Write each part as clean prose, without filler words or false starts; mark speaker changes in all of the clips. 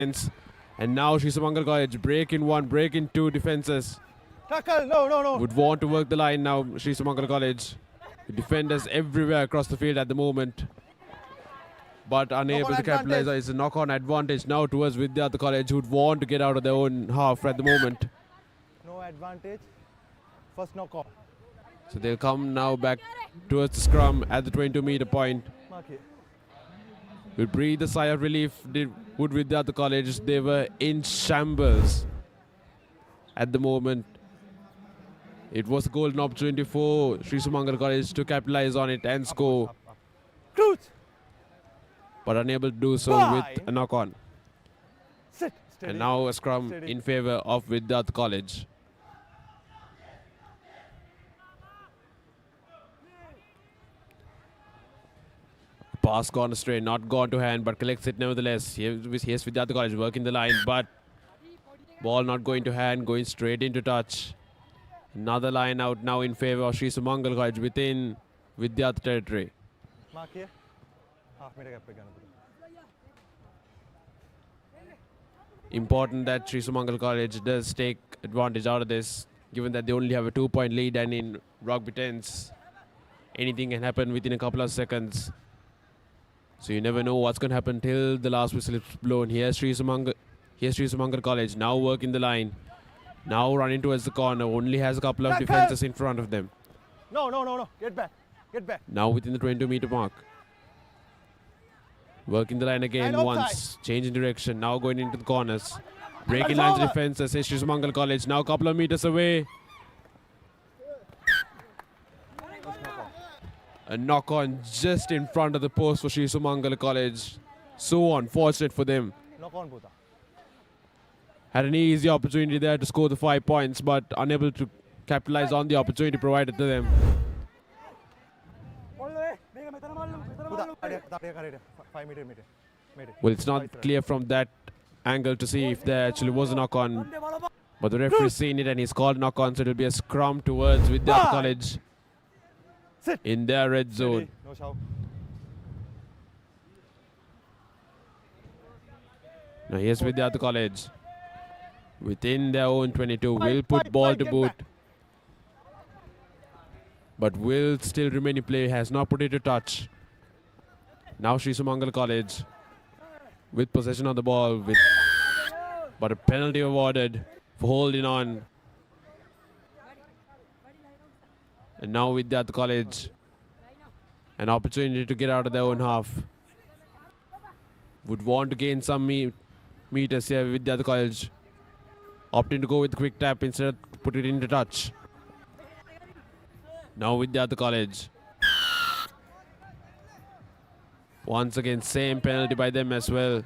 Speaker 1: And now Sri Sumangal College break in one, break in two defenses.
Speaker 2: Tackle, no.
Speaker 1: Would want to work the line now, Sri Sumangal College. Defenders everywhere across the field at the moment. But unable to capitalize. It's a knock-on advantage now towards Vidyartha College, who'd want to get out of their own half at the moment.
Speaker 2: No advantage. First knock on.
Speaker 1: So they'll come now back towards the scrum at the 22-meter point. Will breathe a sigh of relief. Would Vidyartha College. They were in shambles at the moment. It was a golden opportunity for Sri Sumangal College to capitalize on it and score. But unable to do so with a knock-on. And now a scrum in favour of Vidyartha College. Pass gone astray, not gone to hand, but collects it nevertheless. Here's Vidyartha College working the line, but ball not going to hand, going straight into touch. Another line out now in favour of Sri Sumangal College within Vidyartha territory. Important that Sri Sumangal College does take advantage out of this, given that they only have a 2-point lead, and in rugby 10s, anything can happen within a couple of seconds. So you never know what's going to happen till the last whistle is blown. Here's Sri Sumangal College now working the line. Now running towards the corner. Only has a couple of defenses in front of them.
Speaker 2: No. Get back.
Speaker 1: Now within the 22-meter mark. Working the line again once. Changing direction. Now going into the corners. Breaking lines of defenses. Sri Sumangal College now a couple of meters away. A knock-on just in front of the post for Sri Sumangal College. So unfortunate for them. Had an easy opportunity there to score the 5 points, but unable to capitalize on the opportunity provided to them. Well, it's not clear from that angle to see if there actually was a knock-on. But the referee's seen it and he's called knock-on, so it'll be a scrum towards Vidyartha College in their red zone. Now here's Vidyartha College. Within their own 22, will put ball to boot. But will still remain in play, has not put it to touch. Now Sri Sumangal College with possession of the ball, but a penalty awarded for holding on. And now Vidyartha College, an opportunity to get out of their own half. Would want to gain some meters here with Vidyartha College. Opting to go with quick tap instead of put it into touch. Now Vidyartha College. Once again, same penalty by them as well.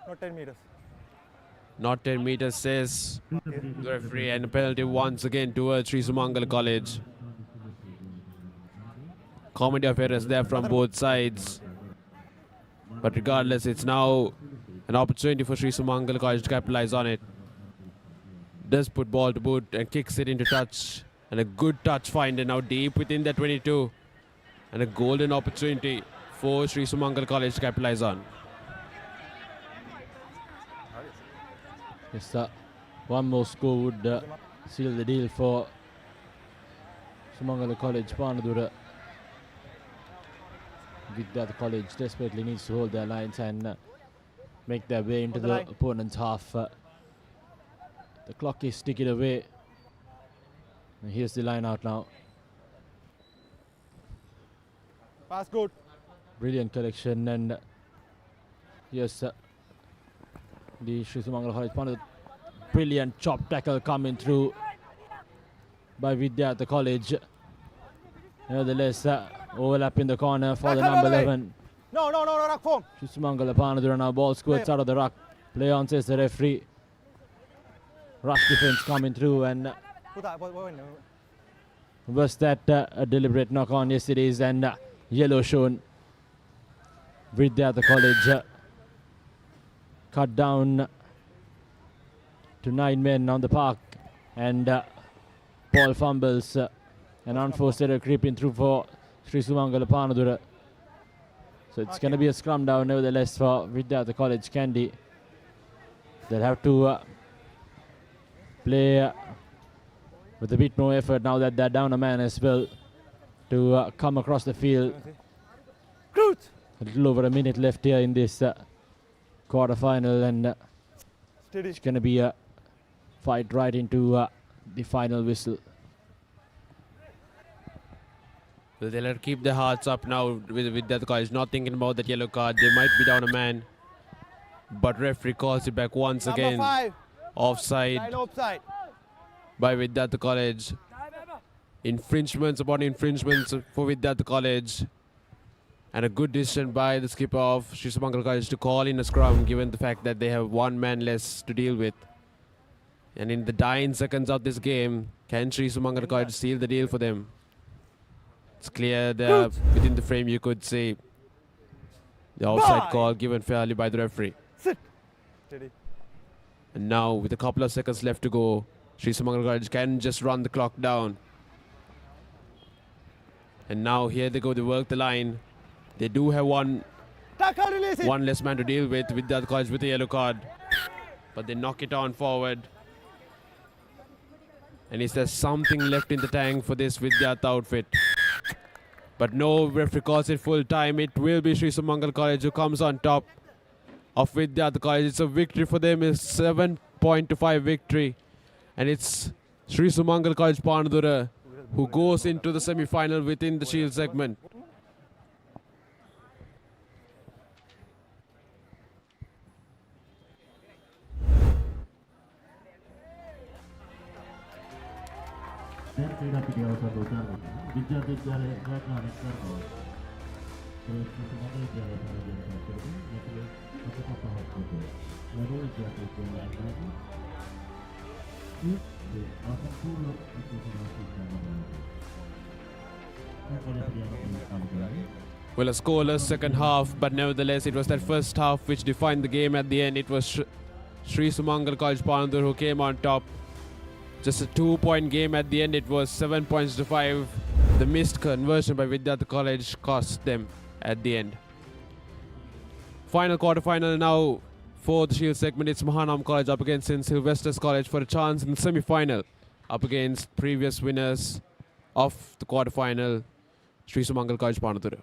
Speaker 2: Not 10 meters.
Speaker 1: Not 10 meters, says the referee, and a penalty once again towards Sri Sumangal College. Comedy of errors there from both sides. But regardless, it's now an opportunity for Sri Sumangal College to capitalize on it. Does put ball to boot and kicks it into touch. And a good touch finder now deep within the 22. And a golden opportunity for Sri Sumangal College to capitalize on.
Speaker 3: Yes, one more score would seal the deal for Sumangal College. Panadura. Vidyartha College desperately needs to hold their lines and make their way into the opponent's half. The clock is ticking away. And here's the line out now.
Speaker 2: Pass good.
Speaker 3: Brilliant collection, and yes, the Sri Sumangal College Panadura. Brilliant chop tackle coming through by Vidyartha College. Nevertheless, overlap in the corner for the number 11.
Speaker 2: No, ruck form.
Speaker 3: Sri Sumangal Panadura now ball squirts out of the ruck. Play on, says the referee. Ruck defense coming through, and was that a deliberate knock on? Yes, it is, and yellow shown. Vidyartha College cut down to 9 men on the park, and ball fumbles An unforced error creeping through for Sri Sumangala Panadura. So it's going to be a scrum down nevertheless for Vidyartha College Kandy. They'll have to play with a bit more effort now that they're down a man as well to come across the field. A little over a minute left here in this quarter-final, and it's going to be a fight right into the final whistle.
Speaker 1: Well, they'll have to keep their hearts up now with that college, not thinking about that yellow card. They might be down a man, but referee calls it back once again. Offside by Vidyartha College. Infringements upon infringements for Vidyartha College. And a good decision by the skipper of Sri Sumangala College to call in a scrum, given the fact that they have one man less to deal with. And in the dying seconds of this game, can Sri Sumangala College seal the deal for them? It's clear there within the frame, you could say the offside call given fairly by the referee.
Speaker 2: Sit. Steady.
Speaker 1: And now with a couple of seconds left to go, Sri Sumangala College can just run the clock down. And now here they go, they work the line. They do have one less man to deal with that college with a yellow card. But they knock it on forward. And is there something left in the tank for this Vidyartha outfit? But no, referee calls it full time. It will be Sri Sumangala College who comes on top of Vidyartha College. It's a victory for them. It's 7-5 victory. And it's Sri Sumangala College Panadura who goes into the semi-final within the Shield segment. Well, a scoreless second half, but nevertheless it was that first half which defined the game at the end. It was Sri Sumangala College Panadura who came on top. Just a 2-point game at the end. It was 7 points to 5. The missed conversion by Vidyartha College cost them at the end. Final quarter-final now for the Shield segment. It's Mahanam College up against St. Sylvester's College for a chance in the semi-final up against previous winners of the quarter-final, Sri Sumangala College Panadura.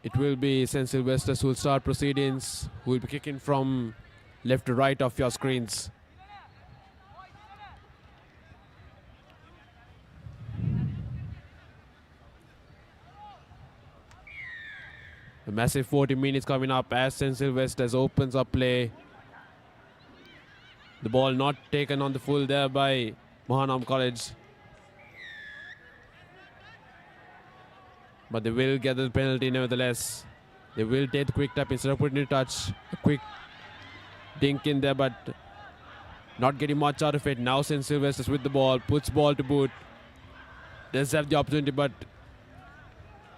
Speaker 1: It will be St. Sylvester's who will start proceedings, who will be kicking from left to right of your screens. A massive 40 minutes coming up as St. Sylvester's opens up play. The ball not taken on the full there by Mahanam College. But they will get the penalty nevertheless. They will take the quick tap instead of putting a touch. A quick dink in there, but not getting much out of it. Now St. Sylvester's with the ball, puts ball to boot. Does have the opportunity, but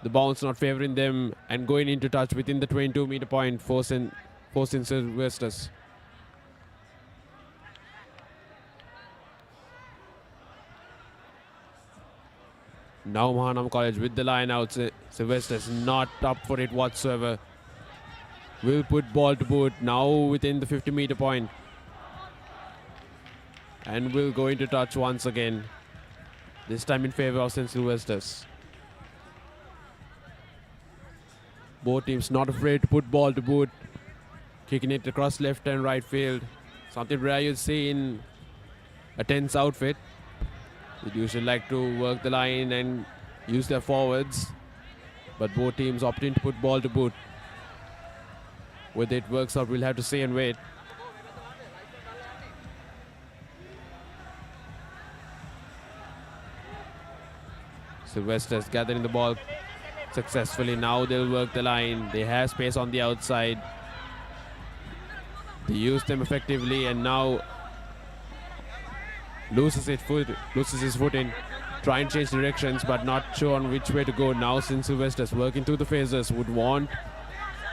Speaker 1: the bounce not favouring them and going into touch within the 22-meter point for St. Sylvester's. Now Mahanam College with the line out. Sylvester's not up for it whatsoever. Will put ball to boot now within the 50-meter point. And will go into touch once again. This time in favour of St. Sylvester's. Both teams not afraid to put ball to boot. Kicking it across left and right field. Something rare you'll see in a tense outfit. They usually like to work the line and use their forwards. But both teams opting to put ball to boot. Whether it works out, we'll have to see and wait. Sylvester's gathering the ball successfully. Now they'll work the line. They have space on the outside. They use them effectively and now loses his footing. Try and change directions but not sure on which way to go. Now St. Sylvester's working through the phases. Would want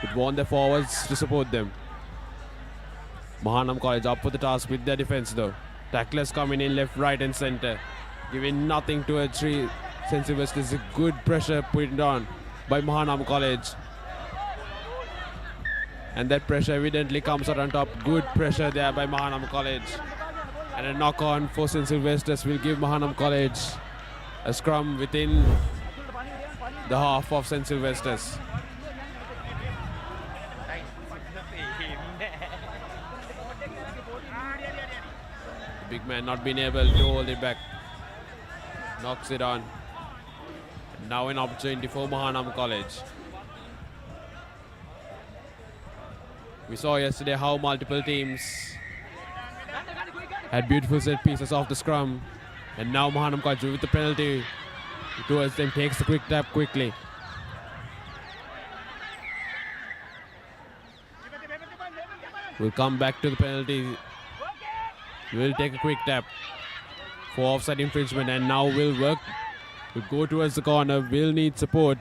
Speaker 1: would want their forwards to support them. Mahanam College up for the task with their defense though. Tacklers coming in left, right and center, giving nothing to a three. St. Sylvester's a good pressure put on by Mahanam College. And that pressure evidently comes out on top. Good pressure there by Mahanam College. And a knock on for St. Sylvester's will give Mahanam College a scrum within the half of St. Sylvester's. The big man not being able to hold it back. Knocks it on. Now an opportunity for Mahanam College. We saw yesterday how multiple teams had beautiful set pieces off the scrum. And now Mahanam College with the penalty towards them takes the quick tap quickly. We'll come back to the penalty. We'll take a quick tap for offside infringement and now we'll work. We'll go towards the corner. We'll need support.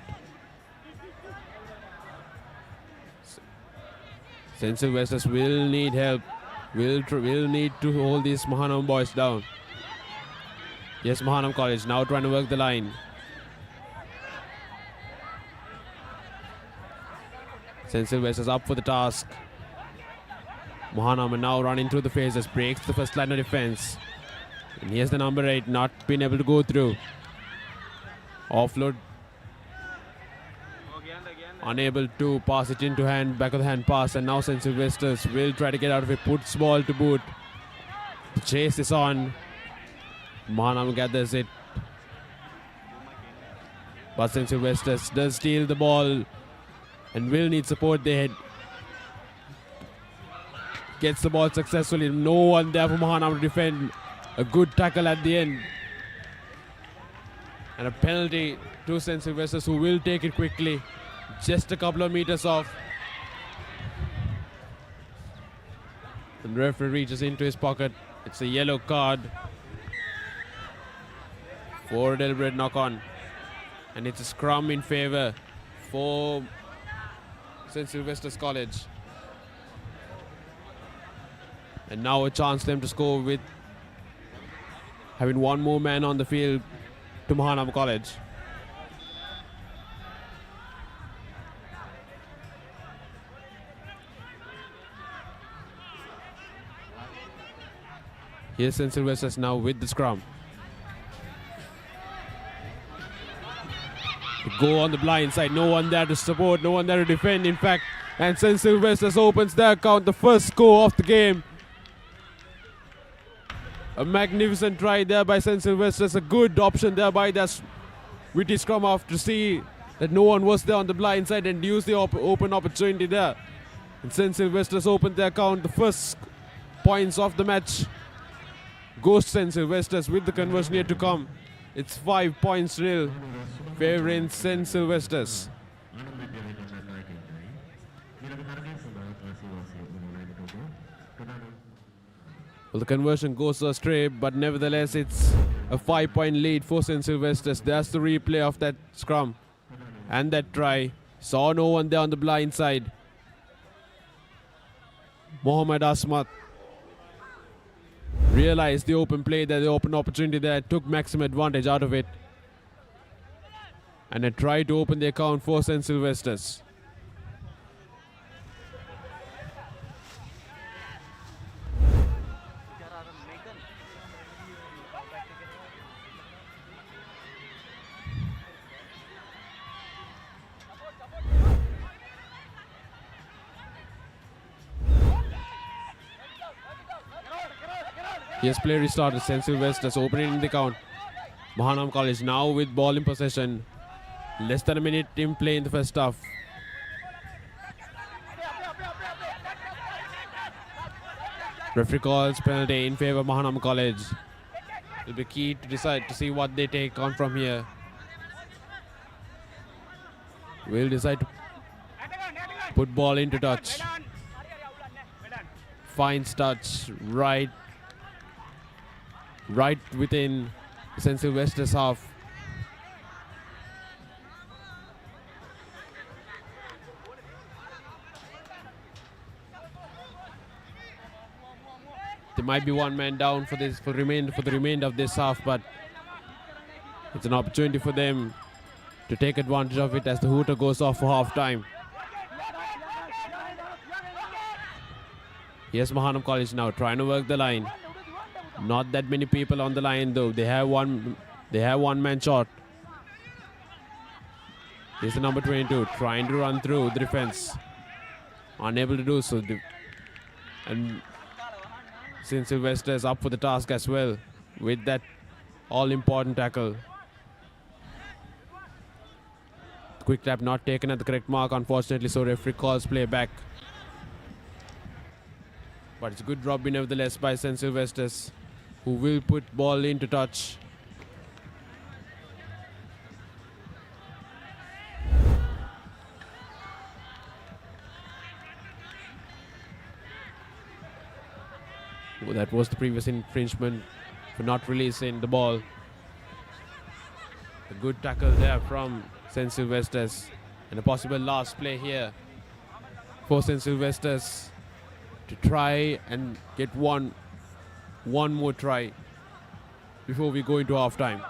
Speaker 1: St. Sylvester's will need help. We'll need to hold these Mahanam boys down. Yes, Mahanam College now trying to work the line. St. Sylvester's up for the task. Mahanam now running through the phases, breaks the first line of defense. And here's the number 8, not being able to go through. Offload. Unable to pass it into hand, back of the hand pass, and now St. Sylvester's will try to get out of it, puts ball to boot. The chase is on. Mahanam gathers it. But St. Sylvester's does steal the ball and will need support there. Gets the ball successfully. No one there for Mahanam to defend. A good tackle at the end. And a penalty to St. Sylvester's, who will take it quickly. Just a couple of meters off. And the referee reaches into his pocket. It's a yellow card for a deliberate knock-on. And it's a scrum in favor for St. Sylvester's College. And now a chance for them to score with having one more man on the field to Mahanam College. Here's St. Sylvester's now with the scrum. They go on the blind side, no one there to support, no one there to defend in fact. And St. Sylvester's opens their account, the first score of the game. A magnificent try there by St. Sylvester's, a good option there by that witty scrum half to see that no one was there on the blind side and use the open opportunity there. And St. Sylvester's opened their account, the first points of the match goes to St. Sylvester's with the conversion yet to come. It's 5 points nil, favouring St. Sylvester's. Well, the conversion goes astray, but nevertheless it's a 5-point lead for St. Sylvester's. There's the replay of that scrum and that try. Saw no one there on the blind side. Mohammed Asmat realized the open play there, the open opportunity there, took maximum advantage out of it. And a try to open the account for St. Sylvester's. Yes, play restarted. St. Sylvester's opening the count. Mahanam College now with ball in possession. Less than a minute in play in the first half. Referee calls penalty in favor of Mahanam College. It'll be key to decide to see what they take on from here. We'll decide to put ball into touch. Finds touch right within St. Sylvester's half. There might be one man down for the remainder of this half, but it's an opportunity for them to take advantage of it as the hooter goes off for half time. Here's Mahanam College now trying to work the line. Not that many people on the line though. They have one man short. Here's the number 22 trying to run through the defense. Unable to do so. And St. Sylvester is up for the task as well with that all-important tackle. Quick tap not taken at the correct mark, unfortunately, so referee calls play back. But it's a good rugby nevertheless by St. Sylvester's, who will put ball into touch. Well, that was the previous infringement for not releasing the ball. A good tackle there from St. Sylvester's, and a possible last play here for St. Sylvester's to try and get one more try before we go into half time.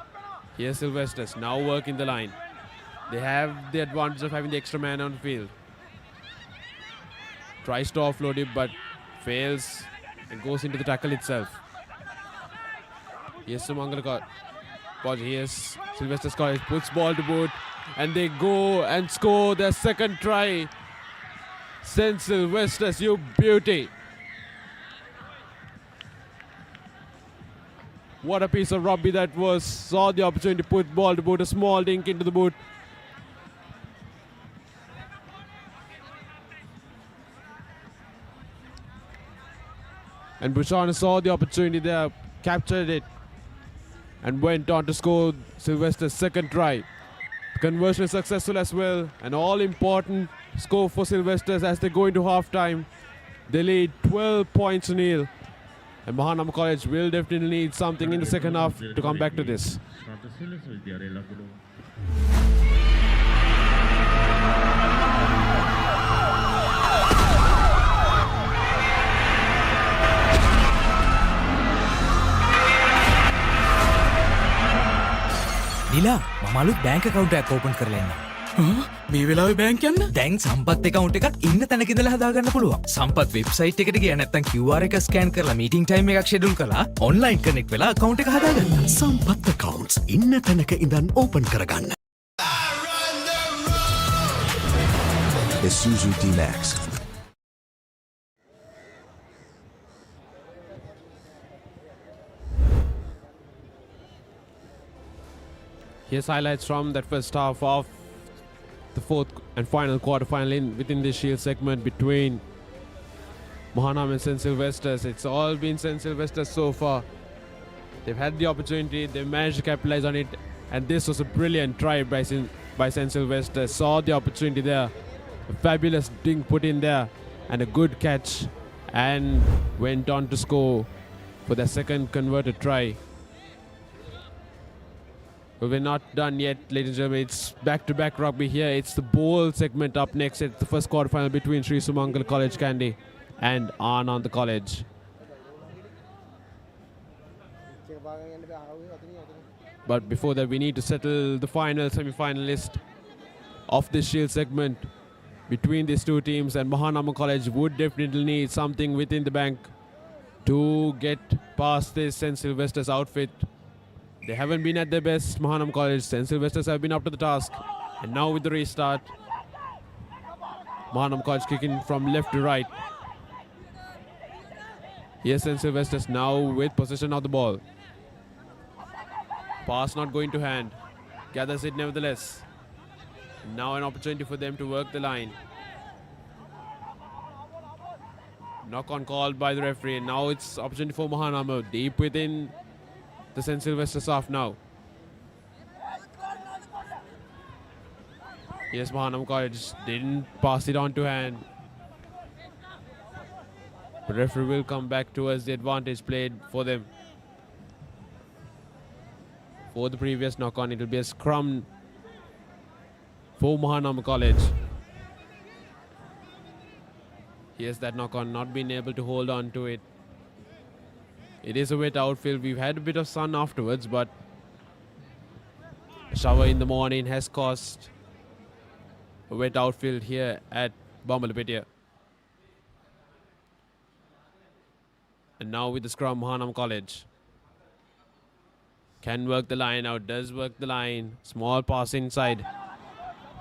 Speaker 1: Here's Sylvester's now working the line. They have the advantage of having the extra man on the field. Tries to offload it but fails and goes into the tackle itself. Here's Sumangala. Here's Sylvester's College puts ball to boot and they go and score their second try. St. Sylvester's, you beauty. What a piece of rugby that was. Saw the opportunity to put ball to boot, a small dink into the boot. And Bouchon saw the opportunity there, captured it, and went on to score Sylvester's second try. The conversion is successful as well. An all-important score for Sylvester's as they go into half-time. They lead 12 points to nil. And Mahanam College will definitely need something in the second half to come back to this.
Speaker 4: නිලා මමලුත් බැංක account එකක් open කරලා ඉන්නවා.
Speaker 5: මේ වෙලාවේ bank යන්න?
Speaker 4: දැන් සම්පත් account එකක් ඉන්න තැනක ඉඳලා හදාගන්න පුළුවන්. සම්පත් website එකට ගියා නැත්නම් QR එක scan කරලා meeting time එකක් schedule කරලා online connect වෙලා account එක හදාගන්න.
Speaker 5: සම්පත් accounts ඉන්න තැනක ඉඳන් open කරගන්න.
Speaker 6: Isuzu D-Max.
Speaker 1: Here's highlights from that first half of the fourth and final quarterfinal within this Shield segment between Mahanam and St. Sylvester's. It's all been St. Sylvester's so far. They've had the opportunity, they managed to capitalize on it, and this was a brilliant try by St. Sylvester's. Saw the opportunity there, a fabulous dink put in there, and a good catch, and went on to score for their second converted try. But we're not done yet, ladies and gentlemen. It's back-to-back rugby here. It's the bowl segment up next. It's the first quarterfinal between Sri Sumangala College Kandy and Anand College. But before that, we need to settle the final semi-finalist of this Shield segment between these two teams, and Mahanam College would definitely need something within the bank to get past this St. Sylvester's outfit. They haven't been at their best, Mahanam College. St. Sylvester's have been up to the task. And now with the restart, Mahanam College kicking from left to right. Here's St. Sylvester's now with possession of the ball. Pass not going to hand. Gathers it nevertheless. Now an opportunity for them to work the line. Knock on called by the referee. And now it's opportunity for Mahanam deep within the St. Sylvester's half now. Yes, Mahanam College didn't pass it on to hand. But referee will come back towards the advantage played for them. For the previous knock on, it will be a scrum for Mahanam College. Here's that knock on, not being able to hold on to it. It is a wet outfield. We've had a bit of sun afterwards, but a shower in the morning has caused a wet outfield here at Bambalapitiya. And now with the scrum, Mahanam College can work the line out, does work the line. Small pass inside.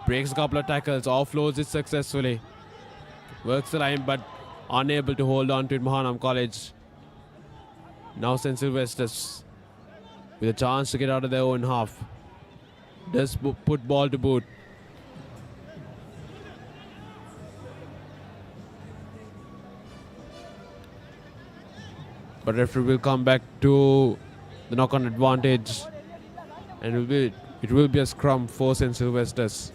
Speaker 1: Breaks a couple of tackles, offloads it successfully. Works the line, but unable to hold on to it, Mahanam College. Now St. Sylvester's with a chance to get out of their own half. Does put ball to boot. But referee will come back to the knock-on advantage, and it will be a scrum for St. Sylvester's.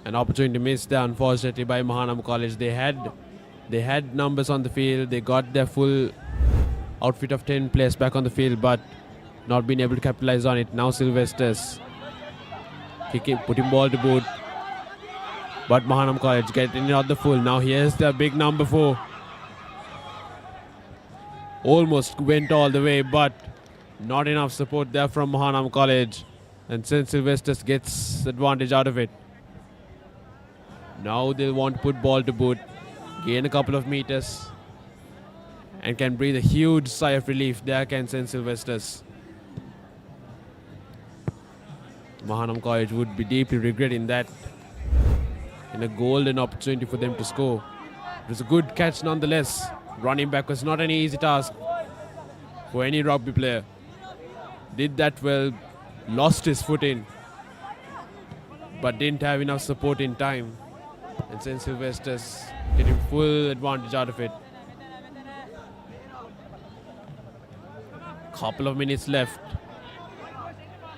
Speaker 1: An opportunity missed there, unfortunately, by Mahanam College. They had numbers on the field. They got their full outfit of 10 players back on the field, but not being able to capitalize on it. Now Sylvester's putting ball to boot. But Mahanam College getting it out the full. Now here's the big number 4. Almost went all the way, but not enough support there from Mahanam College. And St. Sylvester's gets advantage out of it. Now they'll want to put ball to boot, gain a couple of meters, and can breathe a huge sigh of relief there, can St. Sylvester's. Mahanam College would be deeply regretting that. And a golden opportunity for them to score. It was a good catch nonetheless. Running back was not an easy task for any rugby player. Did that well, lost his footing, but didn't have enough support in time. And St. Sylvester's getting full advantage out of it. Couple of minutes left.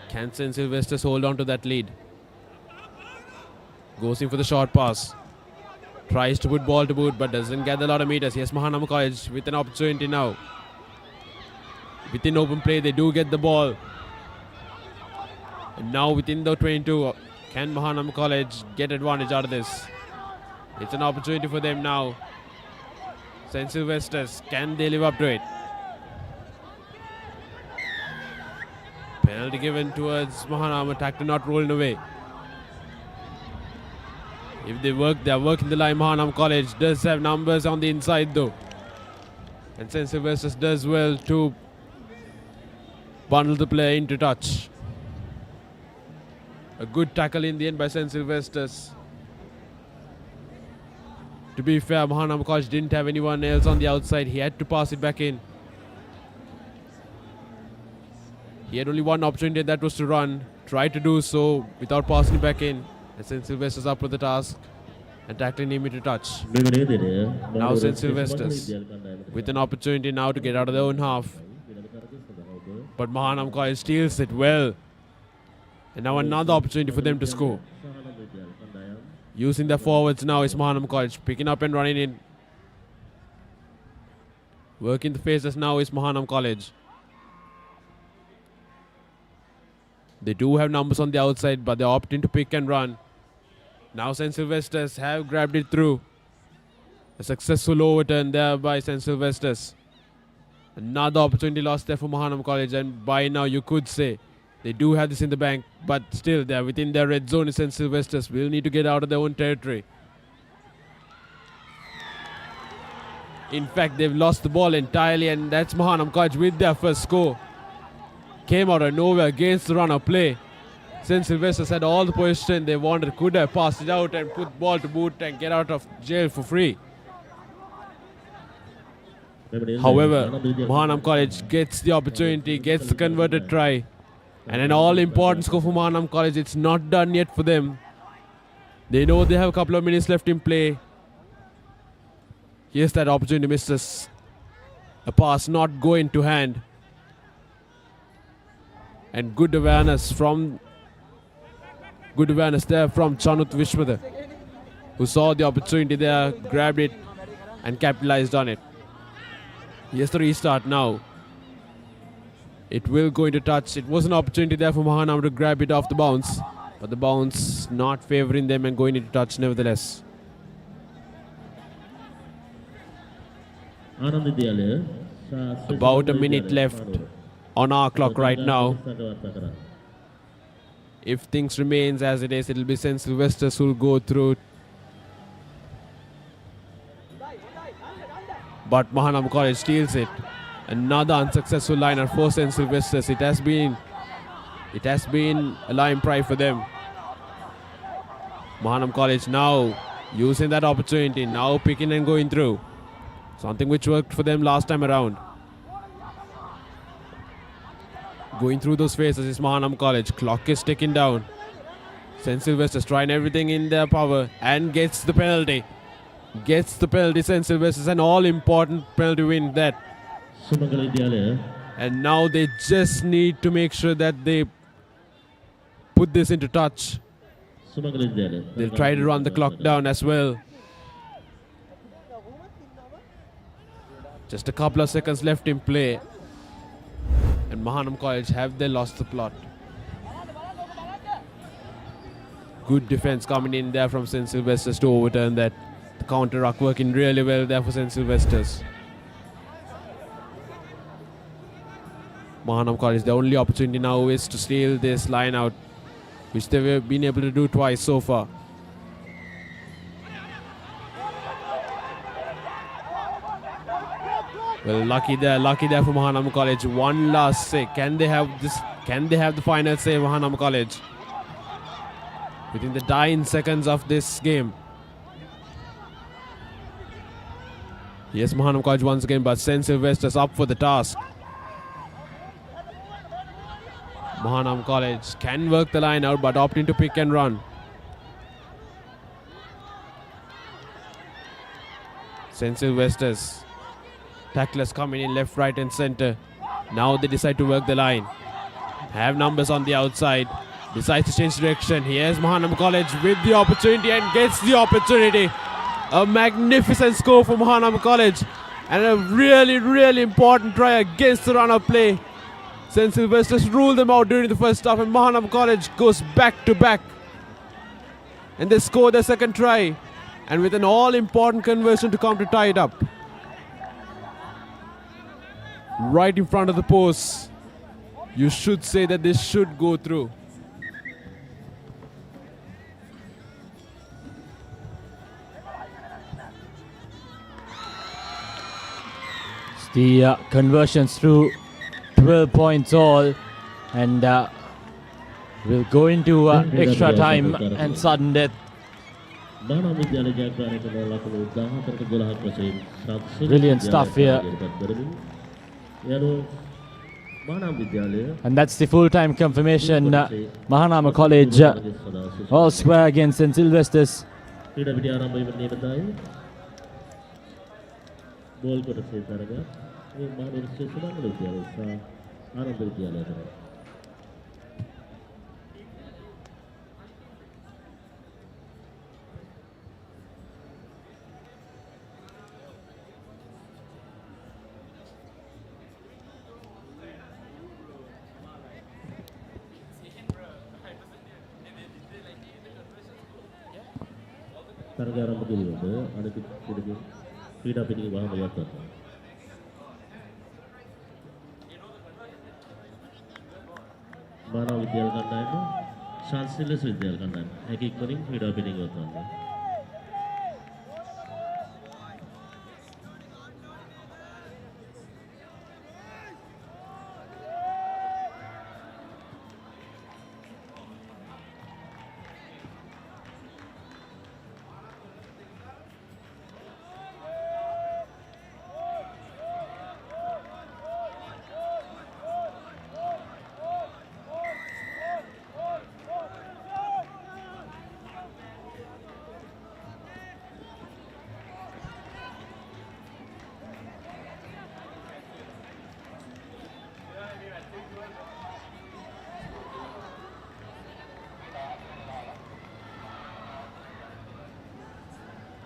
Speaker 1: Can St. Sylvester's hold on to that lead? Goes in for the short pass. Tries to put ball to boot, but doesn't gather a lot of meters. Yes, Mahanam College with an opportunity now. Within open play, they do get the ball. And now within the 22, can Mahanam College get advantage out of this? It's an opportunity for them now. St. Sylvester's, can they live up to it? Penalty given towards Mahanam, attack to not rolling away. If they are working the line. Mahanam College does have numbers on the inside though. And St. Sylvester's does well to bundle the player into touch. A good tackle in the end by St. Sylvester's. To be fair, Mahanam College didn't have anyone else on the outside. He had to pass it back in. He had only one opportunity, that was to run. Tried to do so without passing it back in. And St. Sylvester's up with the task and tackling him into touch. Now St. Sylvester's with an opportunity now to get out of their own half. But Mahanam College steals it well. And now another opportunity for them to score. Using their forwards now is Mahanam College. Picking up and running in. Working the faces now is Mahanam College. They do have numbers on the outside, but they're opting to pick and run. Now St. Sylvester's have grabbed it through. A successful overturn there by St. Sylvester's. Another opportunity lost there for Mahanam College, and by now you could say they do have this in the bank, but still they're within their red zone. St. Sylvester's will need to get out of their own territory. In fact, they've lost the ball entirely, and that's Mahanam College with their first score. Came out of nowhere against the run of play. St. Sylvester's had all the position they wanted, could have passed it out and put ball to boot and get out of jail for free. However, Mahanam College gets the opportunity, gets the converted try. And an all-important score for Mahanam College. It's not done yet for them. They know they have a couple of minutes left in play. Here's that opportunity, misses. A pass not going to hand. And good awareness there from Chanut Vishwadar, who saw the opportunity there, grabbed it and capitalized on it. Here's the restart now. It will go into touch. It was an opportunity there for Mahanam to grab it off the bounce, but the bounce not favoring them and going into touch nevertheless. About a minute left on our clock right now. If things remains as it is, it will be St. Sylvester's who will go through. But Mahanam College steals it. Another unsuccessful liner for St. Sylvester's. It has been a line pride for them. Mahanam College now using that opportunity, now picking and going through. Something which worked for them last time around. Going through those phases is Mahanam College. Clock is ticking down. St. Sylvester's trying everything in their power and gets the penalty. Gets the penalty, St. Sylvester's, an all-important penalty win that. And now they just need to make sure that they put this into touch. They'll try to run the clock down as well. Just a couple of seconds left in play. And Mahanam College, have they lost the plot? Good defense coming in there from St. Sylvester's to overturn that. The counter-ruck working really well there for St. Sylvester's. Mahanam College, the only opportunity now is to steal this line out, which they've been able to do twice so far. Well, lucky there for Mahanam College. One last say. Can they have this? Can they have the final say, Mahanam College? Within the dying seconds of this game. Yes, Mahanam College once again, but St. Sylvester's up for the task. Mahanam College can work the line out, but opting to pick and run. St. Sylvester's tacklers coming in left, right and center. Now they decide to work the line. Have numbers on the outside. Decides to change direction. Here's Mahanam College with the opportunity and gets the opportunity. A magnificent score for Mahanam College. And a really, really important try against the run of play. St. Sylvester's ruled them out during the first half, and Mahanam College goes back to back. And they score their second try. And with an all-important conversion to come to tie it up. Right in front of the post. You should say that this should go through.
Speaker 3: It's the conversions through 12 points all, and we'll go into extra time and sudden death. Brilliant stuff here. And that's the full-time confirmation. Mahanama College all square against St. Sylvester's.
Speaker 6: මානව විද්‍යාල කණ්ඩායම ශාස්ත්‍රීය විද්‍යාල කණ්ඩායම එක ඉක්මනින් ක්‍රීඩා පිටින් ගොතනවා.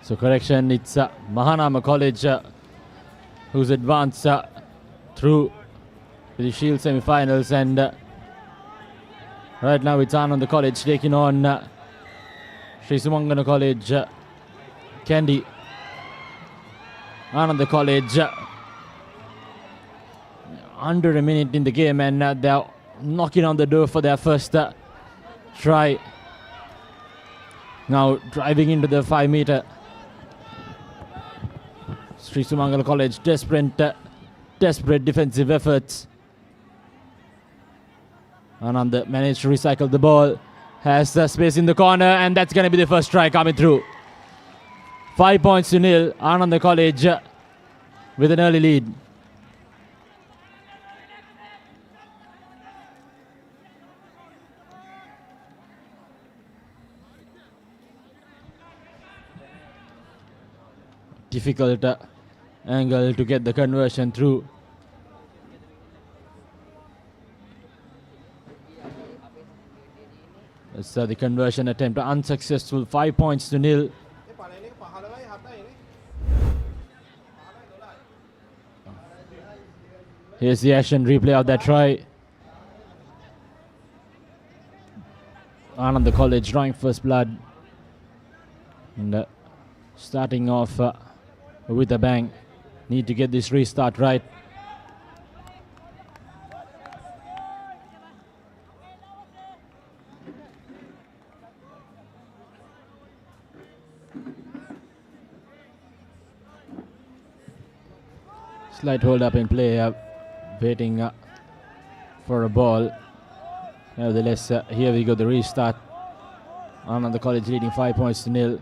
Speaker 6: So correction, it's Mahanama College who's advanced through the Shield semi-finals, and right now it's Ananda College taking on Sri Sumangana College. Candy. Ananda College
Speaker 3: under a minute in the game, and they're knocking on the door for their first try. Now driving into the 5 meter. Sri Sumangala College desperate defensive efforts. Anand managed to recycle the ball. Has space in the corner, and that's going to be the first try coming through. 5 points to nil. Anand College with an early lead. Difficult angle to get the conversion through. So the conversion attempt unsuccessful. 5 points to nil. Here's the action replay of that try. Anand College drawing first blood. And starting off with a bang. Need to get this restart right. Slight hold up in play, waiting for a ball. Nevertheless, here we go, the restart. Anand College leading 5 points to nil.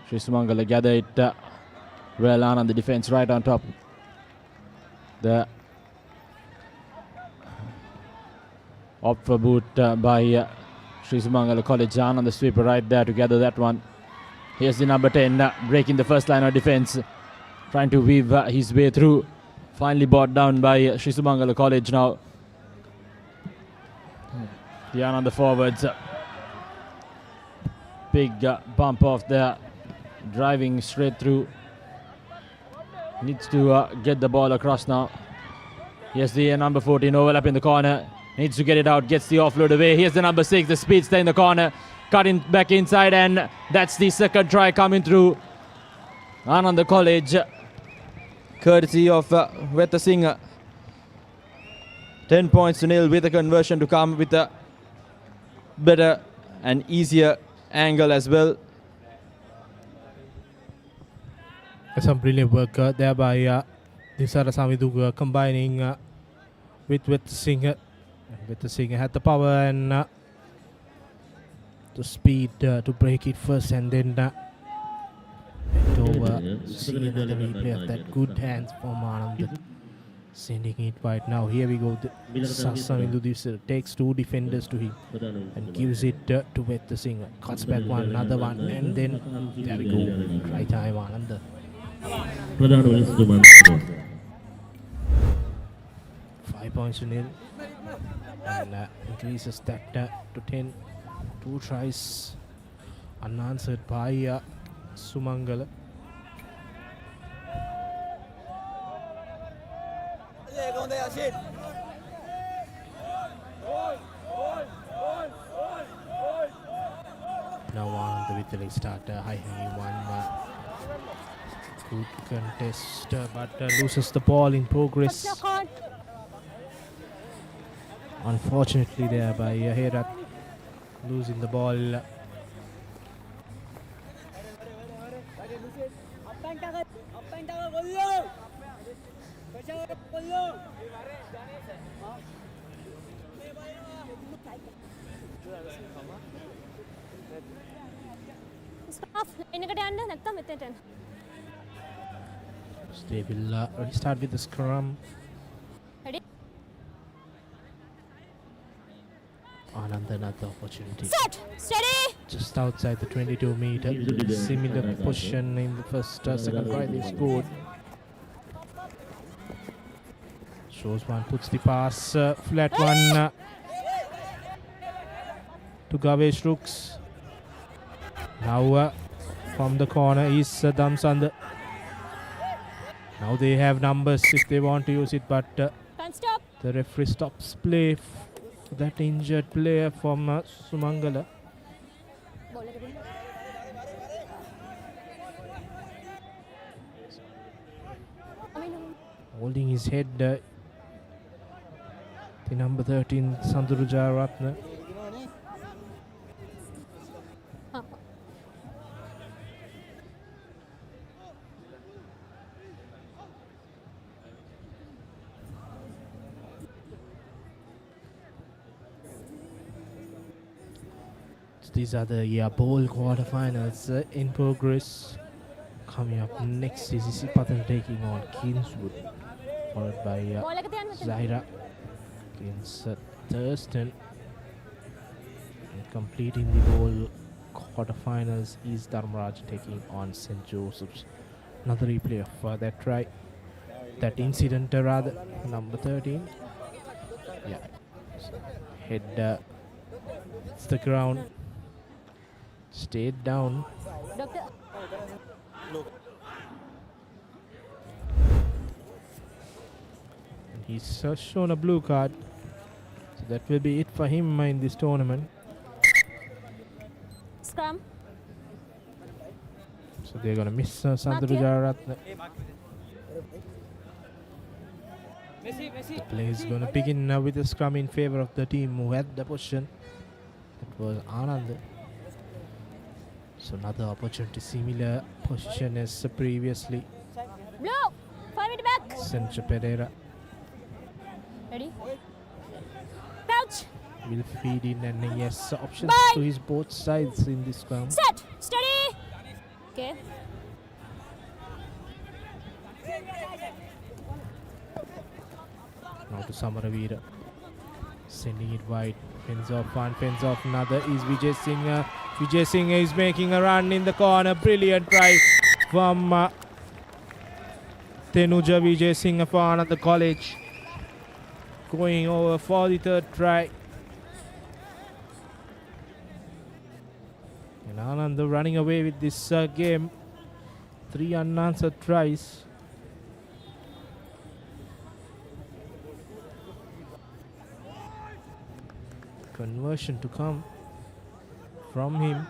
Speaker 3: Sri Sumangala gather it well. Anand the defense right on top. The opt for boot by Sri Sumangala College. Anand the sweeper right there to gather that one. Here's the number 10 breaking the first line of defense. Trying to weave his way through. Finally brought down by Sri Sumangala College now. Diana on the forwards. Big bump off there. Driving straight through. Needs to get the ball across now. Here's the number 14 overlap in the corner. Needs to get it out. Gets the offload away. Here's the number 6. The speedster in the corner. Cutting back inside, and that's the second try coming through. Anand College, courtesy of Veta Singh. 10 points to nil with a conversion to come with a better and easier angle as well.
Speaker 7: Some brilliant work there by Nisara Samiduga, combining with Veta Singh. Veta Singh had the power and the speed to break it first, and then over. See another replay of that good hands from Anand, sending it right now. Here we go. Samindu takes two defenders to him and gives it to Veta Singh. Cuts back one, another one, and then there we go. Right time Anand. 5 points to nil, and increases that to 10. 2 tries unanswered by Sumangala. Now on with the late starter, high hanging one. Good contest, but loses the ball in progress. Unfortunately there by Herat, losing the ball. They will restart with the scrum. Anand, another opportunity.
Speaker 8: Set! Steady!
Speaker 7: Just outside the 22 meter. Similar position in the first second try they scored. Shows one, puts the pass, flat one to Gavesh Rooks. Now from the corner is Damsand. Now they have numbers if they want to use it, but the referee stops play. That injured player from Sumangala. Holding his head, the number 13, Sanduru Jayaratne. These are the bowl quarterfinals in progress. Coming up next is Isipatan taking on Kingswood, followed by Zaira against Thurston. And completing the bowl quarterfinals is Dharmaraj taking on St. Joseph's. Another replay of that try, that incident rather, number 13. Yeah, head it's the ground. Stayed down.
Speaker 8: Doctor.
Speaker 7: And he's shown a blue card. So that will be it for him in this tournament.
Speaker 8: Scrum.
Speaker 7: So they're going to miss Sandru Jayaratne. The play is going to begin with a scrum in favor of the team who had the possession. That was Anand. So another opportunity, similar position as previously.
Speaker 8: Blue. 5 meter back.
Speaker 7: Sancho Pereira
Speaker 8: Ready. Crouch.
Speaker 7: will feed in, and yes, options
Speaker 8: Bye.
Speaker 7: to his both sides in this scrum.
Speaker 8: Set. Steady. Okay.
Speaker 7: Now to Samaravira, sending it wide. Fends off one, fends off another. Is Vijay Singh. Vijay Singh is making a run in the corner. Brilliant try from Tenuja Vijay Singh for Anand College. Going over for the third try. And Anand running away with this game. 3 unanswered tries. Conversion to come from him.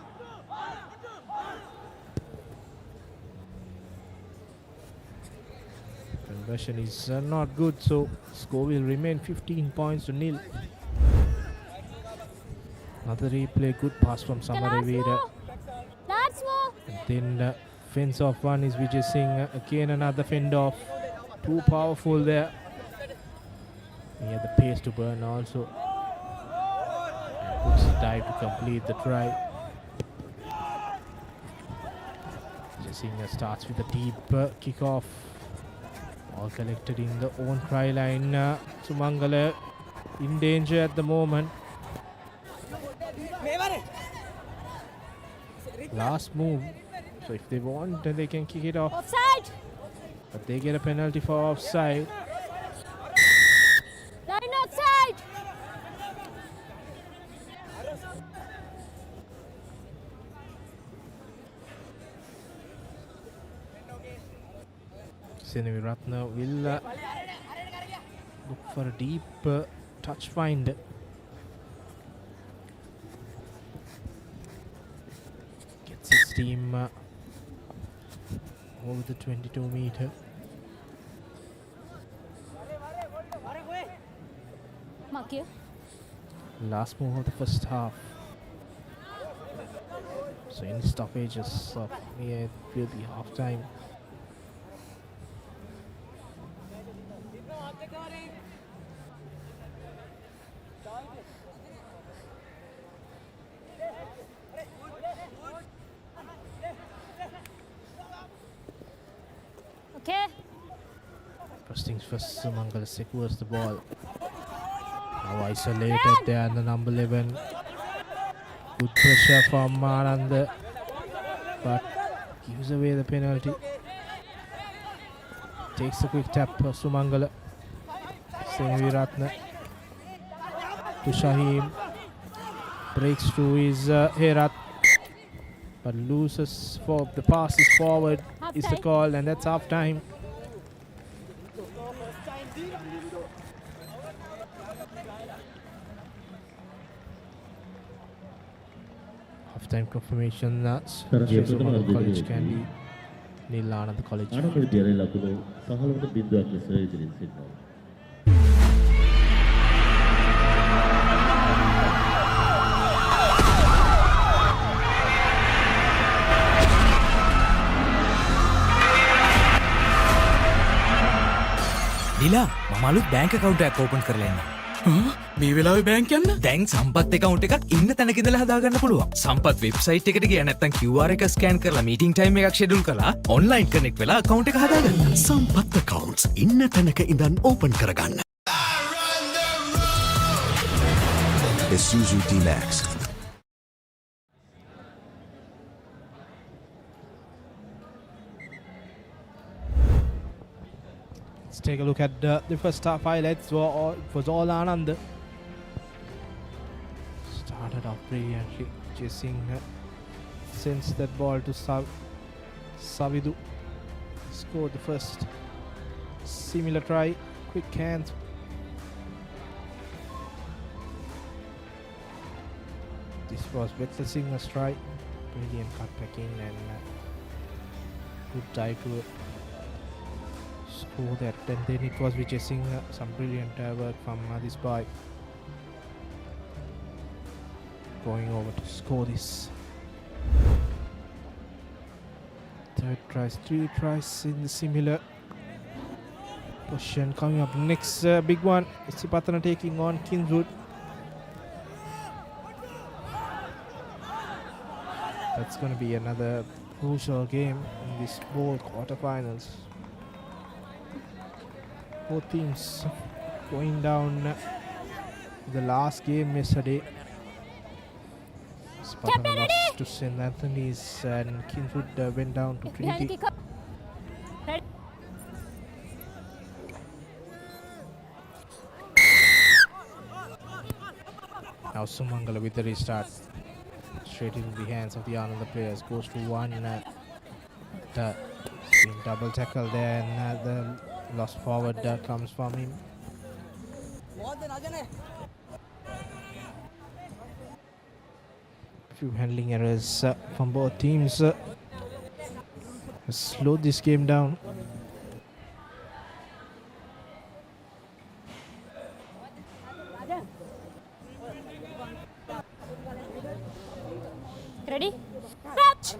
Speaker 7: Conversion is not good, so score will remain 15 points to nil. Another replay, good pass from Samaravira.
Speaker 8: That's more.
Speaker 7: And then fence off one is Vijay Singh. Again another fend off. Too powerful there. He had the pace to burn also. Puts the dive to complete the try. Vijay Singh starts with a deep kick-off. All collected in the own try line. Sumangala in danger at the moment. Last move. So if they want, then they can kick it off.
Speaker 8: Offside.
Speaker 7: But they get a penalty for offside.
Speaker 8: Line outside.
Speaker 7: Seneviratne will look for a deep touch find. Gets his team over the 22 meter.
Speaker 8: Mark you.
Speaker 7: Last move of the first half. So any stoppages of here, it will be half time.
Speaker 8: Okay.
Speaker 7: First things first, Sumangala secures the ball. Now isolated there, the number 11. Good pressure from Anand, but gives away the penalty. Takes a quick tap for Sumangala. Seneviratne to Shaheem. Breaks through his Herat, but loses for the pass is forward. Is the call, and that's half time. Half time confirmation that Sri Sumangala College can be nil Anand College.
Speaker 6: Ananda විද්‍යාලයේ ලකුණු 15ට 0ක් ලෙස ඉදිරියෙන් සිටිනවා.
Speaker 4: නිලා මම අලුත් bank account එකක් open කරලා ඉන්නවා.
Speaker 9: මේ වෙලාවේ බැංක් යන්න?
Speaker 4: දැන් සම්පත් account එකක් ඉන්න තැනක ඉඳලා හදාගන්න පුළුවන්. සම්පත් website එකට ගියා නැත්නම් QR එක scan කරලා meeting time එකක් schedule කරලා online connect වෙලා account එක හදාගන්න.
Speaker 5: සම්පත් accounts ඉන්න තැනක ඉඳන් ඕපන් කරගන්න. Isuzu D-Max.
Speaker 7: Let's take a look at the first half highlights. It was all Anand. Started off brilliantly, chasing, sends that ball to Savidu. Scored the first. Similar try, quick hands. This was Vetla Singh's try. Brilliant cut back in and good dive to score that, and then it was Vijay Singh, some brilliant work from this boy, going over to score this. Third tries, 3 tries in the similar position. Coming up next, big one, Sipatana taking on Kingswood. That's going to be another crucial game in this both quarterfinals. Both teams going down the last game yesterday. Spartan lost to St. Anthony's and Kingswood went down to Trinity.
Speaker 8: Ready?
Speaker 7: Now Sumangala with the restart. Straight in the hands of the Ananda players. Goes to one. Double tackle there, and the lost forward comes from him. Few handling errors from both teams has slowed this game down.
Speaker 8: Ready? Catch!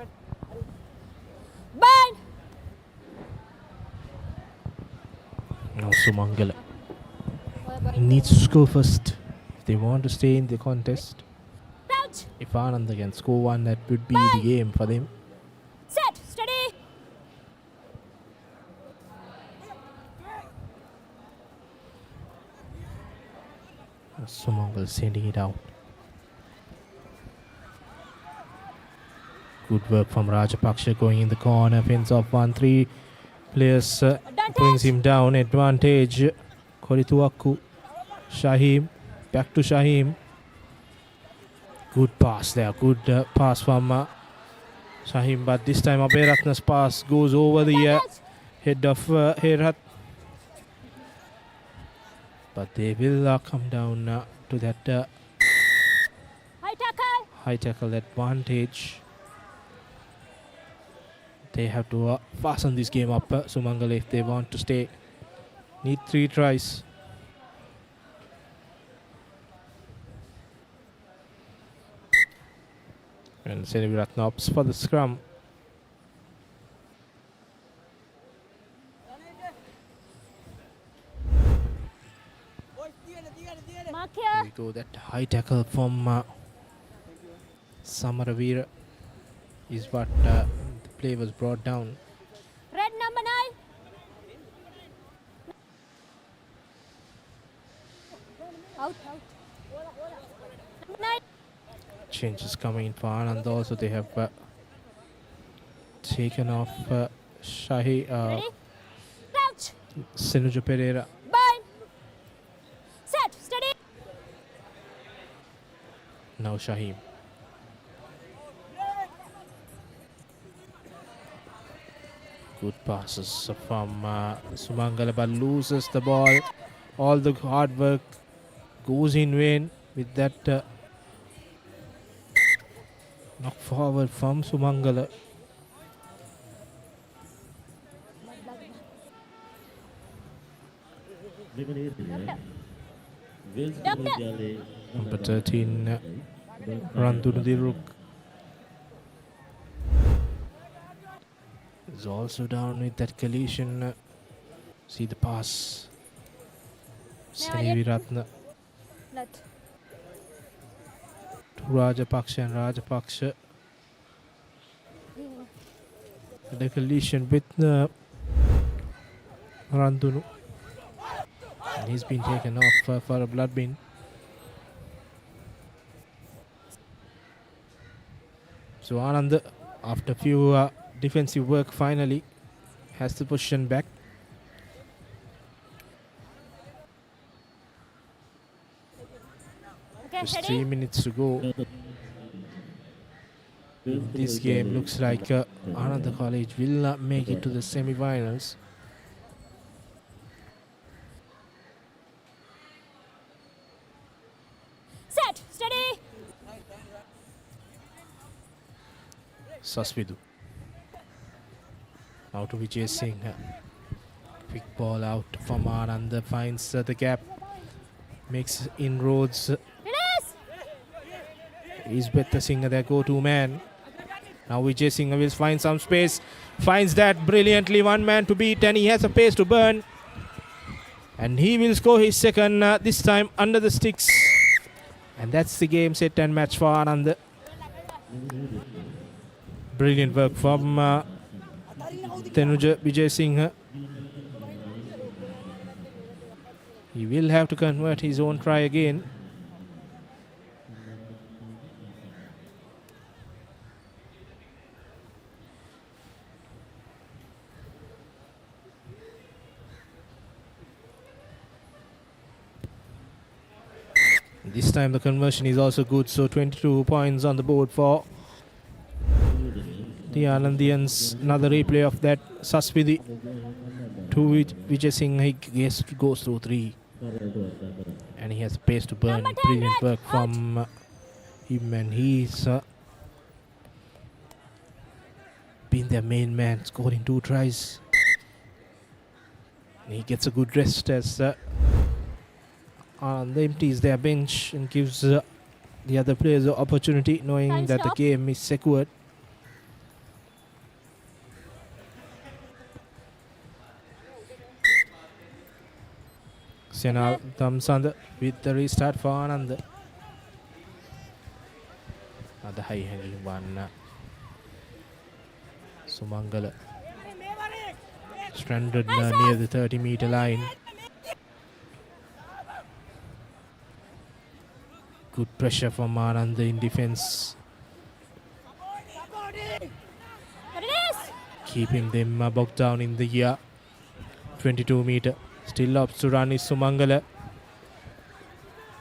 Speaker 8: Bind!
Speaker 7: Now Sumangala needs to score first if they want to stay in the contest.
Speaker 8: Crouch!
Speaker 7: If Ananda can score one, that would be the game for them.
Speaker 8: Set! Steady!
Speaker 7: Sumangala sending it out. Good work from Rajapaksha going in the corner. Fence off 1-3. Players brings him down. Advantage. Korituaku. Shahim. Back to Shahim. Good pass there. Good pass from Shahim. But this time Abhiratna's pass goes over the head of Herat. But they will come down to that
Speaker 8: High tackle!
Speaker 7: high tackle advantage. They have to fasten this game up, Sumangala, if they want to stay. Need 3 tries. And Seneviratna opts for the scrum.
Speaker 8: Mark
Speaker 7: Here
Speaker 8: here!
Speaker 7: we go, that high tackle from Samaravira is what the play was brought down.
Speaker 8: Red number 9! Out, out. Number 9!
Speaker 7: Changes coming in for Anand. Also, they have taken off Shahi
Speaker 8: Ready? Crouch!
Speaker 7: Sinuja Pereira.
Speaker 8: Bind! Set! Steady!
Speaker 7: Now Shahim. Good passes from Sumangala, but loses the ball. All the hard work goes in vain with that knock forward from Sumangala. Number 13, Randunudiruk, is also down with that collision. See the pass. Seniviratna
Speaker 8: Let.
Speaker 7: to Rajapaksha, and Rajapaksha. The collision with Randunu. And he's been taken off for a blood bin. So Anand, after few defensive work, finally has the position back.
Speaker 8: Okay,
Speaker 7: Just
Speaker 8: steady.
Speaker 7: 3 minutes to go. This game looks like Anand College will not make it to the semi-finals.
Speaker 8: Set. Steady.
Speaker 7: Sasvidu. Now to Vijay Singh. Quick ball out from Anand, finds the gap, makes inroads.
Speaker 8: Release.
Speaker 7: Is Betta Singh their go-to man. Now Vijay Singh will find some space, finds that brilliantly, one man to beat, and he has a pace to burn. And he will score his second, this time under the sticks. And that's the game, set and match for Anand. Brilliant work from Tenuja Vijay Singh. He will have to convert his own try again. This time the conversion is also good, so 22 points on the board for the Anandians. Another replay of that. Sasvidi to Vijay Singh, he goes through 3. And he has pace to burn.
Speaker 8: Number 10,
Speaker 7: Brilliant
Speaker 8: red,
Speaker 7: work from him, and he's been their main man, scoring 2 tries. And he gets a good rest as Anand empties their bench and gives the other players the opportunity, knowing
Speaker 8: Time
Speaker 7: that
Speaker 8: stop.
Speaker 7: the game is secured. Senal Damsand with the restart for Anand. Another high handling one. Sumangala stranded near the 30-meter line. Good pressure from Anand in defense,
Speaker 8: Release.
Speaker 7: keeping them bogged down in the 22-meter. Still up to run is Sumangala.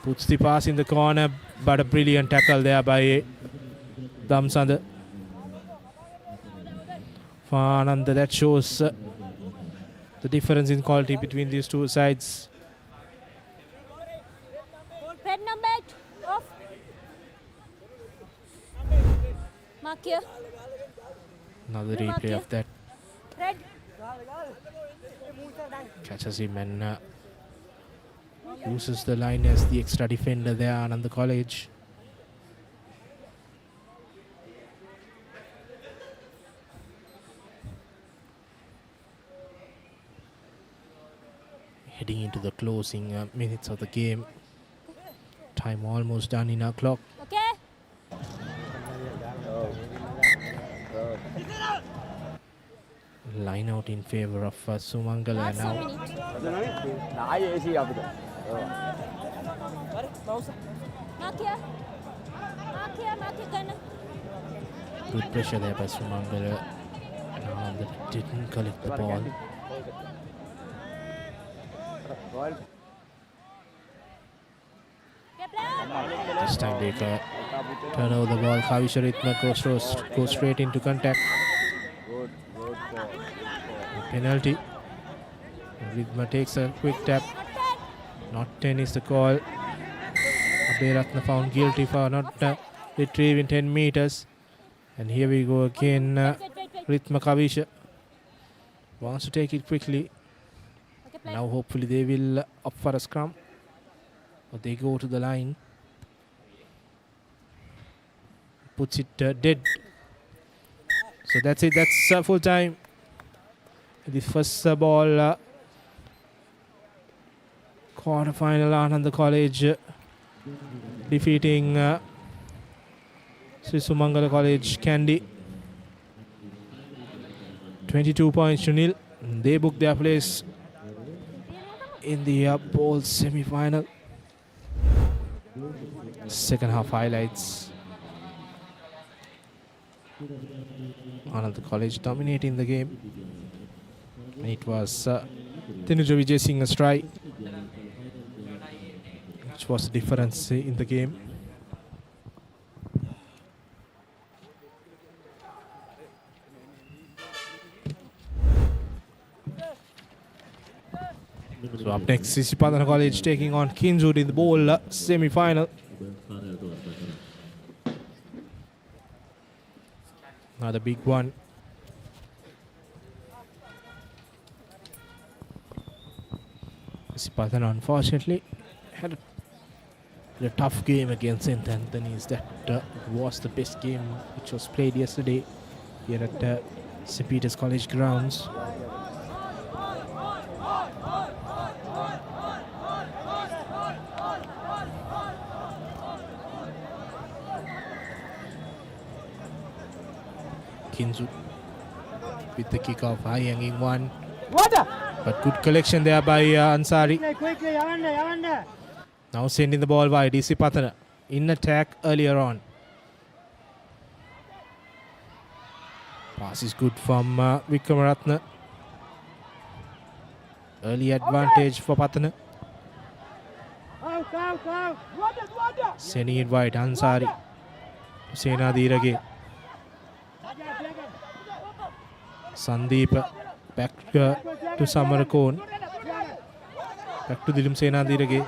Speaker 7: Puts the pass in the corner, but a brilliant tackle there by Damsand. For Anand, that shows the difference in quality between these two sides.
Speaker 8: Red number 8. Off. Mark here.
Speaker 7: Another
Speaker 8: Mark
Speaker 7: replay
Speaker 8: here.
Speaker 7: of that.
Speaker 8: Red.
Speaker 7: Catches him and uses the line as the extra defender there, Anand College. Heading into the closing minutes of the game. Time almost done in our clock.
Speaker 8: Okay.
Speaker 7: Line out in favor of Sumangala
Speaker 8: Last 1
Speaker 7: now.
Speaker 8: minute. Mark here. Mark here. Mark here. Gunner.
Speaker 7: Good pressure there by Sumangala. Anand didn't collect the ball.
Speaker 8: Okay, player.
Speaker 7: This time they turn over the ball. Kavisha Rithma goes straight into contact. Penalty. Rithma takes a quick tap. Not 10 is the call. Abhiratna found guilty for not retrieving 10 meters. And here we go again.
Speaker 8: Wait.
Speaker 7: Rithma Kavisha wants to take it quickly.
Speaker 8: Okay,
Speaker 7: Now hopefully they will up for a scrum. Or they go to the line. Puts it dead. So that's it. That's full time. The first ball. Quarter-final Ananda College defeating Srisumangala College Kandy. 22 points to nil. They book their place in the ball semi-final. Second half highlights. Ananda College dominating the game. And it was Tinuja Vijay Singh's try, which was the difference in the game. So up next is Sipadana College taking on Kingswood in the bowl semi-final. Another big one. Sipadana unfortunately had a tough game against St. Anthony's. That was the best game which was played yesterday here at St. Peter's College grounds. Kinzu with the kick-off, high-hanging one. But good collection there by Ansari. Now sending the ball wide, Isipatana in attack earlier on. Pass is good from Vikramaratne. Early advantage for Patana. Sending it wide, Ansari. Senadhir again. Sandeep back to Samarakon. Back to Dilim Senadhir again.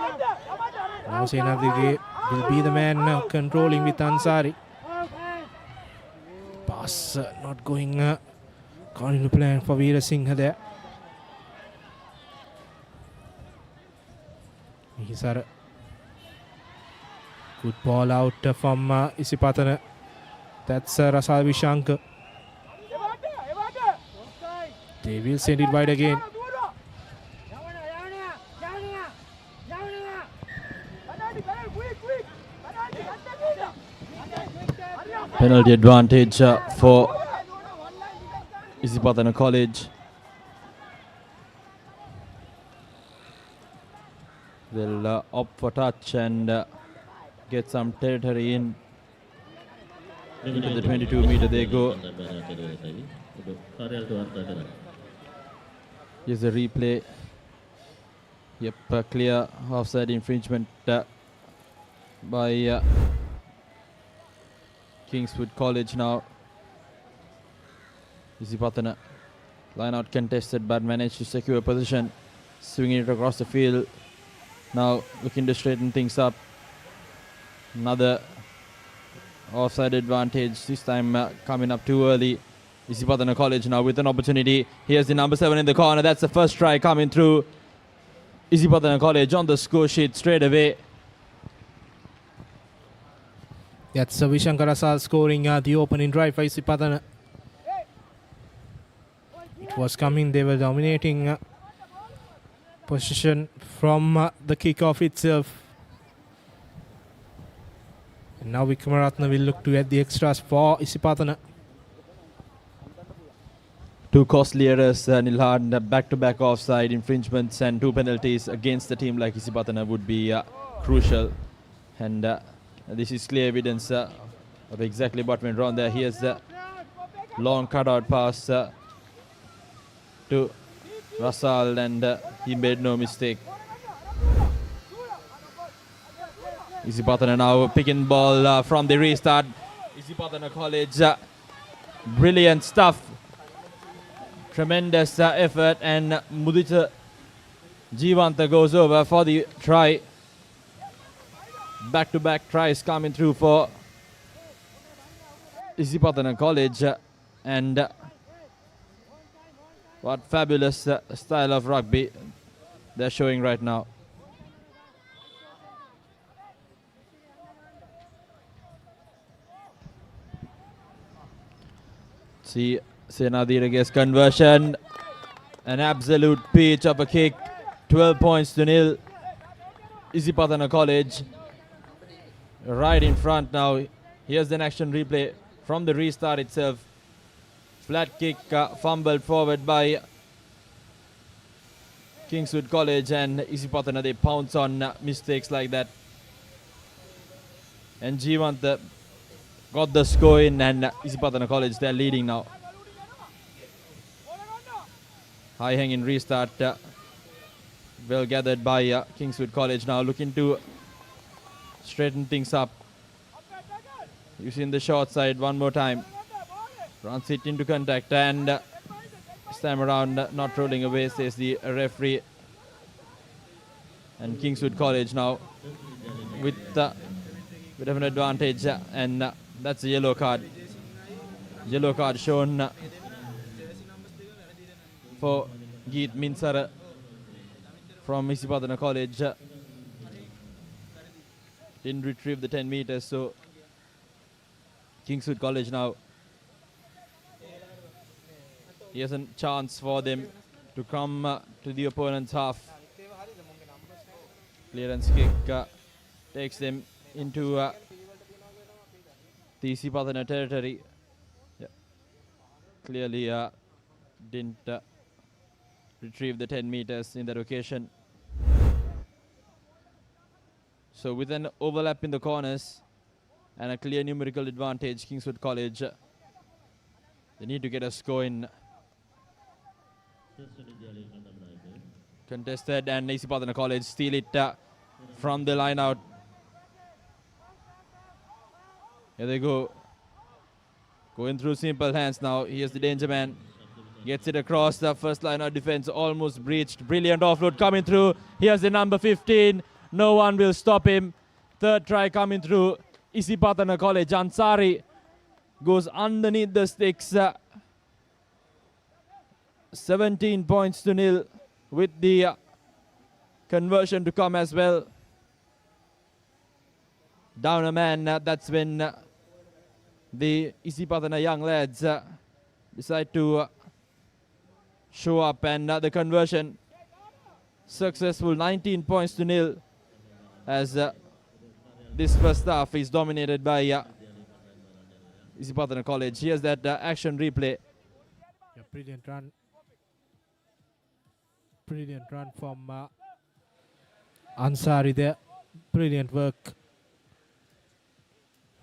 Speaker 7: Now Senadhir will be the man controlling with Ansari. Pass not going according to plan for Veera Singh there. He's a good ball out from Isipatana. That's Rasal Vishankar. They will send it wide again.
Speaker 3: Penalty advantage for Isipatana College. They'll opt for touch and get some territory in. Into the 22-meter they go. Here's a replay. Yep, clear offside infringement by Kingswood College now. Isipatana line out contested but managed to secure position. Swinging it across the field. Now looking to straighten things up. Another offside advantage, this time coming up too early. Isipatana College now with an opportunity. Here's the number 7 in the corner. That's the first try coming through. Isipatana College on the score sheet straight away.
Speaker 7: That's Vishankar Rasal scoring the opening drive for Isipatana. It was coming, they were dominating position from the kickoff itself. And now Vikramaratne will look to add the extras for Isipatana.
Speaker 3: Two costly errors, Nilhan, back-to-back offside infringements and 2 penalties against a team like Isipatana would be crucial. And this is clear evidence of exactly what went wrong there. Here's the long cutout pass to Rasal and he made no mistake. Isipatana now picking ball from the restart. Isipatana College, brilliant stuff. Tremendous effort, and Mudita Jivanta goes over for the try. Back-to-back tries coming through for Isipatana College, and what fabulous style of rugby. they're showing right now. See, Senadira gets conversion. An absolute peach of a kick. 12 points to nil. Isipatana College right in front now. Here's an action replay from the restart itself. Flat kick fumbled forward by Kingswood College, and Isipatana, they pounce on mistakes like that. And Jivant got the score in, and Isipatana College, they're leading now. High hanging restart, well gathered by Kingswood College now, looking to straighten things up. Using the short side one more time. Runs it into contact, and this time around not rolling away, says the referee. And Kingswood College now with a bit of an advantage, and that's a yellow card. Yellow card shown for Geet Minsara from Isipatana College. Didn't retrieve the 10 meters, so Kingswood College now, here's a chance for them to come to the opponent's half. Clearance kick takes them into the Isipatana territory. Yeah. Clearly didn't retrieve the 10 meters in that occasion. So with an overlap in the corners and a clear numerical advantage, Kingswood College, they need to get a score in. Contested, and Isipatana College steal it from the line out. Here they go. Going through simple hands now. Here's the danger man. Gets it across the first line of defense. Almost breached. Brilliant offload coming through. Here's the number 15. No one will stop him. Third try coming through. Isipatana College. Ansari goes underneath the sticks. 17 points to nil with the conversion to come as well. Down a man. That's when the Isipatana young lads decide to show up, and the conversion successful. 19 points to nil as this first half is dominated by Isipatana College. Here's that action replay.
Speaker 7: Yeah, brilliant run. Brilliant run from Ansari there. Brilliant work.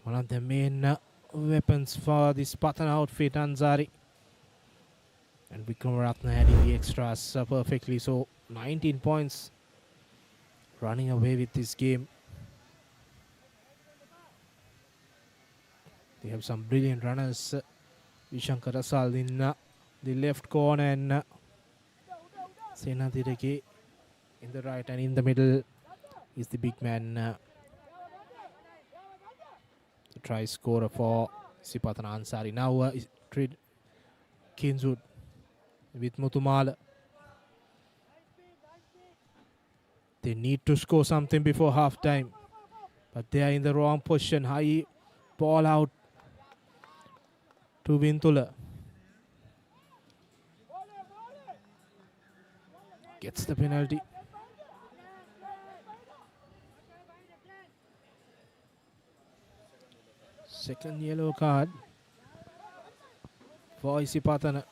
Speaker 7: One of the main weapons for this Patana outfit, Ansari. And Vikramaratne adding the extras perfectly. So 19 points. Running away with this game. They have some brilliant runners. Vishankar Asal in the left corner, and Senadireke in the right, and in the middle is the big man, the try scorer for Isipatana, Ansari. Now Kingswood with Mutumala. They need to score something before half time, but they are in the wrong position. High ball out to Vintula. Gets the penalty. Second yellow card for Isipatana.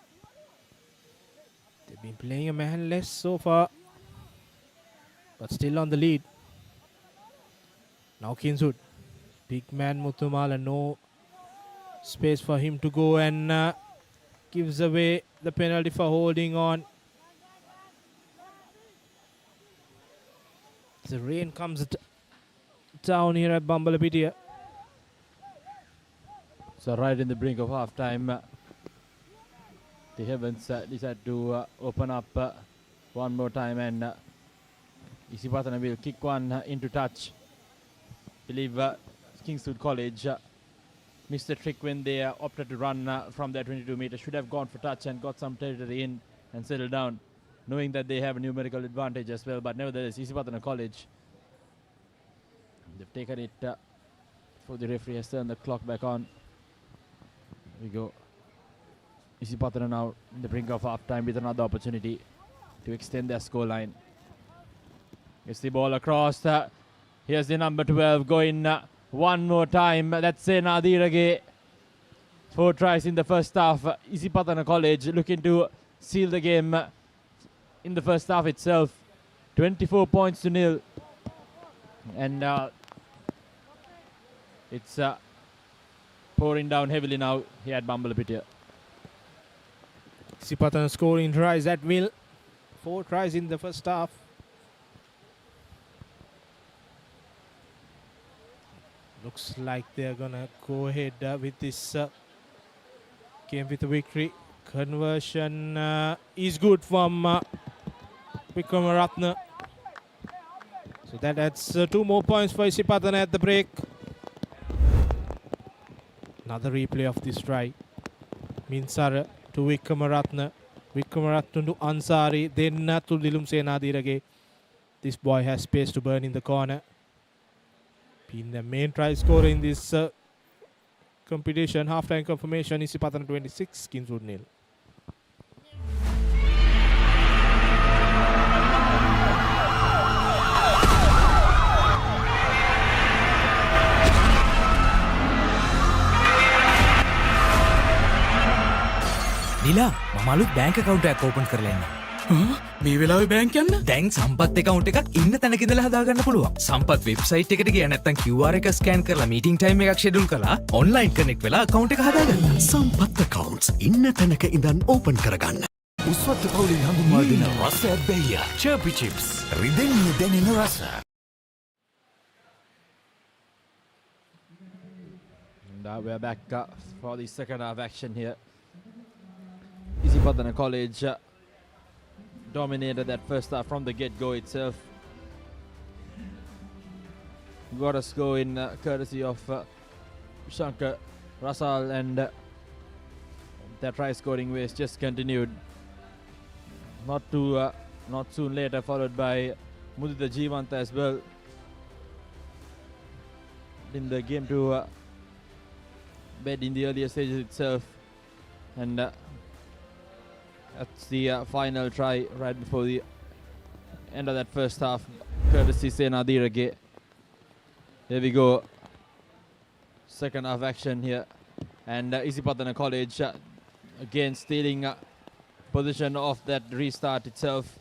Speaker 7: They've been playing a man less so far, but still on the lead. Now Kingswood. Big man Muthumala, no space for him to go, and gives away the penalty for holding on. The rain comes down here at Bambalapitiya.
Speaker 3: So right in the brink of half time, the Heavens decide to open up one more time, and Isipatana will kick one into touch. Believe Kingswood College missed the trick when they opted to run from their 22 meters. Should have gone for touch and got some territory in and settled down. knowing that they have a numerical advantage as well. But nevertheless, Isipatana College, they've taken it for the referee has turned the clock back on. Here we go. Isipatana now in the brink of half time with another opportunity to extend their scoreline. Gets the ball across. Here's the number 12 going one more time. That's Nadirage. 4 tries in the first half. Isipatana College looking to seal the game in the first half itself. 24 points to nil. And it's pouring down heavily now here at Bambalapitiya.
Speaker 7: Isipatana scoring tries at will. 4 tries in the first half. Looks like they're gonna go ahead with this game with a victory. Conversion is good from Vikramaratne. So that adds 2 more points for Isipatana at the break. Another replay of this try. Minsara to Vikramaratne. Vikramaratne to Ansari. Then to Dilum Senadirage. This boy has space to burn in the corner. Been the main try scorer in this competition. Half-time confirmation. Isipatana 26, Kingswood 0.
Speaker 4: නිලා මමලුත් බැංක account එකක් open කරලා ඉන්නවා.
Speaker 9: මේ වෙලාවේ bank යන්න?
Speaker 4: දැන් සම්පත් account එකක් ඉන්න තැනක ඉඳලා හදාගන්න පුළුවන්. සම්පත් website එකට ගියා නැත්නම් QR එක scan කරලා meeting time එකක් schedule කරලා online connect වෙලා account එක හදාගන්න.
Speaker 5: සම්පත් accounts ඉන්න තැනක ඉඳන් open කරගන්න. උස්වත්ත පවුලින් හඳුන්වා දෙන රස බැయ్య Chirpy Chips රිදෙන්නේ දැනෙන රස.
Speaker 3: And we're back for the second half action here. Isipatana College dominated that first half from the get-go itself. Got a score in courtesy of Shankar Rasal, and that try scoring ways just continued. Not soon later, followed by Mudita Jivanta as well. In the game to bed in the earlier stages itself, and that's the final try right before the end of that first half, courtesy Senadirage. There we go. Second half action here, and Isipatana College again stealing position of that restart itself.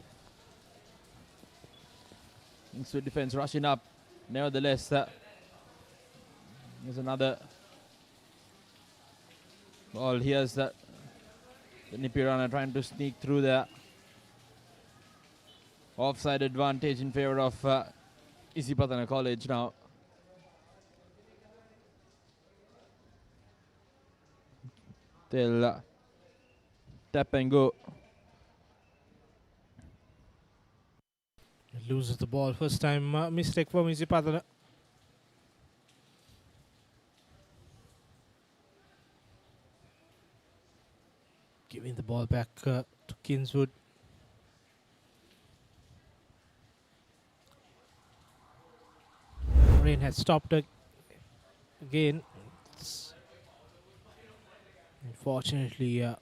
Speaker 3: Swift defense rushing up. Nevertheless, there's another ball. Here's the Nipirana trying to sneak through the offside advantage in favor of Isipatana College now. They'll tap and go.
Speaker 7: Loses the ball. First time mistake from Isipatana. Giving the ball back to Kingswood. Rain has stopped again. Unfortunately,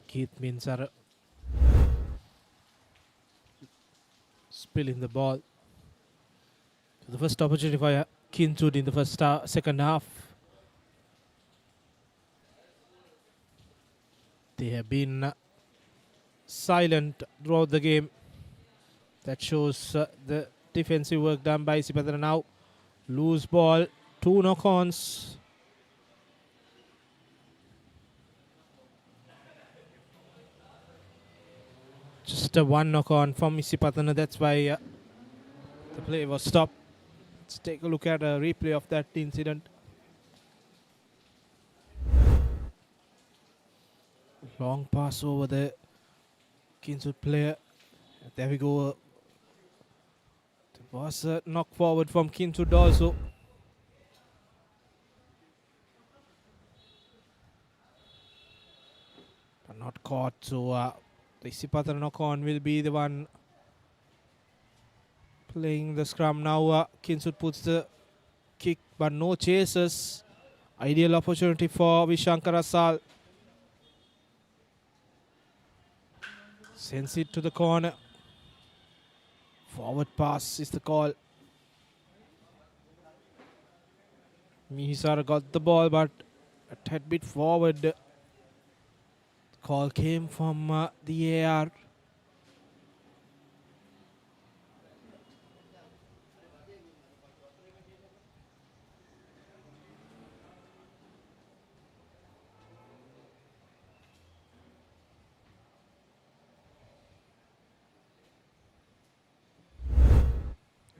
Speaker 7: Keith Minsara spilling the ball. So the first opportunity for Kingswood in the second half. They have been silent throughout the game. That shows the defensive work done by Isipatana now. Loose ball, 2 knock-ons. Just a 1 knock-on from Isipatana. That's why the play was stopped. Let's take a look at a replay of that incident. Long pass over the Kingswood player. There we go. There was a knock forward from Kingswood also. But not caught. So Isipatana knock-on will be the one playing the scrum now. Kingswood puts the kick, but no chases. Ideal opportunity for Vishankar Asal. Sends it to the corner. Forward pass is the call. Mihisara got the ball, but a tad bit forward. The call came from the AR.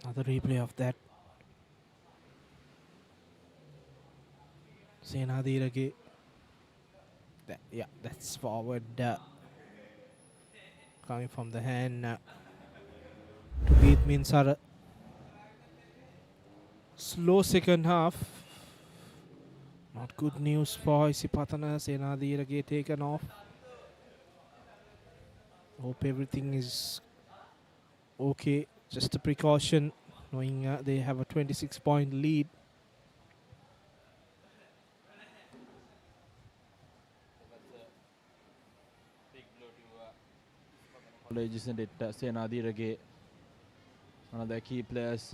Speaker 7: Another replay of that. Senadirage. Yeah, that's forward. Coming from the hand to beat Minsara. Slow second half. Not good news for Isipatana. Senadirage taken off. Hope everything is okay. Just a precaution, knowing they have a 26-point lead.
Speaker 3: College, isn't it? Senadirage, one of their key players.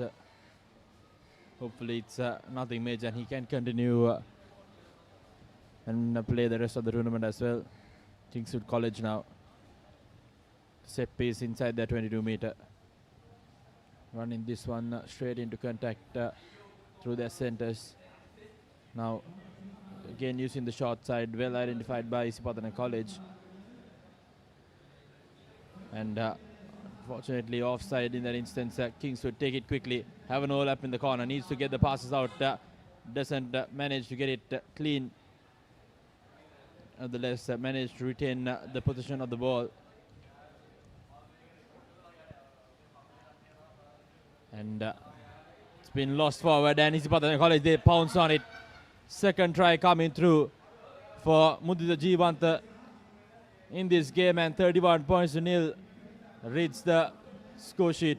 Speaker 3: Hopefully it's nothing major and he can continue and play the rest of the tournament as well. Kingswood College now. Set piece inside their 22-meter. Running this one straight into contact through their centers. Now, again using the short side, well identified by Isipatana College. And unfortunately offside in that instance. Kings would take it quickly, have an overlap in the corner, needs to get the passes out, doesn't manage to get it clean. Nonetheless, managed to retain the possession of the ball. And it's been lost forward, and Isipatana College, they pounce on it. Second try coming through for Mudita Jeevantha in this game, and 31 points to nil reads the score sheet.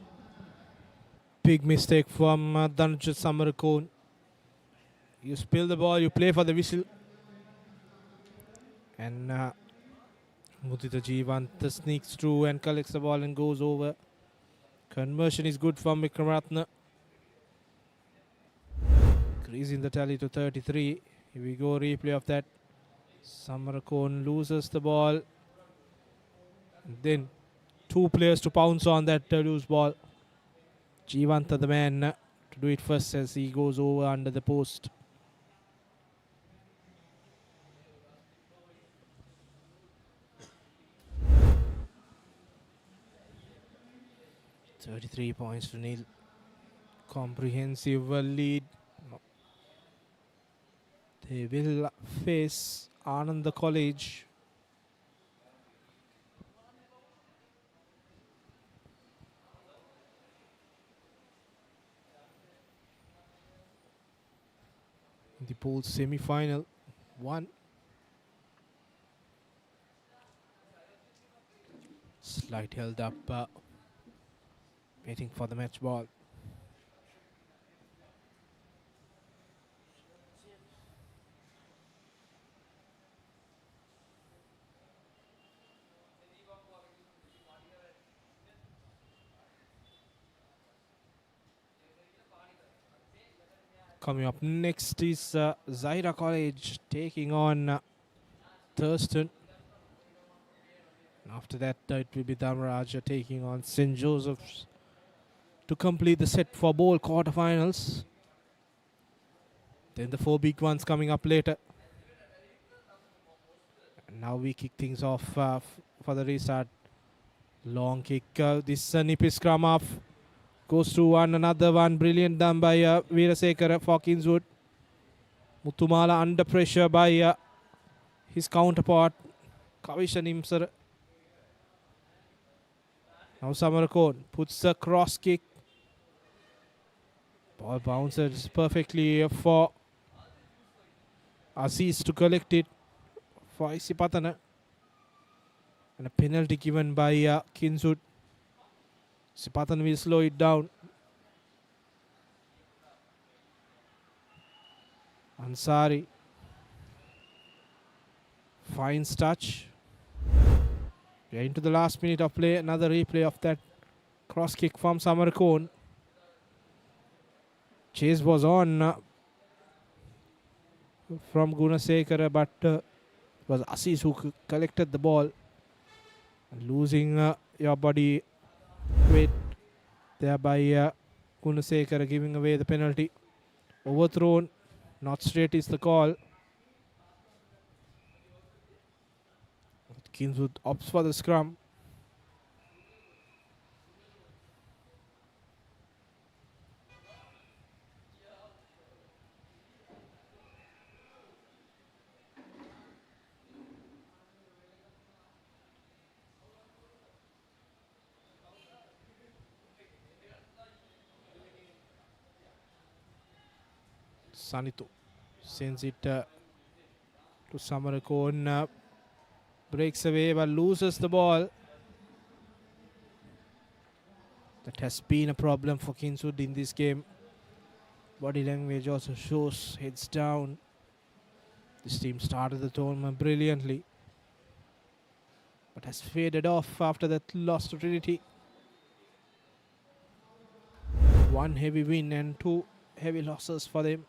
Speaker 7: Big mistake from Dhanuja Samarakone. You spill the ball, you play for the whistle. And Mudita Jeevantha sneaks through and collects the ball and goes over. Conversion is good from Vikramaratne. Increasing the tally to 33. Here we go, replay of that. Samarakone loses the ball. And then two players to pounce on that loose ball. Jeevantha, the man, to do it first as he goes over under the post. $33 points to nil. Comprehensive lead. They will face Ananda College. In the pool semi-final 1. Slight held up, waiting for the match ball. Coming up next is Zaira College taking on Thurston. After that, it will be Dhamaraja taking on St. Joseph's to complete the set for bowl quarterfinals. Then the four big ones coming up later. And now we kick things off for the restart. Long kick. This nippy scrum off. Goes to one, another one. Brilliant done by Veerasekara for Kingswood. Muttumala under pressure by his counterpart, Kavisha Nimsar. Now Samarakone puts a cross kick. Ball bounces perfectly for Aziz to collect it for Isipatana. And a penalty given by Kinsut. Sipatana will slow it down. Ansari finds touch. We are into the last minute of play. Another replay of that cross kick from Samarakon. Chase was on from Gunasekara, but it was Assis who collected the ball. And losing your body weight there by Gunasekara, giving away the penalty. Overthrown, not straight is the call. Kinswood opts for the scrum. Sanito sends it to Samarakon. Breaks away but loses the ball. That has been a problem for Kinswood in this game. Body language also shows, heads down. This team started the tournament brilliantly, but has faded off after that loss to Trinity. One heavy win and two heavy losses for them.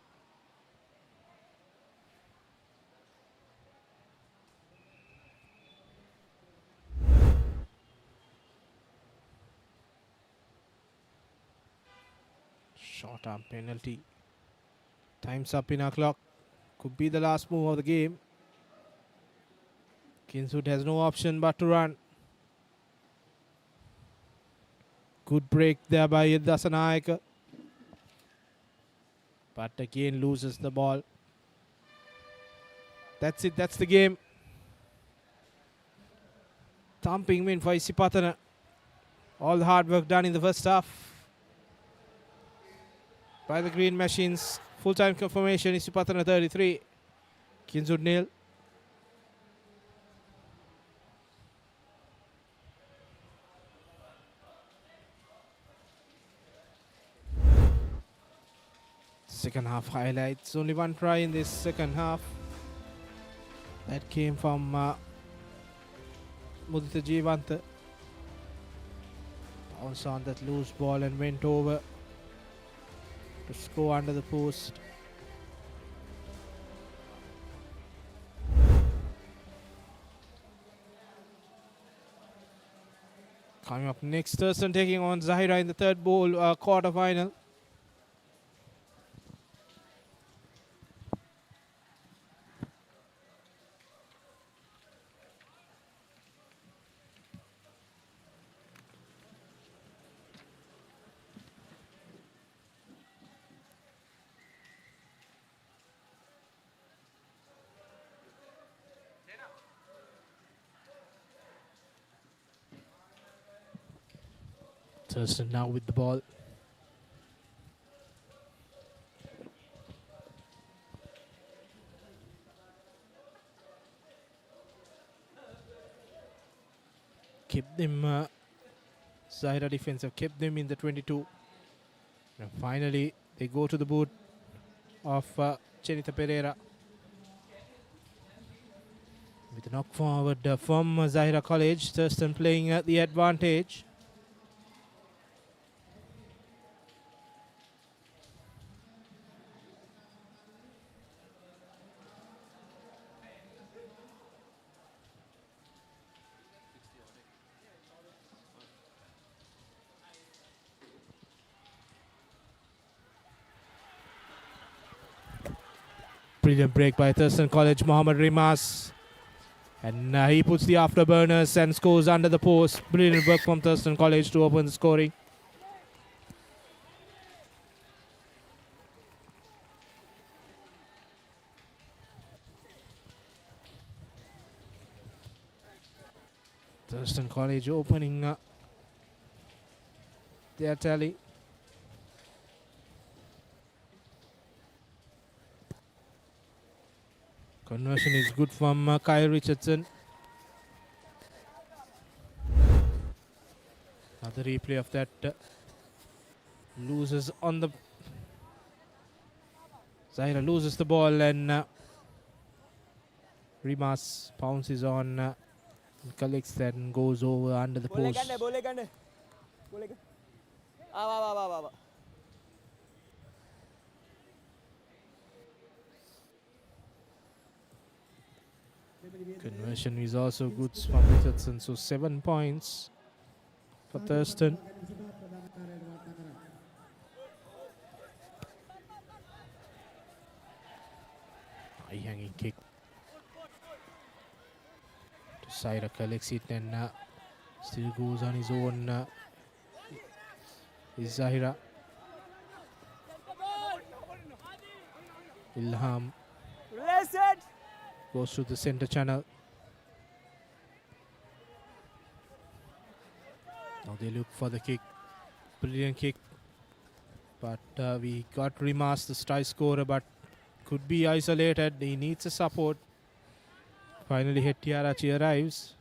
Speaker 7: Short arm penalty. Time's up in our clock. Could be the last move of the game. Kinswood has no option but to run. Good break there by Dasanayaka. But again loses the ball. That's it, that's the game. Thumping win for Isipatana. All the hard work done in the first half by the Green Machines. Full-time confirmation, Isipatana 33, Kinswood 0. Second half highlights. Only one try in this second half. That came from Mudita Jeevantha. Bounced on that loose ball and went over to score under the post. Coming up next, Thurston taking on Zahira in the third bowl quarter final. Thurston now with the ball. Kept them, Zahira defense have kept them in the 22. And finally, they go to the boot of Chenita Pereira. With a knock forward from Zahira College, Thurston playing at the advantage. Brilliant break by Thurston College, Mohammad Rimas. And he puts the afterburners and scores under the post. Brilliant work from Thurston College to open the scoring. Thurston College opening their tally. Conversion is good from Kyle Richardson. Another replay of that. Loses on the... Zahira loses the ball and Rimas pounces on and collects that and goes over under the post. Conversion is also good from Richardson, so 7 points for Thurston. High hanging kick. Saira collects it and still goes on his own. Is Zahira. Ilham goes to the center channel. Now they look for the kick. Brilliant kick. But we got Rimas, the try scorer, but could be isolated. He needs a support. Finally, Hettiarachi arrives.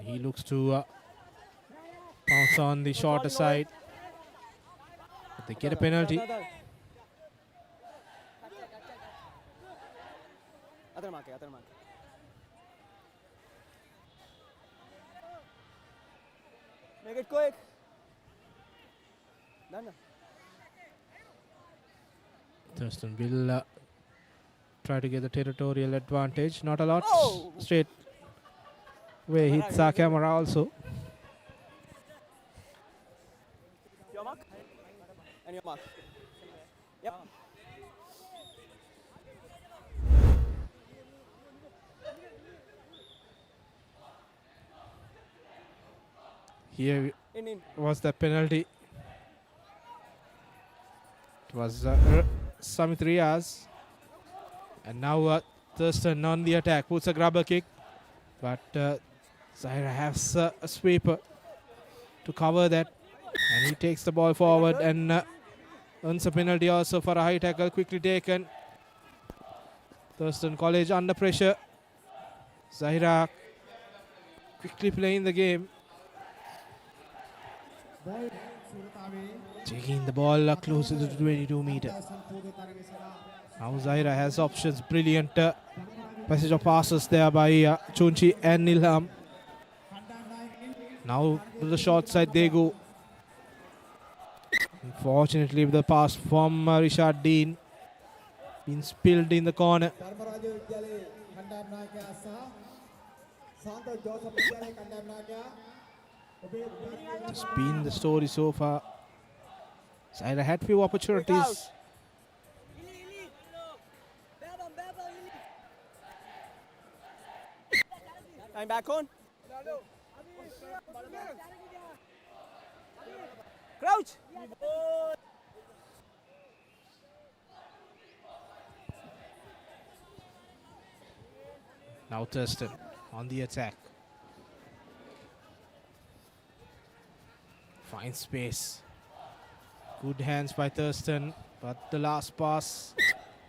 Speaker 7: He looks to pounce on the shorter side. But they get a penalty.
Speaker 10: Make it quick. Done.
Speaker 7: Thurston will try to get the territorial advantage. Not a lot. Straight way hits our camera also.
Speaker 10: Your mark. And your mark. Yep.
Speaker 7: Here was the penalty. It was Samit Riaz. And now Thurston on the attack. Puts a grabber kick. But Zahira has a sweeper to cover that. And he takes the ball forward and earns a penalty also for a high tackle. Quickly taken. Thurston College under pressure. Zahira quickly playing the game. Taking the ball closer to the 22 meter. Now Zahira has options. Brilliant passage of passes there by Chunchi and Ilham. Now to the short side they go. Unfortunately, the pass from Rishad Dean been spilled in the corner. That's been the story so far. Zahira had few opportunities.
Speaker 10: Time back on. Crouch.
Speaker 7: Now Thurston on the attack. Fine space. Good hands by Thurston, but the last pass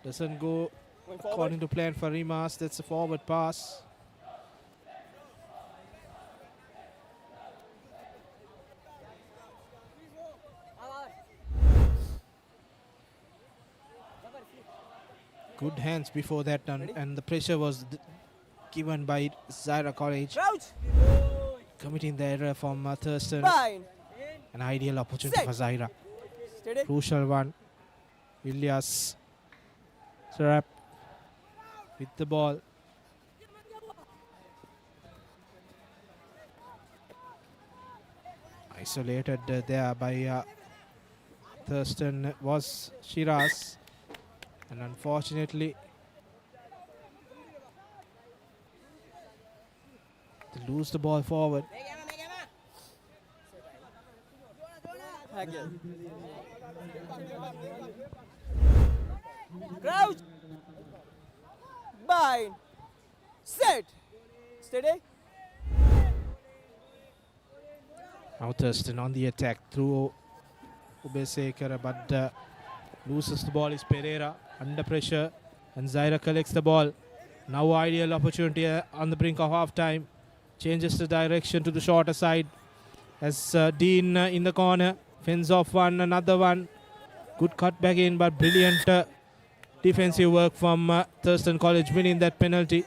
Speaker 7: doesn't go according to plan for Rimas. That's a forward pass. Good hands before that, and the pressure was given by Zahira College. Committing the error from Thurston. An ideal opportunity for Zahira. Crucial one. Ilyas Sarap with the ball. Isolated there by Thurston was Shiraz. And unfortunately, they lose the ball forward.
Speaker 10: Crouch. Bind. Set. Steady.
Speaker 7: Now Thurston on the attack through Ubesekara, but loses the ball is Pereira under pressure, and Zahira collects the ball. Now ideal opportunity on the brink of half time. changes the direction to the shorter side. As Dean in the corner, fends off one, another one. Good cut back in, but brilliant defensive work from Thurston College, winning that penalty.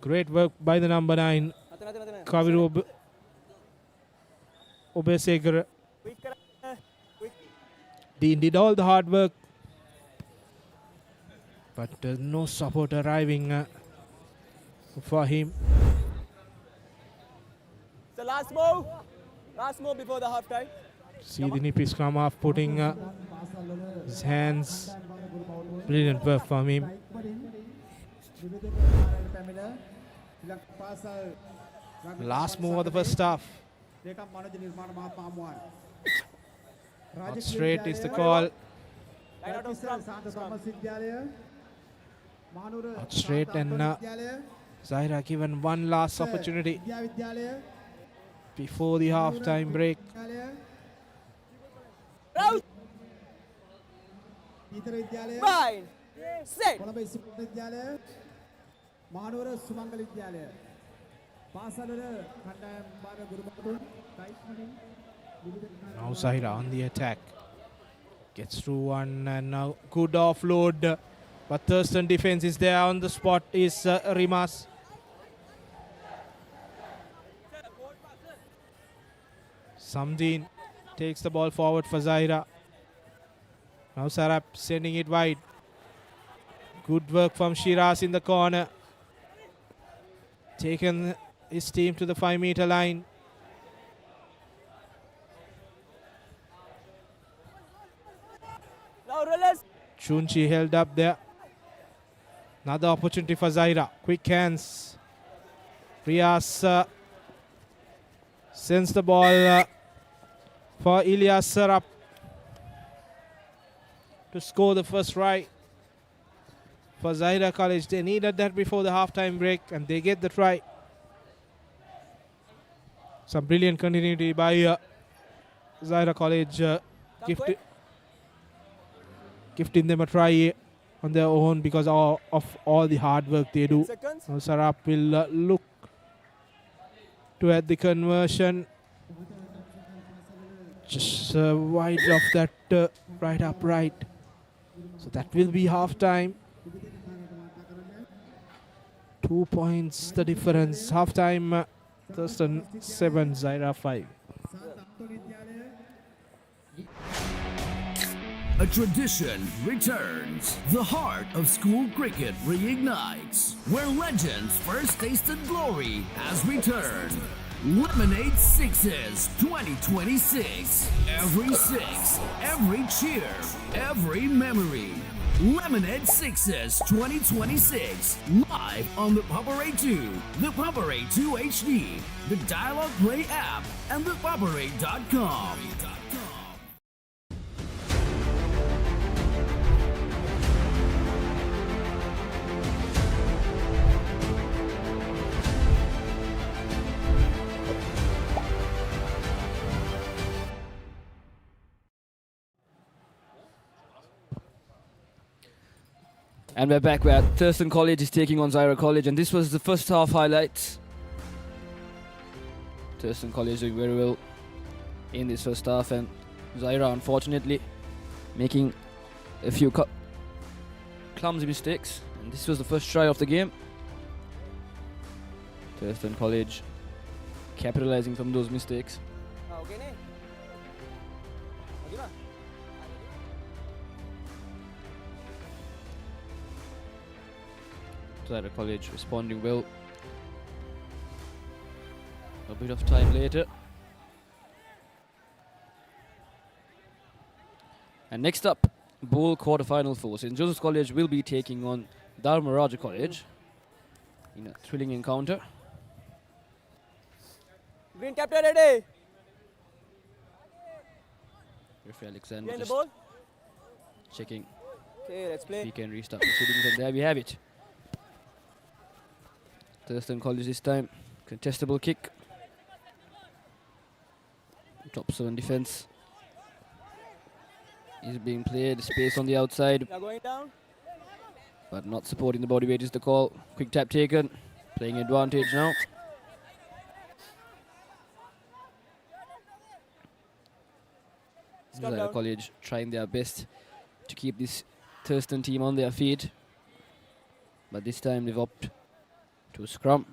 Speaker 7: Great work by the number 9, Kaviru Obesegar. Dean did all the hard work, but no support arriving for him.
Speaker 10: The last move before the half time.
Speaker 7: See the nippy scrum half putting his hands. Brilliant work from him. Last move of the first half. Not straight is the call. Not straight, and Zaira given one last opportunity before the half-time break.
Speaker 10: Fine. Set.
Speaker 7: Now Zaira on the attack. Gets through one, and now good offload. But Thurston defense is there on the spot is Rimas. Samdeen takes the ball forward for Zaira. Now Sarap sending it wide. Good work from Shiraz in the corner. Taken his team to the 5-meter line.
Speaker 10: Now release.
Speaker 7: Chunchi held up there. Another opportunity for Zaira. Quick hands. Riaz sends the ball for Ilyas Sarap to score the first try for Zaira College. They needed that before the halftime break, and they get the try. Some brilliant continuity by Zaira College, gifting them a try on their own because of all the hard work they do. Now Sarap will look to add the conversion. Just wide of that right upright. So that will be half time. 2 points the difference. Half time, Thurston 7, Zaira 5.
Speaker 5: A tradition returns. The heart of school cricket reignites. Where legends first tasted glory has returned. Lemonade Sixes 2026. Every six, every cheer, every memory. Lemonade Sixes 2026. Live on the Papare 2, the Papare 2 HD, the Dialogue Play app, and the Papare.com.
Speaker 11: And we're back where Thurston College is taking on Zaira College, and this was the first half highlights. Thurston College doing very well in this first half, and Zaira unfortunately making a few clumsy mistakes. And this was the first try of the game. Thurston College capitalizing from those mistakes. Zaira College responding well. A bit of time later. And next up, Bowl quarter-final four. St. Joseph's College will be taking on Dharmaraja College in a thrilling encounter.
Speaker 10: Green captain ready.
Speaker 11: Referee Alexander
Speaker 10: Behind the
Speaker 11: just
Speaker 10: ball.
Speaker 11: checking.
Speaker 10: Okay, let's play.
Speaker 11: We can restart proceedings, and there we have it. Thurston College this time. Contestable kick. Top 7 defense is being played. Space on the outside.
Speaker 10: They are going down.
Speaker 11: But not supporting the body weight is the call. Quick tap taken. Playing advantage now. Zaira College trying their best to keep this Thurston team on their feet. But this time they've opted to scrum.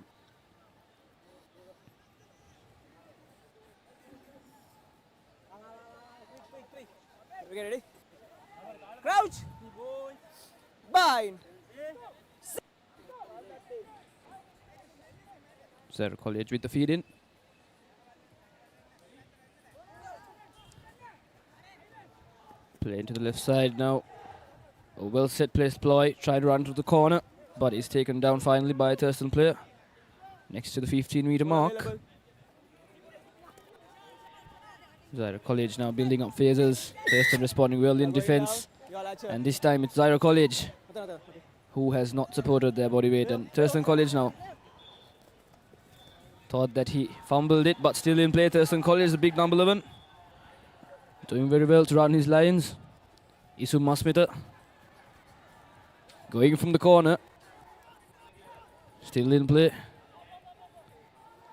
Speaker 10: Okay, ready? Crouch! Bind!
Speaker 11: Zaira College with the feed in. Play into the left side now. A well set placed ploy. Trying to run to the corner, but is taken down finally by a Thurston player. Next to the 15-meter mark. Zaira College now building up phases. Thurston responding well in defense. And this time it's Zaira College who has not supported their body weight. And Thurston College now thought that he fumbled it, but still in play. Thurston College, the big number 11. Doing very well to run his lines. Isu Masmita going from the corner. Still in play.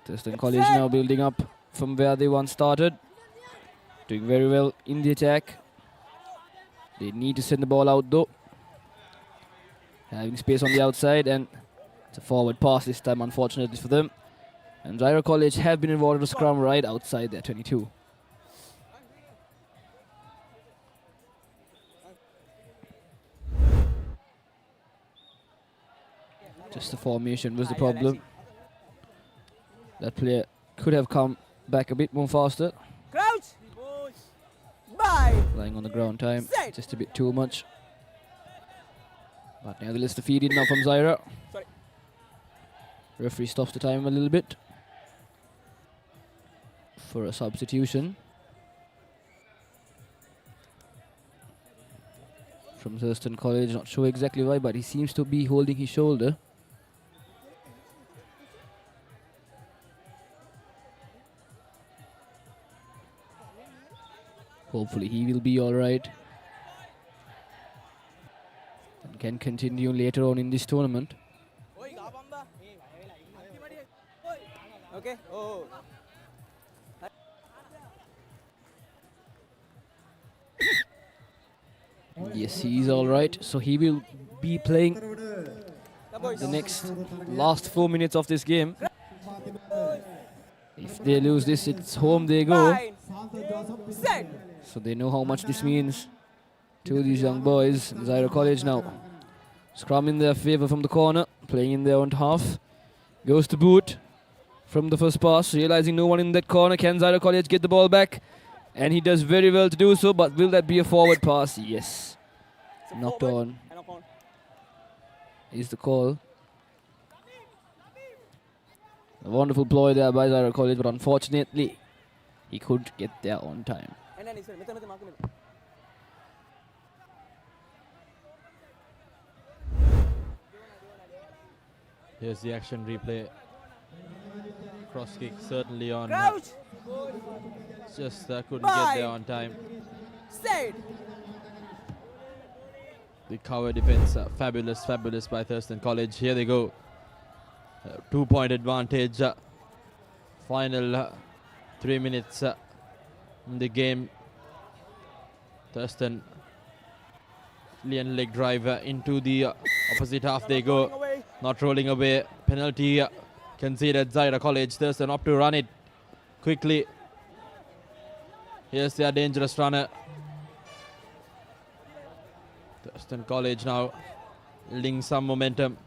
Speaker 11: Thurston College now building up from where they once started. Doing very well in the attack. They need to send the ball out though. Having space on the outside, and it's a forward pass this time, unfortunately for them. And Zaira College have been involved in a scrum right outside their 22. Just the formation was the problem. That player could have come back a bit more faster.
Speaker 10: Crouch! Bind!
Speaker 11: Lying on the ground time, just a bit too much. But nevertheless, the feed in now from Zaira.
Speaker 10: Sorry.
Speaker 11: Referee stops the time a little bit for a substitution. From Thurston College, not sure exactly why, but he seems to be holding his shoulder. Hopefully he will be alright and can continue later on in this tournament.
Speaker 10: Okay. Oh.
Speaker 11: Yes, he is alright, so he will be playing the last 4 minutes of this game. If they lose this, it's home they go. So they know how much this means to these young boys. Zaira College now scrum in their favour from the corner, playing in their own half. Goes to boot from the first pass, realizing no one in that corner. Can Zaira College get the ball back? And he does very well to do so, but will that be a forward pass? Yes. Knocked on is the call. A wonderful ploy there by Zaira College, but unfortunately he couldn't get there on time.
Speaker 3: Here's the action replay. Cross kick certainly on. Just couldn't get there on time. The cover defense, fabulous by Thurston College. Here they go. 2-point advantage. Final 3 minutes in the game. Thurston, leg drive into the opposite half they go. Not rolling away. Penalty conceded. Zaira College. Thurston up to run it quickly. Here's their dangerous runner. Thurston College now building some momentum.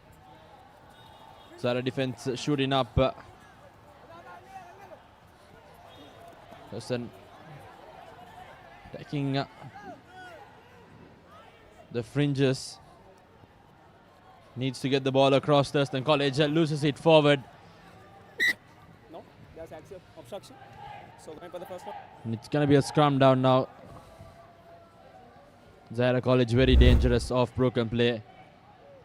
Speaker 3: Zaira defense shooting up. Thurston taking the fringes. Needs to get the ball across. Thurston College loses it forward.
Speaker 10: No, there's actually obstruction. So going for the first one.
Speaker 3: And it's going to be a scrum down now. Zaira College very dangerous off broken play.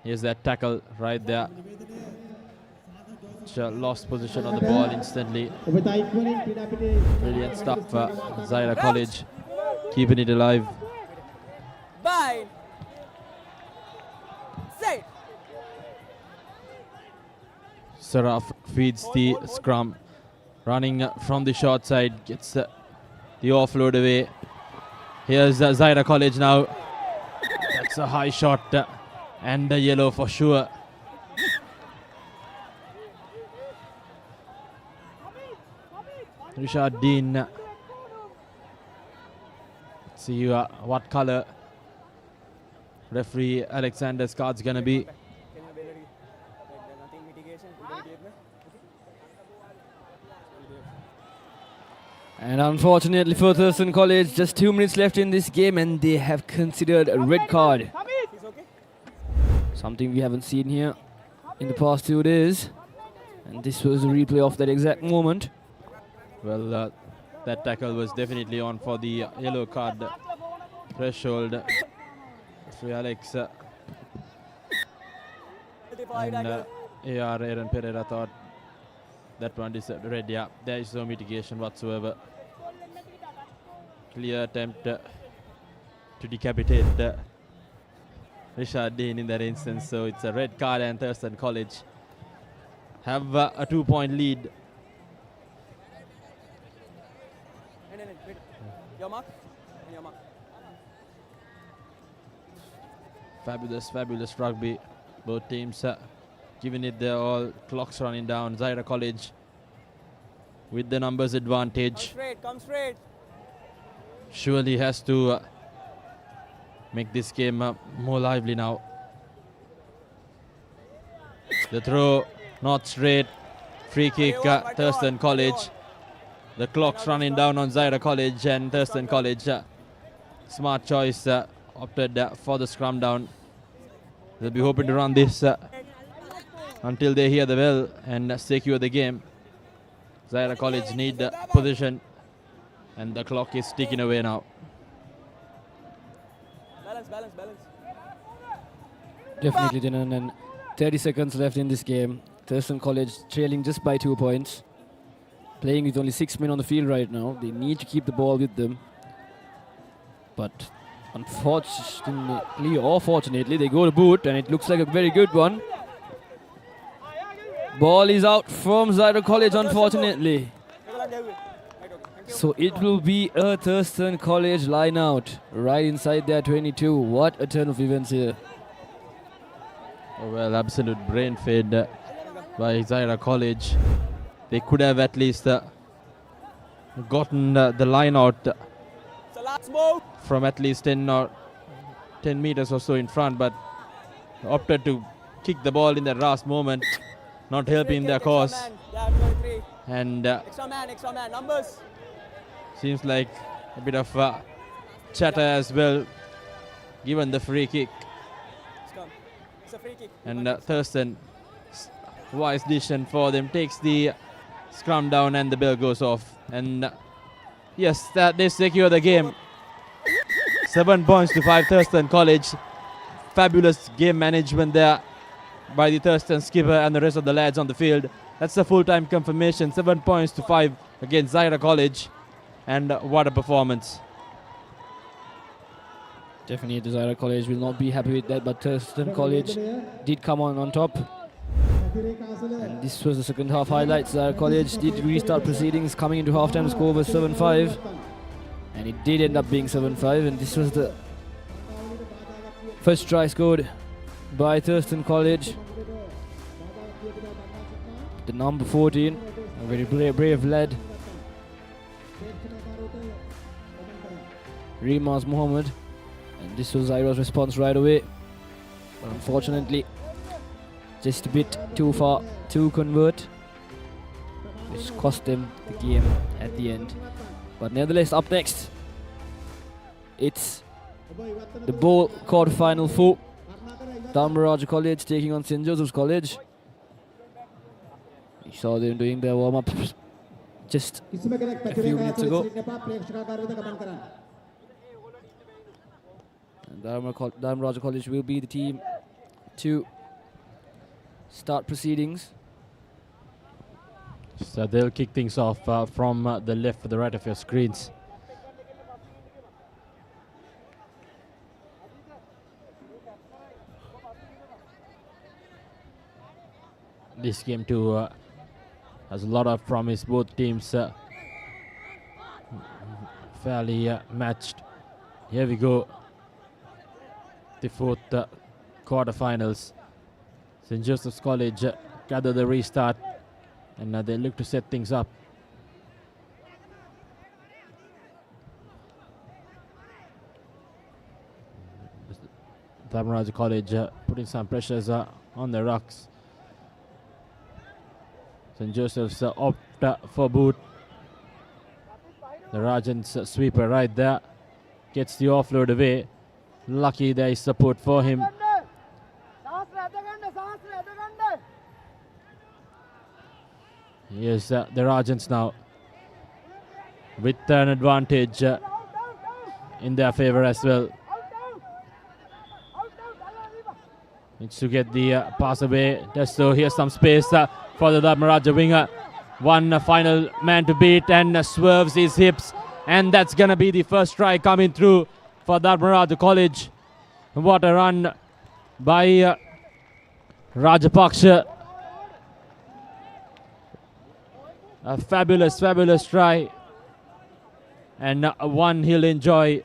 Speaker 3: Here's that tackle right there. Lost position on the ball instantly. Brilliant stuff for Zaira College. Keeping it alive.
Speaker 10: Bind. Set.
Speaker 3: Saraf feeds the scrum. Running from the short side, gets the offload away. Here's Zaira College now. That's a high shot and a yellow for sure. Rishad Dean. Let's see what color referee Alexander's card's gonna be.
Speaker 11: And unfortunately for Thurston College, just 2 minutes left in this game and they have considered a red card. Something we haven't seen here in the past 2 days. And this was a replay of that exact moment.
Speaker 3: Well, that tackle was definitely on for the yellow card threshold. Free Alex and Aaron Pereira thought that one is red. Yeah, there is no mitigation whatsoever. Clear attempt to decapitate Rishad Dean in that instance. So it's a red card and Thurston College have a 2-point lead.
Speaker 10: Your mark. Your mark.
Speaker 3: Fabulous rugby. Both teams giving it their all. Clocks running down. Zaira College with the numbers advantage.
Speaker 10: Come straight.
Speaker 3: Surely has to make this game more lively now. The throw not straight. Free kick Thurston College. The clock's running down on Zaira College and Thurston College. Smart choice, opted for the scrum down. They'll be hoping to run this until they hear the bell and secure the game. Zaira College need position and the clock is ticking away now.
Speaker 10: Balance.
Speaker 11: Definitely, Dinan, and 30 seconds left in this game. Thurston College trailing just by 2 points. Playing with only 6 men on the field right now. They need to keep the ball with them. But unfortunately or fortunately, they go to boot and it looks like a very good one. Ball is out from Zaira College, unfortunately. So it will be a Thurston College line out right inside their 22. What a turn of events here.
Speaker 3: Oh, well, absolute brain fade by Zaira College. They could have at least gotten the line out from at least 10 meters or so in front, but opted to kick the ball in the last moment, not helping their cause. And
Speaker 10: Extra man, numbers.
Speaker 3: seems like a bit of chatter as well, given the free kick.
Speaker 10: It's a free kick.
Speaker 3: And Thurston, wise decision for them, takes the scrum down and the bell goes off. And yes, they secure the game. 7 points to 5 Thurston College. Fabulous game management there by the Thurston skipper and the rest of the lads on the field. That's the full-time confirmation. 7 points to 5 against Zaira College. And what a performance.
Speaker 11: Definitely Zaira College will not be happy with that, but Thurston College did come on top. And this was the second half highlights. Zaira College did restart proceedings, coming into halftime. The score was 7-5. And it did end up being 7-5. And this was the first try scored by Thurston College. The number 14, a very brave lad, Rimas Mohammed. And this was Zaira's response right away. But unfortunately, just a bit too far to convert, which cost them the game at the end. But nevertheless, up next, it's the bowl quarter-final for Dharmaraj College taking on St. Joseph's College. We saw them doing their warm-ups just a few minutes ago. And Dharmaraj College will be the team to start proceedings.
Speaker 3: So they'll kick things off from the left to the right of your screens. this game too has a lot of promise. Both teams fairly matched. Here we go. The fourth quarterfinals. St. Joseph's College gather the restart, and they look to set things up. Dharmaraj College putting some pressures on the rocks. St. Joseph's opt for boot. The Rajan's sweeper right there gets the offload away. Lucky there is support for him. Here's the Rajans now with an advantage in their favor as well. Needs to get the pass away. Just so here's some space for the Dharmaraja winger. One final man to beat and swerves his hips. And that's going to be the first try coming through for Dharmaraja College. What a run by Rajapaksha. A fabulous, fabulous try. And one he'll enjoy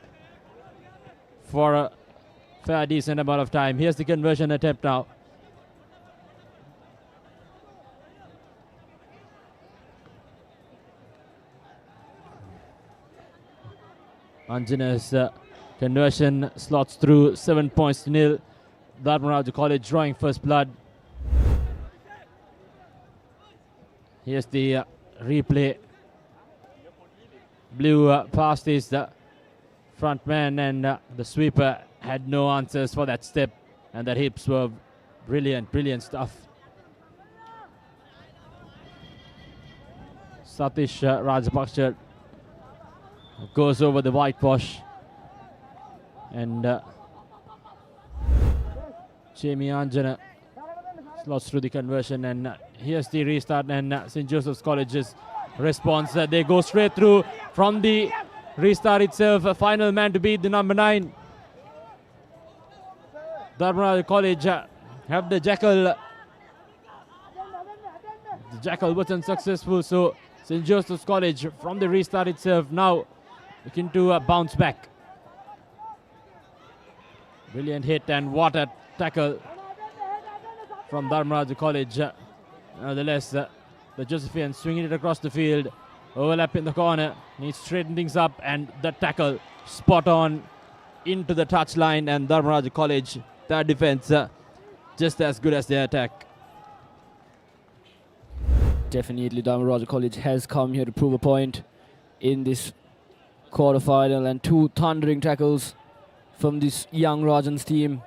Speaker 3: for a fair decent amount of time. Here's the conversion attempt now. Anjana's conversion slots through, 7 points to nil. Dharmaraja College drawing first blood. Here's the replay. Blew past his front man, and the sweeper had no answers for that step, and that hip swerve. Brilliant, brilliant stuff. Satish Rajapaksha goes over the whitewash, and Jamie Anjana slots through the conversion, and here's the restart, and St. Joseph's College's response. They go straight through from the restart itself. A final man to beat, the number 9. Dharmaraja College have the jackal. The jackal wasn't successful, so St. Joseph's College from the restart itself now looking to bounce back. Brilliant hit, and what a tackle from Dharmaraja College. Nonetheless, the Josephians swinging it across the field. Overlap in the corner. Needs to straighten things up, and the tackle spot on into the touchline, and Dharmaraja College, their defense just as good as their attack.
Speaker 11: Definitely Dharmaraja College has come here to prove a point in this quarterfinal, and 2 thundering tackles from this young Rajans team,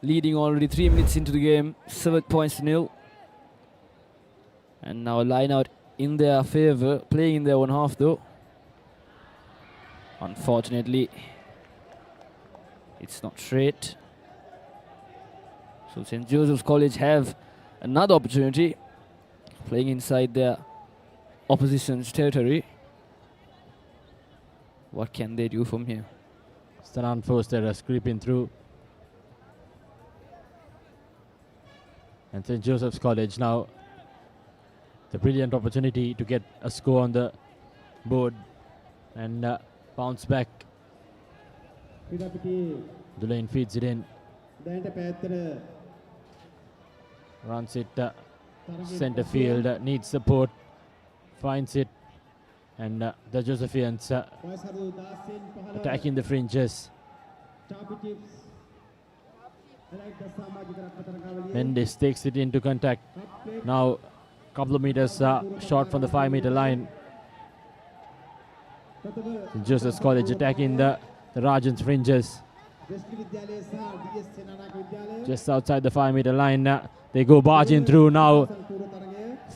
Speaker 11: leading already 3 minutes into the game, 7 points to nil. And now a line out in their favor, playing in their own half though. Unfortunately, it's not straight. So St. Joseph's College have another opportunity, playing inside their opposition's territory. What can they do from here?
Speaker 3: Stanan Foster creeping through. And St. Joseph's College now the brilliant opportunity to get a score on the board and bounce back. Dulain feeds it in. Runs it center field, needs support, finds it, and the Josephians attacking the fringes. Mendes takes it into contact. Now couple of meters short from the 5-meter line. St. Joseph's College attacking the Rajans fringes. Just outside the 5-meter line. They go barging through now.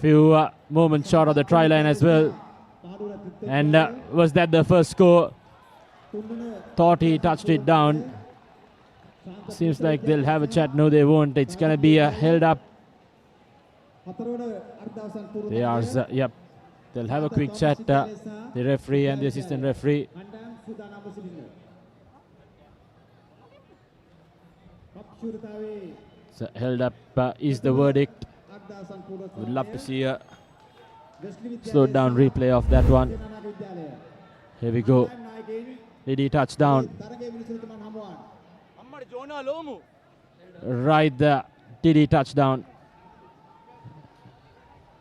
Speaker 3: Few moments short of the try line as well. And was that the first score? Thought he touched it down. Seems like they'll have a chat. No, they won't. It's going to be held up. They are, yep. They'll have a quick chat, the referee and the assistant referee. So held up is the verdict. Would love to see a slowed down replay of that one. Here we go. Didi touchdown. Right there. Didi touchdown.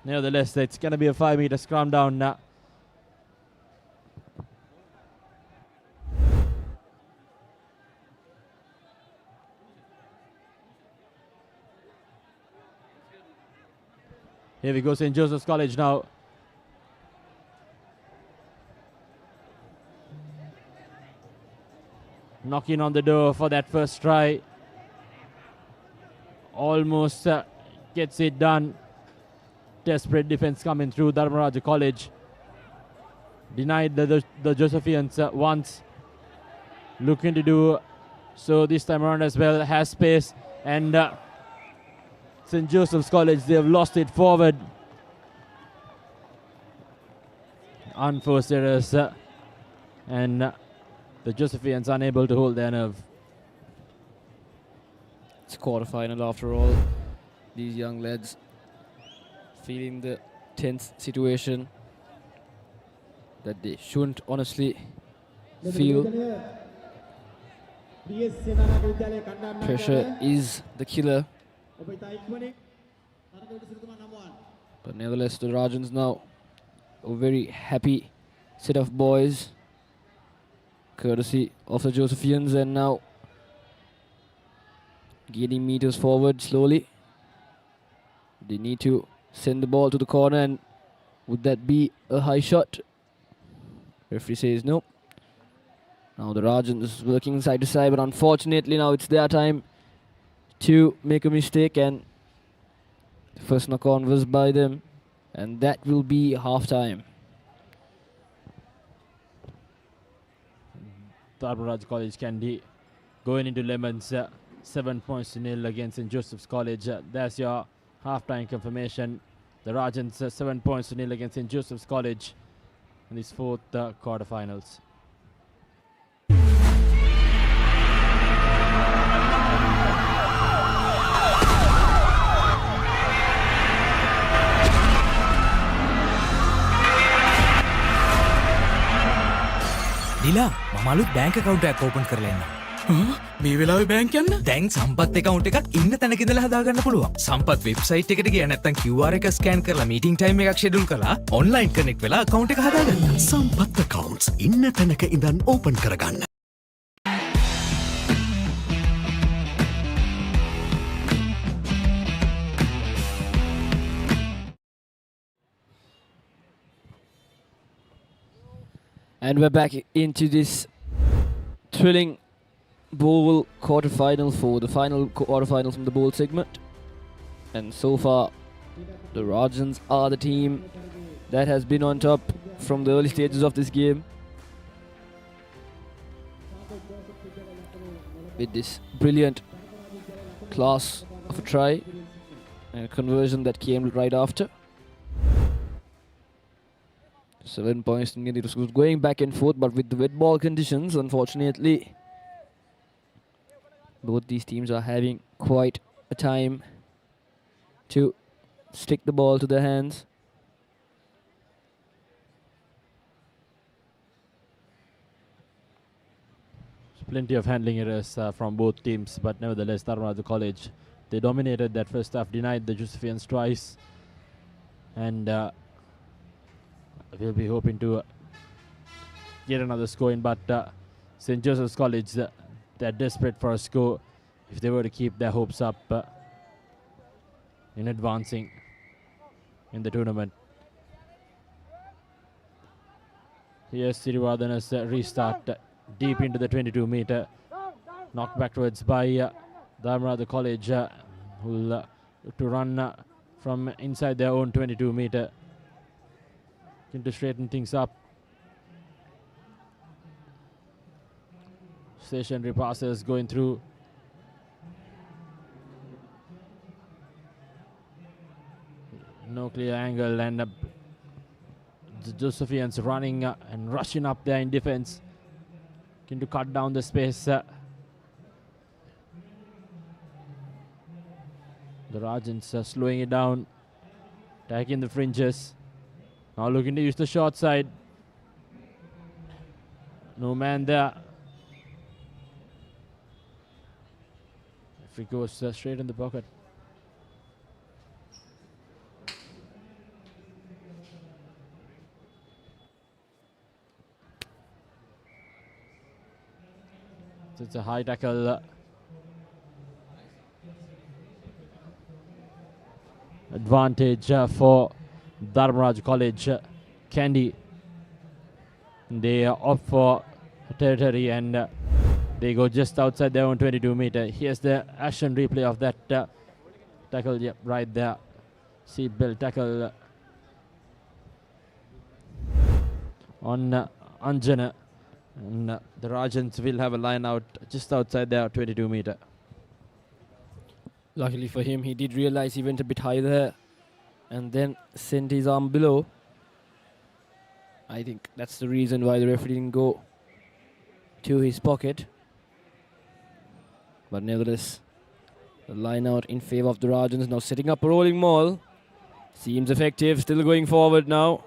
Speaker 3: Nevertheless, it's going to be a 5-meter scrum down now. Here we go, St. Joseph's College now. Knocking on the door for that first try. Almost gets it done. Desperate defense coming through Dharmaraja College. Denied the Josephians once. Looking to do so this time around as well. Has space, and St. Joseph's College, they have lost it forward. Unforced errors, and the Josephians unable to hold their nerve.
Speaker 11: It's quarter-final after all. These young lads feeling the tense situation that they shouldn't honestly feel. Pressure is the killer. But nevertheless, the Rajans now a very happy set of boys, courtesy of the Josephians, and now gaining meters forward slowly. They need to send the ball to the corner, and would that be a high shot? Referee says no. Now the Rajans working side to side, but unfortunately now it's their time to make a mistake, and the first knock on was by them, and that will be half time.
Speaker 3: Dharmaraja College Candy going into Lemons, 7 points to nil against St. Joseph's College. That's your half-time confirmation. The Rajans 7 points to nil against St. Joseph's College in these fourth quarterfinals.
Speaker 4: දිලා මමලුත් බැංක account එකක් open කරලා එන්න.
Speaker 9: මේ වෙලාවේ bank යන්න?
Speaker 4: දැන් සම්පත් account එකක් ඉන්න තැනක ඉඳලා හදාගන්න පුළුවන්. සම්පත් website එකට ගියා නැත්නම් QR එක scan කරලා meeting time එකක් schedule කරලා online connect වෙලා account එක හදාගන්න.
Speaker 12: සම්පත් accounts ඉන්න තැනක ඉඳන් open කරගන්න.
Speaker 11: And we're back into this thrilling bowl quarterfinal for the final quarterfinal from the bowl segment. And so far, the Rajans are the team that has been on top from the early stages of this game, with this brilliant class of a try and a conversion that came right after. 7 points. It was going back and forth, but with the wet ball conditions, unfortunately, both these teams are having quite a time to stick the ball to their hands.
Speaker 3: Plenty of handling errors from both teams, but nevertheless, Dharmaraja College, they dominated that first half, denied the Josephians twice, and we'll be hoping to get another score in, but St. Joseph's College, they're desperate for a score if they were to keep their hopes up in advancing in the tournament. Here's Sirivardhana's restart deep into the 22-meter, knocked backwards by Dharmaraja College, who will look to run from inside their own 22-meter. Looking to straighten things up. Stationary passes going through. No clear angle, and the Josephians running and rushing up there in defense. Looking to cut down the space. The Rajans slowing it down. Attacking the fringes. Now looking to use the short side. No man there. If he goes straight in the pocket. So it's a high tackle. Advantage for Dharmaraj College. Candy. They opt for territory and they go just outside their own 22-meter. Here's the action replay of that tackle. Yep, right there. Seatbelt tackle on Anjana. And the Rajans will have a line out just outside their 22-meter.
Speaker 11: Luckily for him, he did realize he went a bit high there and then sent his arm below. I think that's the reason why the referee didn't go to his pocket. But nevertheless, the line out in favor of the Rajans. Now setting up a rolling maul. Seems effective, still going forward now.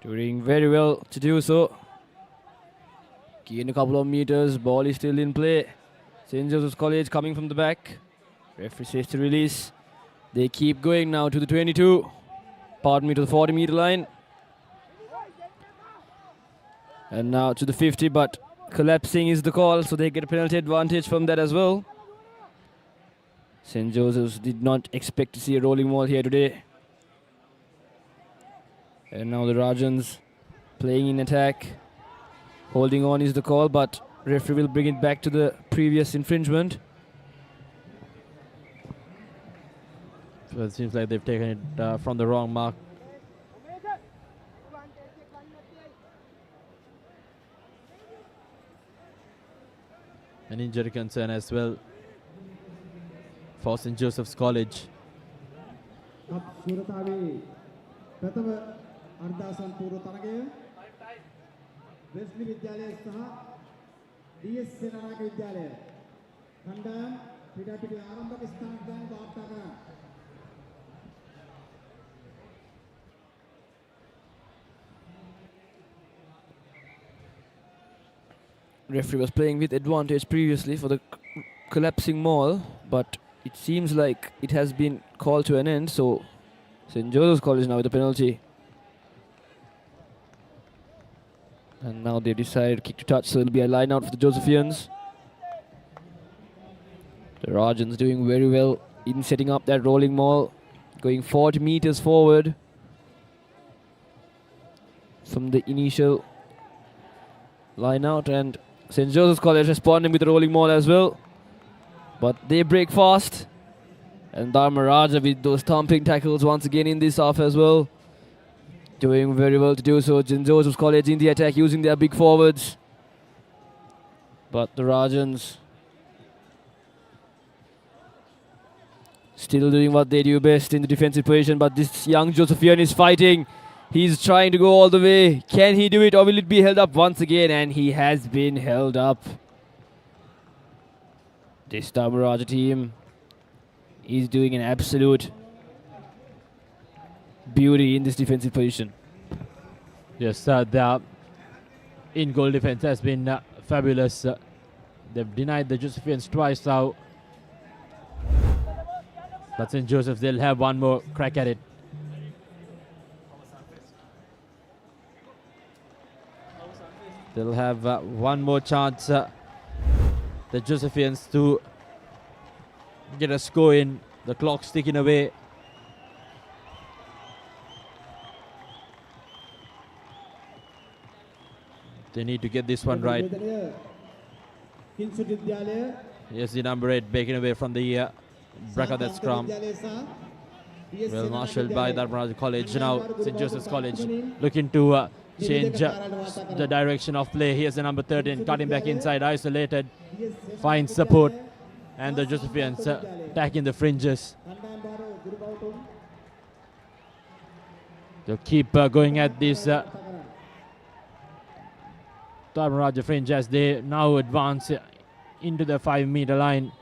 Speaker 11: Doing very well to do so. Gain a couple of meters, ball is still in play. St. Joseph's College coming from the back. Referee says to release. They keep going now to the 22. Pardon me, to the 40-meter line. And now to the 50, but collapsing is the call, so they get a penalty advantage from that as well. St. Joseph's did not expect to see a rolling maul here today. And now the Rajans playing in attack. Holding on is the call, but referee will bring it back to the previous infringement.
Speaker 3: So it seems like they've taken it from the wrong mark. An injury concern as well for St. Joseph's College.
Speaker 11: Referee was playing with advantage previously for the collapsing maul, but it seems like it has been called to an end, so St. Joseph's College now with the penalty. And now they decided kick to touch, so it'll be a line out for the Josephians. The Rajans doing very well in setting up that rolling maul, going 40 meters forward from the initial line out, and St. Joseph's College responding with the rolling maul as well. But they break fast. And Dharmaraja with those thumping tackles once again in this half as well. Doing very well to do so. St. Joseph's College in the attack using their big forwards. But the Rajans still doing what they do best in the defensive position. But this young Josephian is fighting. He's trying to go all the way. Can he do it, or will it be held up once again? And he has been held up. This Dharmaraja team is doing an absolute beauty in this defensive position.
Speaker 3: Yes, the in-goal defense has been fabulous. They've denied the Josephians twice now. But St. Joseph's, they'll have one more crack at it. They'll have one more chance, the Josephians, to get a score in. The clock's ticking away. They need to get this one right. Here's the number 8 breaking away from the Brakadhat scrum. Well marshalled by Dharmaraja College. Now St. Joseph's College looking to change the direction of play. Here's the number 13 cutting back inside, isolated, finds support, and the Josephians attacking the fringes. They'll keep going at this Dharmaraja fringe as they now advance into the 5-meter line.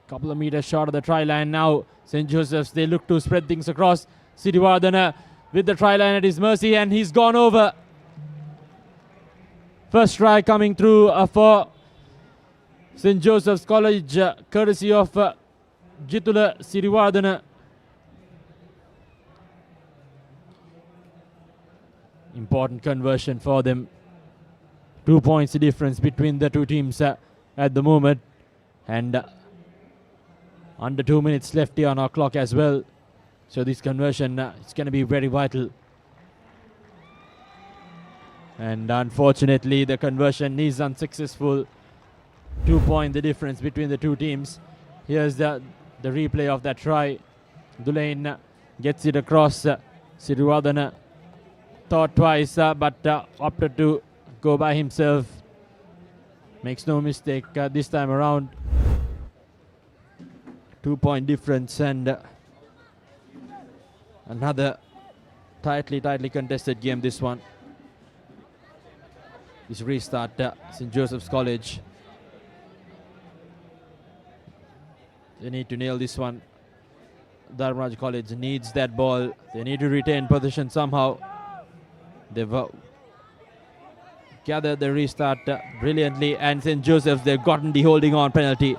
Speaker 3: Couple of meters short of the try line now. St. Joseph's, they look to spread things across. Sirivardhana with the try line at his mercy, and he's gone over. First try coming through for St. Joseph's College, courtesy of Jitula Sirivardhana. Important conversion for them. 2 points the difference between the two teams at the moment. And under 2 minutes left here on our clock as well. So this conversion is going to be very vital. And unfortunately, the conversion is unsuccessful. 2 point the difference between the two teams. Here's the replay of that try. Dulain gets it across. Sirivardhana thought twice, but opted to go by himself. Makes no mistake this time around. 2 point difference, and another tightly contested game, this one. This restart, St. Joseph's College. They need to nail this one. Dharmaraj College needs that ball. They need to retain possession somehow. They've gathered the restart brilliantly, and St. Joseph's, they've gotten the holding on penalty.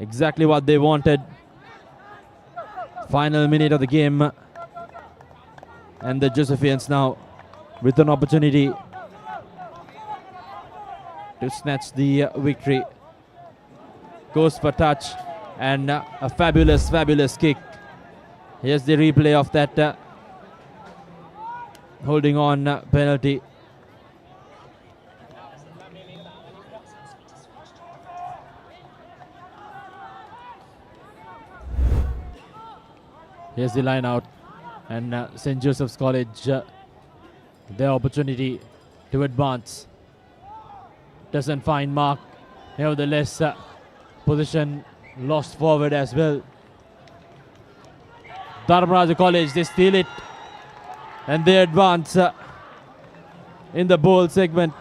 Speaker 3: Exactly what they wanted. Final minute of the game, and the Josephians now with an opportunity to snatch the victory. Goes for touch, and a fabulous kick. Here's the replay of that holding on penalty. Here's the line out, and St. Joseph's College, their opportunity to advance. Doesn't find mark. Nevertheless, position lost forward as well. Dharmaraj College, they steal it, and they advance in the bowl segment.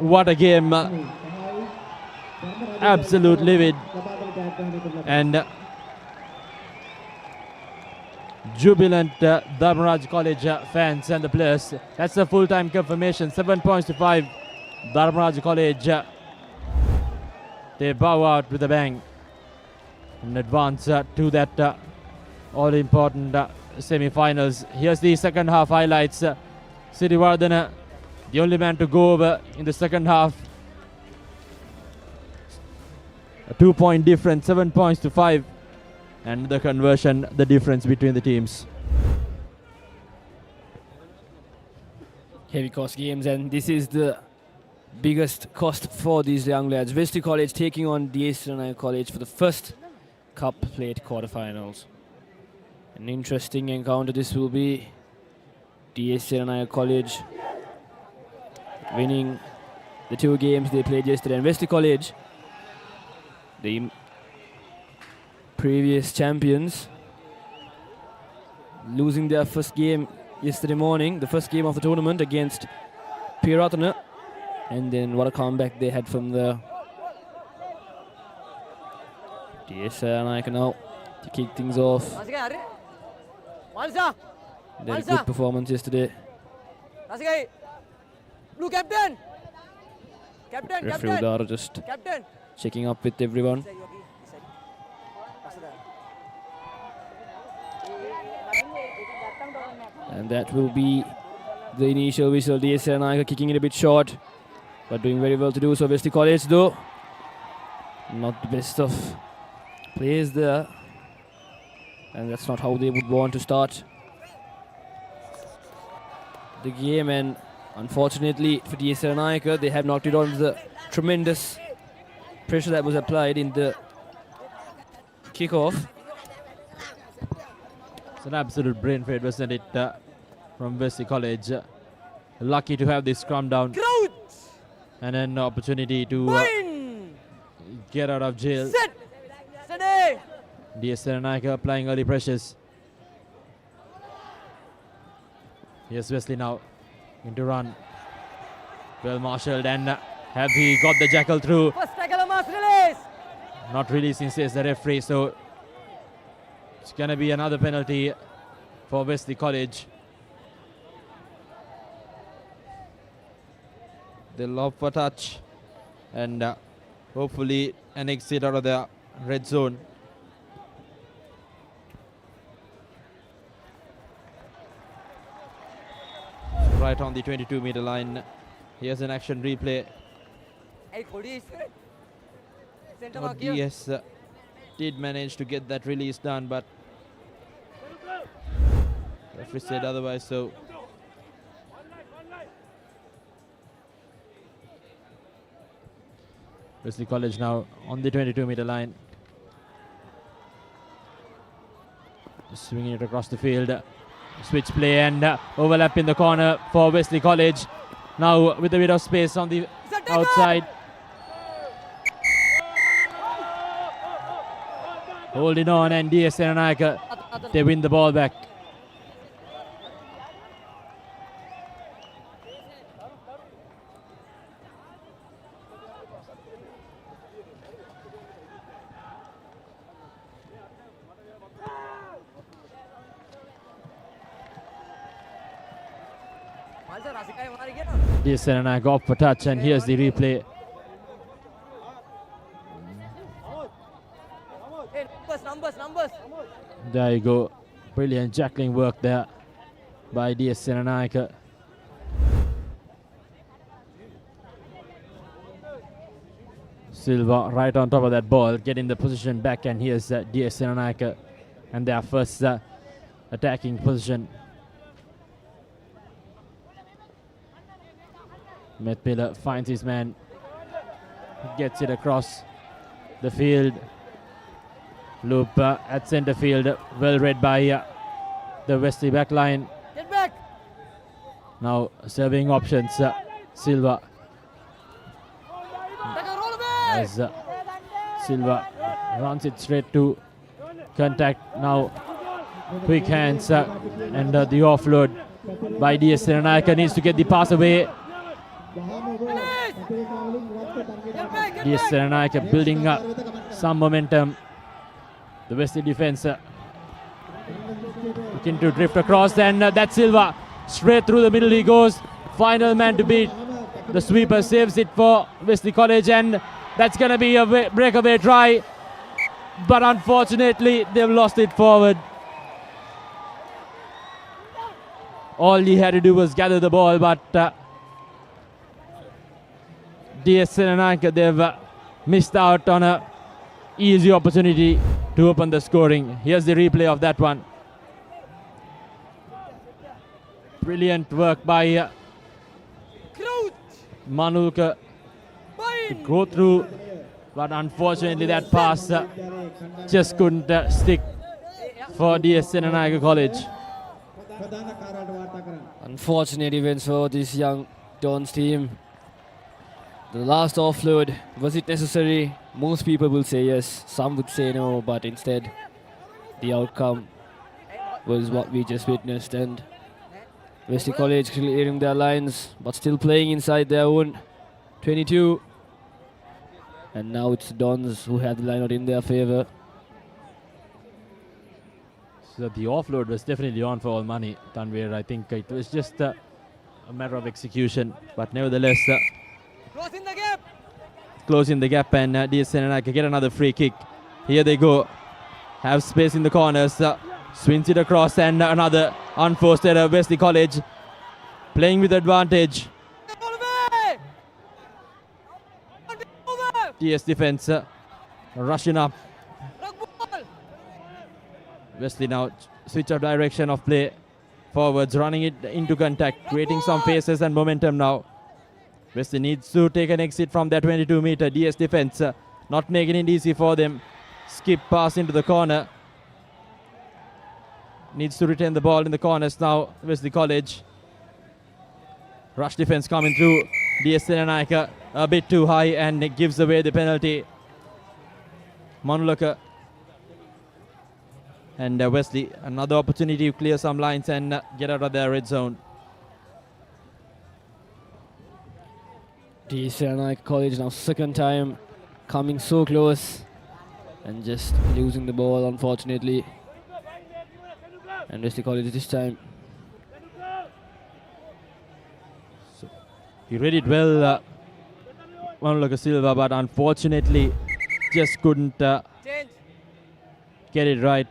Speaker 3: What a game. Absolute livid and jubilant Dharmaraj College fans and the players. That's the full-time confirmation. 7 points to 5. Dharmaraj College, they bow out with a bang and advance to that all-important semi-finals. Here's the second half highlights. Sirivardhana, the only man to go over in the second half. A 2 point difference, 7 points to 5. And the conversion, the difference between the teams.
Speaker 11: Heavy cost games, and this is the biggest cost for these young lads. Wesley College taking on SLSRFA College for the first Cup Plate quarterfinals. An interesting encounter this will be. SLSRFA College winning the 2 games they played yesterday, and Wesley College, the previous champions, losing their first game yesterday morning, the first game of the tournament against Piratana, and then what a comeback they had from the SLSRFA now to kick things off. They had a good performance yesterday.
Speaker 10: Blue captain!
Speaker 11: Referee Udara just checking up with everyone. And that will be the initial whistle. SLSRFA kicking it a bit short, but doing very well to do so. Wesley College though, not the best of plays there, and that's not how they would want to start the game. And unfortunately for SLSRFA, they have knocked it on the tremendous pressure that was applied in the kickoff.
Speaker 3: It's an absolute brain fade, wasn't it, from Wesley College. Lucky to have this scrum down. And an opportunity to get out of jail. SLSRFA applying early pressures. Here's Wesley now into run. Well marshalled, and Have he got the jackal through?
Speaker 13: First tackle must release.
Speaker 3: Not releasing, says the referee, so it's going to be another penalty for Wesley College. They'll lob for touch and hopefully an exit out of the red zone. Right on the 22-meter line. Here's an action replay. DS did manage to get that release done, but referee said otherwise, so Wesley College now on the 22-meter line. Swinging it across the field. Switch play and overlap in the corner for Wesley College. Now with a bit of space on the outside. Holding on, and DS Senanayake, they win the ball back. DS Senanayake off for touch, and here's the replay.
Speaker 13: Numbers.
Speaker 3: There you go. Brilliant jackling work there by DS Senanayake. Silva right on top of that ball, getting the position back, and here's DS Senanayake and their first attacking position. Matt Miller finds his man, gets it across the field. Loop at center field, well read by the Wesley back line.
Speaker 13: Get back.
Speaker 3: Now serving options, Silva. As Silva runs it straight to contact. Now quick hands and the offload by DS Senanayake needs to get the pass away. DS Senanayake building up some momentum. The Wesley defense looking to drift across, and that's Silva. Straight through the middle he goes. Final man to beat. The sweeper saves it for Wesley College, and that's going to be a breakaway try. But unfortunately, they've lost it forward. All he had to do was gather the ball, but DS Senanayake, they've missed out on a easy opportunity to open the scoring. Here's the replay of that one. Brilliant work by Manulka to go through, but unfortunately that pass just couldn't stick for DS Senanayake College.
Speaker 11: Unfortunate events for this young Dons team. The last offload, was it necessary? Most people will say yes, some would say no, but instead the outcome was what we just witnessed, and Wesley College clearing their lines but still playing inside their own 22, and now it's Dons who have the line out in their favour.
Speaker 3: So the offload was definitely on for all money, Tanvir. I think it was just a matter of execution, but nevertheless closing the gap, and DS Senanayake get another free kick. Here they go, have space in the corners, swings it across, and another unforced error. Wesley College playing with advantage. DS defense rushing up. Wesley now switch of direction of play forwards, running it into contact, creating some paces and momentum now. Wesley needs to take an exit from that 22-meter. DS defense not making it easy for them. Skip pass into the corner. Needs to retain the ball in the corners now. Wesley College. Rush defense coming through. DS Senanayake a bit too high, and it gives away the penalty. Manulaka and Wesley, another opportunity to clear some lines and get out of their red zone.
Speaker 11: Serenaka College now second time coming so close and just losing the ball unfortunately. And Wesley College this time.
Speaker 3: So he read it well, Manulaka Silva, but unfortunately just couldn't get it right.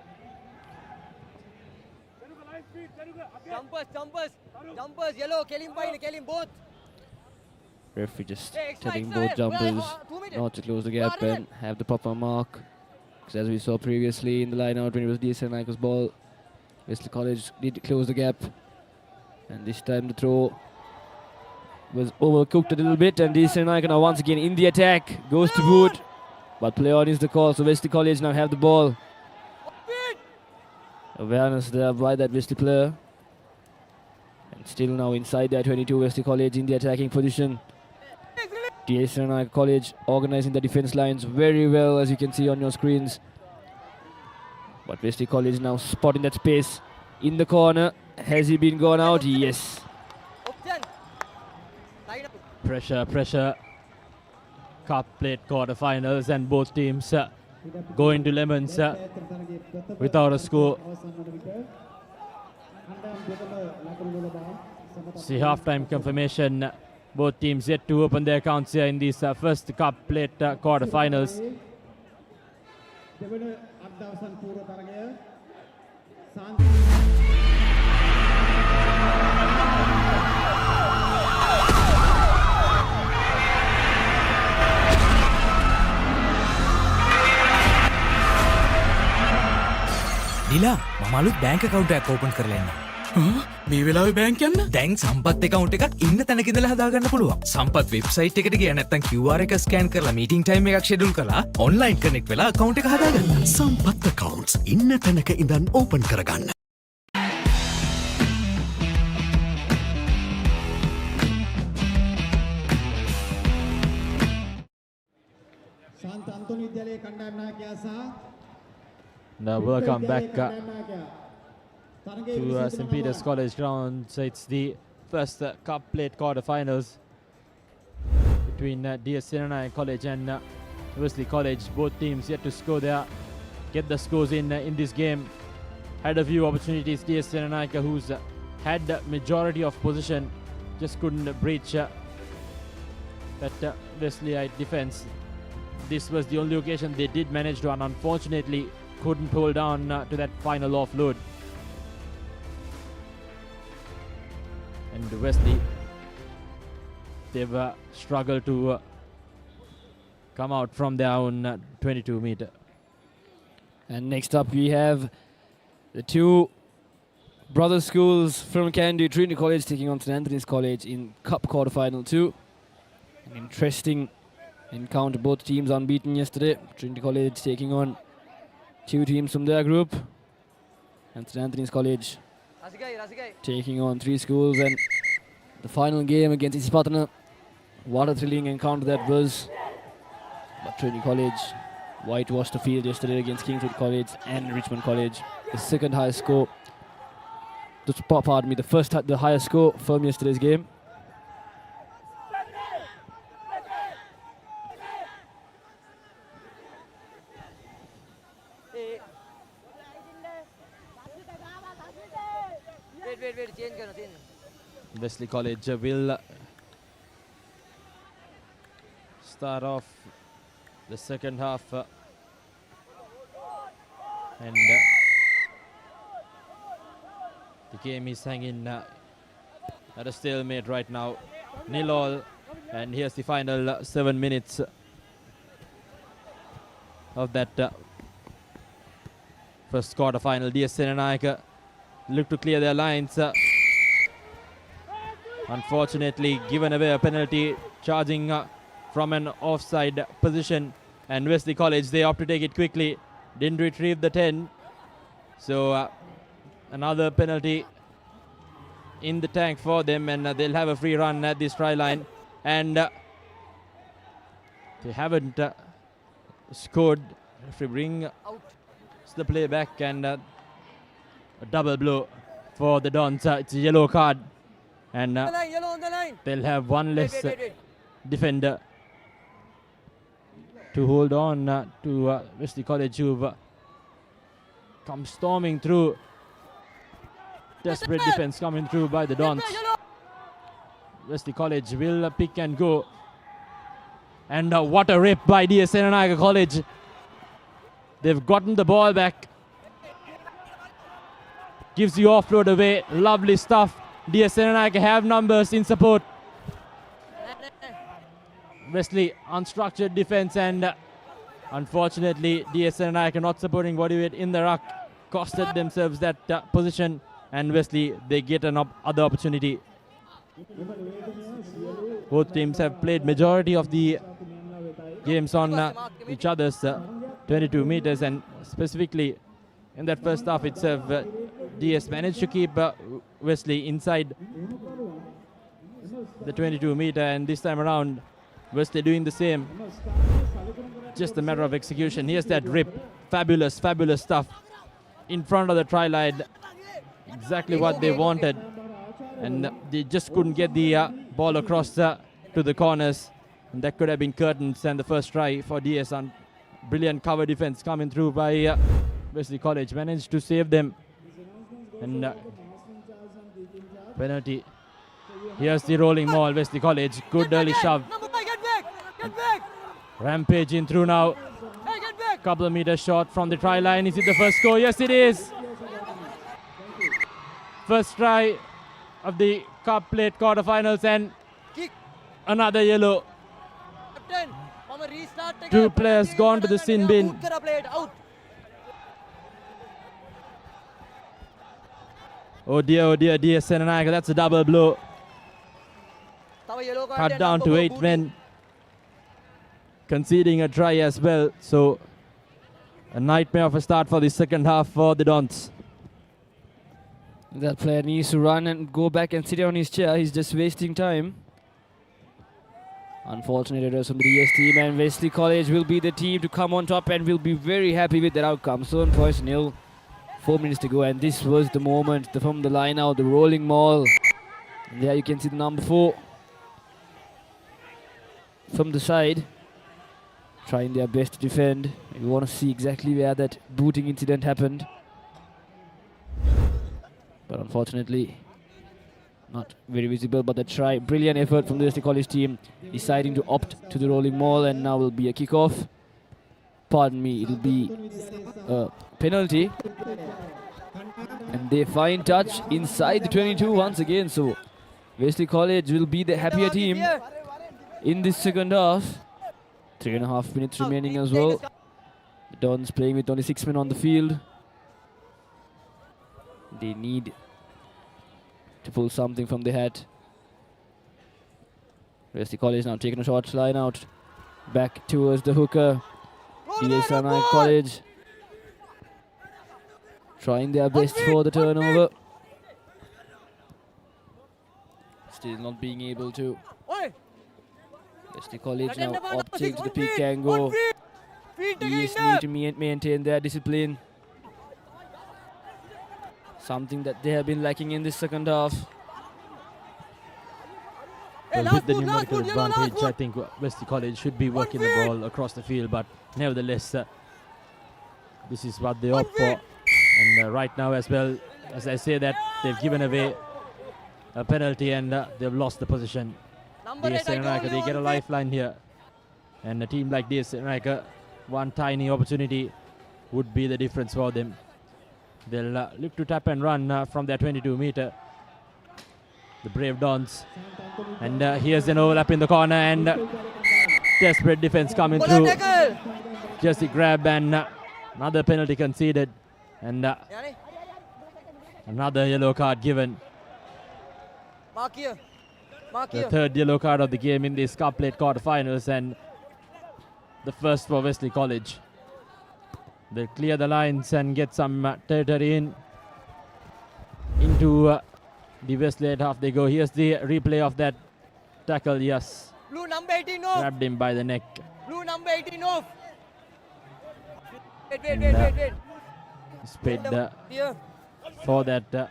Speaker 13: Jumpers, yellow, kill him, both.
Speaker 11: Referee just telling both jumpers not to close the gap and have the proper mark. Because as we saw previously in the line out when it was Serenaka's ball, Wesley College did close the gap. And this time the throw was overcooked a little bit, and Serenaka now once again in the attack, goes to boot. But play on is the call, so Wesley College now have the ball. Awareness there by that Wesley player. And still now inside their 22, Wesley College in the attacking position. Serenaka College organizing the defense lines very well, as you can see on your screens. But Wesley College now spotting that space in the corner. Has he been gone out? Yes.
Speaker 3: Pressure. Cup plate quarterfinals, and both teams going to lemons without a score. See half-time confirmation. Both teams yet to open their accounts here in these first cup plate quarterfinals.
Speaker 4: නිලා මමලුත් බැංක කවුන්ටයක් open කරලා එන්න.
Speaker 9: මේ වෙලාවේ bank යන්න?
Speaker 4: දැන් සම්පත් account එකක් ඉන්න තැනක ඉඳලා හදාගන්න පුළුවන්. සම්පත් වෙබ්සයිට් එකට ගියා නැත්නම් QR එක ස්කෑන් කරලා මීටින් ටයිම් එකක් ෂෙඩියුල් කරලා ඔන්ලයින් කනෙක්ට් වෙලා account එක හදාගන්න.
Speaker 12: සම්පත් accounts ඉන්න තැනක ඉඳන් ඕපන් කරගන්න.
Speaker 3: Now welcome back to St. Peter's College grounds. It's the first cup plate quarterfinals between Serenaka College and Wesley College. Both teams yet to score there, get the scores in this game. Had a few opportunities. Serenaka, who's had majority of possession, just couldn't breach that Wesleyite defense. This was the only occasion they did manage to, and unfortunately couldn't hold on to that final offload. And Wesley, they've struggled to come out from their own 22 meter.
Speaker 11: And next up we have the two brother schools from Kandy, Trinity College taking on St. Anthony's College in Cup quarterfinal 2. An interesting encounter, both teams unbeaten yesterday. Trinity College taking on two teams from their group, and St. Anthony's College taking on three schools. And the final game against Isipatana, what a thrilling encounter that was. But Trinity College whitewashed the field yesterday against Kingswood College and Richmond College. The second highest score, the highest score from yesterday's game.
Speaker 3: Wesley College will start off the second half and the game is hanging at a stalemate right now, 0-0, and here's the final 7 minutes of that first quarter final. Serenaka look to clear their lines. Unfortunately given away a penalty, charging from an offside position, and Wesley College, they opt to take it quickly, didn't retrieve the 10. So another penalty in the tank for them, and they'll have a free run at this try line, and they haven't scored. If we bring the play back, and a double blow for the Dons. It's a yellow card, and
Speaker 13: yellow on the line.
Speaker 3: they'll have one less defender to hold on to Wesley College, who've come storming through. Desperate defense coming through by the Dons. Wesley College will pick and go. And what a rip by DS Senanayake College. They've gotten the ball back. Gives you offload away. Lovely stuff. DS Senanayake have numbers in support. Wesley, unstructured defense, and unfortunately DS Senanayake not supporting Bodyweight in the ruck costed themselves that position, and Wesley, they get an other opportunity. Both teams have played majority of the games on each other's 22 meters, and specifically in that first half itself, DS managed to keep Wesley inside the 22 meter, and this time around Wesley doing the same. Just a matter of execution. Here's that rip. Fabulous, fabulous stuff. In front of the try line. Exactly what they wanted. And they just couldn't get the ball across to the corners. And that could have been curtains, and the first try for DS on brilliant cover defense coming through by Wesley College. Managed to save them. And penalty. Here's the rolling maul. Wesley College. Good early shove. Rampage in through now. Couple of meters short from the try line. Is it the first score? Yes, it is. First try of the Cup Plate quarterfinals, and another yellow. Two players gone to the sin bin. Oh dear, DS Senanayake. That's a double blow. Cut down to 8 men. Conceding a try as well. So a nightmare of a start for the second half for the Dons.
Speaker 11: That player needs to run and go back and sit on his chair. He's just wasting time. Unfortunate errors from the DS team, and Wesley College will be the team to come on top and will be very happy with that outcome. 7 points nil. 4 minutes to go, and this was the moment from the line out, the rolling maul. And there you can see the number 4 from the side, trying their best to defend. You want to see exactly where that booting incident happened. But unfortunately, not very visible, but the try. Brilliant effort from the Wesley College team, deciding to opt to the rolling maul, and now will be a kickoff. Pardon me, it'll be a penalty. And they find touch inside the 22 once again. So Wesley College will be the happier team in this second half. 3.5 minutes remaining as well. The Dons playing with only 6 men on the field. They need to pull something from the hat. Wesley College now taking a short line out. Back towards the hooker. DS Senanayake College trying their best for the turnover. Still not being able to. Wesley College now opting to the pick and go. DS need to maintain their discipline. Something that they have been lacking in this second half.
Speaker 3: Well, with the numerical advantage, I think Wesley College should be working the ball across the field, but nevertheless, this is what they opt for. And right now as well, as I say that, they've given away a penalty, and they've lost the position. DS Senanayake, they get a lifeline here. And a team like DS Senanayake, one tiny opportunity would be the difference for them. They'll look to tap and run from their 22 meter. The Brave Dons. And here's an overlap in the corner, and desperate defense coming through. Just a grab, and another penalty conceded. And another yellow card given. The third yellow card of the game in this Cup Plate quarterfinals, and the first for Wesley College. They clear the lines and get some territory into the Wesley half they go. Here's the replay of that tackle. Yes.
Speaker 13: Blue number 18 off.
Speaker 3: Grabbed him by the neck.
Speaker 13: Blue number 18 off. Wait.
Speaker 3: Spade for that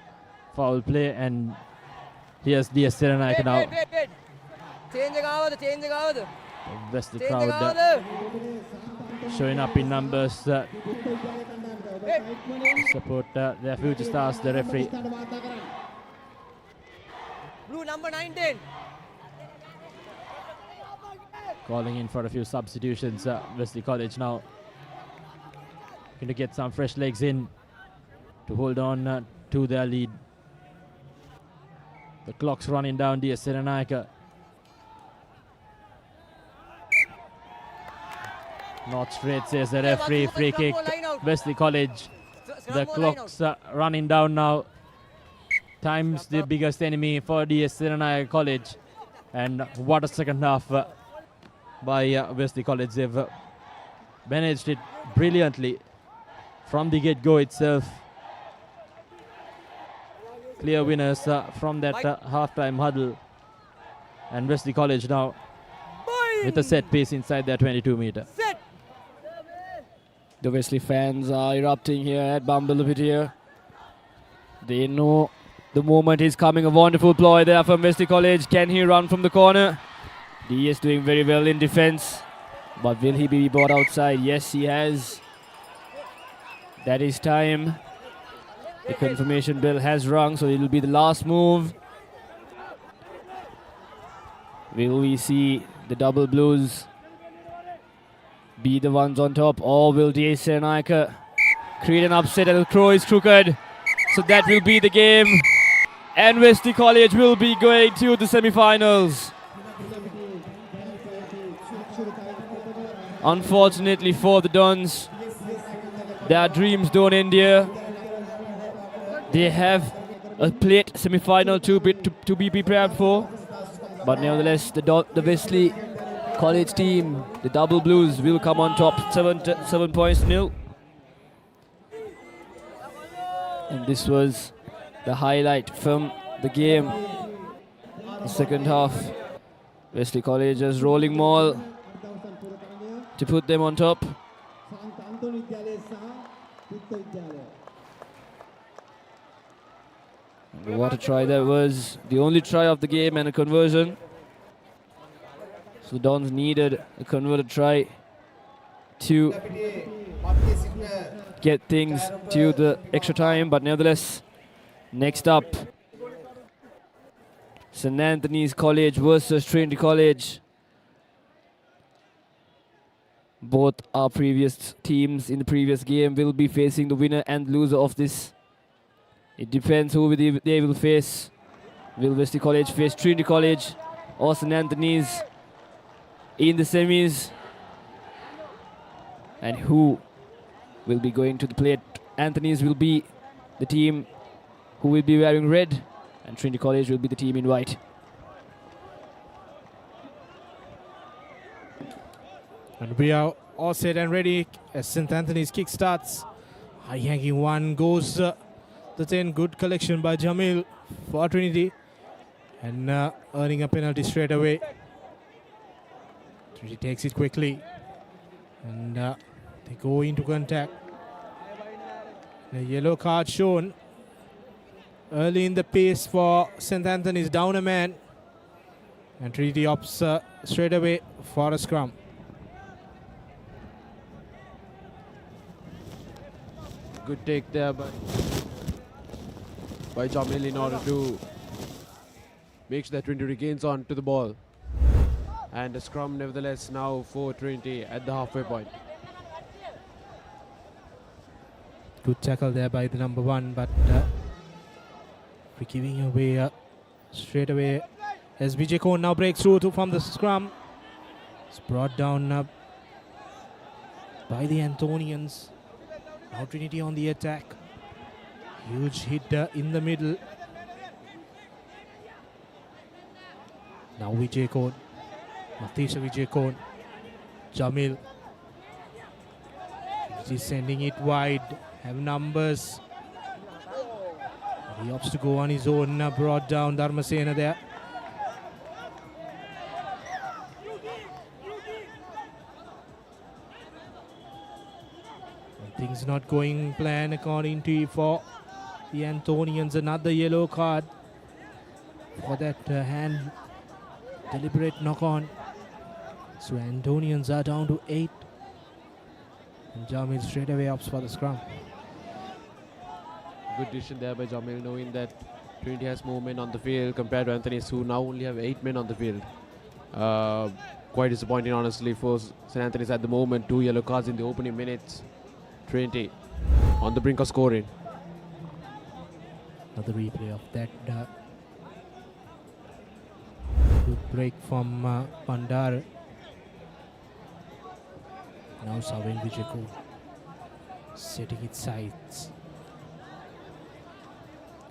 Speaker 3: foul play, and here's DS Senanayake now
Speaker 13: Change the
Speaker 3: Wesley crowd showing up in numbers to support their future stars. The referee
Speaker 13: Blue number 19.
Speaker 3: calling in for a few substitutions. Wesley College now going to get some fresh legs in to hold on to their lead. The clock's running down. DS Serenayaka. Not straight, says the referee. Free kick. Wesley College. The clock's running down now. Time's the biggest enemy for DS Serenayaka College. And what a second half by Wesley College. They've managed it brilliantly from the get-go itself. Clear winners from that half-time huddle. And Wesley College now with a set piece inside their 22-meter.
Speaker 11: The Wesley fans are erupting here at Bambalapitiya. They know the moment is coming. A wonderful ploy there from Wesley College. Can he run from the corner? DS doing very well in defense. But will he be brought outside? Yes, he has. That is time. The confirmation bell has rung, so it will be the last move. Will we see the double blues be the ones on top, or will DS Serenayaka create an upset and the crow is crooked? So that will be the game, and Wesley College will be going to the semi-finals. Unfortunately for the Dons, their dreams don't end here. They have a plate semi-final to be prepared for, but nevertheless the Wesley College team, the double blues, will come on top 7 points to 0. And this was the highlight from the game. The second half, Wesley College's rolling maul to put them on top. And what a try that was. The only try of the game and a conversion. So the Dons needed a converted try to get things to the extra time, but nevertheless, next up, St. Anthony's College versus Trinity College. Both our previous teams in the previous game will be facing the winner and loser of this. It depends who they will face. Will Wesley College face Trinity College or St. Anthony's in the semis? And who will be going to the plate? Anthony's will be the team who will be wearing red, and Trinity College will be the team in white.
Speaker 7: And we are all set and ready as St. Anthony's kick starts. High-hanging one goes the 10. Good collection by Jamil for Trinity. And earning a penalty straight away. Trinity takes it quickly. And they go into contact. The yellow card shown early in the pace for St. Anthony's, down a man. And Trinity opts straight away for a scrum.
Speaker 1: Good take there by Jamil in order to make sure that Trinity regains on to the ball. And a scrum nevertheless now for Trinity at the halfway point.
Speaker 7: Good tackle there by the number 1, but we're giving away straight away as Vijay Kohn now breaks through from the scrum. It's brought down by the Anthonians. Now Trinity on the attack. Huge hit in the middle. Now Vijay Kohn. Matisha Vijay Kohn. Jamil. He's sending it wide. Have numbers. He opts to go on his own. Brought down Dharmasena there. Things not going plan according to for the Anthonians. Another yellow card for that hand Deliberate knock on. So Antonians are down to 8. And Jamil straight away opts for the scrum.
Speaker 1: Good decision there by Jamil, knowing that Trinity has more men on the field compared to Anthony's, who now only have 8 men on the field. Quite disappointing, honestly, for St. Anthony's at the moment. 2 yellow cards in the opening minutes. Trinity on the brink of scoring.
Speaker 7: Another replay of that. Good break from Bandar. Now Saven Vijayko setting its sights.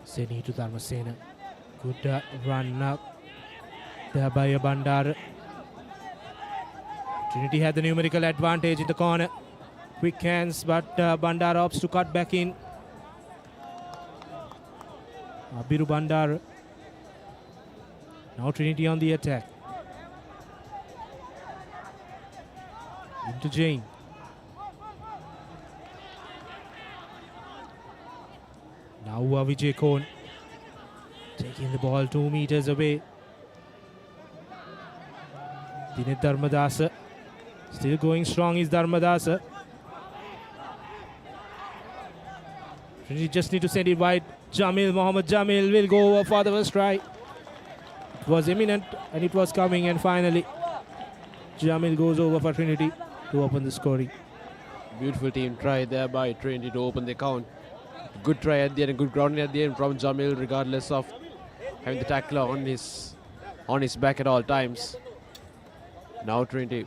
Speaker 7: Sending it to Dharmasena. Good run up there by Bandar. Trinity had the numerical advantage in the corner. Quick hands, but Bandar opts to cut back in. Abiru Bandar. Now Trinity on the attack. Into Jain. Now Vijay Kohn taking the ball 2 meters away. Dinit Dharmadasa. Still going strong is Dharmadasa. Trinity just need to send it wide. Mohammad Jamil will go over for the first try. It was imminent and it was coming, and finally Jamil goes over for Trinity to open the scoring.
Speaker 1: Beautiful team try there by Trinity to open the count. Good try at the end, good grounding at the end from Jamil, regardless of having the tackler on his back at all times. Now Trinity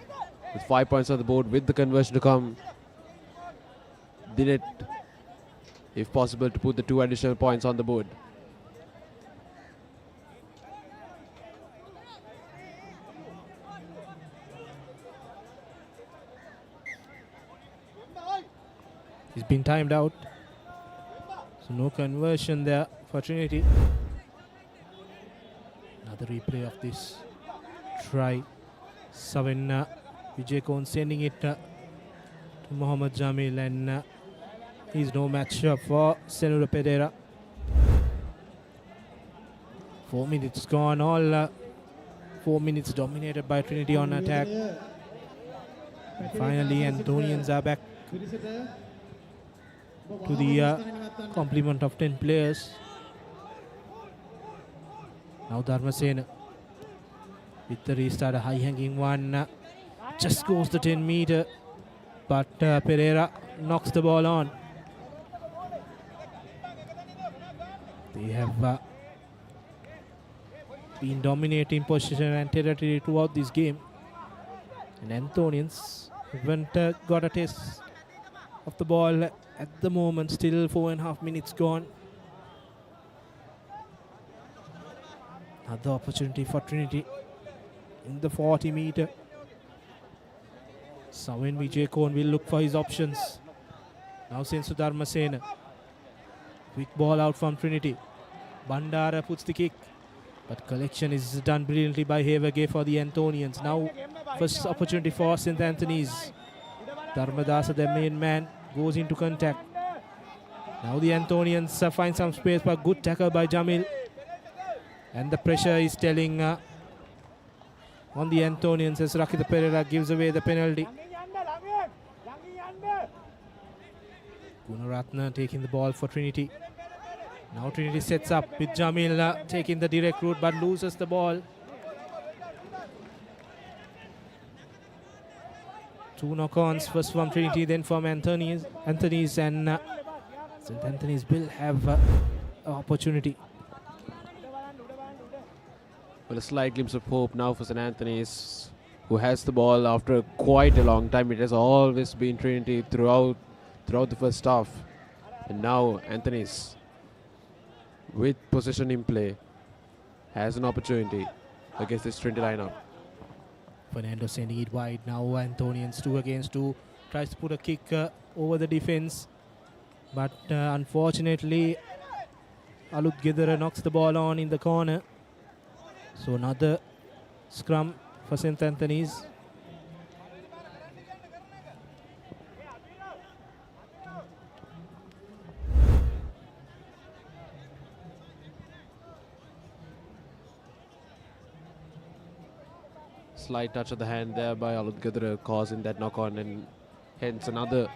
Speaker 1: with 5 points on the board with the conversion to come. Did it, if possible, to put the 2 additional points on the board.
Speaker 7: He's been timed out. So no conversion there for Trinity. Another replay of this try. Saven Vijay Kohn sending it to Mohammad Jamil, and he's no match for Senura Pereira. 4 minutes gone, all 4 minutes dominated by Trinity on attack. And finally, Antonians are back to the complement of 10 players. Now Dharmasena with the restart, a high-hanging one. Just goes the 10 meter, but Pereira knocks the ball on. They have been dominating position and territory throughout this game. And Antonians haven't got a taste of the ball at the moment. Still 4.5 minutes gone. Another opportunity for Trinity in the 40 meter. Saven Vijay Kohn will look for his options. Now sends to Dharmasena. Quick ball out from Trinity. Bandara puts the kick, but collection is done brilliantly by Havage for the Antonians. Now first opportunity for St. Anthony's. Dharmadasa, the main man, goes into contact. Now the Antonians find some space, but good tackle by Jamil. And the pressure is telling on the Antonians as Rakita Pereira gives away the penalty. Gunaratna taking the ball for Trinity. Now Trinity sets up with Jamil taking the direct route, but loses the ball. 2 knock-ons, first from Trinity, then from Anthony's, and St. Anthony's will have an opportunity.
Speaker 1: Well, a slight glimpse of hope now for St. Anthony's, who has the ball after quite a long time. It has always been Trinity throughout the first half. And now Anthony's, with possession in play, has an opportunity against this Trinity lineup.
Speaker 7: Fernando sending it wide. Now Antonians 2 against 2. Tries to put a kick over the defense. But unfortunately, Alud Gidara knocks the ball on in the corner. So another scrum for St. Anthony's.
Speaker 1: slight touch of the hand there by Aludgadra causing that knock on, and hence another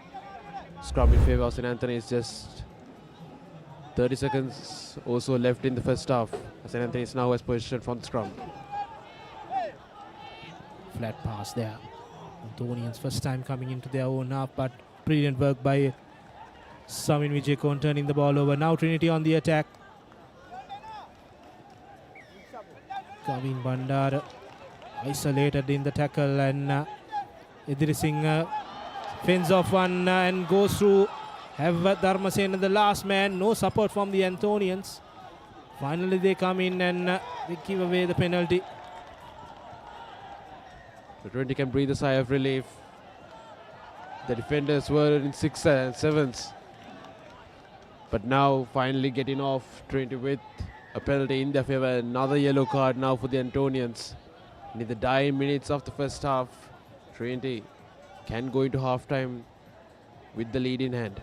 Speaker 1: scrum in favour of St. Anthony's. Just 30 seconds also left in the first half. St. Anthony's now has possession from the scrum.
Speaker 7: Flat pass there. Antonians first time coming into their own half, but brilliant work by Samin Vijayakon turning the ball over. Now Trinity on the attack. Kavin Bandar isolated in the tackle, and Idris Singh fends off one and goes through. Have Dharmasena the last man. No support from the Antonians. Finally they come in and they give away the penalty.
Speaker 1: The 20 can breathe a sigh of relief. The defenders were in 6 and 7s. But now finally getting off Trinity with a penalty in their favour. Another yellow card now for the Antonians. In the dying minutes of the first half, Trinity can go into half-time with the lead in hand.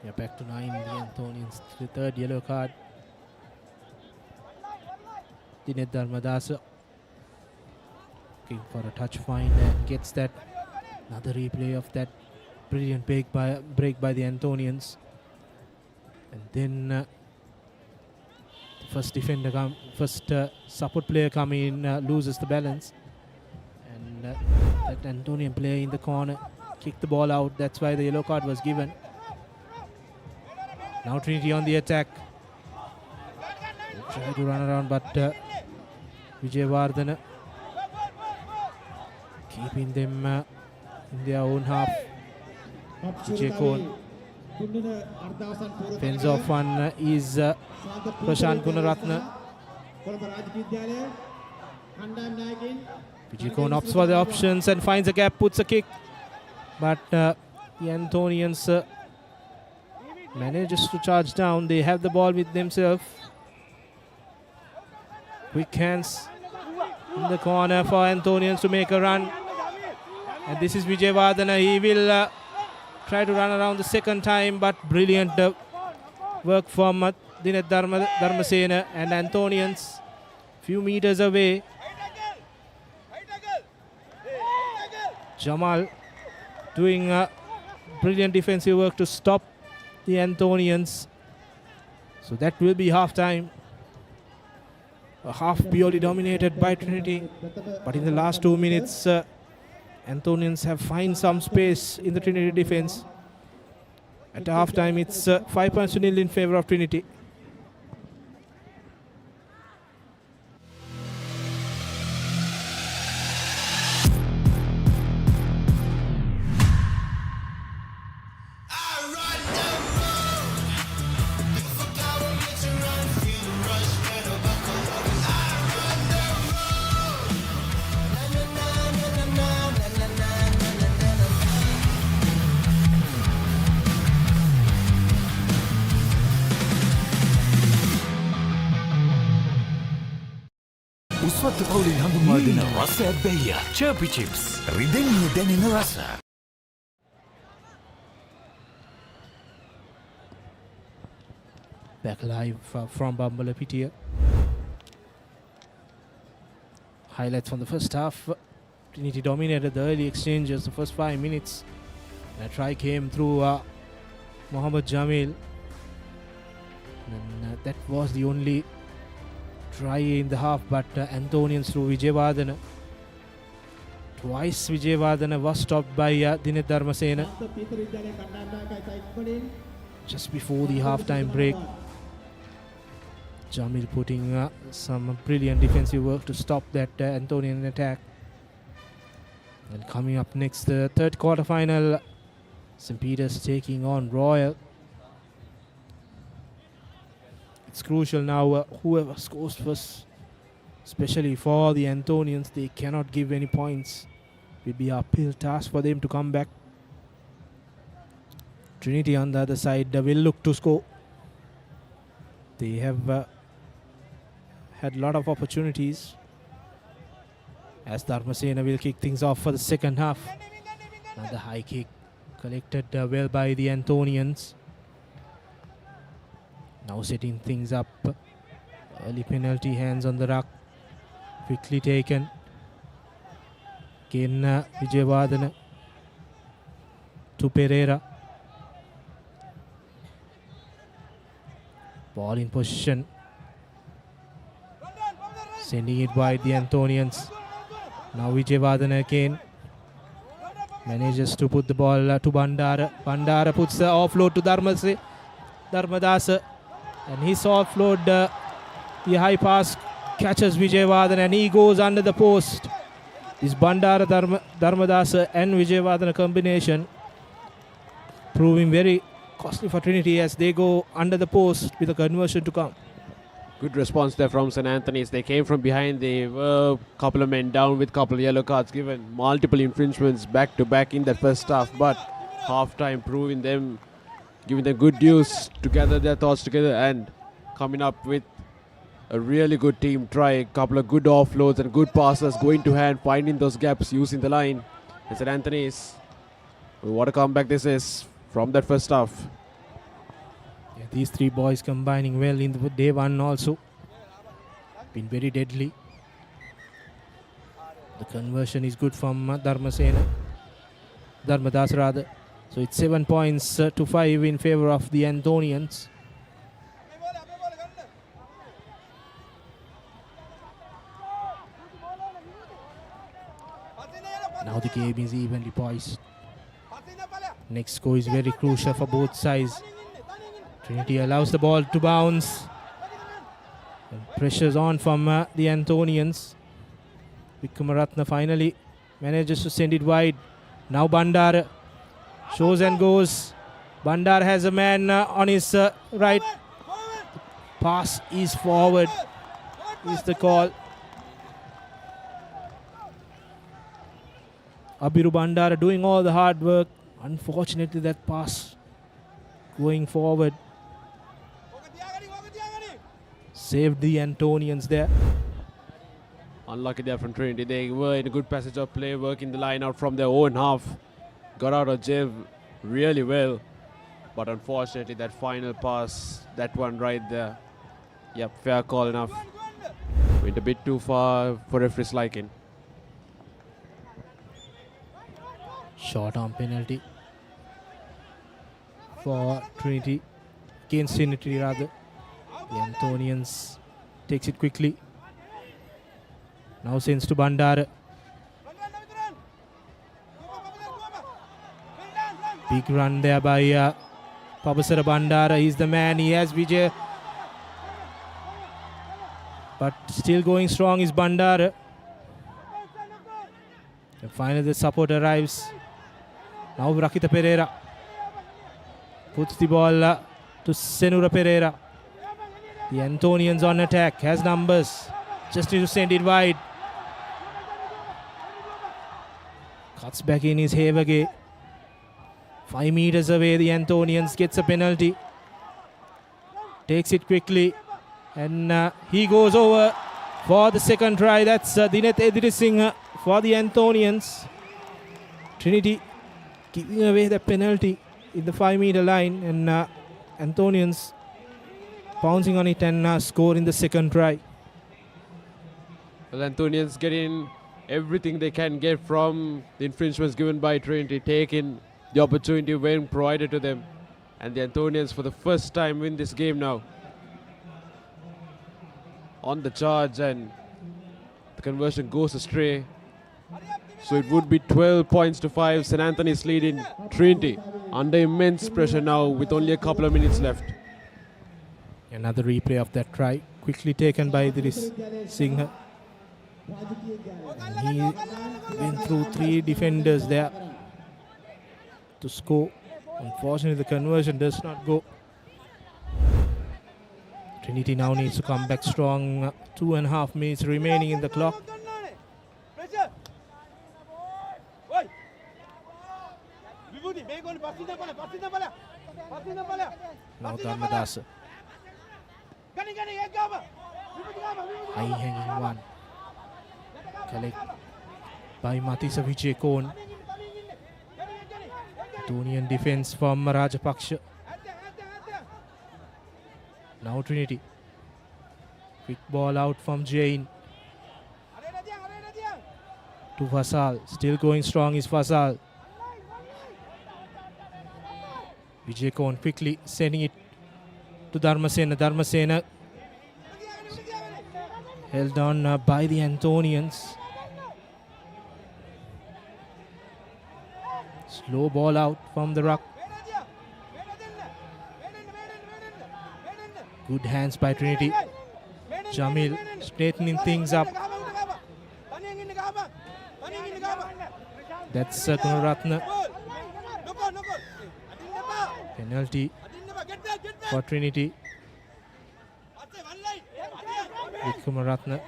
Speaker 7: Yeah, back to 9, the Antonians, the third yellow card. Dinet Dharmadasa looking for a touch find and gets that. Another replay of that brilliant break by the Antonians. And then the first defender support player coming in loses the balance. And that Antonian player in the corner kicked the ball out. That's why the yellow card was given. Now Trinity on the attack. They try to run around, but Vijayawardena keeping them in their own half. Vijayakon fends off one is Prashant Gunaratna. Vijayakon opts for the options and finds a gap, puts a kick. But the Antonians manages to charge down. They have the ball with themselves. Quick hands in the corner for Antonians to make a run. And this is Vijayawardena. He will try to run around the second time, but brilliant work from Dinet Dharmasena and Antonians. Few meters away. Jamal doing brilliant defensive work to stop the Antonians. So that will be half time. A half purely dominated by Trinity, but in the last 2 minutes Antonians have found some space in the Trinity defense. At half time it's 5 points to 0 in favor of Trinity.
Speaker 12: උස්වත්ත පවුලින් හඳුන්වා දෙන රසයක් බැහැය. Chirpy Chips. රිදෙන්නේ දැනෙන රස.
Speaker 7: Back live from Bambalapitiya. Highlights from the first half. Trinity dominated the early exchanges, the first 5 minutes. And a try came through Mohammad Jamil. And that was the only try in the half, but Antonians through Vijayawardena. Twice Vijayawardena was stopped by Dinet Dharmasena just before the half-time break. Jamil putting some brilliant defensive work to stop that Antonian attack. And coming up next, the third quarter-final, St. Peter's taking on Royal. It's crucial now, whoever scores first, especially for the Antonians, they cannot give any points. It will be an uphill task for them to come back. Trinity on the other side will look to score. They have had a lot of opportunities, as Dharmasena will kick things off for the second half. Another high kick collected well by the Antonians. Now setting things up. Early penalty, hands on the ruck Quickly taken. Again, Vijayavardhana to Pereira. Ball in position. Sending it wide, the Anthonians. Now Vijayavardhana again. Manages to put the ball to Bandara. Bandara puts the offload to Dharmadasa. And his offload, the high pass catches Vijayavardhana and he goes under the post. This Bandara Dharmadasa and Vijayavardhana combination proving very costly for Trinity as they go under the post with a conversion to come.
Speaker 1: Good response there from St. Anthony's. They came from behind. They were a couple of men down with a couple of yellow cards given. Multiple infringements back to back in that first half. But half-time proving them, giving them good news to gather their thoughts together and coming up with a really good team try. A couple of good offloads and good passes going to hand, finding those gaps, using the line. And St. Anthony's, what a comeback this is from that first half.
Speaker 7: Yeah, these three boys combining well in the day one also. Been very deadly. The conversion is good from Dharmadas rather. So it's 7 points to 5 in favor of the Anthonians. Now the game is evenly poised. Next score is very crucial for both sides. Trinity allows the ball to bounce. And pressure's on from the Anthonians. Vikamaratna finally manages to send it wide. Now Bandara shows and goes. Bandara has a man on his right. Pass is forward is the call. Abiru Bandara doing all the hard work. Unfortunately, that pass going forward saved the Antonians there.
Speaker 1: Unlucky there from Trinity. They were in a good passage of play, working the line out from their own half. Got out of jail really well. But unfortunately, that final pass, that one right there. Yep, fair call enough. Went a bit too far for referee's liking.
Speaker 7: Short arm penalty for Trinity, against Trinity rather. The Anthonians takes it quickly. Now sends to Bandara. Big run there by Papare Bandara. He's the man. He has Vijay. But still going strong is Bandara. And finally the support arrives. Now Rakita Pereira puts the ball to Senura Pereira. The Anthonians on attack, has numbers. Just need to send it wide. Cuts back in his Havage. 5 meters away, the Anthonians gets a penalty. Takes it quickly. And he goes over for the second try. That's Dinet Edirising for the Anthonians. Trinity giving away the penalty in the 5 meter line. And Anthonians pouncing on it and scoring the second try.
Speaker 1: Well, Anthonians getting everything they can get from the infringements given by Trinity, taking the opportunity when provided to them. And the Anthonians for the first time win this game now. On the charge, and the conversion goes astray. So it would be 12 points to 5. St. Anthony's leading Trinity under immense pressure now with only a couple of minutes left.
Speaker 7: Another replay of that try, quickly taken by Idris Singh. And he went through 3 defenders there to score. Unfortunately, the conversion does not go. Trinity now needs to come back strong. 2.5 minutes remaining in the clock. Now Dharmadasa. High hanging one. Collect by Matisa Vijayakon. Anthonian defense from Rajapaksha. Now Trinity. Quick ball out from Jain. to Fasal. Still going strong is Fasal. Vijay Kohn quickly sending it to Dharmasena. Dharmasena held on by the Antonians. Slow ball out from the ruck. Good hands by Trinity. Jamil straightening things up. That's Gunaratna. Penalty for Trinity. Gunaratna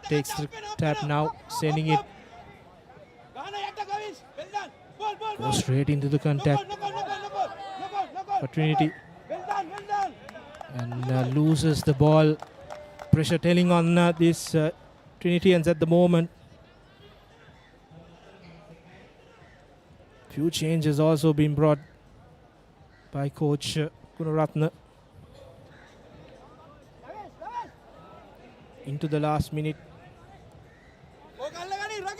Speaker 7: takes the tap now, sending it. Goes straight into the contact for Trinity. And loses the ball. Pressure telling on these Trinitians at the moment. Few changes also been brought by coach Gunaratna into the last minute.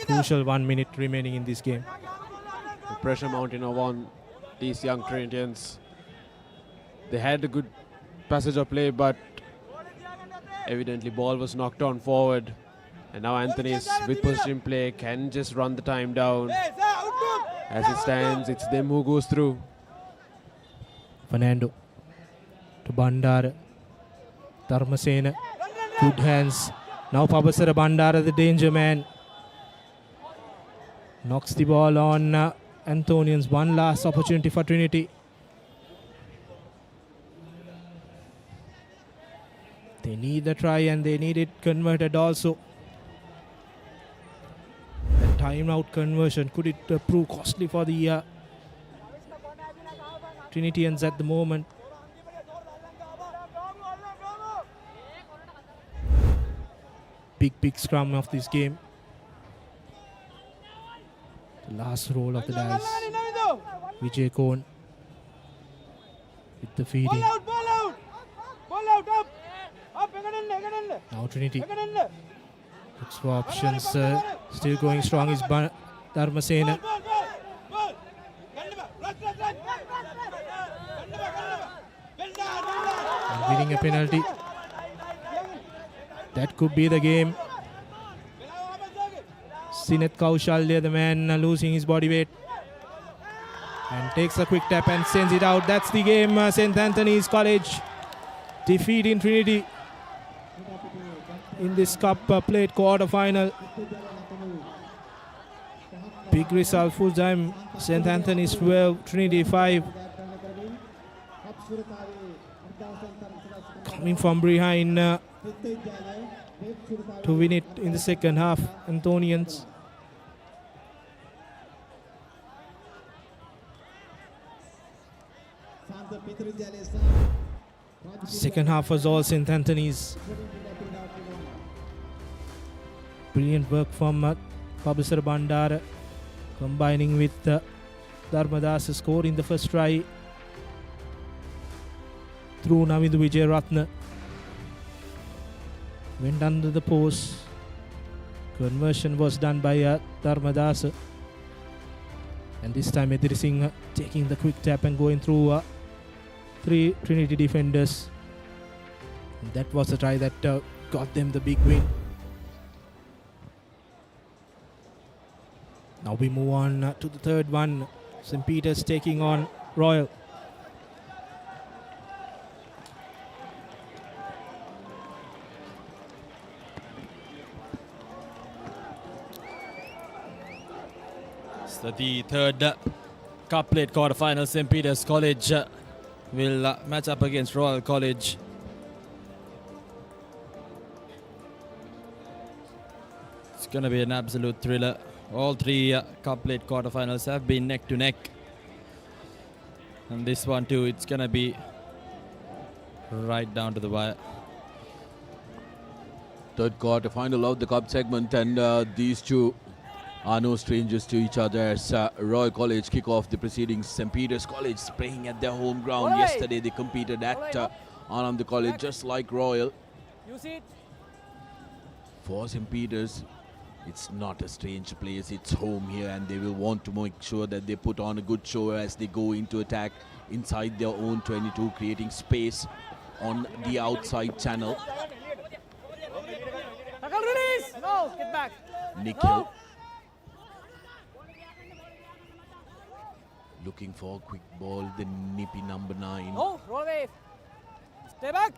Speaker 7: Crucial 1 minute remaining in this game.
Speaker 1: The pressure mounting on these young Trinitians. They had a good passage of play, but evidently ball was knocked on forward. And now Anthony's with position play can just run the time down. As it stands, it's them who goes through.
Speaker 7: Fernando to Bandara. Dharmasena. Good hands. Now Pabasara Bandara, the danger man. Knocks the ball on Antonians. One last opportunity for Trinity. They need the try and they need it converted also. The timeout conversion, could it prove costly for the Trinitians at the moment? Big scrum of this game. The last roll of the dice. Vijay Kohn with the feeding. Now Trinity looks for options. Still going strong is Dharmasena. Winning a penalty. That could be the game. Sinath Kaushalya, the man losing his body weight, and takes a quick tap and sends it out. That's the game. St. Anthony's College defeating Trinity in this cup plate quarter-final. Big result, full time. St. Anthony's 12, Trinity 5. Coming from behind to win it in the second half, Antonians. Second half was all St. Anthony's. Brilliant work from Pabasara Bandara, combining with Dharmadas score in the first try through Navindu Wijeratna. Went under the post. Conversion was done by Dharmadas. And this time Ediri Singh taking the quick tap and going through 3 Trinity defenders. And that was the try that got them the big win. Now we move on to the third one. St. Peter's taking on Royal.
Speaker 3: So the third cup plate quarter-final, St. Peter's College will match up against Royal College. It's going to be an absolute thriller. All 3 cup plate quarter-finals have been neck to neck. And this one too, it's going to be right down to the wire.
Speaker 14: Third quarter-final of the cup segment, and these two are no strangers to each other as Royal College kick off the proceedings. St. Peter's College playing at their home ground. Yesterday they competed at Anand College just like Royal. For St. Peter's, It's not a strange place, it's home here, and they will want to make sure that they put on a good show as they go into attack inside their own 22, creating space on the outside channel.
Speaker 13: Tackle release! No, get back.
Speaker 14: Nikhil looking for a quick ball, the nippy number 9.
Speaker 13: No, roll away. Stay back.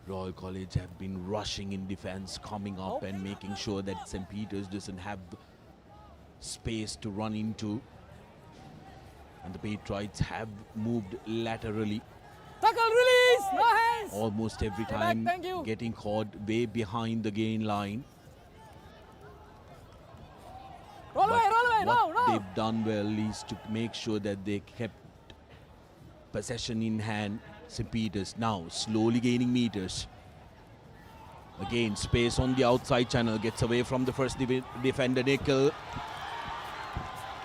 Speaker 14: Royal College have been rushing in defense, coming up and making sure that St. Peter's doesn't have space to run into. And the Patriots have moved laterally.
Speaker 13: Tackle release! No hands!
Speaker 14: Almost every
Speaker 13: Stay back,
Speaker 14: time
Speaker 13: thank you.
Speaker 14: getting caught way behind the gain line.
Speaker 13: Roll away,
Speaker 14: What
Speaker 13: no.
Speaker 14: they've done well is to make sure that they kept possession in hand. St. Peter's now slowly gaining meters. Again, space on the outside channel, gets away from the first defender, Nikhil.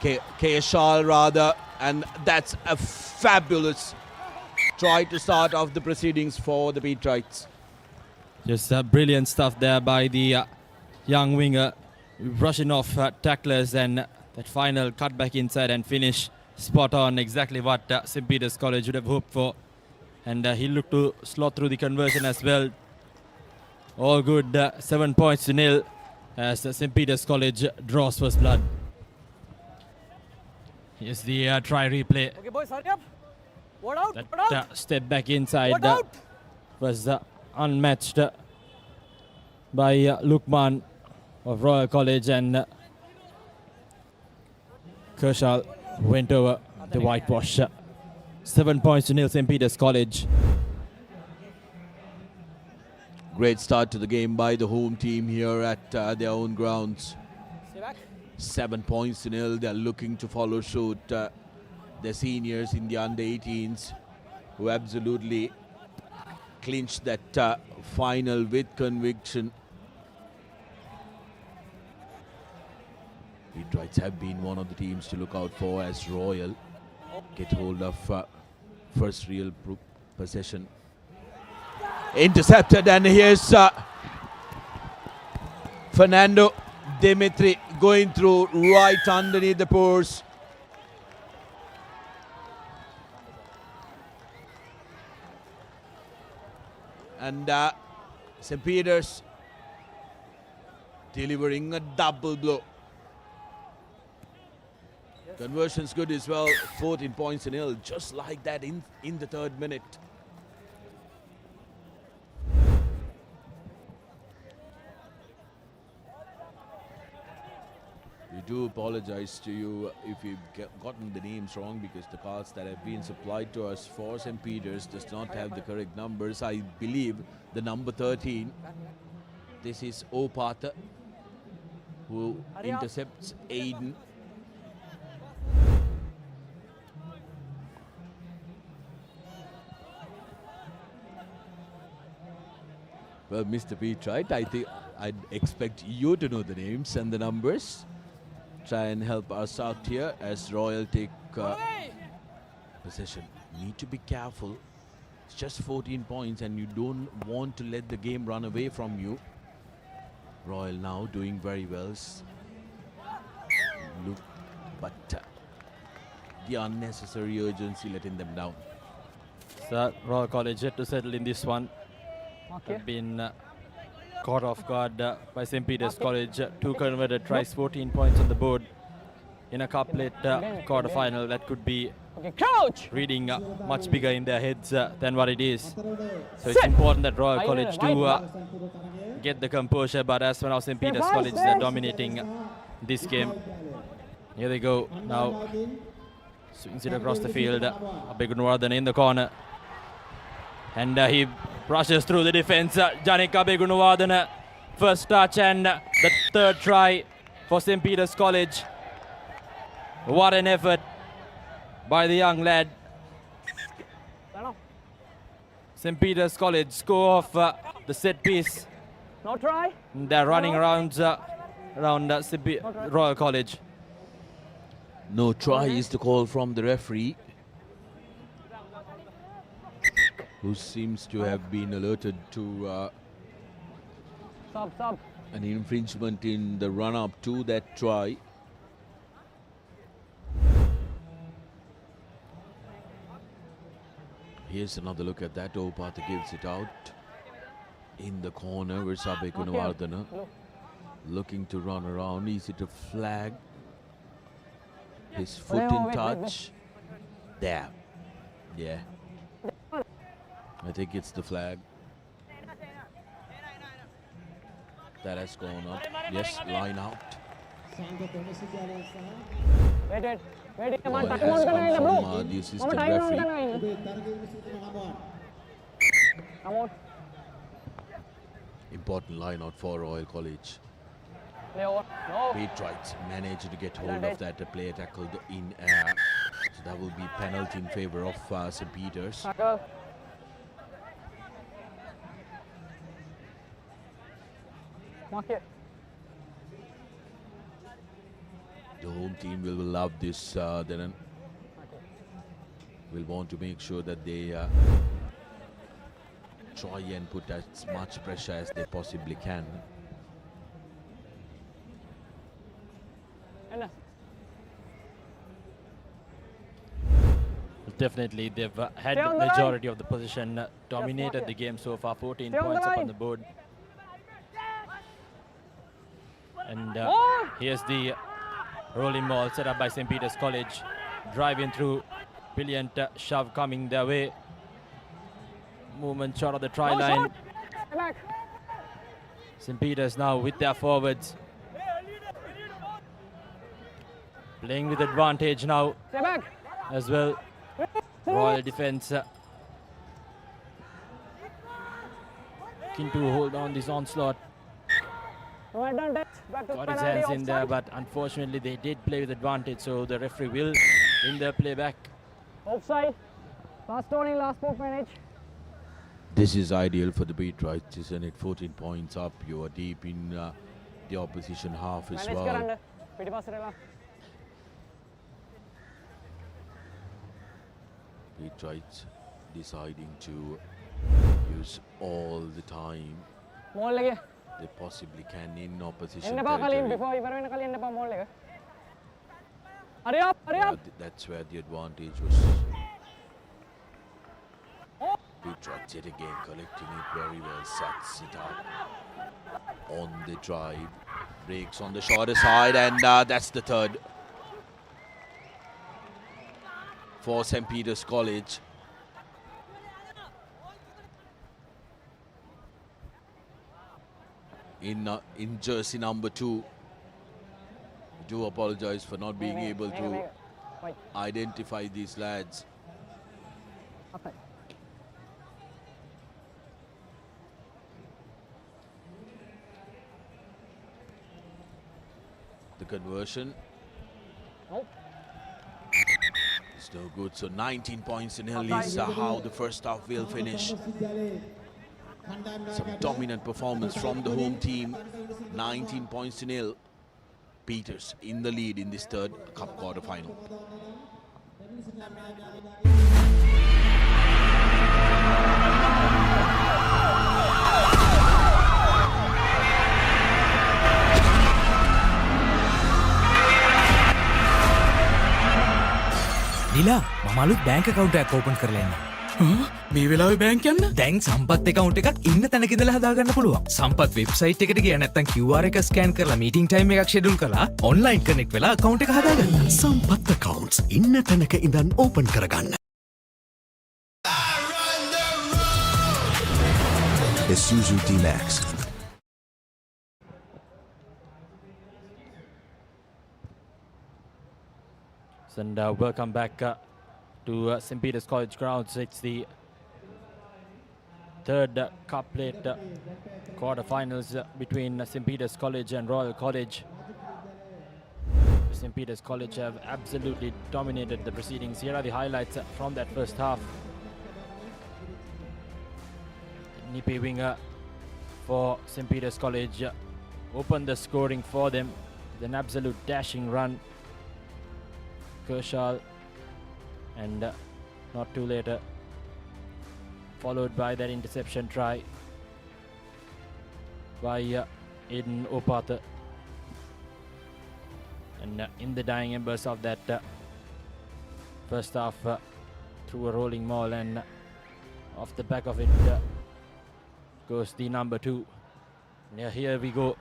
Speaker 14: Keshal rather, and that's a fabulous try to start off the proceedings for the Patriots.
Speaker 3: Just brilliant stuff there by the young winger, rushing off tacklers, and that final cut back inside and finish spot on, exactly what St. Peter's College would have hoped for. And he looked to slot through the conversion as well. All good, 7 points to nil as St. Peter's College draws first blood. Here's the try replay.
Speaker 13: Okay, boys, hurry up. Ward out,
Speaker 3: That
Speaker 13: ward out.
Speaker 3: step back inside
Speaker 13: Ward out.
Speaker 3: was unmatched by Lukman of Royal College, and Kershaw went over the whitewash. 7 points to nil, St. Peter's College.
Speaker 14: Great start to the game by the home team here at their own grounds.
Speaker 13: Stay back.
Speaker 14: 7 points to nil. They're looking to follow suit. The seniors in the under-18s who absolutely clinched that final with conviction. Patriots have been one of the teams to look out for as Royal get hold of first real possession. Intercepted, and here's Fernando Dimitri going through right underneath the pores. And St. Peter's delivering a double blow. Conversion's good as well, 14 points to nil, just like that in the 3rd minute. We do apologize to you if we've gotten the names wrong, because the cards that have been supplied to us for St. Peter's does not have the correct numbers. I believe the number 13, this is Opata, who intercepts Aiden. Well, Mr. Petright, I think I'd expect you to know the names and the numbers. Try and help us out here as Royal take possession. Need to be careful. It's just 14 points and you don't want to let the game run away from you. Royal now doing very well. Look, but the unnecessary urgency letting them down.
Speaker 3: So Royal College yet to settle in this one. Have been caught off guard by St. Peter's College. 2 converted tries, 14 points on the board in a couplet quarter-final. That could be reading much bigger in their heads than what it is. So it's important that Royal College do get the composure, but as for now, St. Peter's College, they're dominating this game. Here they go now. Swings it across the field. Abegunwardhan in the corner. And he rushes through the defense. Janik Abegunwardhan, first touch and the 3rd try for St. Peter's College. What an effort by the young lad. St. Peter's College score off the set piece.
Speaker 13: No try.
Speaker 3: They're running around Royal College.
Speaker 14: No try is the call from the referee, who seems to have been alerted to
Speaker 13: Stop.
Speaker 14: An infringement in the run-up to that try. Here's another look at that. Opatha gives it out in the corner. Versabe Kunawardana looking to run around. Is it a flag? His foot in touch. There. Yeah. I think it's the flag. That has gone up. Yes, line out.
Speaker 13: Wait.
Speaker 14: Oh, it has come from the assistant referee. Important line out for Royal College. Pete Wright managed to get hold of that. A player tackled in air. So that will be penalty in favor of St. Peter's. The home team will love this, Denan. Will want to make sure that they try and put as much pressure as they possibly can.
Speaker 3: Definitely, they've had the majority of the possession, dominated the game so far. 14 points up on the board. And here's the rolling ball set up by St. Peter's College. Driving through, brilliant shove coming their way. Movement shot of the try line. St. Peter's now with their forwards. Playing with advantage now as well. Royal defense looking to hold on this onslaught. Got his hands in there, but unfortunately they did play with advantage, so the referee will bring their play back.
Speaker 13: Offside. Last turning, last 4 minutes.
Speaker 14: This is ideal for the Beat Rights, isn't it? 14 points up. You are deep in the opposition half as well. Beat Rights deciding to use all the time they possibly can in opposition territory. That's where the advantage was. Beat Rights yet again collecting it very well, sets it up on the drive, breaks on the shorter side, and that's the third for St. Peter's College. In jersey number 2. I do apologize for not being able to identify these lads. The conversion. It's no good. So 19 points to nil is how the first half will finish. Some dominant performance from the home team. 19 points to nil. Peters in the lead in this third cup quarter final.
Speaker 4: නිලා මමලුත් බැංක account එකක් open කරලා ඉන්නවා.
Speaker 9: මේ වෙලාවේ bank යන්න?
Speaker 4: දැන් සම්පත් account එකක් ඉන්න තැනක ඉඳලා හදාගන්න පුළුවන්. සම්පත් website එකට ගියා නැත්නම් QR එක scan කරලා meeting time එකක් schedule කරලා online connect වෙලා account එක හදාගන්න.
Speaker 12: සම්පත් accounts ඉන්න තැනක ඉඳන් open කරගන්න. Isuzu D-Max.
Speaker 3: And welcome back to St. Peter's College grounds. It's the third cup plate quarterfinals between St. Peter's College and Royal College. St. Peter's College have absolutely dominated the proceedings. Here are the highlights from that first half. Nippy winger for St. Peter's College opened the scoring for them with an absolute dashing run. Kershaw, and not too later followed by that interception try by in Opatha. And in the dying embers of that first half, through a rolling maul, and off the back of it goes the number 2. Yeah, here we go.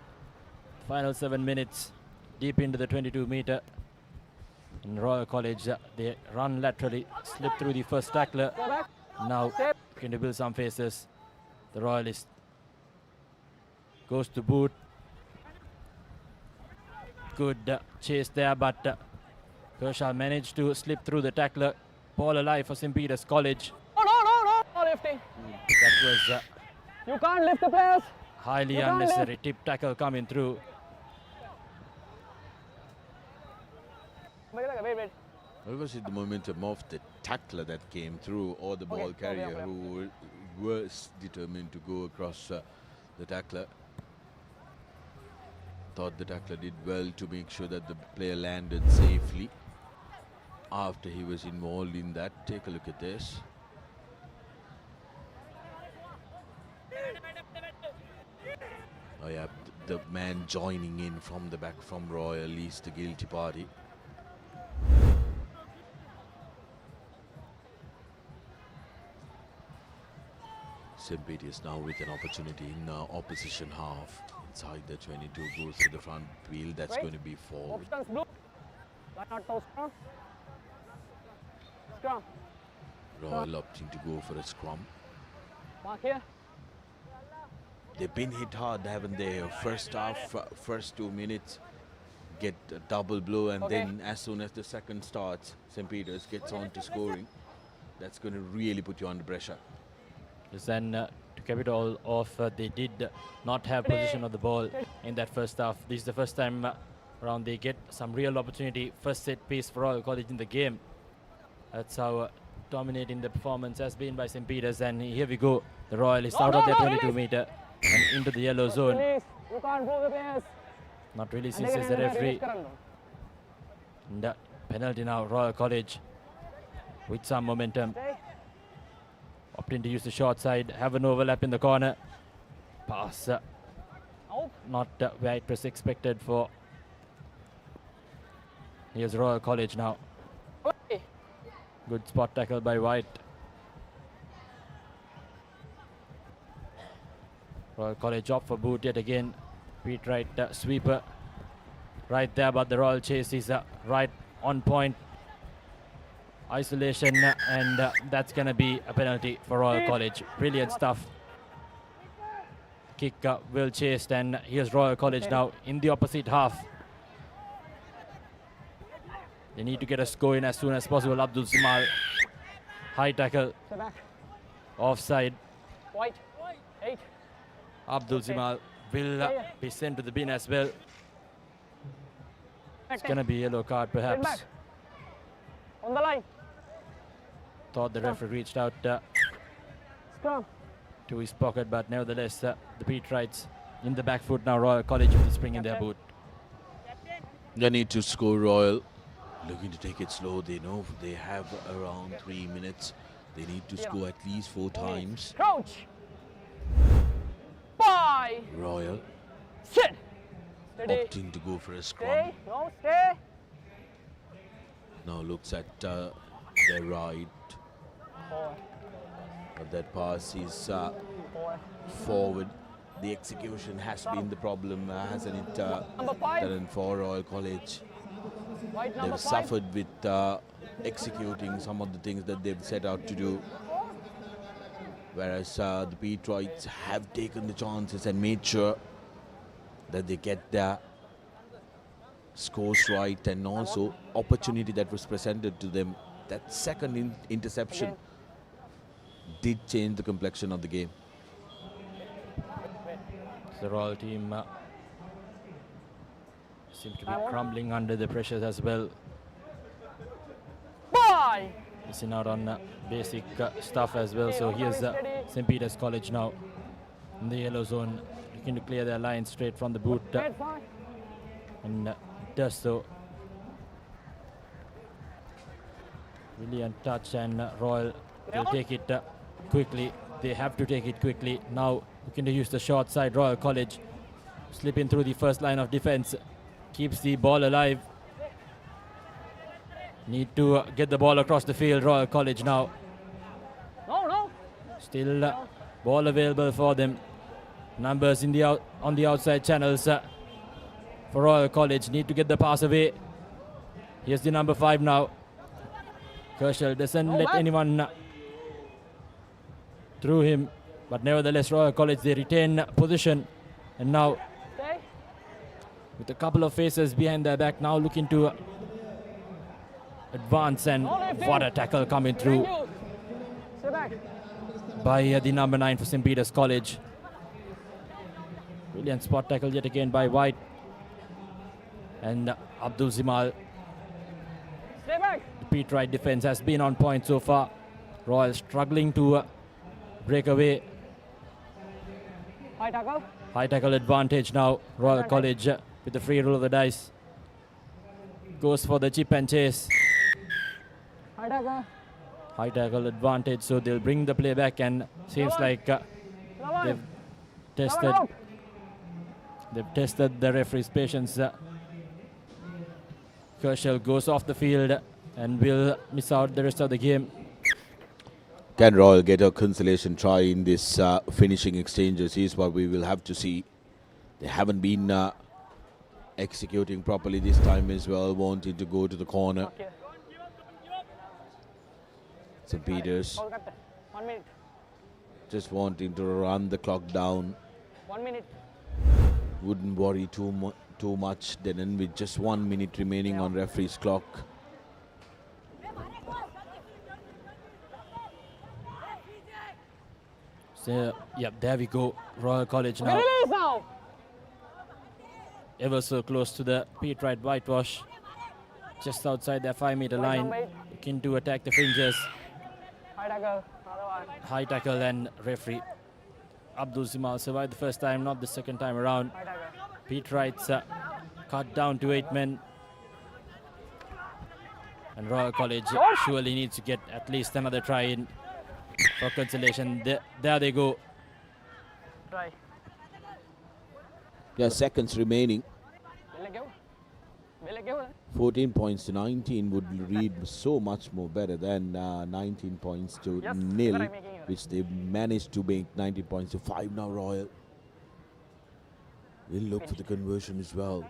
Speaker 3: Final 7 minutes, deep into the 22-meter. In Royal College, they run laterally, slip through the first tackler. Now going to build some faces. The Royalist goes to boot. Good chase there, but Kershaw managed to slip through the tackler. Ball alive for St. Peter's College.
Speaker 13: No lifting.
Speaker 3: That was
Speaker 13: You can't lift the players.
Speaker 3: highly
Speaker 13: You can't
Speaker 3: unnecessary tip tackle coming through.
Speaker 13: Wait.
Speaker 14: Or was it the momentum of the tackler that came through, or the ball carrier who was determined to go across the tackler? Thought the tackler did well to make sure that the player landed safely after he was involved in that. Take a look at this. Oh yeah, the man joining in from the back from Royal is the guilty party. St. Peter's now with an opportunity in opposition half. Inside the 22, goes to the front wheel. That's going to be forward.
Speaker 13: Options blue. Why not no scrum? Scrum.
Speaker 14: Royal opting to go for a scrum.
Speaker 13: Mark here.
Speaker 14: They've been hit hard, haven't they? First half, first 2 minutes, get a double blow, and then as soon as the second starts, St. Peter's gets on to scoring. That's going to really put you under pressure.
Speaker 3: Yes, and to cap it all off, they did not have possession of the ball in that first half. This is the first time around they get some real opportunity. First set piece for Royal College in the game. That's how dominating the performance has been by St. Peter's. And here we go. The Royalists out of their 22-meter and into the yellow zone.
Speaker 13: You can't move the players.
Speaker 3: Not really, since the referee. And penalty now, Royal College with some momentum. Opting to use the short side, have an overlap in the corner. Pass not where it was expected for. Here's Royal College now. Good spot tackle by White. Royal College up for boot yet again. Beat right sweeper right there, but the Royal chase is right on point. Isolation, and that's going to be a penalty for Royal College. Brilliant stuff. Kick well chased, and here's Royal College now in the opposite half. They need to get us going as soon as possible. Abdul Simal, high tackle, offside.
Speaker 13: White, 8.
Speaker 3: Abdul Simal will be sent to the bin as well. It's going to be a yellow card perhaps.
Speaker 13: On the line.
Speaker 3: Thought the referee reached out to his pocket, but nevertheless the beat rights in the back foot now. Royal College with the spring in their boot.
Speaker 14: They need to score. Royal looking to take it slow. They know they have around 3 minutes. They need to score at least 4 times.
Speaker 13: Crouch. Bye.
Speaker 14: Royal
Speaker 13: Sit.
Speaker 14: opting to go for a scrum.
Speaker 13: Stay. No, stay.
Speaker 14: Now looks at their right. But that pass is forward. The execution has been the problem, hasn't it, Darren, for Royal College? They've suffered with executing some of the things that they've set out to do. Whereas the Petrites have taken the chances and made sure that they get their scores right, and also opportunity that was presented to them. That second interception did change the complexion of the game.
Speaker 3: The Royal team seems to be crumbling under the pressures as well.
Speaker 13: Bye.
Speaker 3: Missing out on basic stuff as well. So here's St. Peter's College now in the yellow zone, looking to clear their line straight from the boot. And does so. Brilliant touch, and Royal will take it quickly. They have to take it quickly. Now looking to use the short side. Royal College slipping through the first line of defense. Keeps the ball alive. Need to get the ball across the field. Royal College now.
Speaker 13: No.
Speaker 3: Still ball available for them. Numbers in the on the outside channels for Royal College. Need to get the pass away. Here's the number 5 now. Kershal doesn't let anyone through him, but nevertheless Royal College, they retain position, and now with a couple of faces behind their back, now looking to advance, and what a tackle coming through by the number 9 for St. Peter's College. Brilliant spot tackle yet again by White and Abdul Zimal. The Pete Wright defense has been on point so far. Royal struggling to break away.
Speaker 13: High tackle.
Speaker 3: High tackle advantage now. Royal College with the free roll of the dice. Goes for the chip and chase.
Speaker 13: High tackle.
Speaker 3: High tackle advantage, so they'll bring the play back, and seems like they've tested the referee's patience. Kershal goes off the field and will miss out the rest of the game.
Speaker 14: Can Royal get a consolation try in this finishing exchanges is what we will have to see. They haven't been executing properly this time as well, wanting to go to the corner. St. Peter's
Speaker 13: 1 minute.
Speaker 14: just wanting to run the clock down.
Speaker 13: 1 minute.
Speaker 14: Wouldn't worry too much then, with just 1 minute remaining on referee's clock.
Speaker 3: So, yeah, there we go. Royal College now.
Speaker 13: Release now.
Speaker 3: Ever so close to the Pete Wright whitewash. Just outside their 5-meter line. Looking to attack the fringes.
Speaker 13: High tackle.
Speaker 3: High tackle, and referee Abdul Zimal survived the first time, not the second time around. Pete Wright's cut down to 8 men. And Royal College surely needs to get at least another try in for consolation. There they go.
Speaker 13: Try.
Speaker 14: There are seconds remaining. 14 points to 19 would read so much more better than 19 points to nil, which they managed to make 19 points to 5 now. Royal will look for the conversion as well.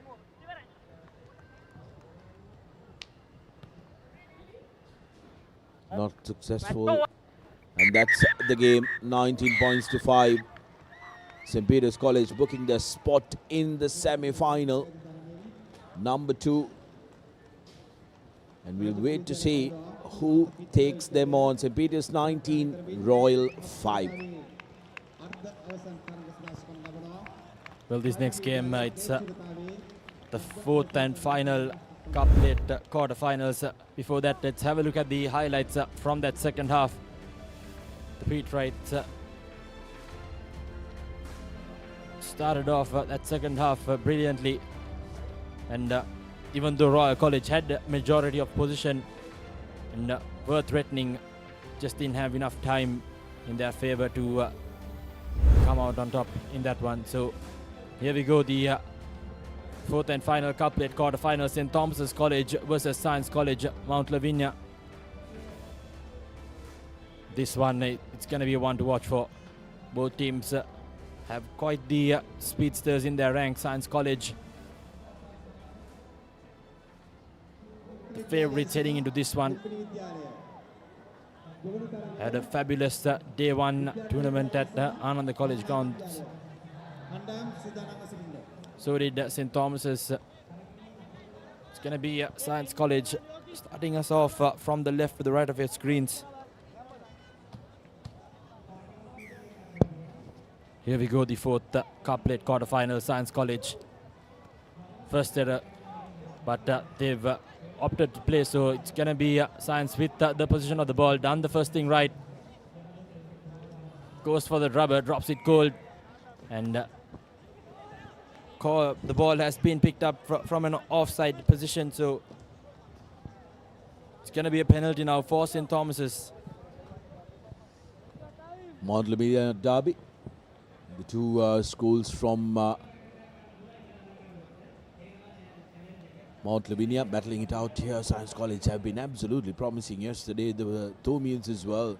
Speaker 14: Not successful, and that's the game. 19 points to 5. St. Peter's College booking their spot in the semi-final, number 2. And we'll wait to see who takes them on. St. Peter's 19, Royal 5.
Speaker 3: Well, this next game, it's the 4th and final couplet quarterfinals. Before that, let's have a look at the highlights from that second half. The Pete Wright started off that second half brilliantly, and even though Royal College had majority of position and were threatening, just didn't have enough time in their favor to come out on top in that one. So here we go, the 4th and final couplet quarterfinals. St. Thomas's College versus Science College, Mount Lavinia. This one, it's going to be one to watch for. Both teams have quite the speedsters in their ranks. Science College, the favorites heading into this one. Had a fabulous day 1 tournament at Ananda College grounds. So did St. Thomas's. It's going to be Science College starting us off from the left to the right of your screens. Here we go, the 4th couplet quarterfinal. Science College. First error, but they've opted to play, so it's going to be Science with the position of the ball. Done the first thing right. Goes for the rubber, drops it cold, and the ball has been picked up from an offside position, so it's going to be a penalty now for St. Thomas's.
Speaker 14: Mount Lavinia Derby. The two schools from Mount Lavinia battling it out here. Science College have been absolutely promising yesterday. The Thomians as well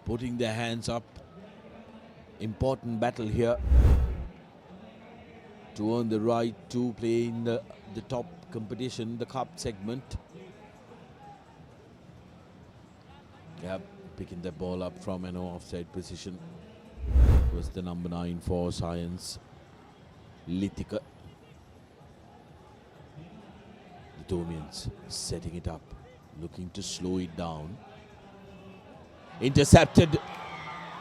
Speaker 14: putting their hands up. Important battle here to earn the right to play in the top competition, the cup segment. Yep, picking the ball up from an offside position was the number 9 for Science, Litika. The Thomians setting it up, looking to slow it down. Intercepted.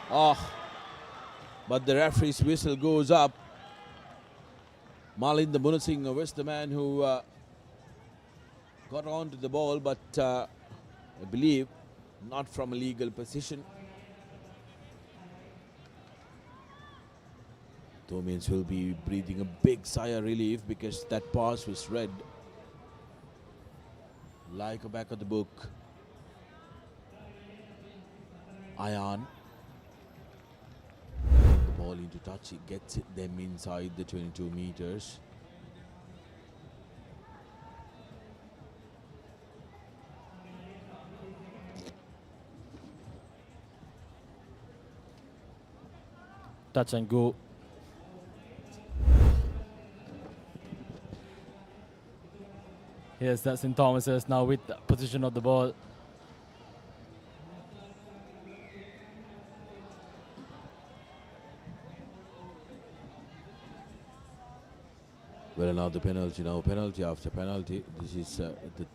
Speaker 14: But the referee's whistle goes up. Malinder Munasinghe was the man who got onto the ball, but I believe not from a legal position. Thomians will be breathing a big sigh of relief because that pass was read like a back of the book. Ayan. The ball into touch, he gets them inside the 22 meters.
Speaker 3: Touch and go. Yes, that's St. Thomas's now with the position of the ball.
Speaker 14: Well, now the penalty, penalty after penalty. This is the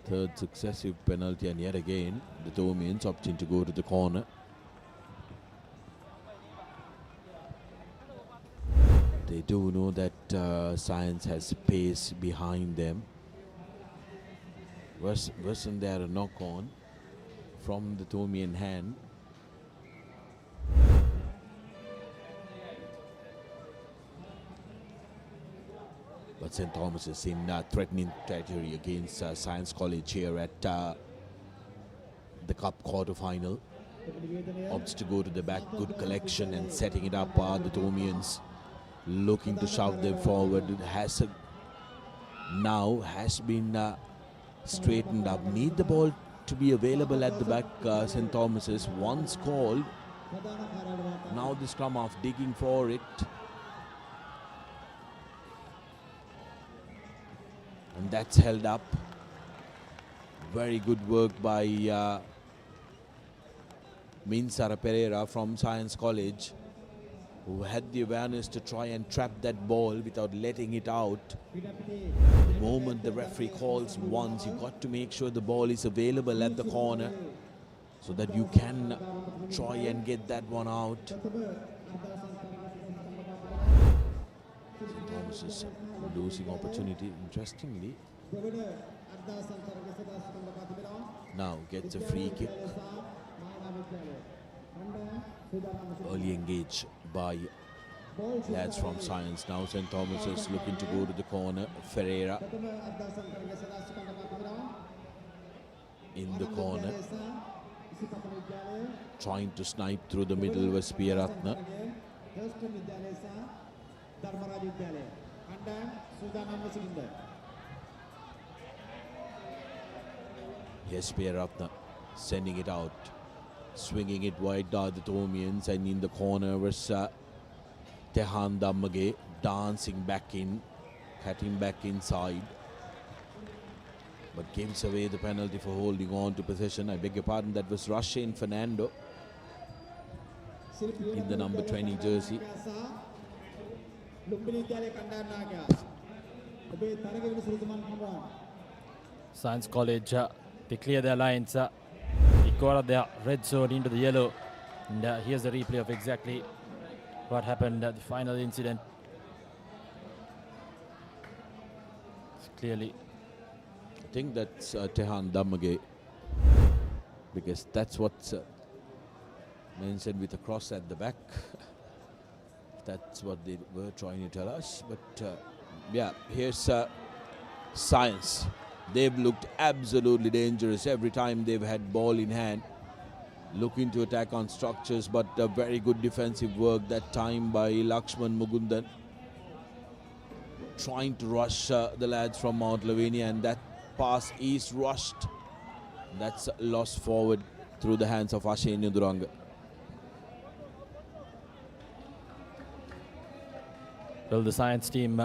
Speaker 14: third successive penalty, and yet again the Thomians opting to go to the corner. They do know that Science has pace behind them. Wasn't there a knock on from the Thomian hand? But St. Thomas is in threatening territory against Science College here at the Cup quarter-final. Opts to go to the back, good collection and setting it up. The Thomians looking to shove them forward. It has been straightened up. Need the ball to be available at the back. St. Thomas's once called. Now the scrum half digging for it. And that's held up. Very good work by Minsara Pereira from Science College, who had the awareness to try and trap that ball without letting it out. The moment the referee calls once, you got to make sure the ball is available at the corner so that you can try and get that one out. St. Thomas is losing opportunity, interestingly. Now gets a free kick. Early engage by lads from Science. Now St. Thomas is looking to go to the corner. Ferreira in the corner, trying to snipe through the middle was Piyaratna. Here's Piyaratna sending it out, swinging it wide the Thomians, and in the corner was Tehan Dammage dancing back in, cutting back inside, but gives away the penalty for holding on to possession. I beg your pardon, that was Rushin Fernando in the number 20 jersey.
Speaker 3: Science College, they clear their lines. They go out of their red zone into the yellow. And here's the replay of exactly what happened at the final incident. It's clearly,
Speaker 14: I think that's Tehan Dammage, because that's what's mentioned with a cross at the back. That's what they were trying to tell us. But yeah, here's Science. They've looked absolutely dangerous every time they've had ball in hand, looking to attack on structures, but very good defensive work that time by Lakshman Mugundan. trying to rush the lads from Mount Lavinia, and that pass is rushed. That's lost forward through the hands of Ashe Nuduranga.
Speaker 3: Well, the Science team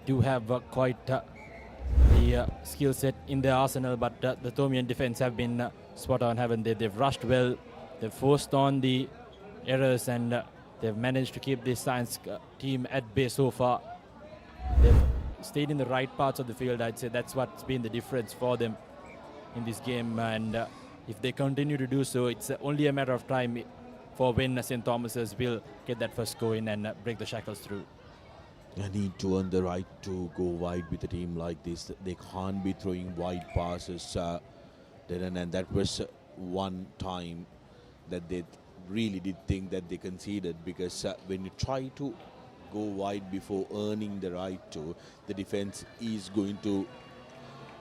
Speaker 3: do have quite the skill set in their arsenal, but the Thomian defense have been spot on, haven't they? They've rushed well, they've forced on the errors, and they've managed to keep this Science team at bay so far. They've stayed in the right parts of the field. I'd say that's what's been the difference for them in this game, and if they continue to do so, it's only a matter of time for when St. Thomas's will get that first go in and break the shackles through.
Speaker 14: They need to earn the right to go wide with a team like this. They can't be throwing wide passes, Dylan, and that was one time that they really did think that they conceded, because when you try to go wide before earning the right to, the defense is going to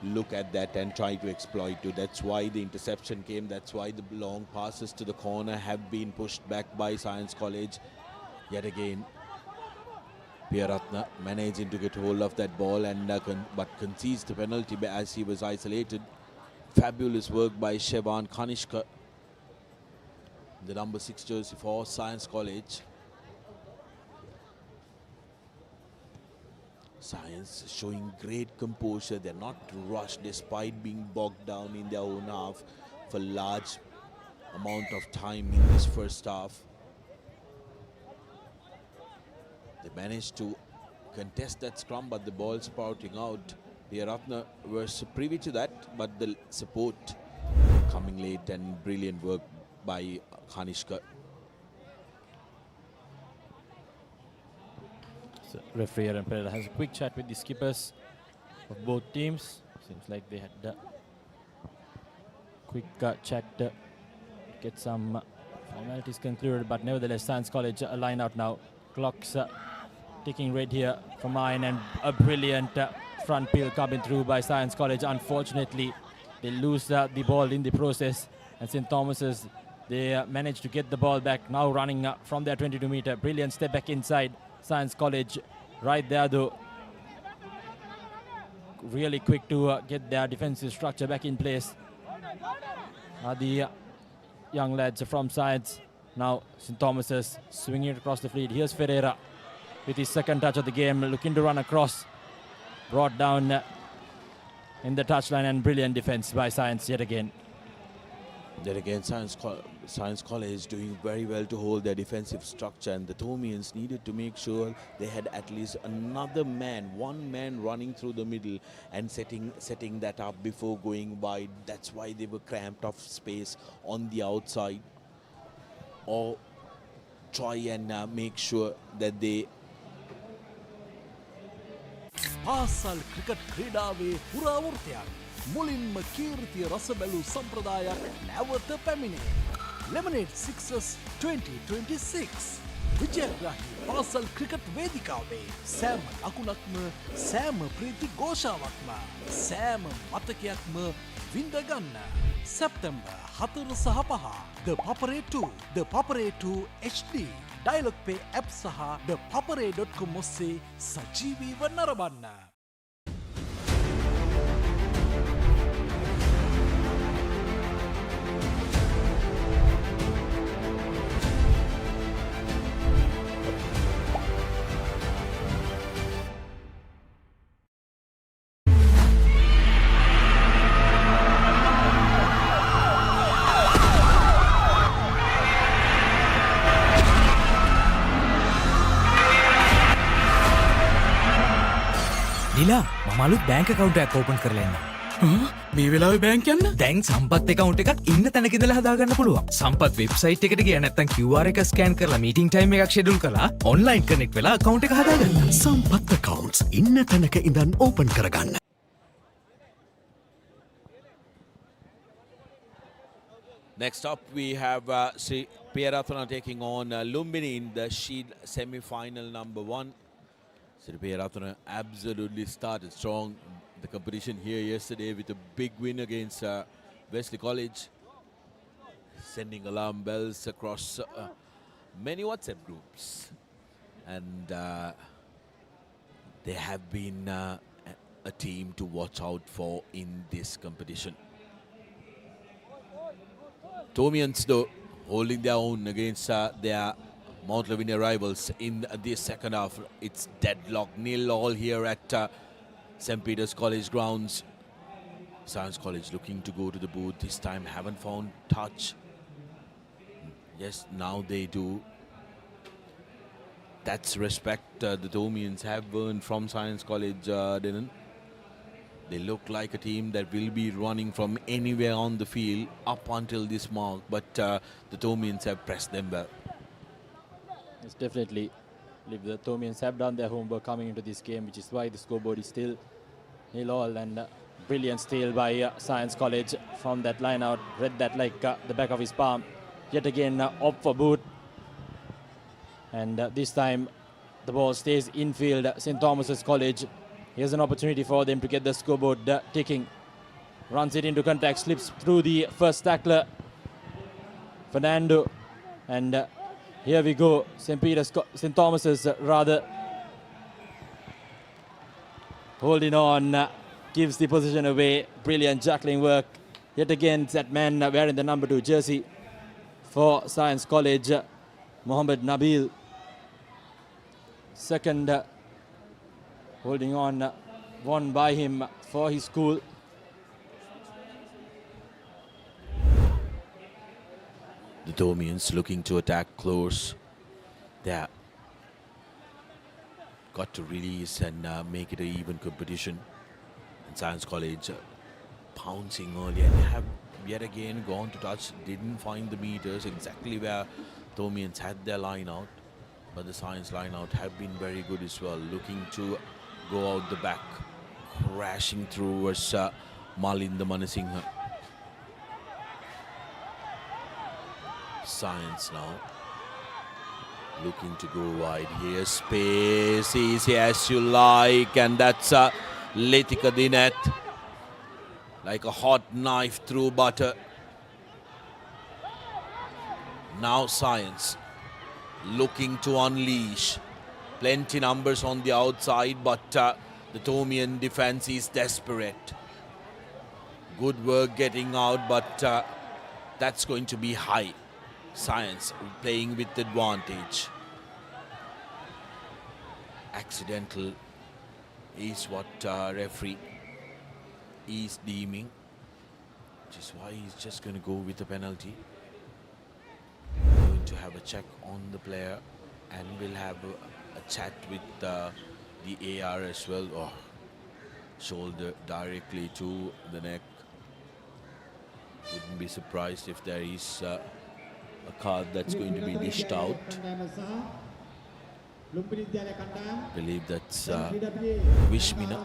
Speaker 14: look at that and try to exploit it. That's why the interception came. That's why the long passes to the corner have been pushed back by Science College. Yet again, Piyaratna managing to get hold of that ball and but concedes the penalty as he was isolated. Fabulous work by Shevan Kanishka, the number 6 jersey for Science College. Science showing great composure. They're not rushed despite being bogged down in their own half for large amount of time in this first half. They managed to contest that scrum, but the ball sprouting out. Piyaratna was privy to that, but the support coming late, and brilliant work by Kanishka.
Speaker 3: So referee Aaron Pereira has a quick chat with the skippers of both teams. Seems like they had a quick chat to get some formalities concluded, but nevertheless Science College line out now. Clocks ticking red here from mine, and a brilliant front peel coming through by Science College. Unfortunately, they lose the ball in the process, and St. Thomas's, they managed to get the ball back, now running from their 22-meter. Brilliant step back inside Science College right there though. Really quick to get their defensive structure back in place. The young lads from Science. Now St. Thomas's swinging it across the field. Here's Ferreira with his second touch of the game, looking to run across. Brought down in the touchline, and brilliant defense by Science yet again.
Speaker 14: Then again, Science College doing very well to hold their defensive structure, and the Thomians needed to make sure they had at least another man, one man running through the middle and setting that up before going wide. That's why they were cramped off space on the outside, or try and make sure that they
Speaker 5: පාසල් cricket ක්‍රීඩාවේ පුරාවෘතයක් මුලින්ම කීර්තිය රස බැලූ සම්ප්‍රදායක් නැවත පැමිණේ. Lemonade Sixers 2026 විජයග්‍රාහී පාසල් cricket වේදිකාවේ සෑම ලකුණක්ම සෑම ප්‍රීති ഘോഷාවක්ම සෑම මතකයක්ම විඳගන්න. සැප්තැම්බර් 4 සහ 5 The Papare 2 The Papare 2 HD Dialog Pay app සහ thepapare.com ඔස්සේ සජීවීව නරඹන්න.
Speaker 4: නිලා මම අලුත් බැංක් account එකක් open කරලා ඉන්නවා.
Speaker 9: මේ වෙලාවේ බැංක් යන්න?
Speaker 4: දැන් සම්පත් account එකක් ඉන්න තැනක ඉඳලා හදාගන්න පුළුවන්. සම්පත් website එකට ගියා නැත්නම් QR එක scan කරලා meeting time එකක් schedule කරලා online connect වෙලා account එක හදාගන්න.
Speaker 12: සම්පත් accounts ඉන්න තැනක ඉඳන් open කරගන්න.
Speaker 14: Next up, we have Sri Piyaratna taking on Lumbini in the Shield semi-final number 1. Sri Piyaratna absolutely started strong the competition here yesterday with a big win against Wesley College, sending alarm bells across many WhatsApp groups. And they have been a team to watch out for in this competition. Tomians, though, holding their own against their Mount Lavinia rivals in the second half. It's deadlock, 0-0 here at St. Peter's College grounds. Science College looking to go to the booth this time, haven't found touch. Yes, now they do. That's respect the Tomians have earned from Science College, Denon. They look like a team that will be running from anywhere on the field up until this mark, but the Tomians have pressed them well.
Speaker 3: It's definitely. The Tomians have done their homework coming into this game, which is why the scoreboard is still 0-0, and brilliant steal by Science College from that line out. Read that like the back of his palm. Yet again up for boot. And this time the ball stays infield. St. Thomas's College. Here's an opportunity for them to get the scoreboard ticking. Runs it into contact, slips through the first tackler, Fernando. And here we go. St. Thomas's rather holding on, gives the position away. Brilliant juggling work. Yet again, it's that man wearing the number 2 jersey for Science College, Mohammed Nabil. Second, holding on, won by him for his school.
Speaker 14: The Tomians looking to attack close. They got to release and make it an even competition. And Science College pouncing early and have yet again gone to touch. Didn't find the meters exactly where Tomians had their line out. But the Science line out have been very good as well. Looking to go out the back. Crashing through was Malinda Manasinghe. Science now looking to go wide. Here's space, easy as you like, and that's Letika Dinet like a hot knife through butter. Now Science looking to unleash. Plenty numbers on the outside, but the Tomian defense is desperate. Good work getting out, but that's going to be high. Science playing with advantage. Accidental is what referee is deeming, which is why he's just going to go with a penalty. Going to have a check on the player, and we'll have a chat with the AR as well. Oh, shoulder directly to the neck. Wouldn't be surprised if there is a card that's going to be dished out. Believe that's Vishmina.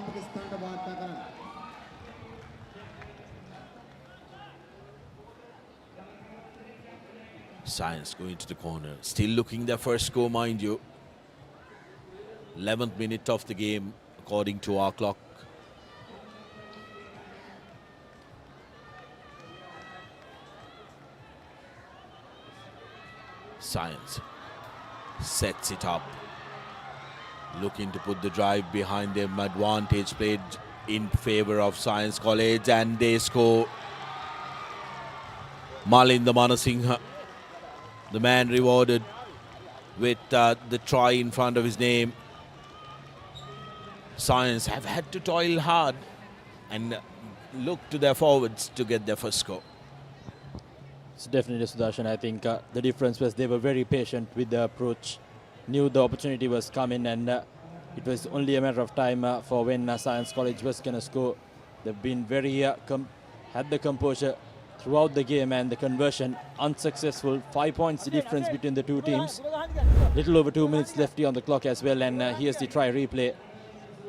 Speaker 14: Science going to the corner. Still looking their first score, mind you. 11th minute of the game, according to our clock. Science sets it up. Looking to put the drive behind them. Advantage played in favor of Science College, and they score. Malinda Manasinghe, the man rewarded with the try in front of his name. Science have had to toil hard and look to their forwards to get their first score.
Speaker 3: It's definitely Sudarshan. I think the difference was they were very patient with the approach, knew the opportunity was coming, and it was only a matter of time for when Science College was going to score. They've been very, had the composure throughout the game, and the conversion unsuccessful. 5 points difference between the two teams. Little over 2 minutes left on the clock as well, and here's the try replay.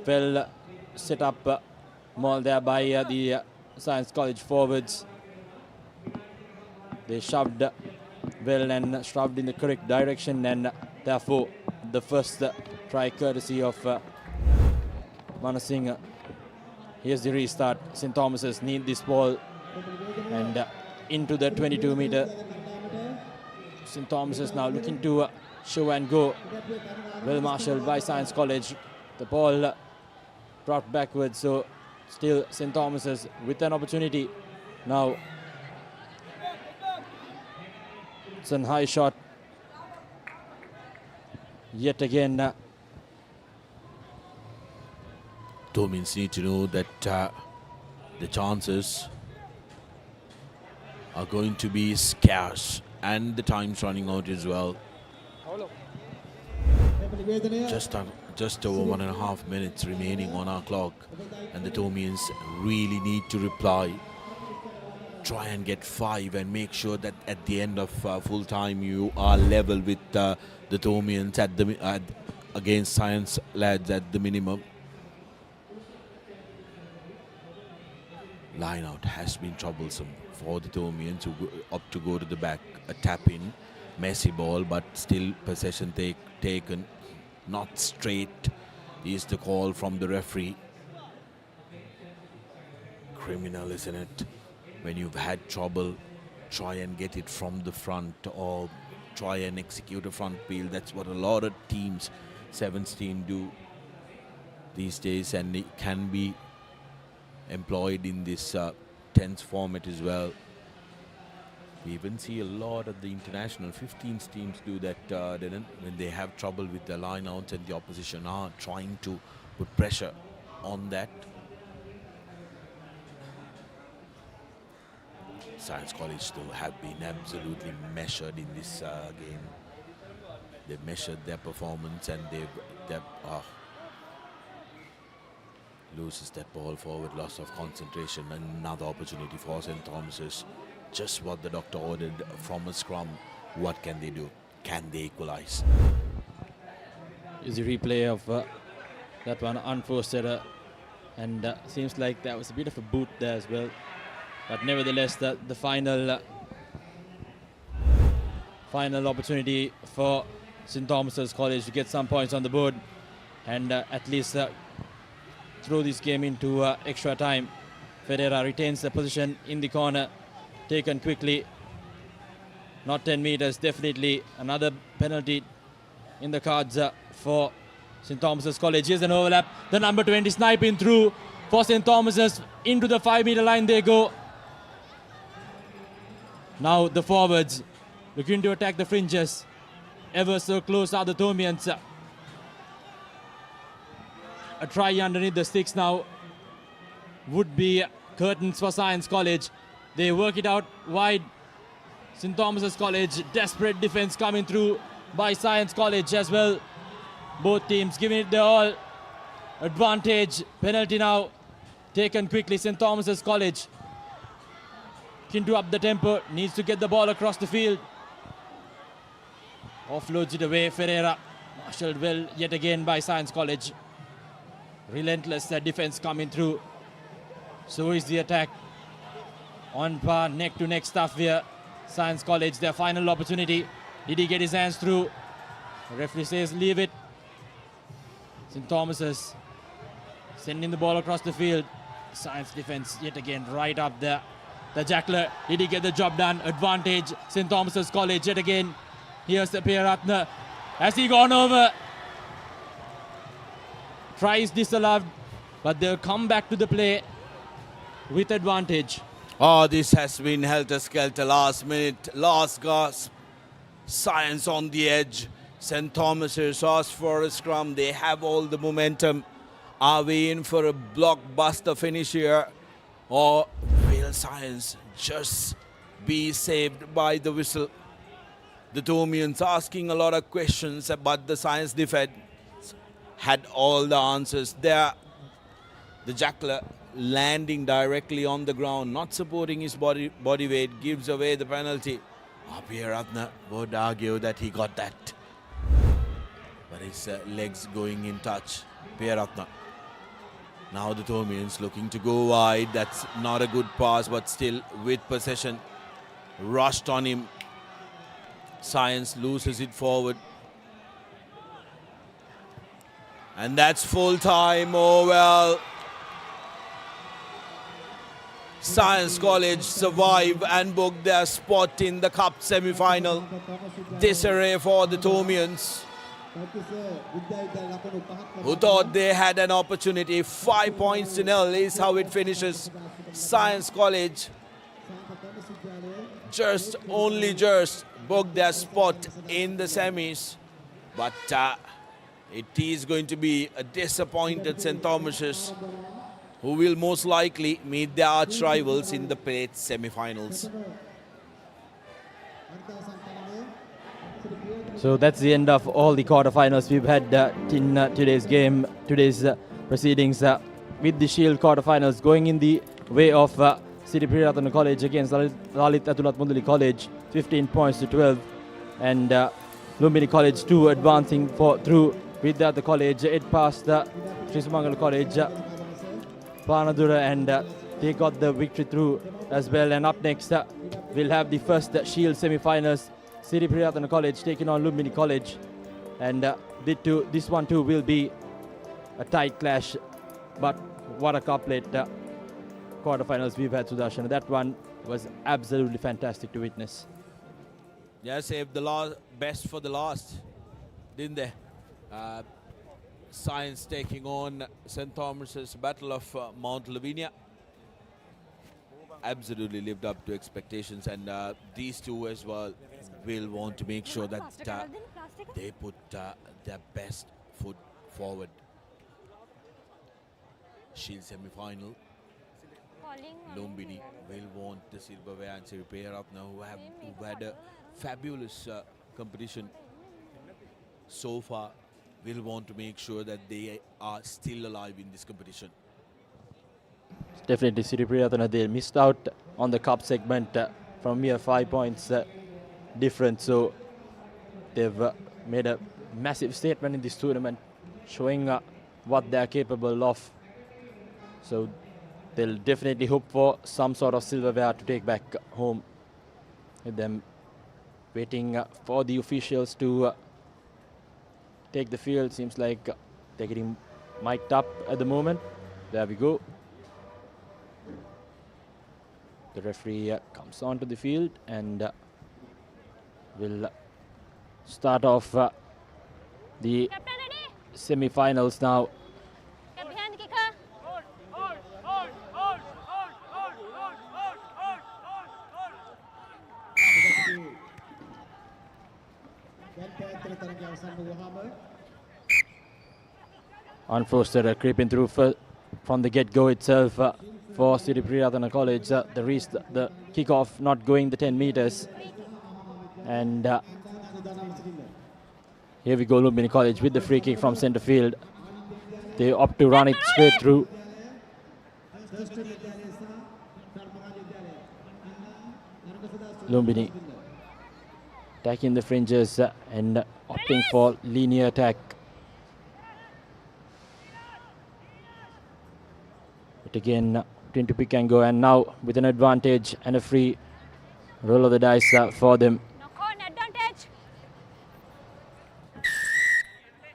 Speaker 3: Well set up more there by the Science College forwards. They shoved well and shoved in the correct direction, and therefore the first try courtesy of Manasinghe. Here's the restart. St. Thomas's need this ball, and into the 22-meter. St. Thomas's now looking to show and go. Well marshaled by Science College. The ball brought backwards, so still St. Thomas's with an opportunity. Now it's a high shot. Yet again.
Speaker 14: Dominions need to know that the chances are going to be scarce and the time's running out as well. Just over 1.5 minutes remaining on our clock, and the Tomians really need to reply. Try and get 5 and make sure that at the end of full time you are level with the Tomians against Science lads at the minimum. Line out has been troublesome for the Tomians who opt to go to the back. A tap in, messy ball, but still possession taken. Not straight is the call from the referee. Criminal, isn't it? When you've had trouble, try and get it from the front or try and execute a front wheel. That's what a lot of teams, sevens team, do these days, and it can be employed in this tense format as well. We even see a lot of the international 15s teams do that when they have trouble with the line outs and the opposition are trying to put pressure on that. Science College though have been absolutely measured in this game. They've measured their performance and they've loses that ball forward, loss of concentration. Another opportunity for St. Thomas's. Just what the doctor ordered from a scrum. What can they do? Can they equalize?
Speaker 3: Is a replay of that one, unforced error, and seems like there was a bit of a boot there as well. But nevertheless, the final opportunity for St. Thomas's College to get some points on the board and at least throw this game into extra time. Ferreira retains the position in the corner, taken quickly. Not 10 meters, definitely another penalty in the cards for St. Thomas's College. Here's an overlap. The number 20 sniping through for St. Thomas's. Into the 5-meter line they go. Now the forwards looking to attack the fringes. Ever so close are the Tomians. A try underneath the sticks now would be curtains for Science College. They work it out wide. St. Thomas's College, desperate defense coming through by Science College as well. Both teams giving it their all. Advantage, penalty now taken quickly. St. Thomas's College keen to up the tempo, needs to get the ball across the field. Offloads it away. Ferreira marshaled well yet again by Science College. Relentless defense coming through. So is the attack. On par, neck to neck stuff here. Science College, their final opportunity. Did he get his hands through? The referee says leave it. St. Thomas's sending the ball across the field. Science defense yet again right up there. The Jackler, did he get the job done? Advantage, St. Thomas's College yet again. Here's the Piyaratna. Has he gone over? Try is disallowed, but they'll come back to the play with advantage.
Speaker 14: Oh, this has been helter-skelter, last minute, last gasp. Science on the edge. St. Thomas's asked for a scrum. They have all the momentum. Are we in for a blockbuster finish here? Or will Science just be saved by the whistle? The Tomians asking a lot of questions, but the Science defense had all the answers there. The Jackler landing directly on the ground, not supporting his body weight, gives away the penalty. Piyaratna would argue that he got that, but his legs going in touch. Piyaratna. Now the Tomians looking to go wide. That's not a good pass, but still with possession. Rushed on him. Science loses it forward. And that's full time. Oh well. Science College survive and book their spot in the cup semi-final. Disarray for the Tomians.
Speaker 15: who thought they had an opportunity. 5 points to nil is how it finishes. Science College just booked their spot in the semis, but it is going to be a disappointed St. Thomas's, who will most likely meet their arch rivals in the plate semi-finals.
Speaker 3: So that's the end of all the quarterfinals we've had in today's proceedings, with the Shield quarterfinals going in the way of City Priratana College against Lalit Atulat Mundali College, 15 points to 12, and Lumbini College 2 advancing through Vidyartha College. It passed Sri Sumangal College, Panadura, and they got the victory through as well. And up next, we'll have the first Shield semi-finals. City Priratana College taking on Lumbini College, and this one too will be a tight clash. But what a couplet quarterfinals we've had, Sudarshan. That one was absolutely fantastic to witness.
Speaker 15: Yeah, saved the best for the last, didn't they? Science taking on St. Thomas's Battle of Mount Lavinia. Absolutely lived up to expectations, and these two as well will want to make sure that they put their best foot forward. Shield semi-final. Lumbini will want the silverware, and Sri Priratana, who had a fabulous competition so far, will want to make sure that they are still alive in this competition.
Speaker 3: Definitely, City Priratana, they missed out on the cup segment from mere 5 points difference. So they've made a massive statement in this tournament, showing what they're capable of. So they'll definitely hope for some sort of silverware to take back home. With them waiting for the officials to take the field. Seems like they're getting mic'd up at the moment. There we go. The referee comes onto the field and will start off the semi-finals now. Unforced creeping through from the get-go itself for City Priratana College. The kickoff not going the 10 meters. And here we go, Lumbini College with the free kick from centre field. They opt to run it straight through. Lumbini attacking the fringes and opting for linear attack. But again, opting to pick and go, and now with an advantage and a free roll of the dice for them.
Speaker 8: Advantage.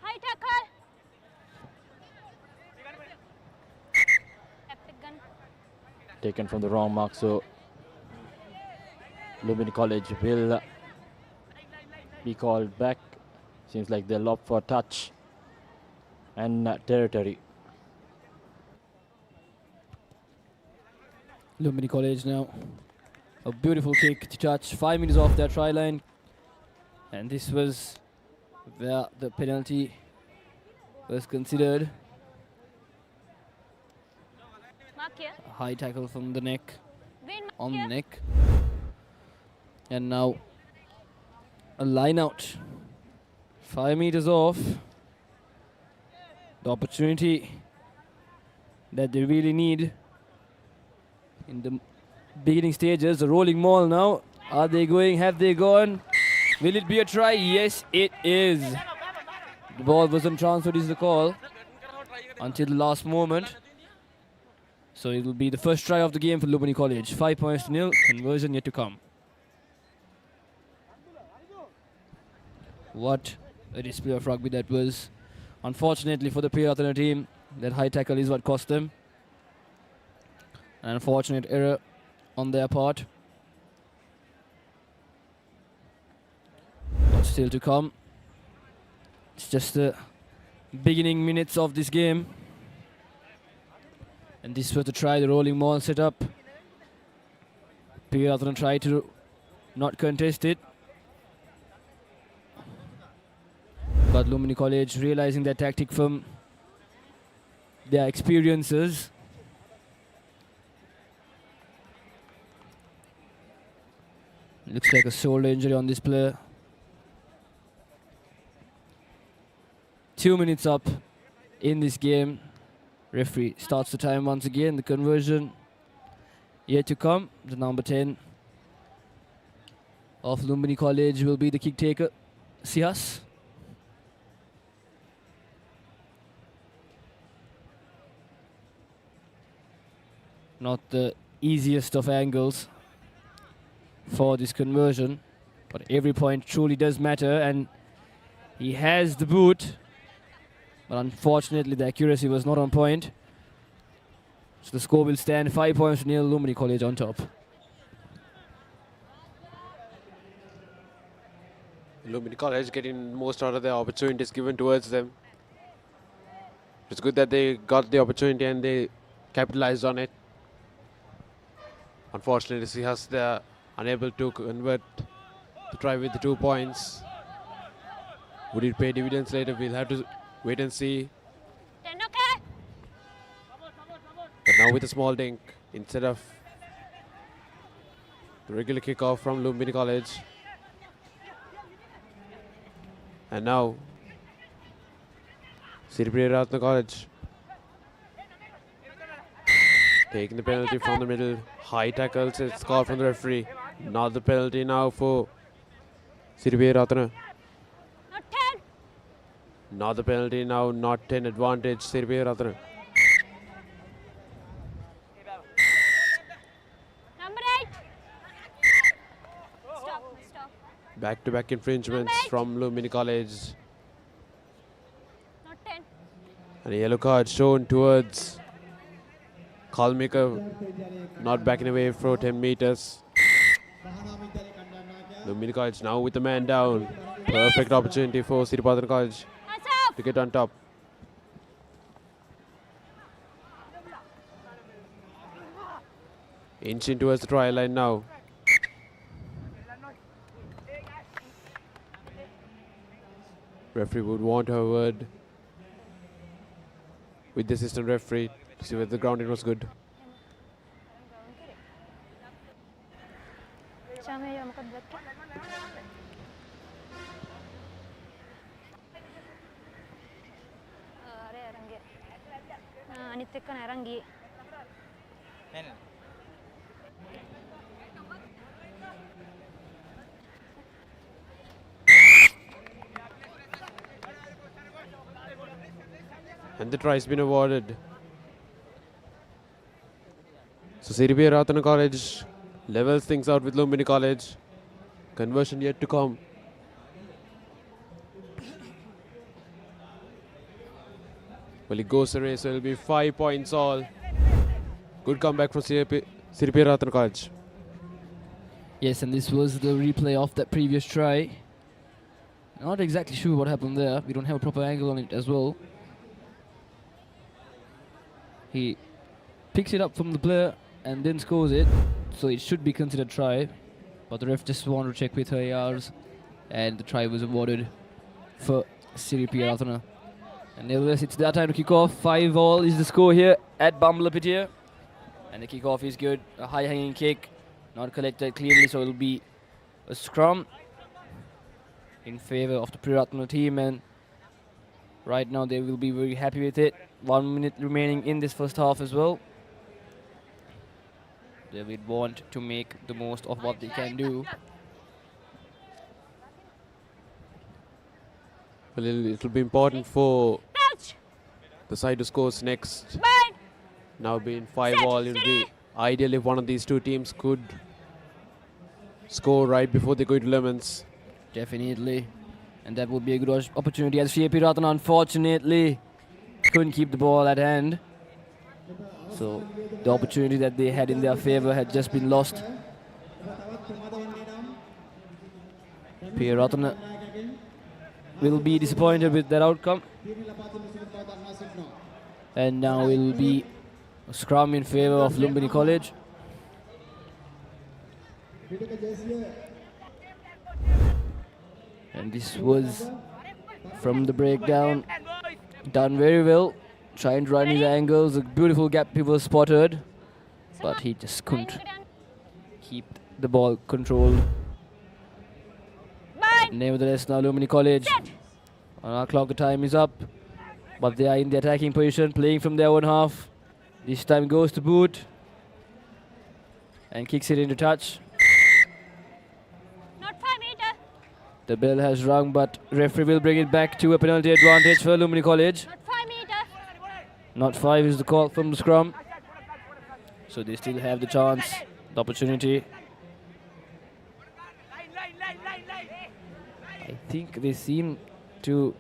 Speaker 8: High tackle.
Speaker 3: Taken from the wrong mark, so Lumbini College will be called back. Seems like they'll opt for touch and territory.
Speaker 11: Lumbini College now. A beautiful kick to touch, 5 meters off their try line. And this was where the penalty was considered. A high tackle from the neck, on the neck. And now a line out, 5 meters off. The opportunity that they really need in the beginning stages. The rolling maul now. Are they going? Have they gone? Will it be a try? Yes, it is. The ball wasn't transferred is the call until the last moment. So it will be the first try of the game for Lumbini College. 5 points to nil. Conversion yet to come. What a display of rugby that was. Unfortunately for the Priratana team, that high tackle is what cost them. An unfortunate error on their part. But still to come. It's just the beginning minutes of this game. And this was to try the rolling maul setup. Piratana tried to not contest it. But Lumini College, realizing their tactic from their experiences, looks like a shoulder injury on this player. 2 minutes up in this game. Referee starts the time once again. The conversion yet to come. The number 10 of Lumbini College will be the kick taker, Sias. Not the easiest of angles for this conversion, but every point truly does matter, and he has the boot, but unfortunately the accuracy was not on point. So the score will stand 5 points near Lumini College on top.
Speaker 1: Lumini College getting most out of their opportunities given towards them. It's good that they got the opportunity and they capitalized on it. Unfortunately, Sihas, they're unable to convert the try with the 2 points. Would it pay dividends later? We'll have to wait and see. But now with a small dink instead of the regular kickoff from Lumbini College. And now Siripuri Ratna College taking the penalty from the middle. High tackles, it's called from the referee. Not the penalty now for Siripuri Ratna. Not the penalty now, not 10 advantage, Siripuri Ratna. Back-to-back infringements from Lumbini College. And a yellow card shown towards Kalmika, not backing away for 10 meters. Lumbini College now with the man down. Perfect opportunity for Siripatana College to get on top. Inching towards the try line now. Referee would want her word with the assistant referee to see whether the grounding was good. And the try has been awarded. So Siripuri Ratana College levels things out with Lumbini College. Conversion yet to come. Well, it goes away, so it will be 5 points all. Good comeback from Siripuri Ratana College.
Speaker 11: Yes, and this was the replay of that previous try. Not exactly sure what happened there. We don't have a proper angle on it as well. He picks it up from the player and then scores it, so it should be considered try. But the ref just wanted to check with her ARs, and the try was awarded for Siripuri Ratana. And nevertheless, it's their time to kick off. 5-all is the score here at Bambalapitiya. And the kick-off is good. A high-hanging kick, not collected cleanly, so it will be a scrum in favor of the Priratna team. And right now, they will be very happy with it. 1 minute remaining in this first half as well. They will want to make the most of what they can do.
Speaker 1: Well, it will be important for the side to score next. Now being 5-all, it will be ideal if one of these two teams could score right before they go to lemons.
Speaker 11: Definitely. And that would be a good opportunity, as Siripuri Ratana unfortunately couldn't keep the ball at hand. So the opportunity that they had in their favor had just been lost. Priratana will be disappointed with that outcome. And now will be a scrum in favor of Lumbini College. And this was from the breakdown done very well. Trying to run his angles, a beautiful gap he was spotted, but he just couldn't keep the ball controlled. Nevertheless, now Lumbini College, on our clock the time is up, but they are in the attacking position, playing from their own half. This time goes to boot and kicks it into touch.
Speaker 8: Not 5 meter.
Speaker 11: The bell has rung, but referee will bring it back to a penalty advantage for Lumbini College.
Speaker 8: Not 5 meter.
Speaker 11: Not 5 is the call from the scrum. So they still have the chance, the opportunity. I think they seem to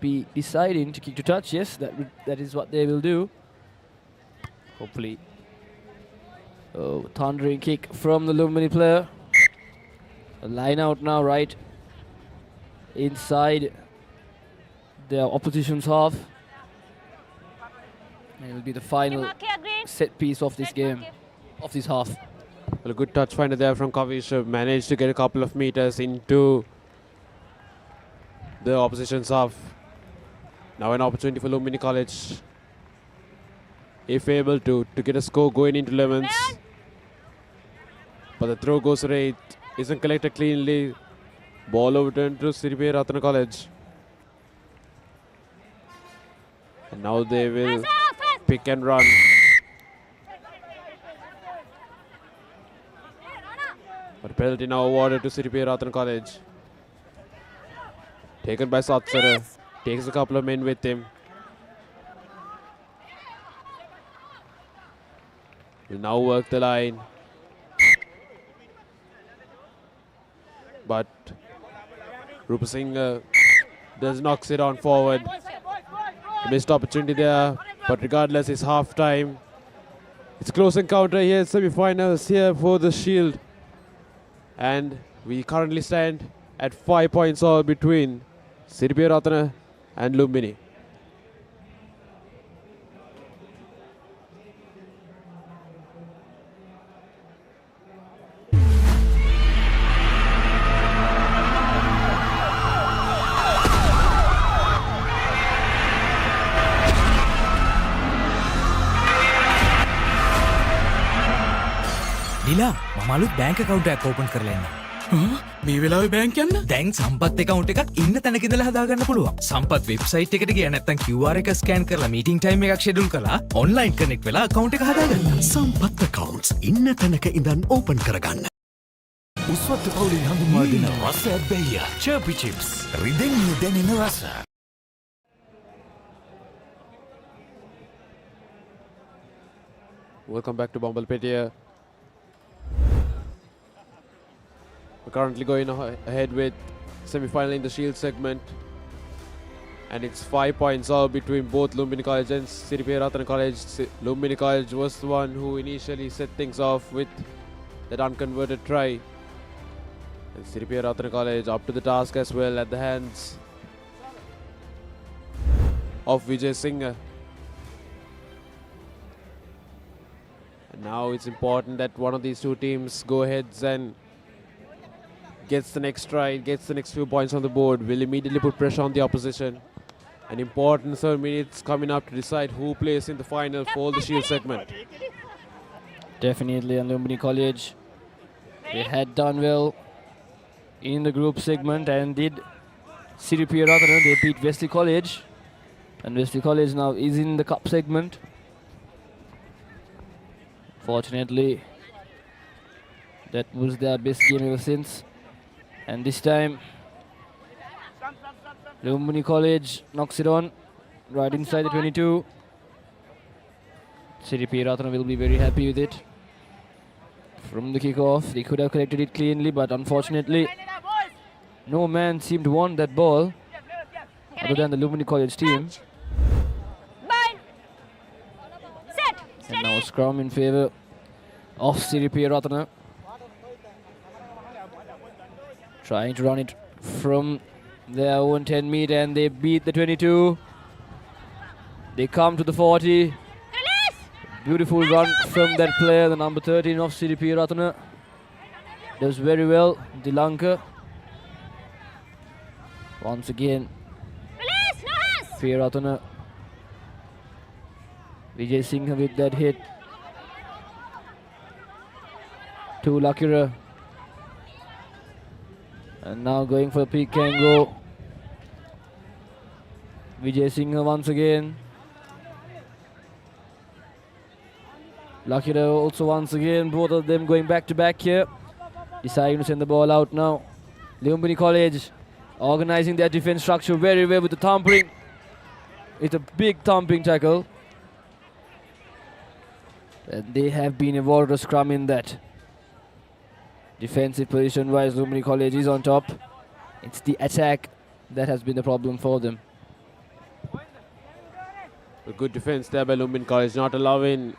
Speaker 11: be deciding to kick to touch. Yes, that is what they will do. Hopefully. Oh, thundering kick from the Lumbini player. A line out now, right inside their opposition's half. And it will be the final set piece of this game, of this half.
Speaker 1: Well, a good touch finder there from Kavish. Managed to get a couple of meters into the opposition's half. Now an opportunity for Lumbini College, if able to get a score going into lemons. But the throw goes right, isn't collected cleanly. Ball overturned to Siripe Ratana College. And now they will pick and run. But penalty now awarded to Siripe Ratana College. Taken by Satsara. Takes a couple of men with him. Will now work the line. But Rupa Singh does knocks it on forward. A missed opportunity there, but regardless, it's half time. It's close encounter here, semi-finals here for the Shield. And we currently stand at 5 points all between Siripe Ratana and Lumbini.
Speaker 4: නිලා මමලුත් bank account එකක් open කරලා ඉන්නවා.
Speaker 9: මේ වෙලාවේ bank යන්න?
Speaker 4: දැන් සම්පත් account එකක් ඉන්න තැනක ඉඳලා හදාගන්න පුළුවන්. සම්පත් website එකට ගියා නැත්නම් QR එක scan කරලා meeting time එකක් schedule කරලා online connect වෙලා account එක හදාගන්න.
Speaker 12: සම්පත් accounts ඉන්න තැනක ඉඳන් open කරගන්න. උස්වත්තු පවුලින් හඳුන්වා දෙන රස ඇබ්බැහිය Chirpy Chips රිදෙන්නේ දැනෙන රස.
Speaker 1: Welcome back to Bambalapitiya. We're currently going ahead with semi-final in the Shield segment. And it's 5 points all between both Lumbini College and Siripe Ratana College. Lumbini College was the one who initially set things off with that unconverted try. And Siripe Ratana College up to the task as well at the hands of Vijay Singh. And now it's important that one of these two teams go ahead and gets the next try, gets the next few points on the board, will immediately put pressure on the opposition. An important 7 minutes coming up to decide who plays in the final for the Shield segment.
Speaker 11: Definitely, and Lumbini College, they had done well in the group segment and did Siripe Ratana. They beat Wesley College, and Wesley College now is in the cup segment. Fortunately, that was their best game ever since. And this time, Lumbini College knocks it on right inside the 22. Siripe Ratana will be very happy with it. From the kickoff, they could have collected it cleanly, but unfortunately, no man seemed to want that ball other than the Lumbini College team. And now a scrum in favor of Siripe Ratana. Trying to run it from their own 10 meter and they beat the 22. They come to the 40. Beautiful run from that player, the number 13 of CDP Ratana. Does very well, Dilanka. Once again, P. Ratana. Vijay Singh with that hit. To Lakira. And now going for a pick and go. Vijay Singh once again. Lakira also once again, both of them going back to back here. Deciding to send the ball out now. Lumbini College organizing their defense structure very well with the thumping. It's a big thumping tackle. And they have been awarded a scrum in that. Defensive position wise, Lumbini College is on top. It's the attack that has been the problem for them.
Speaker 1: A good defense there by Lumbini College, not allowing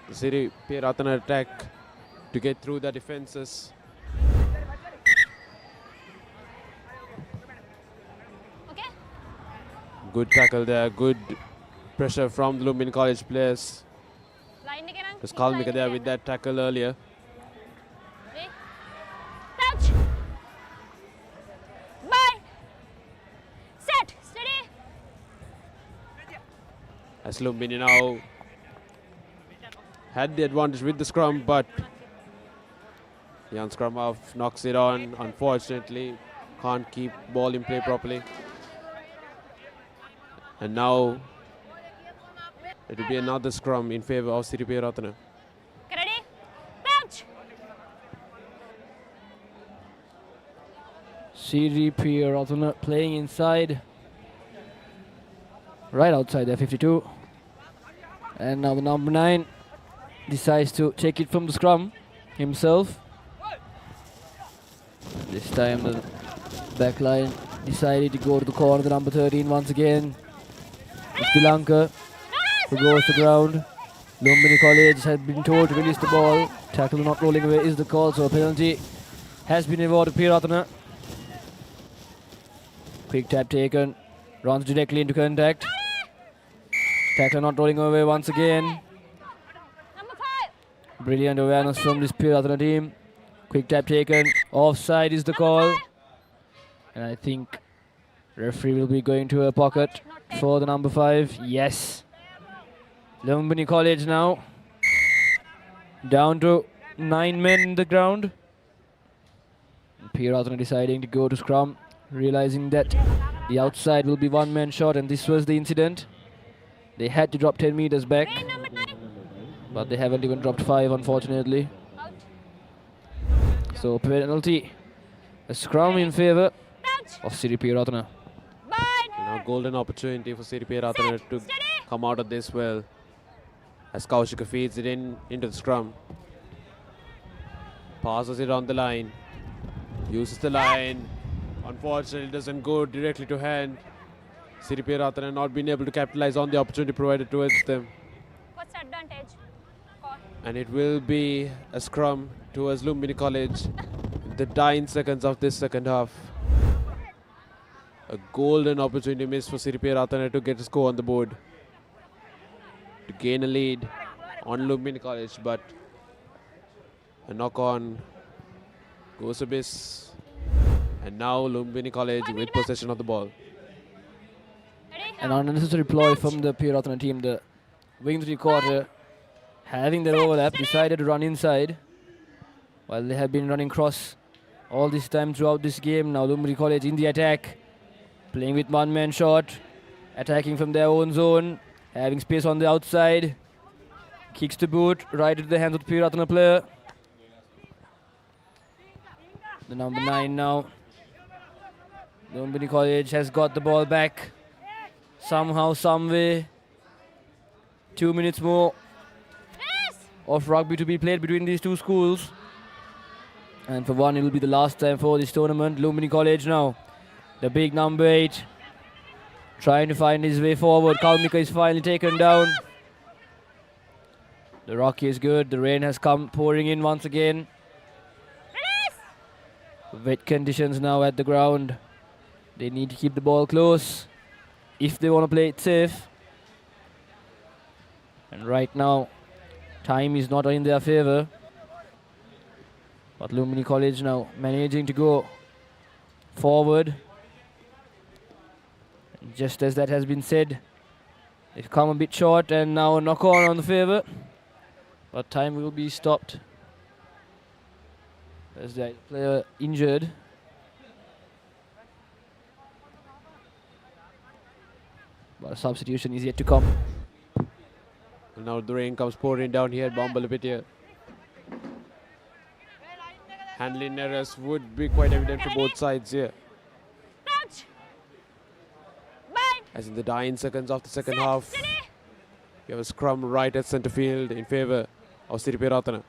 Speaker 1: the City Ratana attack to get through the defenses.
Speaker 8: Okay.
Speaker 1: Good tackle there, good pressure from the Lumbini College players. Was Kalmika there with that tackle earlier.
Speaker 8: Touch. Bye. Set. Steady.
Speaker 1: As Lumbini now had the advantage with the scrum, but Jan Scrum knocks it on. Unfortunately, can't keep ball in play properly. And now it will be another scrum in favor of City Ratana.
Speaker 8: Ready? Touch.
Speaker 11: CDP Ratana playing inside. Right outside their 52. And now the number 9 decides to take it from the scrum himself. This time the back line decided to go to the corner, the number 13 once again. It's Dilanka who goes to ground. Lumbini College has been told to release the ball. Tackle not rolling away is the call, so a penalty has been awarded to P. Ratana. Quick tap taken, runs directly into contact. Tackle not rolling away once again. Brilliant awareness from this P. Ratana team. Quick tap taken, offside is the call. And I think referee will be going to a pocket for the number 5. Yes. Lumbini College now down to 9 men in the ground. P. Ratana deciding to go to scrum, realizing that the outside will be 1 man short, and this was the incident. They had to drop 10 meters back, but they haven't even dropped 5, unfortunately. So penalty, a scrum in favor of City P. Ratana.
Speaker 1: Now golden opportunity for City P. Ratana to come out of this well, as Kaushika feeds it into the scrum. Passes it on the line, uses the line. Unfortunately, it doesn't go directly to hand. City P. Ratana not being able to capitalize on the opportunity provided towards them.
Speaker 8: What's the advantage?
Speaker 1: And it will be a scrum towards Lumbini College in the dying seconds of this second half. A golden opportunity missed for City P. Ratana to get a score on the board, to gain a lead on Lumbini College, but a knock on goes a miss. And now Lumbini College with possession of the ball.
Speaker 11: An unnecessary ploy from the P. Ratana team. The wing 3/4, having their overlap, decided to run inside while they have been running cross all this time throughout this game. Now Lumbini College in the attack, playing with 1 man short, attacking from their own zone, having space on the outside. Kicks the boot right into the hands of the P. Ratana player. The number 9 now. Lumbini College has got the ball back somehow, some way. 2 minutes more of rugby to be played between these two schools. And for one, it will be the last time for this tournament. Lumbini College now, the big number 8, trying to find his way forward. Kalmika is finally taken down. The rock is good. The rain has come pouring in once again. Wet conditions now at the ground. They need to keep the ball close if they want to play it safe. And right now, time is not in their favor. But Lumbini College now managing to go forward. And just as that has been said, they've come a bit short and now a knock on the favor. But time will be stopped as the player injured. But a substitution is yet to come.
Speaker 1: And now the rain comes pouring down here at Bambalapitiya. Handling errors would be quite evident for both sides here. As in the dying seconds of the second half, you have a scrum right at centre field in favour of Siripiratana.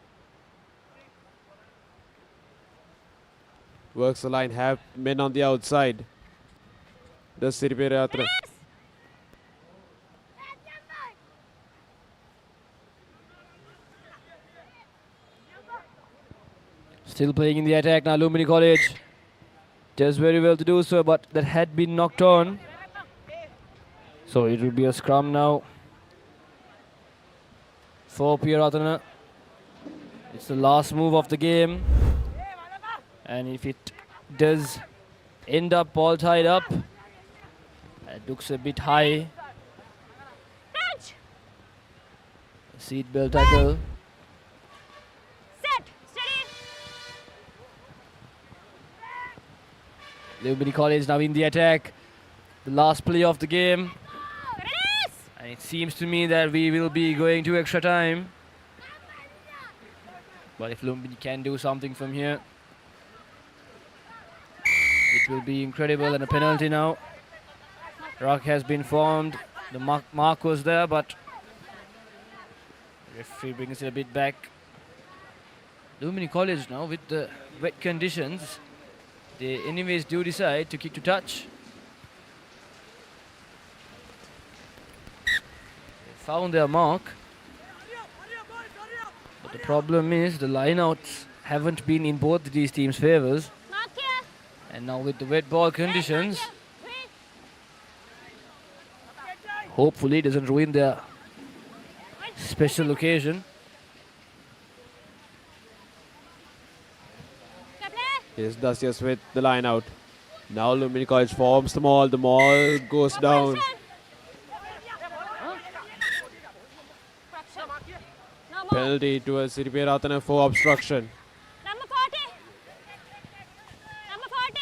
Speaker 1: Works the line, have men on the outside. Does Siripiratana.
Speaker 11: Still playing in the attack now, Lumbini College. Does very well to do so, but that had been knocked on. So it will be a scrum now for Piratana. It's the last move of the game. And if it does end up all tied up, it looks a bit high. Seatbelt tackle. Lumbini College now in the attack. The last play of the game. And it seems to me that we will be going to extra time. But if Lumbini can do something from here, it will be incredible. And a penalty now. Rock has been formed. The mark was there, but the referee brings it a bit back. Lumbini College now with the wet conditions. They anyways do decide to kick to touch. They found their mark. But the problem is the lineouts haven't been in both these teams' favours. And now with the wet ball conditions, hopefully it doesn't ruin their special occasion.
Speaker 1: Yes, Dacius with the line out. Now Lumbini College forms the maul goes down. Penalty towards Siripiratana for obstruction.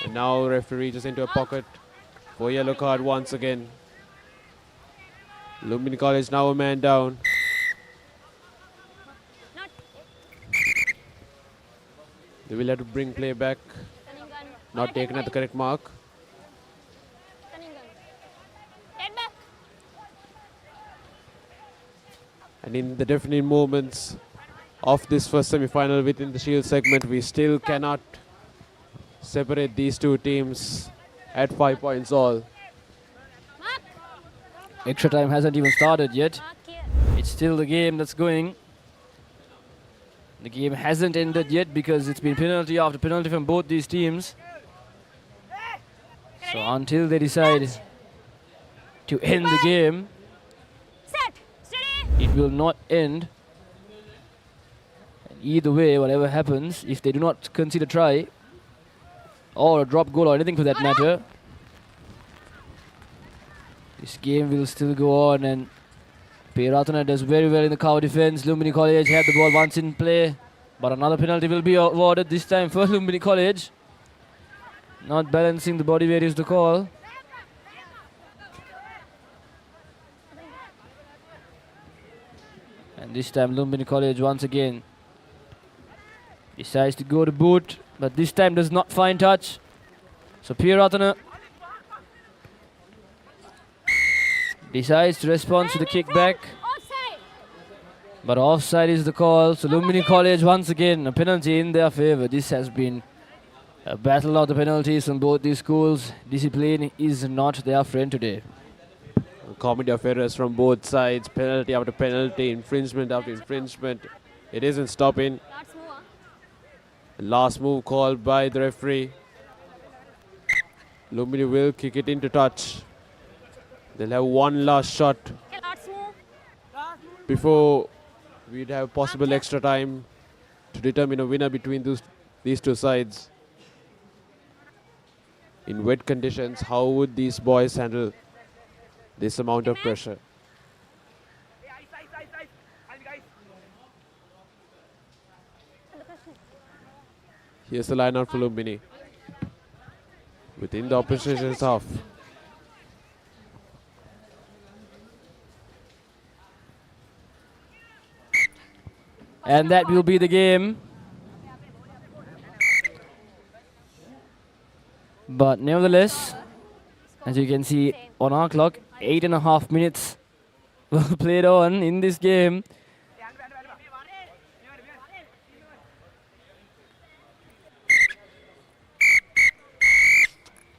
Speaker 1: And now referee reaches into a pocket for yellow card once again. Lumbini College now a man down. They will have to bring play back. Not taken at the correct mark. And in the definite moments of this first semi-final within the Shield segment, we still cannot separate these two teams at 5 points all.
Speaker 11: Extra time hasn't even started yet. It's still the game that's going. The game hasn't ended yet because it's been penalty after penalty from both these teams. So until they decide to end the game, it will not end. And either way, whatever happens, if they do not concede a try or a drop goal or anything for that matter, this game will still go on. And Piratana does very well in the cover defense. Lumbini College have the ball once in play, but another penalty will be awarded this time for Lumbini College. Not balancing the body weight is the call. And this time Lumbini College once again decides to go to boot, but this time does not find touch. So Piratana decides to respond to the kickback. But offside is the call. So Lumbini College once again a penalty in their favour. This has been a battle of the penalties from both these schools. Discipline is not their friend today.
Speaker 1: Comedy of errors from both sides. Penalty after penalty, infringement after infringement. It isn't stopping. Last move called by the referee. Lumbini will kick it into touch. They'll have one last shot before we'd have possible extra time to determine a winner between these two sides. In wet conditions, how would these boys handle this amount of pressure? Here's the line out for Lumbini. Within the opposition's half.
Speaker 11: And that will be the game. But nevertheless, as you can see on our clock, 8.5 minutes were played on in this game.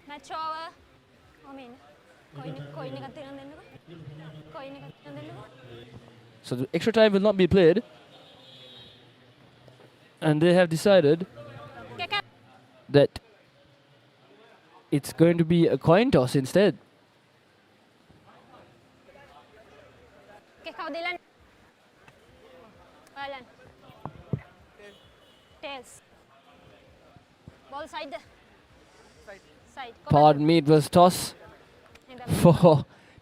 Speaker 8: Match over. I mean,
Speaker 11: So the extra time will not be played. And they have decided that it's going to be a coin toss instead.
Speaker 8: Okay, kau Dylan. Alan. Tails. Ball side. Side.
Speaker 11: Pardon me, it was toss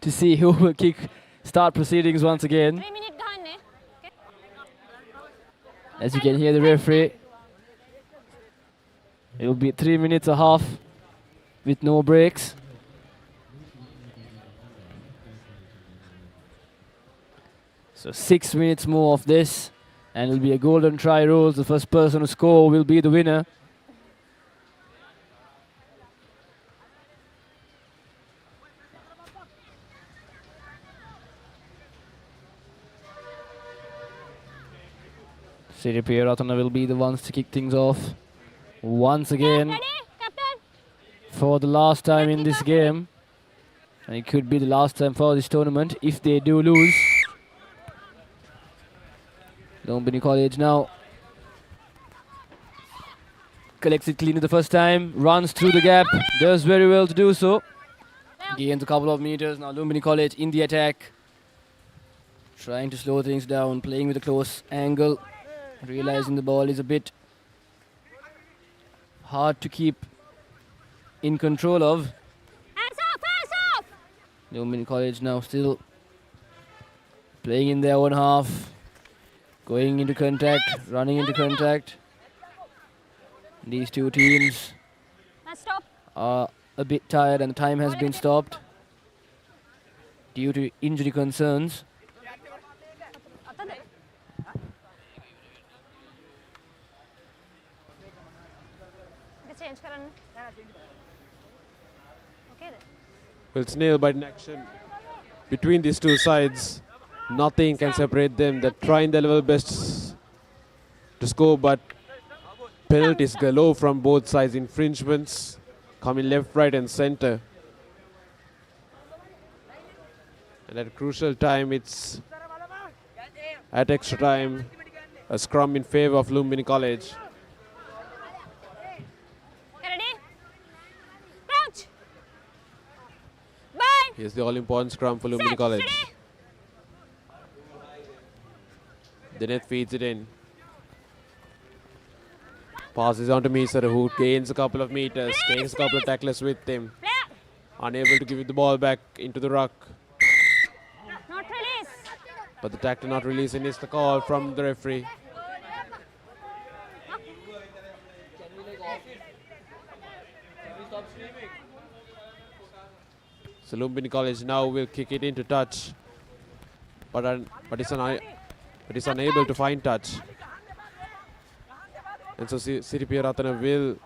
Speaker 11: to see who will start proceedings once again.
Speaker 8: 3 minutes gone, eh?
Speaker 11: As you can hear the referee, it will be 3 minutes a half with no breaks. So 6 minutes more of this, and it will be a golden try rules. The first person to score will be the winner. Siripiya Ratana will be the ones to kick things off once again for the last time in this game. And it could be the last time for this tournament if they do lose. Lumbini College now collects it cleanly the first time, runs through the gap, does very well to do so. Gains a couple of meters. Now Lumbini College in the attack, trying to slow things down, playing with a close angle. Realizing the ball is a bit hard to keep in control of.
Speaker 8: Hands off!
Speaker 11: Lumbini College now still playing in their own half, going into contact, running into contact. These two teams are a bit tired and the time has been stopped due to injury concerns.
Speaker 1: Well, it's nail-bite in action between these two sides. Nothing can separate them. They're trying their level best to score, but penalties galore from both sides. Infringements coming left, right, and center. And at a crucial time, it's at extra time, a scrum in favor of Lumbini College. Here's the all-important scrum for Lumbini College. The net feeds it in. Passes on to Misar, who gains a couple of meters, takes a couple of tacklers with him. Unable to give the ball back into the ruck.
Speaker 8: Not release.
Speaker 1: But the tackler not releasing is the call from the referee. So Lumbini College now will kick it into touch, but it's unable to find touch. And so Siripiya Ratana will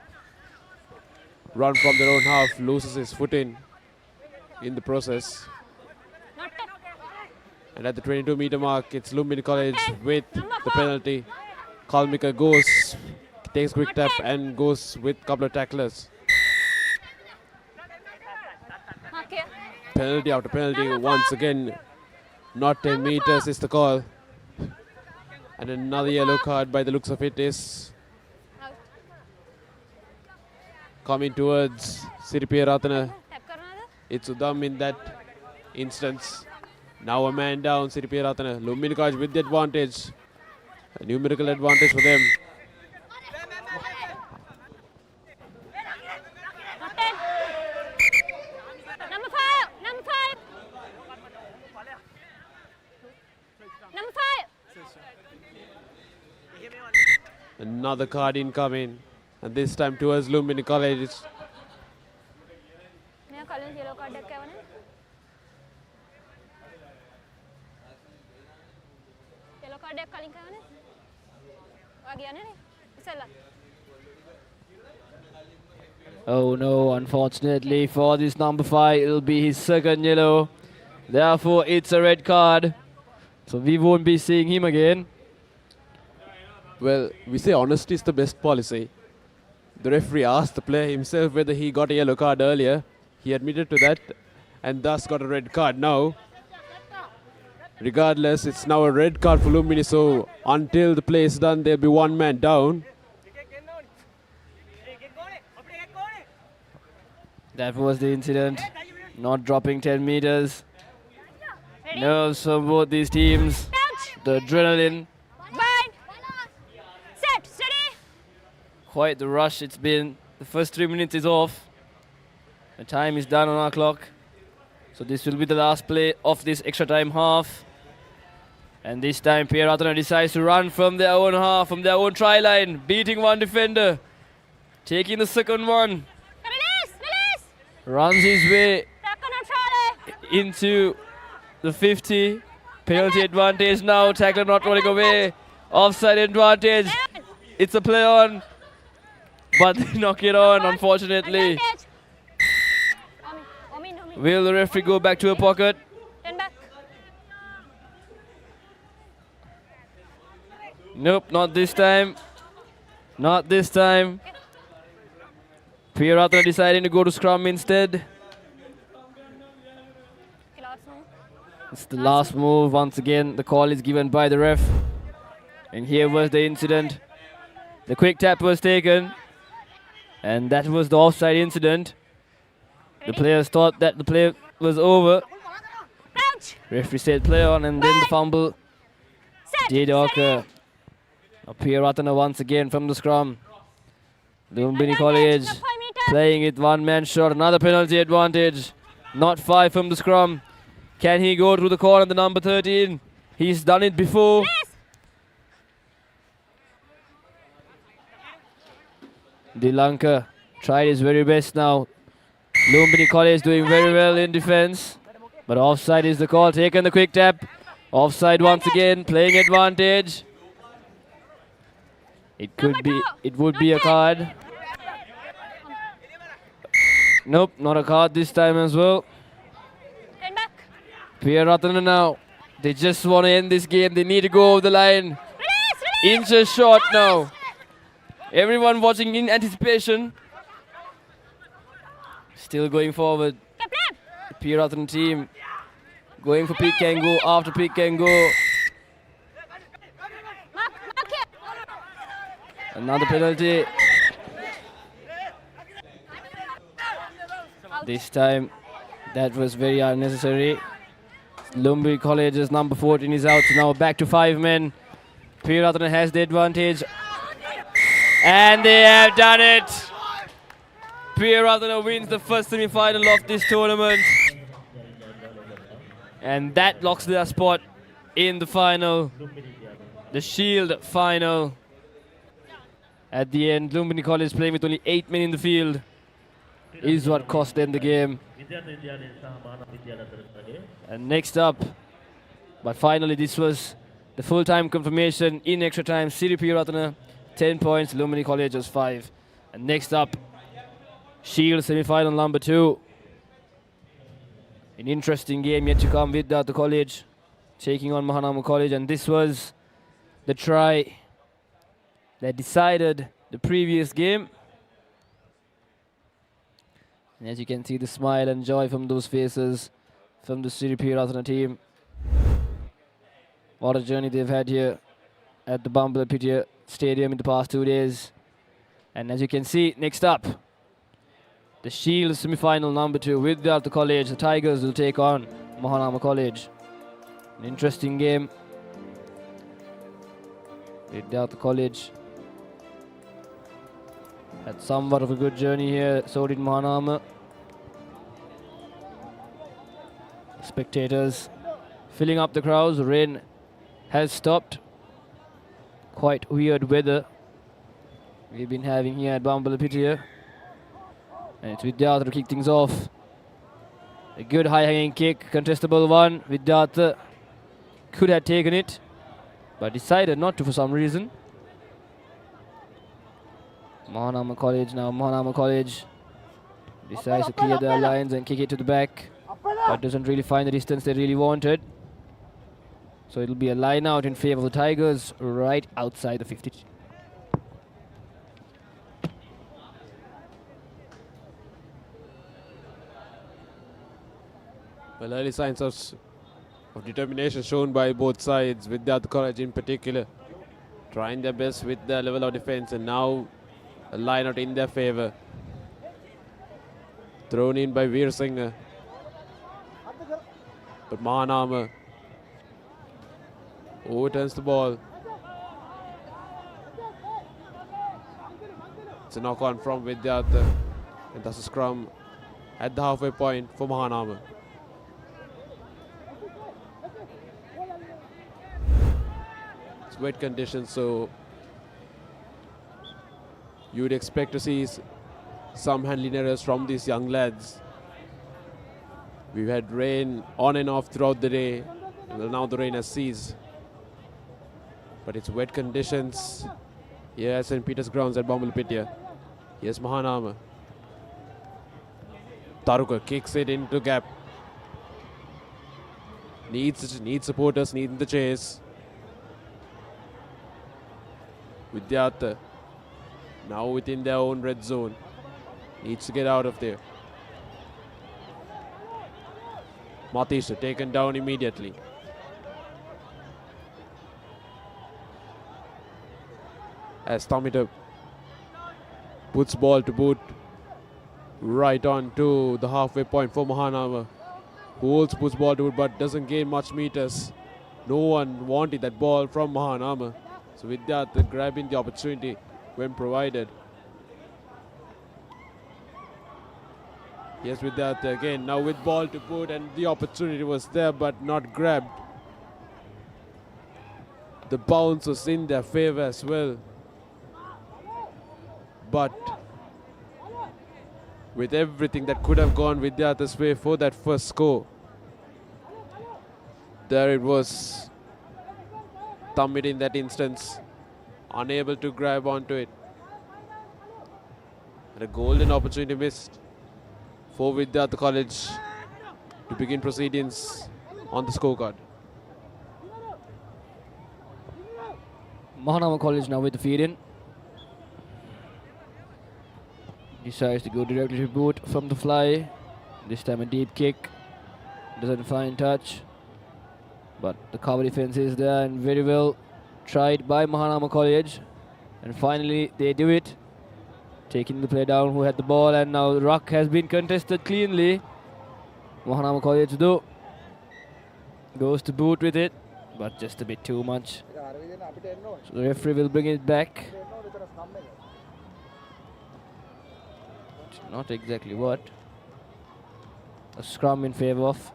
Speaker 1: run from their own half, loses his footing in the process. And at the 22-meter mark, it's Lumbini College with the penalty. Kalmika takes quick tap and goes with a couple of tacklers. Penalty after penalty once again. Not 10 meters is the call. And another yellow card by the looks of it is coming towards Siripiya Ratana. It's Udam in that instance. Now a man down, Siripiya Ratana. Lumbini College with the advantage. A numerical advantage for them.
Speaker 8: Number 5. Number 5.
Speaker 1: Another card incoming. And this time towards Lumbini College.
Speaker 8: Yellow card deck yellow card deck calling
Speaker 11: Oh no, unfortunately for this number 5, it'll be his second yellow. Therefore, it's a red card. So we won't be seeing him again.
Speaker 1: Well, we say honesty is the best policy. The referee asked the player himself whether he got a yellow card earlier. He admitted to that and thus got a red card now. Regardless, it's now a red card for Lumbini, so until the play is done, there'll be one man down.
Speaker 11: That was the incident. Not dropping 10 meters. Nerves from both these teams. The adrenaline.
Speaker 8: Set, steady.
Speaker 11: Quite the rush it's been. The first 3 minutes is off. The time is done on our clock. So this will be the last play of this extra time half. And this time Pierre Ratana decides to run from their own half, from their own try line, beating one defender. Taking the second one. Runs his way into the 50. Penalty advantage now. Tackler not rolling away. Offside advantage. It's a play on. But they knock it on, unfortunately. Will the referee go back to a pocket? Nope, not this time. Not this time. Pierre Ratana deciding to go to scrum instead. It's the last move. Once again, the call is given by the ref. And here was the incident. The quick tap was taken. And that was the offside incident. The players thought that the play was over. Referee said play on, and then the fumble did occur. Pierre Ratana once again from the scrum. Lumbini College playing it one-man shot. Another penalty advantage. Not 5 from the scrum. Can he go through the corner, the number 13? He's done it before. Dilanka tried his very best now. Lumbini College doing very well in defense. But offside is the call. Taken the quick tap. Offside once again. Playing advantage. It would be a card. Nope, not a card this time as well. Pierre Ratana now. They just want to end this game. They need to go over the line. Inches short now. Everyone watching in anticipation. Still going forward. The Pierre Ratana team going for pick and go after pick and go. Another penalty. This time, that was very unnecessary. Lumbini College's number 14 is out, so now back to 5 men. Pierre Ratana has the advantage. And they have done it! Pierre Ratana wins the first semi-final of this tournament. And that locks their spot in the final. The Shield final. At the end, Lumbini College playing with only 8 men in the field is what cost them the game. And next up, but finally this was the full-time confirmation in extra time. Siripiya Ratana, 10 points, Lumbini College was 5. And next up, Shield semi-final number 2. An interesting game yet to come with the college, taking on Mahanama College. And this was the try that decided the previous game. And as you can see, the smile and joy from those faces from the Siripiya Ratana team. What a journey they've had here at the Bambalapitiya Stadium in the past 2 days. And as you can see, next up, The Shield semi-final number 2 with Vidyartha College. The Tigers will take on Mahanama College. An interesting game. Vidyartha College had somewhat of a good journey here, so did Mahanama. Spectators filling up the crowds. Rain has stopped. Quite weird weather we've been having here at Bambalapitiya. And it's Vidyartha to kick things off. A good high-hanging kick, contestable one. Vidyartha could have taken it, but decided not to for some reason. Mahanama College now. Mahanama College decides to clear their lines and kick it to the back, but doesn't really find the distance they really wanted. So it'll be a line out in favor of the Tigers right outside the 50.
Speaker 1: Well, early signs of determination shown by both sides, Vidyartha College in particular, trying their best with their level of defense, and now a line out in their favor. Thrown in by Veer Singh. But Mahanama overturns the ball. It's a knock on from Vidyartha, and thus a scrum at the halfway point for Mahanama. It's wet conditions, so you would expect to see some handling errors from these young lads. We've had rain on and off throughout the day. Well, now the rain has ceased. But it's wet conditions here at St. Peter's grounds at Bambalapitiya. Here's Mahanama. Taruka kicks it into gap. Needs supporters, needs the chase. Vidyartha now within their own red zone. Needs to get out of there. Matisha taken down immediately. As Tamita puts ball to boot right on to the halfway point for Mahanama, who also puts ball to boot but doesn't gain much meters. No one wanted that ball from Mahanama, so Vidyartha grabbing the opportunity when provided. Yes, Vidyartha again now with ball to boot, and the opportunity was there but not grabbed. The bounce was in their favor as well. But with everything that could have gone Vidyartha's way for that first score, there it was. Tamit in that instance, unable to grab onto it. And a golden opportunity missed for Vidyartha College to begin proceedings on the scorecard.
Speaker 11: Mahanama College now with the feed in. Decides to go directly to boot from the fly. This time a deep kick. Doesn't find touch. But the cover defense is there and very well tried by Mahanama College. And finally they do it. Taking the play down who had the ball, and now the ruck has been contested cleanly. Mahanama College though goes to boot with it, but just a bit too much. So the referee will bring it back. Not exactly what. A scrum in favor of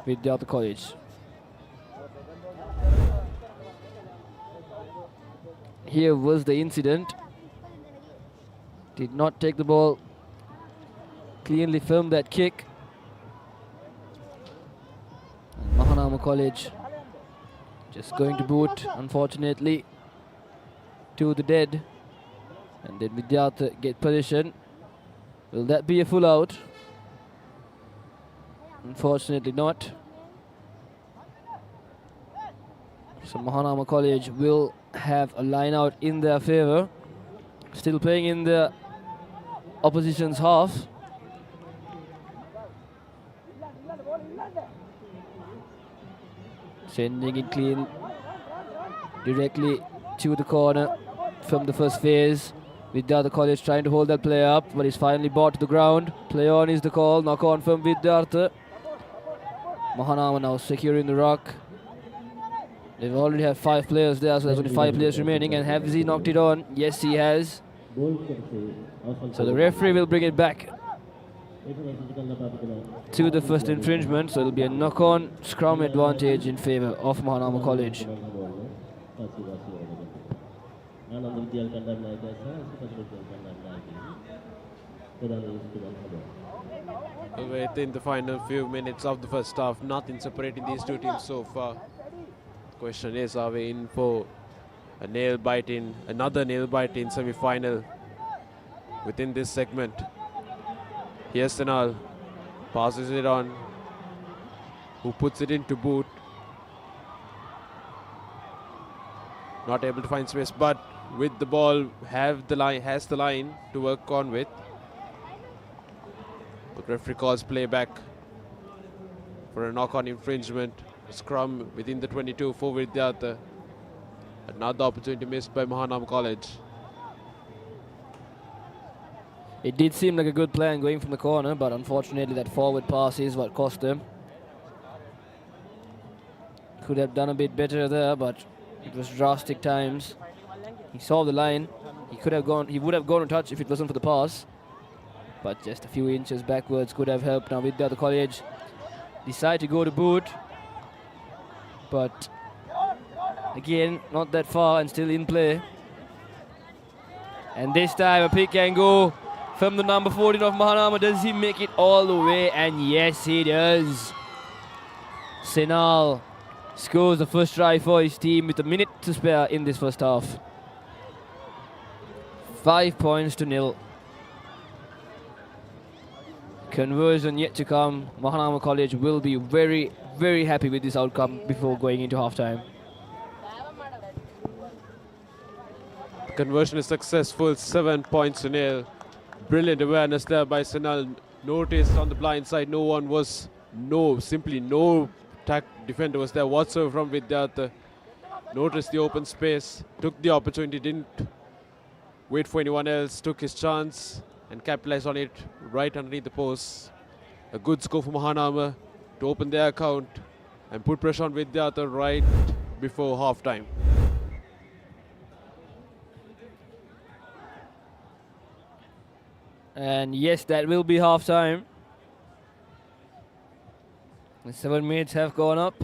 Speaker 11: Vidyartha College. Here was the incident. Did not take the ball. Cleanly filmed that kick. And Mahanama College just going to boot, unfortunately, to the dead. And then Vidyartha get position. Will that be a full out? Unfortunately not. So Mahanama College will have a line out in their favor. Still playing in the opposition's half. Sending it clean directly to the corner from the first phase. Vidyartha College trying to hold that player up, but he's finally brought to the ground. Play on is the call. Knock on from Vidyartha. Mahanama now securing the rock. They've already have 5 players there, so there's only 5 players remaining. And has he knocked it on? Yes, he has. So the referee will bring it back to the first infringement. So it'll be a knock-on scrum advantage in favour of Mahanama College.
Speaker 1: Within the final few minutes of the first half, nothing separating these two teams so far. Question is, are we in for another nail-biting semi-final within this segment? Here's Sinal, passes it on, who puts it into boot. Not able to find space, but with the ball, has the line to work on with. But referee calls play back for a knock-on infringement. Scrum within the 22 for Vidyartha. Another opportunity missed by Mahanama College.
Speaker 11: It did seem like a good plan going from the corner, but unfortunately that forward pass is what cost them. Could have done a bit better there, but it was drastic times. He saw the line. He would have gone to touch if it wasn't for the pass. But just a few inches backwards could have helped. Now Vidyartha College decide to go to boot. But again, not that far and still in play. And this time a pick and go from the number 14 of Mahanama. Does he make it all the way? And yes, he does. Sinal scores the first try for his team with a minute to spare in this first half. 5 points to 0. Conversion yet to come. Mahanama College will be very, very happy with this outcome before going into halftime.
Speaker 1: Conversion is successful, 7 points to 0. Brilliant awareness there by Sinal. Noticed on the blind side, simply no defender was there whatsoever from Vidyartha. Noticed the open space, took the opportunity, didn't wait for anyone else, took his chance and capitalized on it right underneath the post. A good score for Mahanama to open their account and put pressure on Vidyartha right before halftime.
Speaker 11: And yes, that will be halftime. The 7 minutes have gone up.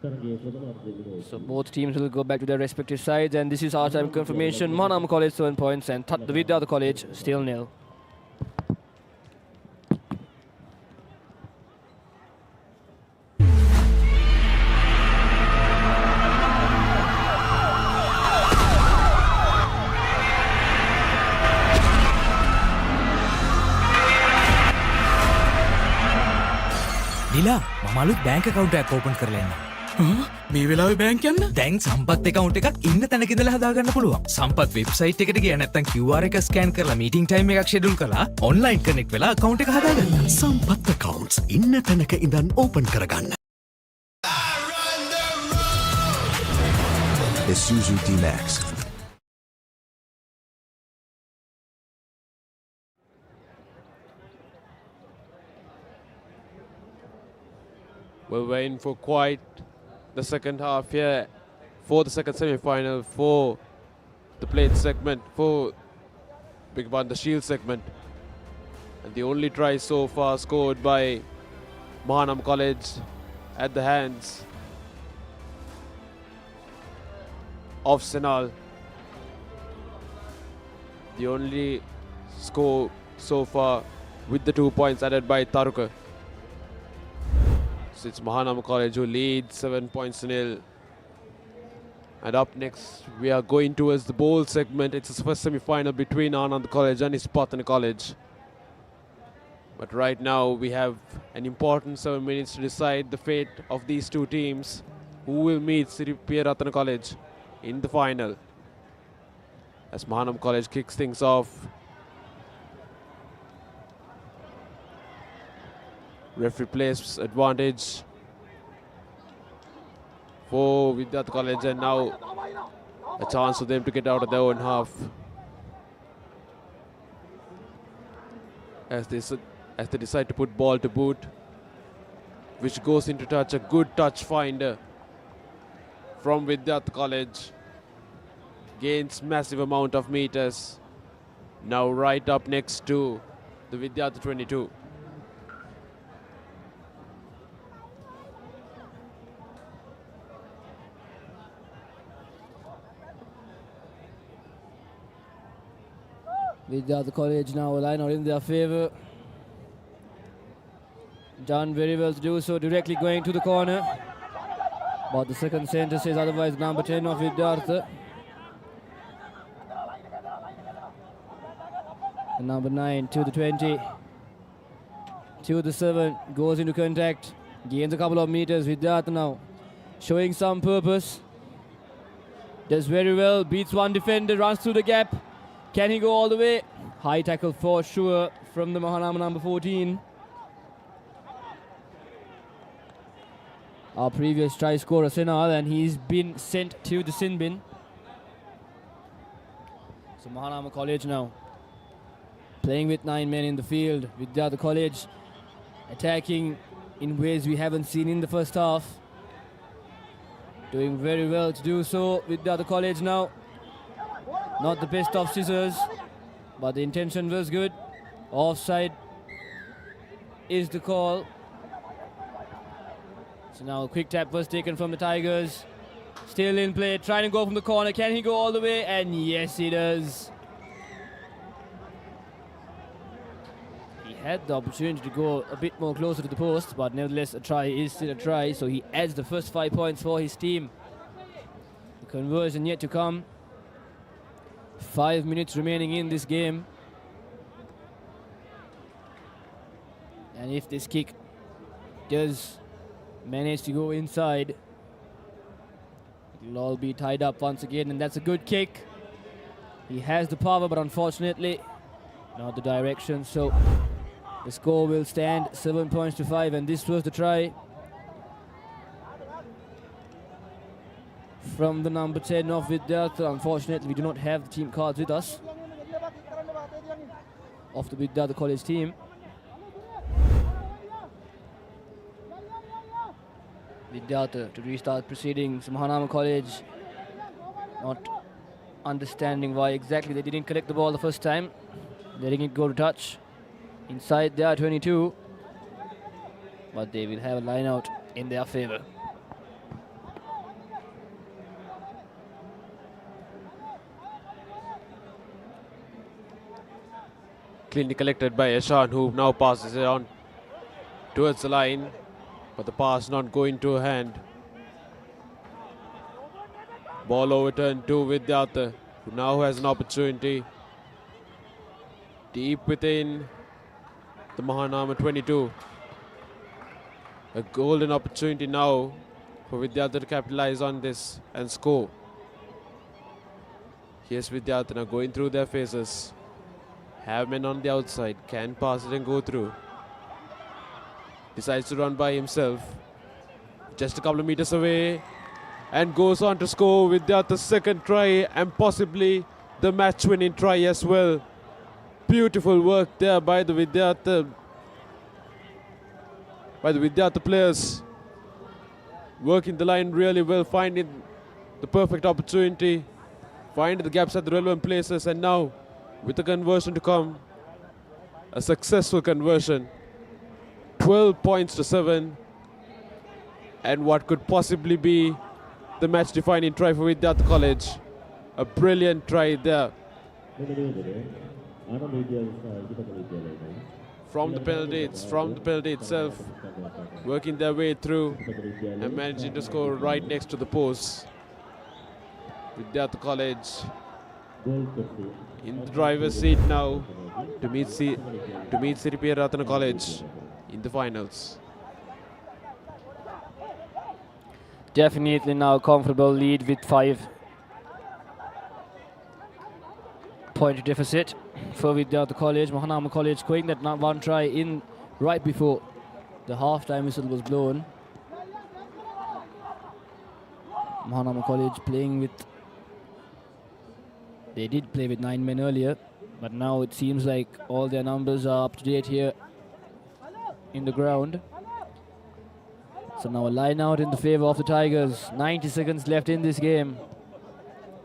Speaker 11: So both teams will go back to their respective sides, and this is halftime confirmation. Mahanama College 7 points and the Vidyartha College still 0.
Speaker 4: නිලා මමලුත් බැංක account එකක් open කරලා එන්න.
Speaker 9: මේ වෙලාවේ bank යන්න?
Speaker 4: දැන් සම්පත් account එකක් ඉන්න තැනක ඉඳලා හදාගන්න පුළුවන්. සම්පත් website එකට ගියා නැත්නම් QR එක scan කරලා meeting time එකක් schedule කරලා online connect වෙලා account එක හදාගන්න.
Speaker 12: සම්පත් accounts ඉන්න තැනක ඉඳන් open කරගන්න. Isuzu D-Max.
Speaker 1: We're in for quite the second half here for the second semi-final for the plate segment, the shield segment. And the only try so far scored by Mahanama College at the hands of Sinal. The only score so far with the 2 points added by Taruka. So it's Mahanama College who leads 7 points to 0. And up next, we are going towards the bowl segment. It's the first semi-final between Anand College and Ispatana College. But right now, we have an important 7 minutes to decide the fate of these two teams, who will meet Sri Ratana College in the final. As Mahanama College kicks things off. Referee plays advantage for Vidyartha College, and now a chance for them to get out of their own half. as they decide to put ball to boot, which goes into touch. A good touch finder from Vidyartha College. Gains massive amount of meters. Now right up next to the Vidyartha 22.
Speaker 11: Vidyartha College now a line out in their favour. Done very well to do so, directly going to the corner. But the second centre says otherwise. Number 10 of Vidyartha. And number 9 to the 20. To the 7, goes into contact. Gains a couple of meters. Vidyartha now showing some purpose. Does very well, beats one defender, runs through the gap. Can he go all the way? High tackle for sure from the Mahanama number 14. Our previous try scorer Senal, and he's been sent to the sin bin. So Mahanama College now playing with 9 men in the field. Vidyartha College attacking in ways we haven't seen in the first half. Doing very well to do so. Vidyartha College now. Not the best of scissors, but the intention was good. Offside is the call. So now a quick tap was taken from the Tigers. Still in play, trying to go from the corner. Can he go all the way? And yes, he does. He had the opportunity to go a bit more closer to the post, but nevertheless a try is still a try. So he adds the first 5 points for his team. The conversion yet to come. 5 minutes remaining in this game. And if this kick does manage to go inside, it'll all be tied up once again, and that's a good kick. He has the power, but unfortunately not the direction, so the score will stand 7 points to 5, and this was the try from the number 10 of Vidyartha. Unfortunately, we do not have the team cards with us of the Vidyartha College team. Vidyartha to restart proceedings. Mahanama College not understanding why exactly they didn't collect the ball the first time, letting it go to touch inside their 22, but they will have a line out in their favour.
Speaker 1: Cleanly collected by Eshan, who now passes it on towards the line, but the pass not going to hand. Ball overturned to Vidyartha, who now has an opportunity deep within the Mahanama 22. A golden opportunity now for Vidyartha to capitalize on this and score. Here's Vidyartha now going through their faces. Have men on the outside, can pass it and go through. Decides to run by himself. Just a couple of meters away and goes on to score Vidyartha's second try and possibly the match-winning try as well. Beautiful work there by the Vidyartha players. Working the line really well, finding the perfect opportunity, finding the gaps at the relevant places, and now with the conversion to come, a successful conversion. 12 points to 7, and what could possibly be the match-defining try for Vidyartha College. A brilliant try there. From the penalty itself, working their way through and managing to score right next to the post. Vidyartha College in the driver's seat now to meet Siripiya Ratana College in the finals.
Speaker 11: Definitely now a comfortable lead with 5-point deficit for Vidyartha College. Mahanama College scoring that one try in right before the half-time whistle was blown. Mahanama College playing with, they did play with 9 men earlier, But now it seems like all their numbers are up to date here in the ground. So now a line out in the favor of the Tigers. 90 seconds left in this game.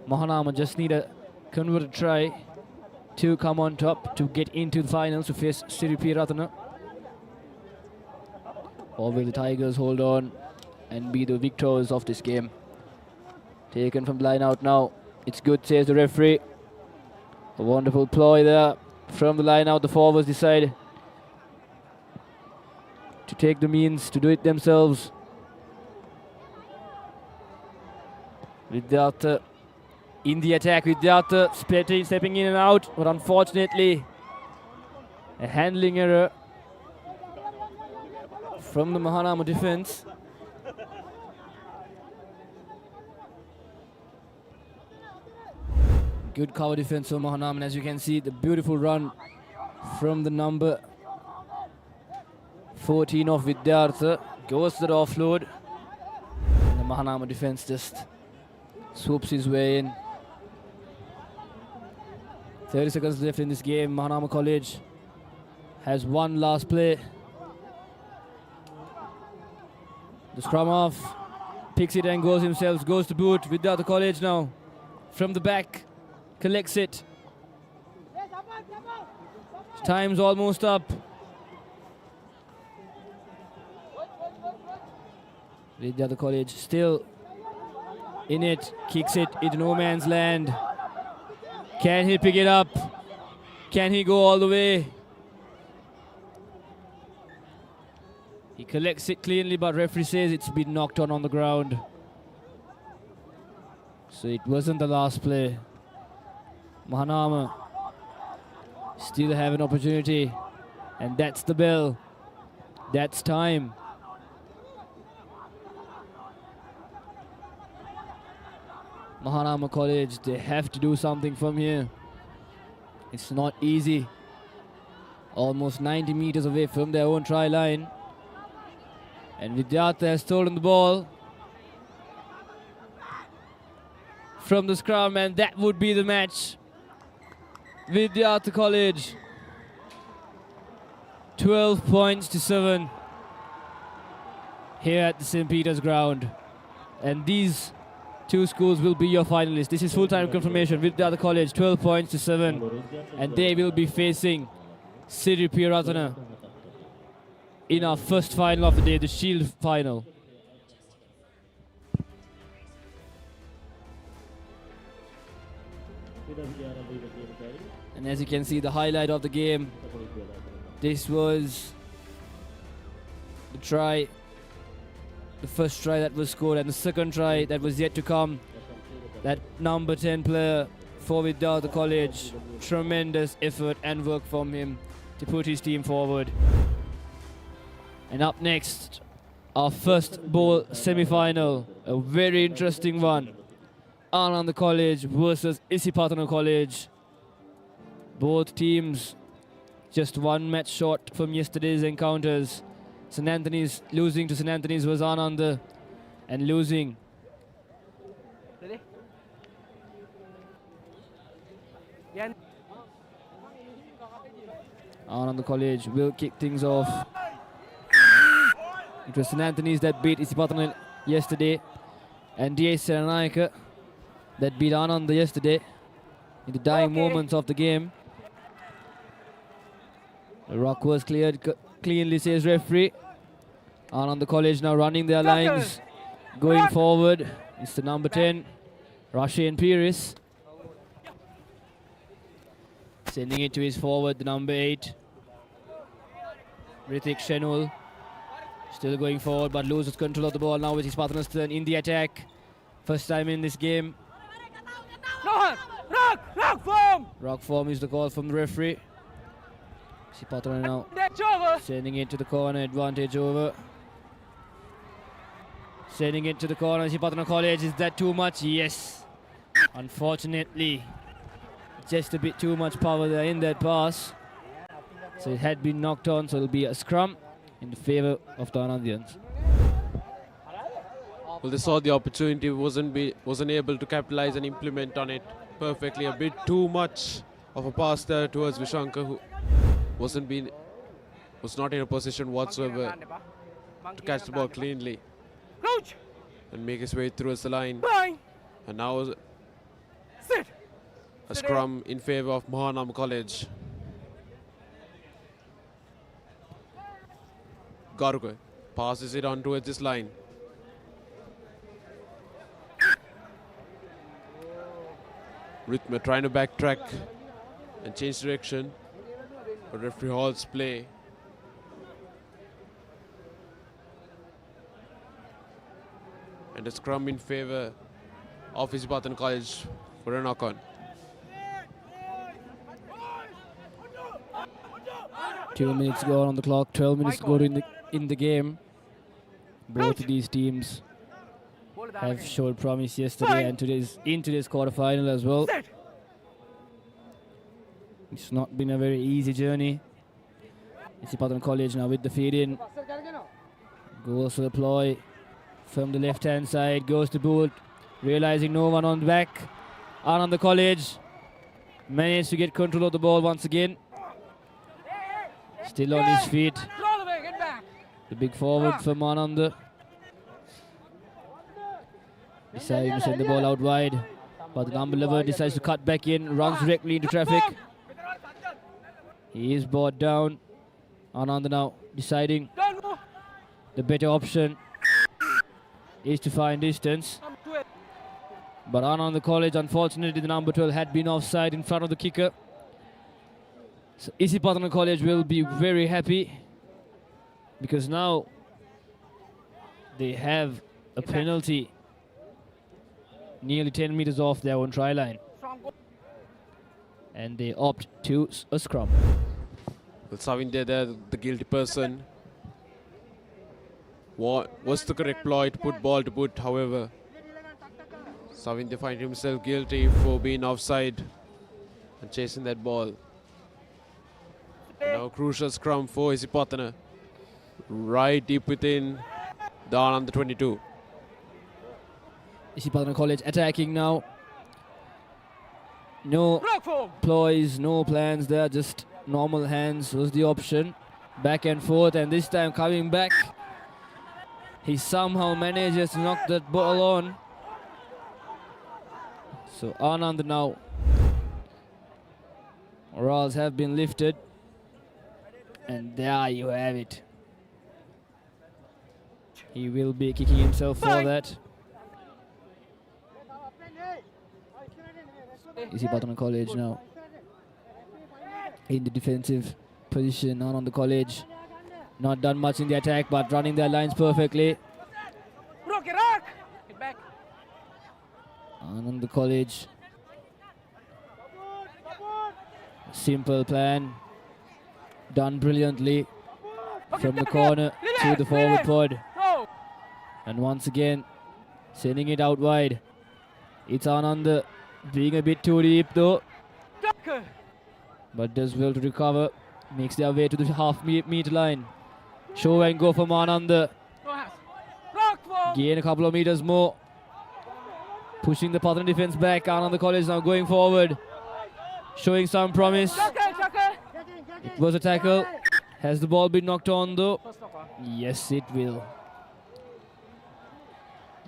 Speaker 11: Mahanama just need a converted try to come on top to get into the finals to face Siripi Ratana. Or will the Tigers hold on and be the victors of this game? Taken from the line out now. It's good, says the referee. A wonderful ploy there from the line out. The forwards decide to take the means to do it themselves. Vidyartha in the attack. Vidyartha stepping in and out, but unfortunately a handling error from the Mahanama defense. Good cover defense from Mahanama, and as you can see, the beautiful run from the number 14 of Vidyartha goes to the offload. And the Mahanama defense just swoops his way in. 30 seconds left in this game. Mahanama College has one last play. The scrum off, picks it and goes himself, goes to boot. Vidyartha College now from the back, collects it. Time's almost up. Vidyartha College still in it, kicks it into no man's land. Can he pick it up? Can he go all the way? He collects it cleanly, but referee says it's been knocked on the ground. So it wasn't the last play. Mahanama still have an opportunity, and that's the bell. That's time. Mahanama College, they have to do something from here. It's not easy. Almost 90 meters away from their own try line. And Vidyartha has stolen the ball from the scrum, and that would be the match. Vidyartha College, 12 points to 7 here at the St. Peter's ground. And these two schools will be your finalists. This is full-time confirmation. Vidyartha College, 12 points to 7. And they will be facing Siripi Ratana in our first final of the day, the Shield final. And as you can see, the highlight of the game, this was the try, the first try that was scored, and the second try that was yet to come. That number 10 player for Vidyartha College, tremendous effort and work from him to put his team forward. And up next, our first bowl semi-final, a very interesting one. Ananda College versus Isipatana College. Both teams just one match short from yesterday's encounters. St. Anthony's losing to St. Anthony's was Ananda, and losing
Speaker 13: Ready? Yeah.
Speaker 11: Ananda College will kick things off. It was St. Anthony's that beat Isipatana yesterday, and D.A. Seranayaka that beat Ananda yesterday in the dying moments of the game. The rock was cleared cleanly, says referee. Ananda College now running their lines, going forward. It's the number 10, Rashan Piris. Sending it to his forward, the number 8, Rithik Shenul. Still going forward, but loses control of the ball now with his partner's turn in the attack. First time in this game.
Speaker 13: Rock form!
Speaker 11: Rock form is the call from the referee. Sipatana now sending it to the corner, advantage over. Sending it to the corner, Sipatana College, is that too much? Yes. Unfortunately, just a bit too much power there in that pass. So it had been knocked on, so it'll be a scrum in the favor of the Anandians.
Speaker 1: Well, they saw the opportunity, wasn't able to capitalize and implement on it perfectly. A bit too much of a pass there towards Vishankar, who was not in a position whatsoever to catch the ball cleanly and make his way towards the line. And now a scrum in favour of Mahanam College. Garukar passes it on towards this line. Rithma trying to backtrack and change direction, but referee halts play. And a scrum in favour of Isipatana College for a knock-on.
Speaker 11: 2 minutes gone on the clock, 12 minutes to go in the game. Both of these teams have showed promise yesterday and in today's quarter-final as well. It's not been a very easy journey. Isipatana College now with the feed-in. Goes to the ploy from the left-hand side, goes to boot, realizing no one on the back. Ananda College managed to get control of the ball once again. Still on his feet. The big forward from Ananda. Deciding to send the ball out wide, but the number 11 decides to cut back in, runs directly into traffic. He is brought down. Ananda now deciding the better option is to find distance. But Ananda College, unfortunately, the number 12 had been offside in front of the kicker. So Isipatana College will be very happy because now they have a penalty nearly 10 meters off their own try line. And they opt to a scrum.
Speaker 1: Well, Savindya there, the guilty person. Was the correct ploy to put ball to boot, however. Savindya finds himself guilty for being offside and chasing that ball. Now crucial scrum for Isipatana. Right deep within the Ananda 22.
Speaker 11: Isipatana College attacking now. No ploys, no plans there, just normal hands was the option. Back and forth, and this time coming back. He somehow manages to knock that ball on. So Anand now. Morals have been lifted. And there you have it. He will be kicking himself for that. Isipatana College now in the defensive position. Ananda College not done much in the attack, but running their lines perfectly. Ananda College, simple plan, done brilliantly from the corner to the forward pod. And once again, sending it out wide. It's Ananda being a bit too deep though, but does well to recover. Makes their way to the half-meter line. Show and go from Ananda. Gain a couple of meters more. Pushing the Pathan defense back. Ananda College now going forward. Showing some promise. It was a tackle. Has the ball been knocked on though? Yes, it will.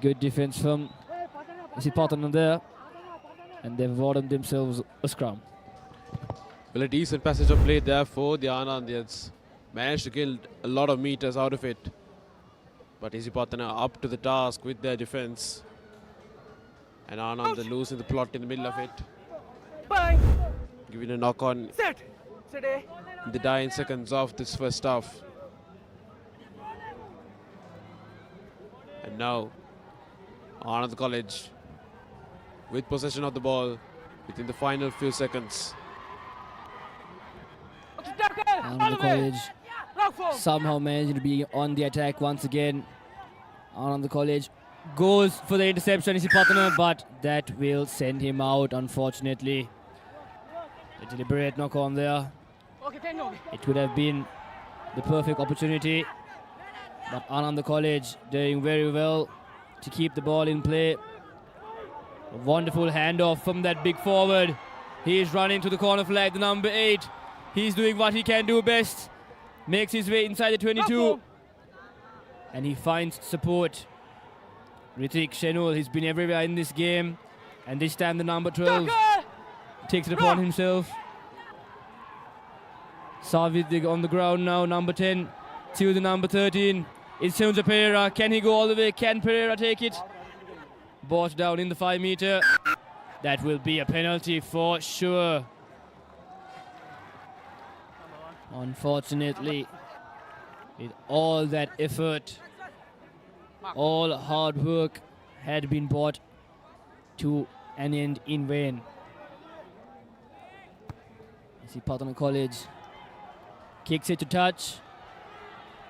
Speaker 11: Good defense from Isipatana there. And they've awarded themselves a scrum.
Speaker 1: Well, a decent passage of play there for the Anandians. Managed to kill a lot of meters out of it. But Isipatana up to the task with their defense. And Ananda losing the plot in the middle of it. Giving a knock on in the dying seconds of this first half. And now, Ananda College with possession of the ball within the final few seconds.
Speaker 11: Ananda College somehow managed to be on the attack once again. Ananda College goes for the interception, Isipatana, but that will send him out, unfortunately. A deliberate knock on there. It would have been the perfect opportunity, but Ananda College doing very well to keep the ball in play. A wonderful handoff from that big forward. He is running to the corner flag, the number 8. He's doing what he can do best. Makes his way inside the 22. And he finds support. Ritik Shenul, he's been everywhere in this game. And this time the number 12 takes it upon himself. Savid on the ground now, number 10 to the number 13. It's Sunja Pereira. Can he go all the way? Can Pereira take it? Brought down in the 5 meter. That will be a penalty for sure. Unfortunately, with all that effort, all hard work had been brought to an end in vain. You see Patana College kicks it to touch,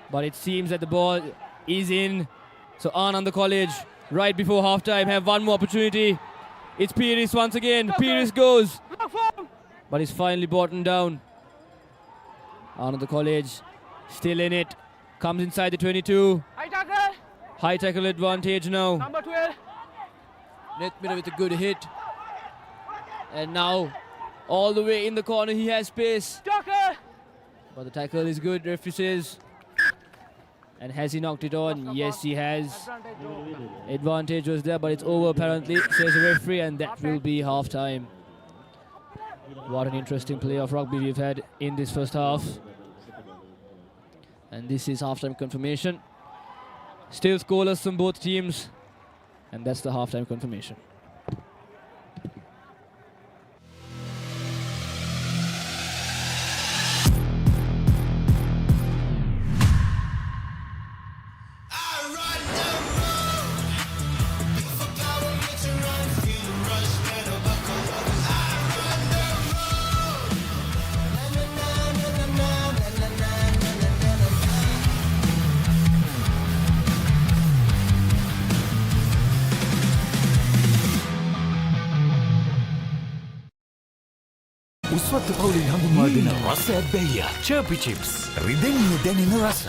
Speaker 11: but it seems that the ball is in. So Anand College, right before halftime, have one more opportunity. It's Pires once again. Pires goes, but he's finally brought down. Anand College still in it. Comes inside the 22. High tackle advantage now.
Speaker 10: Number 12.
Speaker 11: Nethmira with a good hit. And now, all the way in the corner, he has space. But the tackle is good, referee says. And has he knocked it on? Yes, he has. Advantage was there, but it's over apparently, says the referee, and that will be half-time. What an interesting play of rugby we've had in this first half. And this is half-time confirmation. Still scoreless from both teams. And that's the half-time confirmation.
Speaker 12: උස්වත්තු පවුලින් හඳුන්වා දෙන රස ඇබ්බැහිය චර්පි chips රිදෙන්න දැනෙන රස.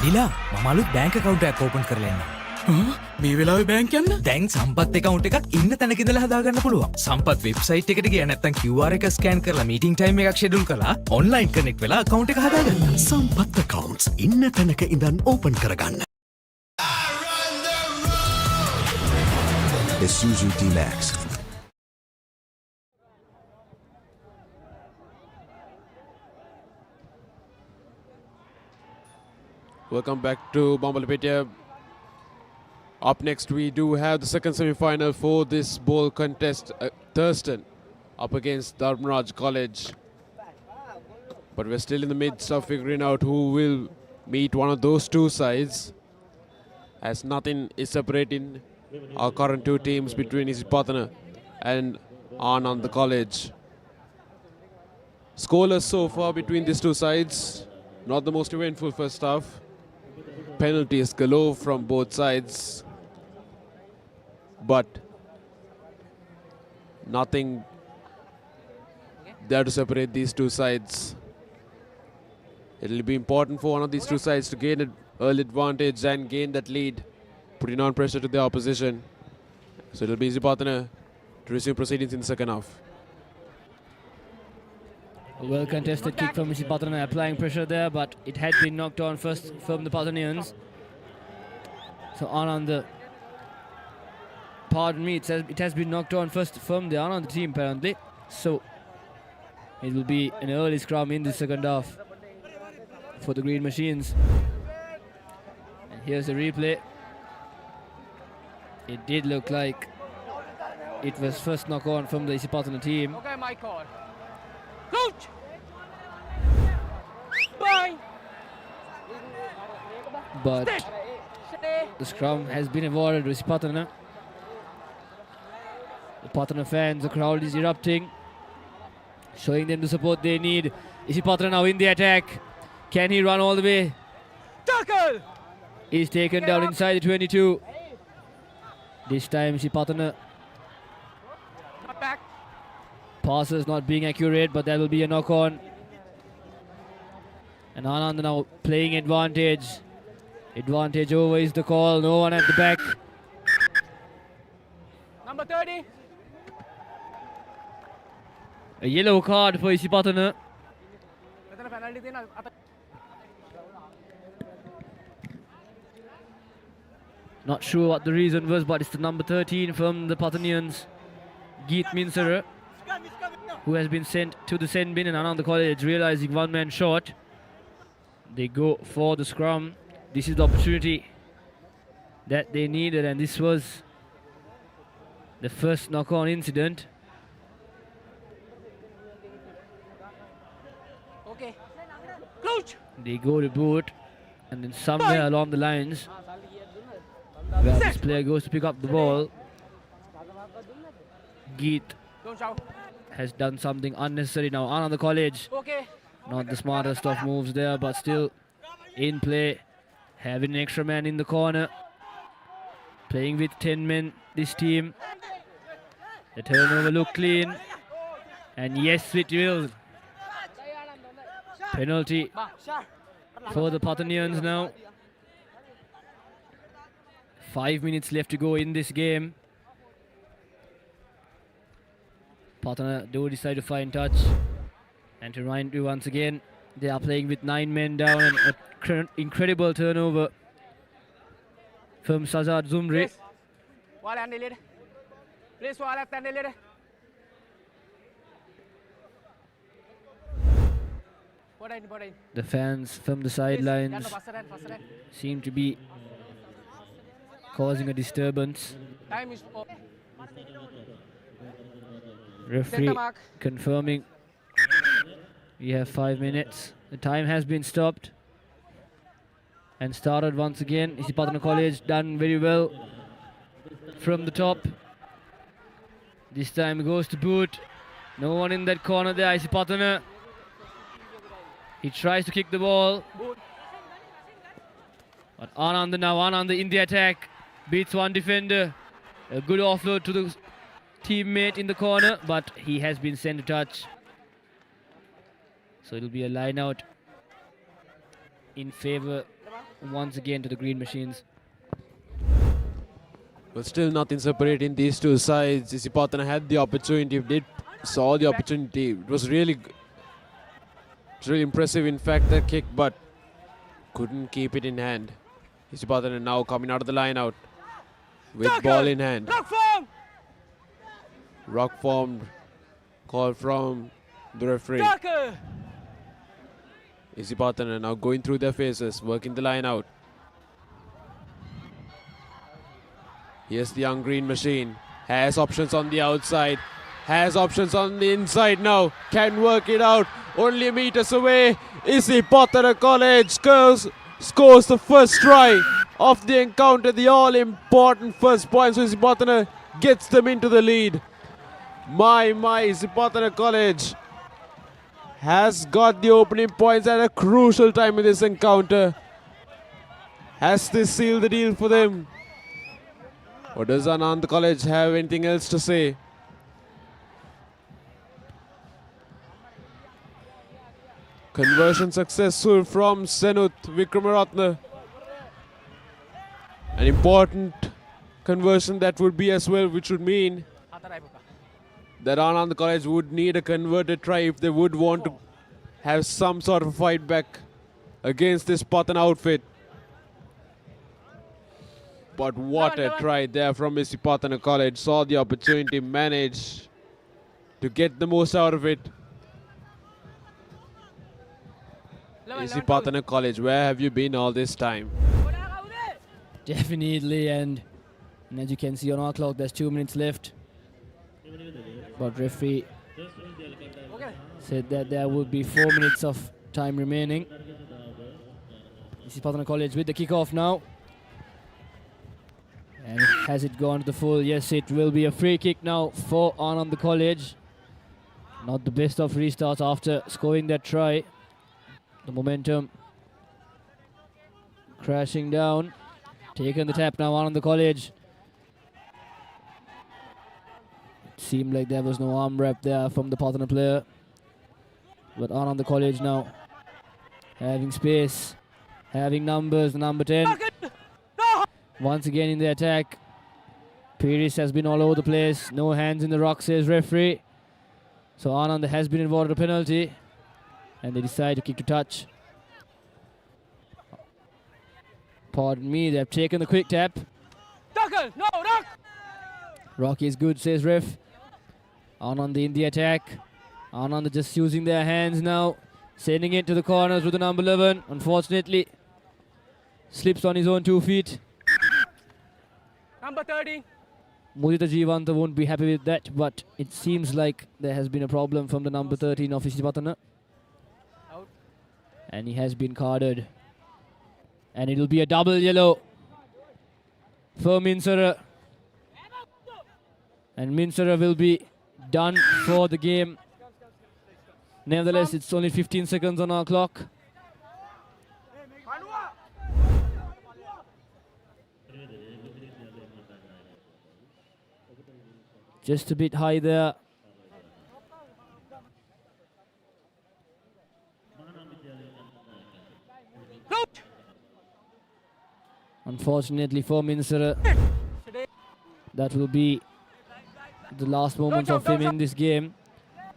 Speaker 4: නිලා මම අලුත් bank account එකක් open කරලා එන්න.
Speaker 9: මේ වෙලාවේ බැංක් යන්න?
Speaker 4: දැන් සම්පත් account එකක් ඉන්න තැනක ඉඳලා හදාගන්න පුළුවන්. සම්පත් website එකට ගියා නැත්නම් QR එක scan කරලා meeting time එකක් schedule කරලා online connect වෙලා account එක හදාගන්න.
Speaker 12: සම්පත් accounts ඉන්න තැනක ඉඳන් open කරගන්න.
Speaker 16: Isuzu D-Max.
Speaker 1: Welcome back to Bambalapitiya. Up next, we do have the second semi-final for this bowl contest. Thurston up against Dharmaraj College. But we're still in the midst of figuring out who will meet one of those two sides, as nothing is separating our current two teams between Isipatana and Anand College. Scoreless so far between these two sides. Not the most eventful first half. Penalties galore from both sides, but nothing there to separate these two sides. It will be important for one of these two sides to gain an early advantage and gain that lead, putting on pressure to the opposition. So it will be Isipatana to resume proceedings in the second half.
Speaker 11: A well contested kick from Isipatana, applying pressure there, but it had been knocked on first from the Patanians. So Anand, pardon me, it has been knocked on first from the Anand team apparently. So it will be an early scrum in the second half for the Green Machines. And here's the replay. It did look like it was first knock on from the Isipatana team.
Speaker 10: Okay, my call. Coach! Bye!
Speaker 11: But the scrum has been awarded to Isipatana. The Patana fans, the crowd is erupting, showing them the support they need. Isipatana now in the attack. Can he run all the way?
Speaker 10: Tackle!
Speaker 11: He's taken down inside the 22. This time Sipatana. Passes not being accurate, but that will be a knock on. And Anand now playing advantage. Advantage over is the call. No one at the back.
Speaker 13: Number 30.
Speaker 11: A yellow card for Isipatana. Not sure what the reason was, but it's the number 13 from the Pathanians, Geet Minsara, who has been sent to the send bin, and Anand College realizing one man short. They go for the scrum. This is the opportunity that they needed, and this was the first knock-on incident.
Speaker 13: Okay. Crouch.
Speaker 11: They go to boot, and then somewhere along the lines, where this player goes to pick up the ball, Geet has done something unnecessary now. Anand College,
Speaker 13: Okay.
Speaker 11: not the smartest of moves there, but still in play. Having an extra man in the corner. Playing with 10 men, this team. The turnover look clean. And yes, it will. Penalty for the Pathanians now. 5 minutes left to go in this game. Pathana do decide to find touch. And to remind you once again, they are playing with 9 men down, and an incredible turnover from Sazad Zumri.
Speaker 13: Wall and lead. Please wall left and lead.
Speaker 11: The fans from the sidelines seem to be causing a disturbance.
Speaker 13: Time is up.
Speaker 11: Referee confirming we have 5 minutes. The time has been stopped and started once again. Isipatana College done very well from the top. This time goes to boot. No one in that corner there. Isipatana. He tries to kick the ball. But Anand now, Anand in the attack. Beats one defender. A good offload to the teammate in the corner, but he has been sent to touch. So it'll be a line out in favor once again to the Green Machines.
Speaker 1: But still nothing separating these two sides. Isipatana had the opportunity, saw the opportunity. It was really impressive, in fact, that kick, but couldn't keep it in hand. Isipatana now coming out of the line out with ball in hand. Rock formed. Call from the referee. Isipatana now going through their faces, working the line out. Here's the young Green Machine. Has options on the outside. Has options on the inside now. Can work it out. Only meters away. Isipatana College scores the first try of the encounter. The all-important first points. So Isipatana gets them into the lead. My, Isipatana College has got the opening points at a crucial time in this encounter. Has this sealed the deal for them? Or does Anand College have anything else to say? Conversion successful from Senuth Vikramaratne. An important conversion that would be as well, which would mean that Anand College would need a converted try if they would want to have some sort of a fight back against this Pathan outfit. But what a try there from Isipatana College. Saw the opportunity, managed to get the most out of it. Isipatana College, where have you been all this time?
Speaker 11: Definitely, and as you can see on our clock, there's 2 minutes left. But referee said that there would be 4 minutes of time remaining. Isipatana College with the kickoff now. And has it gone to the full? Yes, it will be a free kick now for Anand College. Not the best of restarts after scoring that try. The momentum crashing down. Taken the tap now, Anand College. Seemed like there was no arm wrap there from the partner player. But on the College now. Having space. Having numbers. Number 10. Once again in the attack. Pires has been all over the place. No hands in the rock, says referee. So Anand has been awarded a penalty. And they decide to kick to touch. Pardon me, they've taken the quick tap.
Speaker 13: No, rock!
Speaker 11: Rock is good, says ref. Anand in the attack. Anand just using their hands now. Sending it to the corners with the number 11. Unfortunately, slips on his own 2 feet.
Speaker 13: Number 30.
Speaker 11: Mudita Jivanta won't be happy with that, but it seems like there has been a problem from the number 13 of Isipatana. And he has been carded. And it will be a double yellow for Minsara. And Minsara will be done for the game. Nevertheless, it's only 15 seconds on our clock. Just a bit high there. Unfortunately for Minsara, that will be the last moments of him in this game.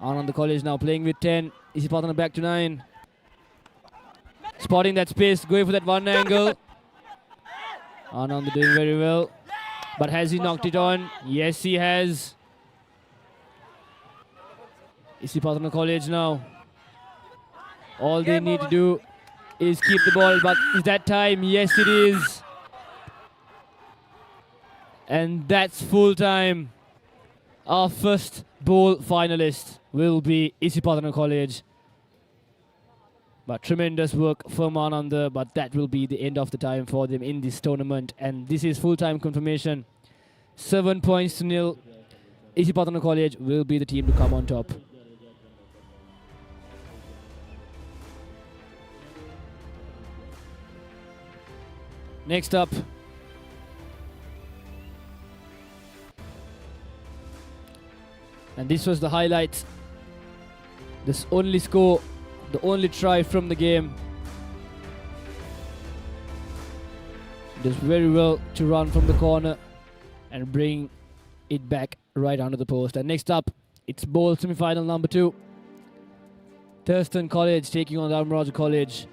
Speaker 11: Anand the College now playing with 10. Isipatana back to 9. Spotting that space, going for that one angle. Anand doing very well. But has he knocked it on? Yes, he has. Isipatana College now. All they need to do is keep the ball, but is that time? Yes, it is. And that's full time. Our first bowl finalist will be Isipatana College. But tremendous work from Ananda, but that will be the end of the time for them in this tournament. And this is full-time confirmation. 7 points to 0. Isipatana College will be the team to come on top. Next up, and this was the highlight. This only score, the only try from the game. Does very well to run from the corner and bring it back right under the post. And next up, it's bowl semi-final number 2. Thurston College taking on Dharmaraja College.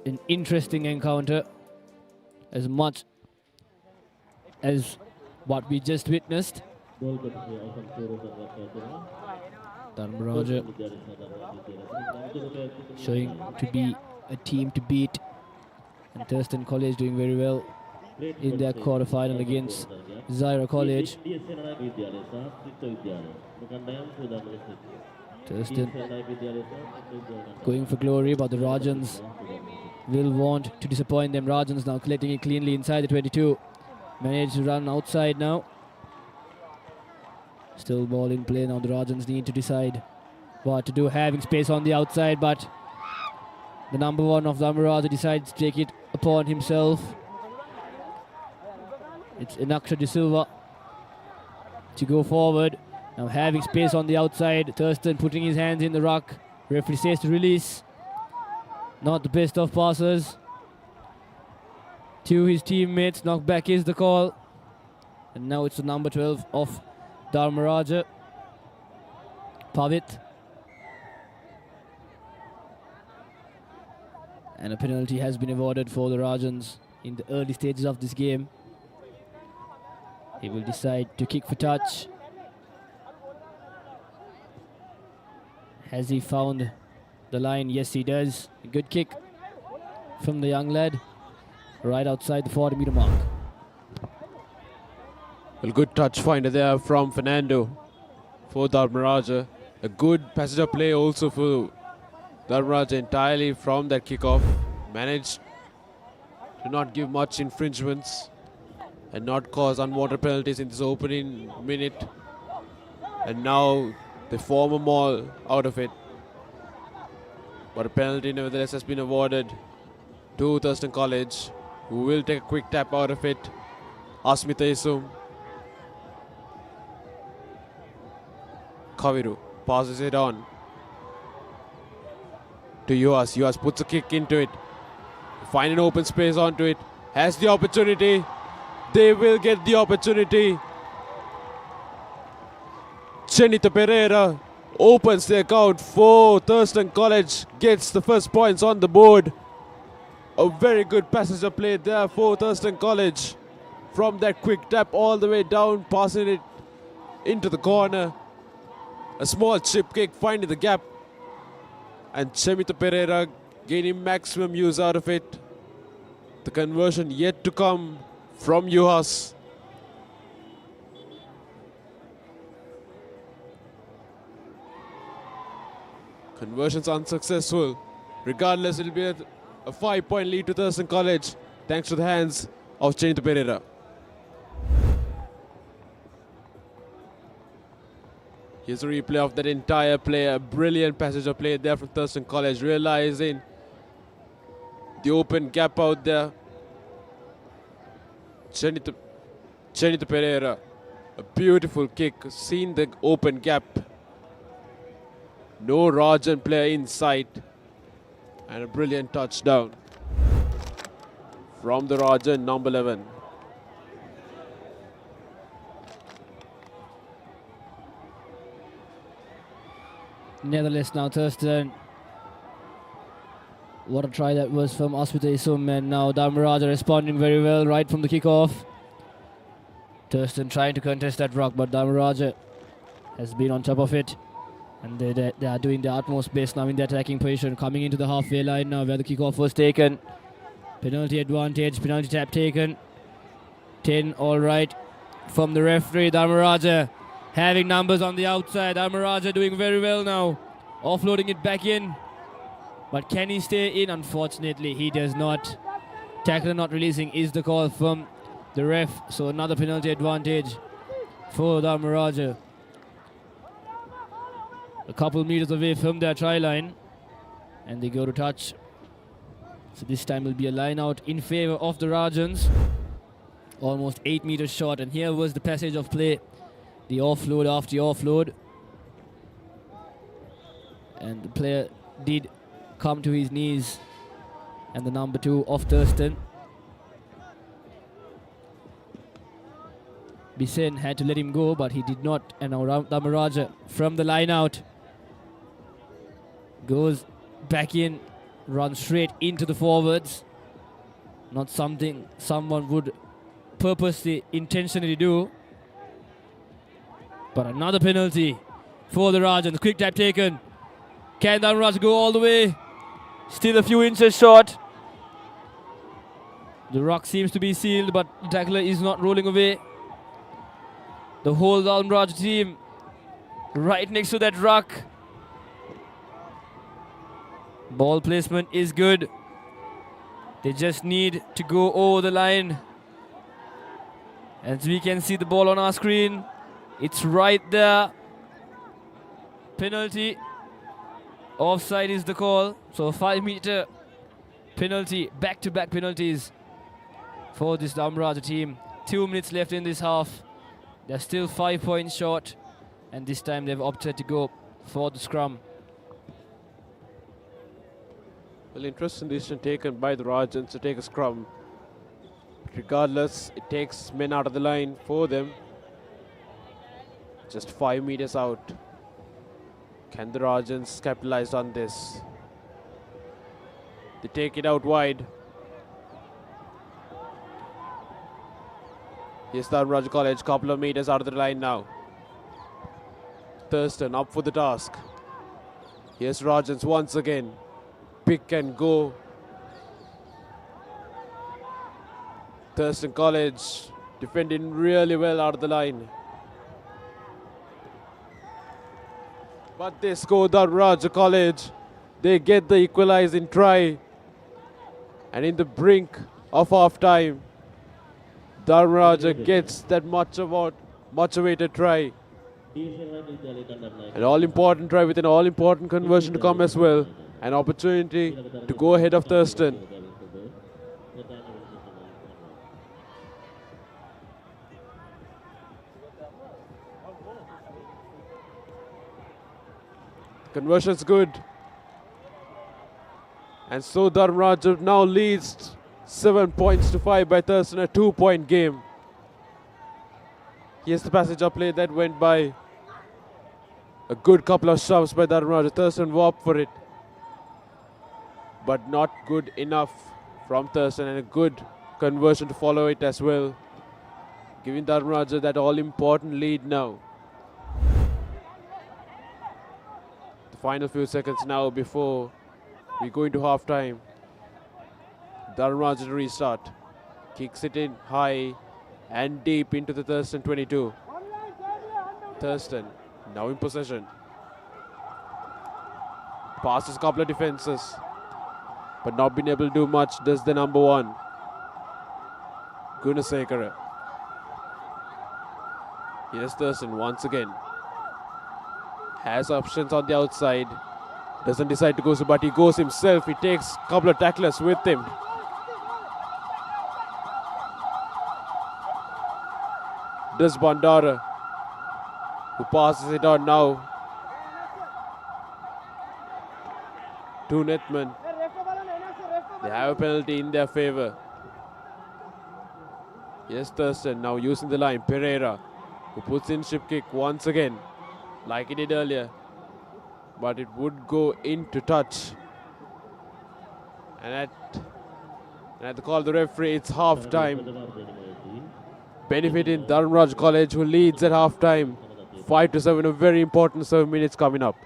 Speaker 11: An interesting encounter, as much as what we just witnessed. Dharmaraja showing to be a team to beat, and Thurston College doing very well in their quarter-final against Zaira College. Thurston going for glory, but the Rajans will want to disappoint them. Rajans now collecting it cleanly inside the 22. Managed to run outside now. Still ball in play now. The Rajans need to decide what to do. Having space on the outside, but the number 1 of Dharmaraja decides to take it upon himself. It's Inaksha De Silva to go forward. Now having space on the outside. Thurston putting his hands in the ruck. Referee says to release. Not the best of passes to his teammates. Knockback is the call. And now it's the number 12 of Dharmaraja, Pavit. And a penalty has been awarded for the Rajans in the early stages of this game. He will decide to kick for touch. Has he found the line? Yes, he does. A good kick from the young lad, right outside the 40-meter mark.
Speaker 1: Well, good touch finder there from Fernando for Dharmaraja. A good passage of play also for Dharmaraja entirely from that kickoff. Managed to not give much infringements and not cause unwanted penalties in this opening minute. And now they form a maul out of it. But a penalty nevertheless has been awarded to Thurston College, who will take a quick tap out of it. Asmita Isum Kaviru passes it on to Yuas. Yuas puts a kick into it. Find an open space onto it. Has the opportunity. They will get the opportunity. Chenita Pereira opens the account for Thurston College. Gets the first points on the board. A very good passage of play there for Thurston College. From that quick tap all the way down, passing it into the corner. A small chip kick, finding the gap. And Chemita Pereira gaining maximum use out of it. The conversion yet to come from Yuhas. Conversions unsuccessful. Regardless, it will be a 5-point lead to Thurston College thanks to the hands of Chenita Pereira. Here's a replay of that entire play. A brilliant passage of play there from Thurston College, realizing the open gap out there. Chenita Pereira, a beautiful kick, seen the open gap. No Rajan player in sight. And a brilliant touchdown from the Rajan, number 11.
Speaker 11: Nevertheless, now Thurston. What a try that was from Aswita Isum, and now Dharmaraja responding very well right from the kickoff. Thurston trying to contest that rock, but Dharmaraja has been on top of it. And they are doing their utmost best now in the attacking position, coming into the halfway line now where the kickoff was taken. Penalty advantage, penalty tap taken. 10 all right from the referee. Dharmaraja having numbers on the outside. Dharmaraja doing very well now. Offloading it back in. But can he stay in? Unfortunately, he does not. Tackler not releasing is the call from the ref. So another penalty advantage for Dharmaraja. A couple meters away from their try line. And they go to touch. So this time will be a line out in favor of the Rajans. Almost 8 meters short. And here was the passage of play. The offload after offload. And the player did come to his knees. And the number 2 of Thurston. Bisen had to let him go, but he did not. And now Dharmaraja from the line out. Goes back in. Runs straight into the forwards. Not something someone would purposely, intentionally do. But another penalty for the Rajans. Quick tap taken. Can Dharmaraja go all the way? Still a few inches short. The rock seems to be sealed, but the tackler is not rolling away. The whole Dharmaraja team right next to that rock. Ball placement is good. They just need to go over the line. As we can see the ball on our screen, it's right there. Penalty. Offside is the call. So a 5-meter penalty. Back-to-back penalties for this Dharmaraja team. 2 minutes left in this half. They're still 5 points short. And this time they've opted to go for the scrum.
Speaker 1: Well, interesting decision taken by the Rajans to take a scrum. Regardless, it takes men out of the line for them. Just 5 meters out. Can the Rajans capitalize on this? They take it out wide. Here's Dharmaraja College, couple of meters out of the line now. Thurston up for the task. Here's Rajans once again. Pick and go. Thurston College defending really well out of the line. But they score Dharmaraja College. They get the equalizing try. And in the brink of half time, Dharmaraja gets that much awaited try. An all-important try with an all-important conversion to come as well. An opportunity to go ahead of Thurston. Conversion's good. And so Dharmaraj now leads 7 points to 5 by Thurston, a 2-point game. Here's the passage of play that went by. A good couple of shoves by Dharmaraj. Thurston warped for it, but not good enough from Thurston, and a good conversion to follow it as well, giving Dharmaraj that all-important lead now. The final few seconds now before we go into half-time. Dharmaraj to restart. Kicks it in high and deep into the Thurston 22. Thurston now in possession. Passes a couple of defenses, but not been able to do much. Does the number 1, Gunasekara. Here's Thurston once again. Has options on the outside. Doesn't decide to go, but he goes himself. He takes a couple of tacklers with him. Does Bandara, who passes it on now to Netman. They have a penalty in their favour. Yes, Thurston now using the line. Pereira, who puts in ship kick once again, like he did earlier, but it would go into touch. And at the call of the referee, it's half time. Benefiting Dharmaraj College, who leads at half time 5-7, a very important 7 minutes coming up.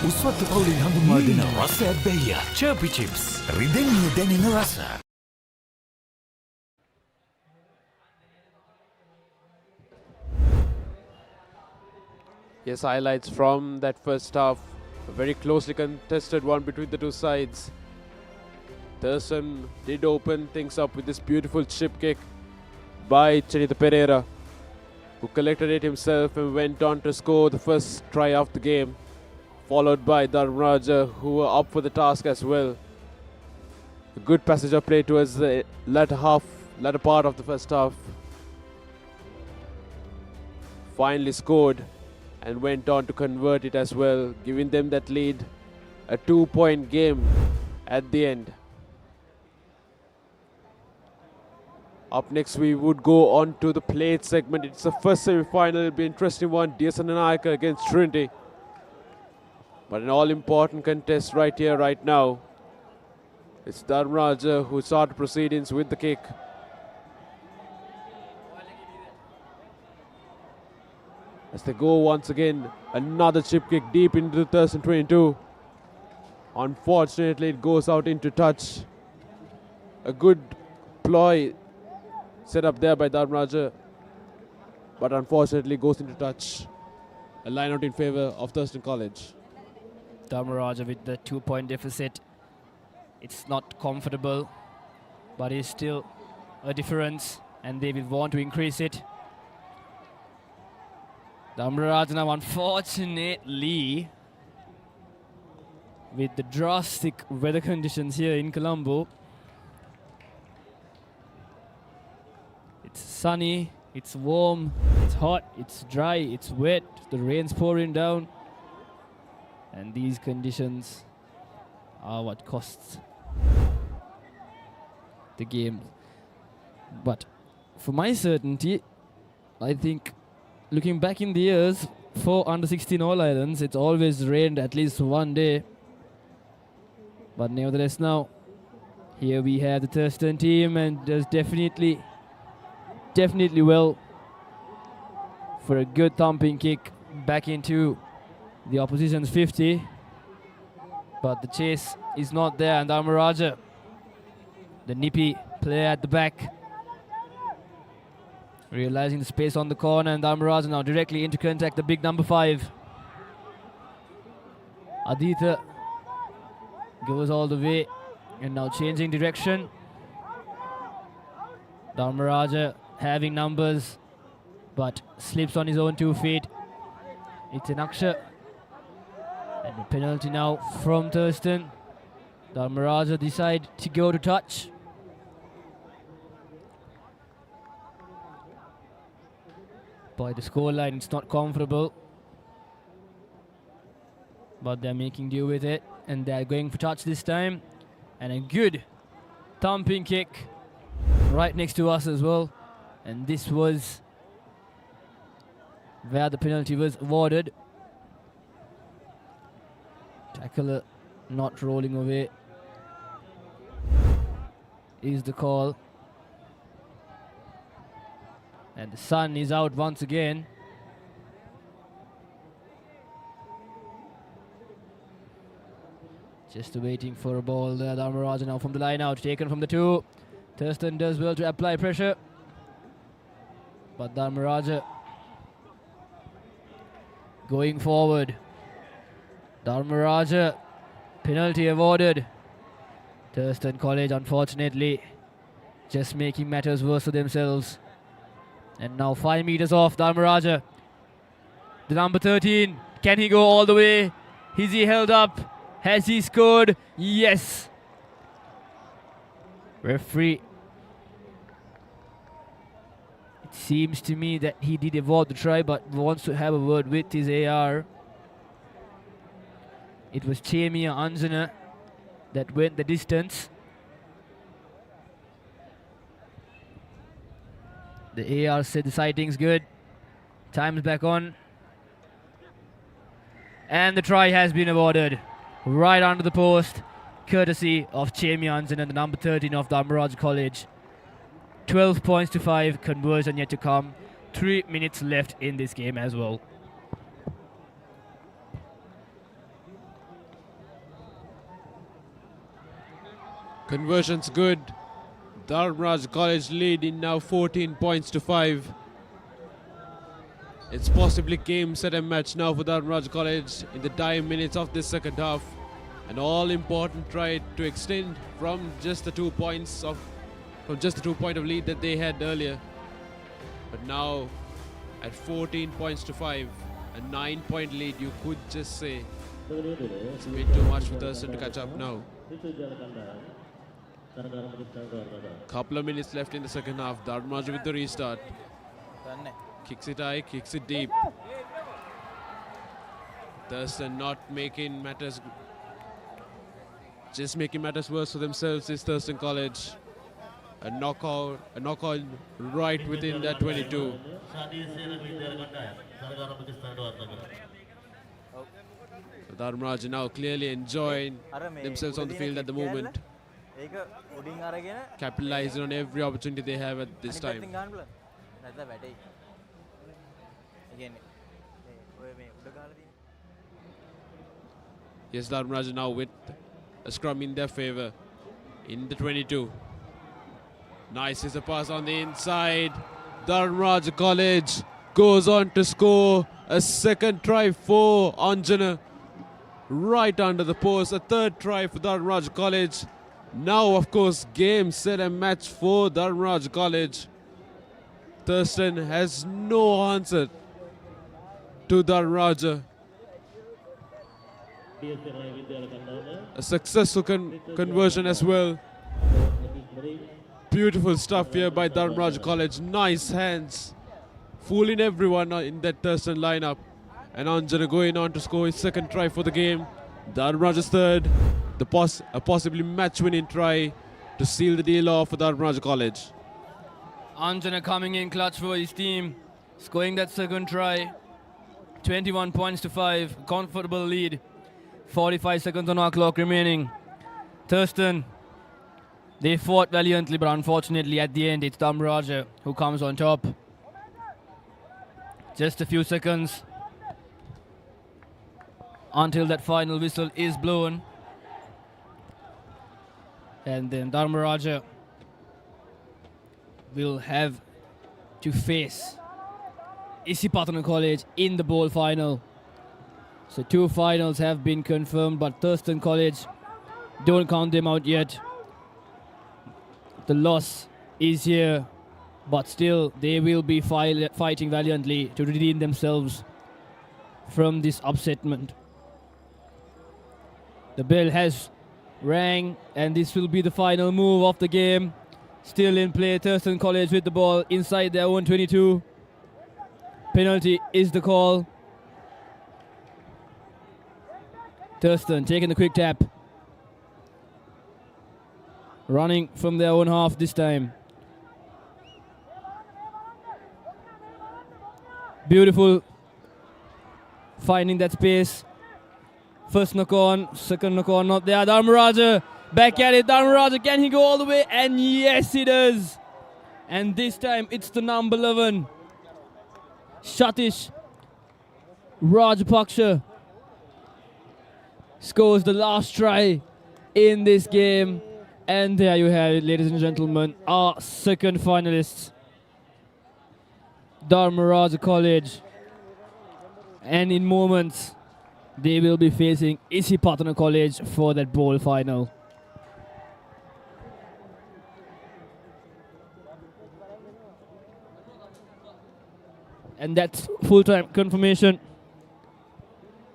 Speaker 12: උස්වත්තු පවුලින් හඳුන්වා දෙන රස ඇබ්බැහිය චර්පි chips රිදෙන්නේ දැනෙන රස.
Speaker 1: Yes, highlights from that first half. A very closely contested one between the two sides. Thurston did open things up with this beautiful chip kick by Chinita Pereira, who collected it himself and went on to score the first try of the game, followed by Dharmaraj, who were up for the task as well. A good passage of play towards the latter part of the first half. Finally scored and went on to convert it as well, giving them that lead. A 2-point game at the end. Up next, we would go on to the plate segment. It's the first semi-final. It'll be an interesting one. Diyasananayaka against Trinity. But an all-important contest right here, right now. It's Dharmaraj who started proceedings with the kick. As they go once again, another chip kick deep into the Thurston 22. Unfortunately, it goes out into touch. A good ploy set up there by Dharmaraj, but unfortunately goes into touch. A line out in favour of Thurston College.
Speaker 11: Dharmaraj with the 2-point deficit. It's not comfortable, but it's still a difference, and they will want to increase it. Dharmaraj now, unfortunately, with the drastic weather conditions here in Colombo, it's sunny, it's warm, it's hot, it's dry, it's wet, the rain's pouring down, and these conditions are what costs the game. But for my certainty, I think looking back in the years for under-16 All Islands, it's always rained at least one day. But nevertheless now, here we have the Thurston team, and does definitely well for a good thumping kick back into the opposition's 50. But the chase is not there, and Dharmaraj, the nippy player at the back, Realizing the space on the corner, and Dharmaraj now directly into contact, the big number 5. Aditya goes all the way and now changing direction. Dharmaraj having numbers but slips on his own 2 feet. It's an Aksha. And a penalty now from Thurston. Dharmaraj decide to go to touch. By the scoreline, it's not comfortable, but they're making do with it, and they're going for touch this time. And a good thumping kick right next to us as well. And this was where the penalty was awarded. Tackler not rolling away is the call. And the sun is out once again. Just waiting for a ball there. Dharmaraj now from the line out, taken from the 2. Thurston does well to apply pressure, but Dharmaraj going forward. Dharmaraj, penalty awarded. Thurston College unfortunately just making matters worse for themselves. And now 5 meters off, Dharmaraj. The number 13, can he go all the way? Is he held up? Has he scored? Yes. Referee. It seems to me that he did award the try, but wants to have a word with his AR. It was Chemia Anjana that went the distance. The AR said the sighting's good. Time's back on. And the try has been awarded. Right under the post, courtesy of Chemiansen and the number 13 of Dharmaraj College. 12 points to 5, conversion yet to come. 3 minutes left in this game as well.
Speaker 1: Conversion's good. Dharmaraj College leading now 14 points to 5. It's possibly game, set and match now for Dharmaraj College in the dying minutes of this second half. An all-important try to extend from just the 2 points of lead that they had earlier. But now at 14 points to 5, a 9-point lead, you could just say it's a bit too much for Thurston to catch up now. Couple of minutes left in the second half. Dharmaraj with the restart. Kicks it high, kicks it deep. Thurston not making matters, just making matters worse for themselves is Thurston College. A knockout right within that 22. Dharmaraj now clearly enjoying themselves on the field at the moment. Capitalizing on every opportunity they have at this time. Yes, Dharmaraj now with a scrum in their favor in the 22. Nice is a pass on the inside. Dharmaraj College goes on to score a second try for Anjana. Right under the post, a third try for Dharmaraj College. Now, of course, game, set and match for Dharmaraj College. Thurston has no answer to Dharmaraj. A successful conversion as well. Beautiful stuff here by Dharmaraj College. Nice hands. Fooling everyone in that Thurston lineup. And Anjana going on to score his second try for the game. Dharmaraj's third. A possibly match-winning try to seal the deal off for Dharmaraj College.
Speaker 11: Anjana coming in clutch for his team. Scoring that second try. 21 points to 5. Comfortable lead. 45 seconds on our clock remaining. Thurston, they fought valiantly, but unfortunately at the end it's Dharmaraj who comes on top. Just a few seconds until that final whistle is blown. And then Dharmaraj will have to face Isipatana College in the bowl final. So 2 finals have been confirmed, but Thurston College, don't count them out yet. The loss is here, but still they will be fighting valiantly to redeem themselves from this upsetment. The bell has rang, and this will be the final move of the game. Still in play, Thurston College with the ball inside their own 22. Penalty is the call. Thurston taking the quick tap. Running from their own half this time. Beautiful. Finding that space. First knock on, second knock on, not there. Dharmaraja back at it. Dharmaraja, can he go all the way? And yes, he does. And this time it's the number 11. Satish Rajapaksha scores the last try in this game. And there you have it, ladies and gentlemen, our second finalists. Dharmaraja College. And in moments, they will be facing Isipatana College for that bowl final. And that's full-time confirmation.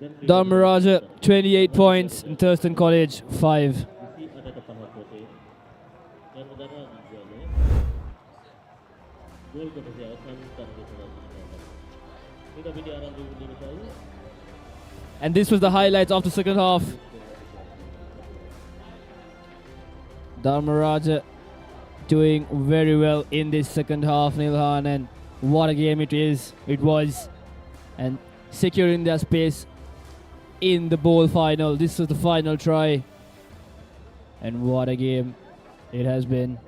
Speaker 11: Dharmaraja 28 points and Thurston College 5. And this was the highlights of the second half. Dharmaraja doing very well in this second half, Nilhan, and what a game it was, and securing their space in the bowl final. This was the final try, and what a game it has been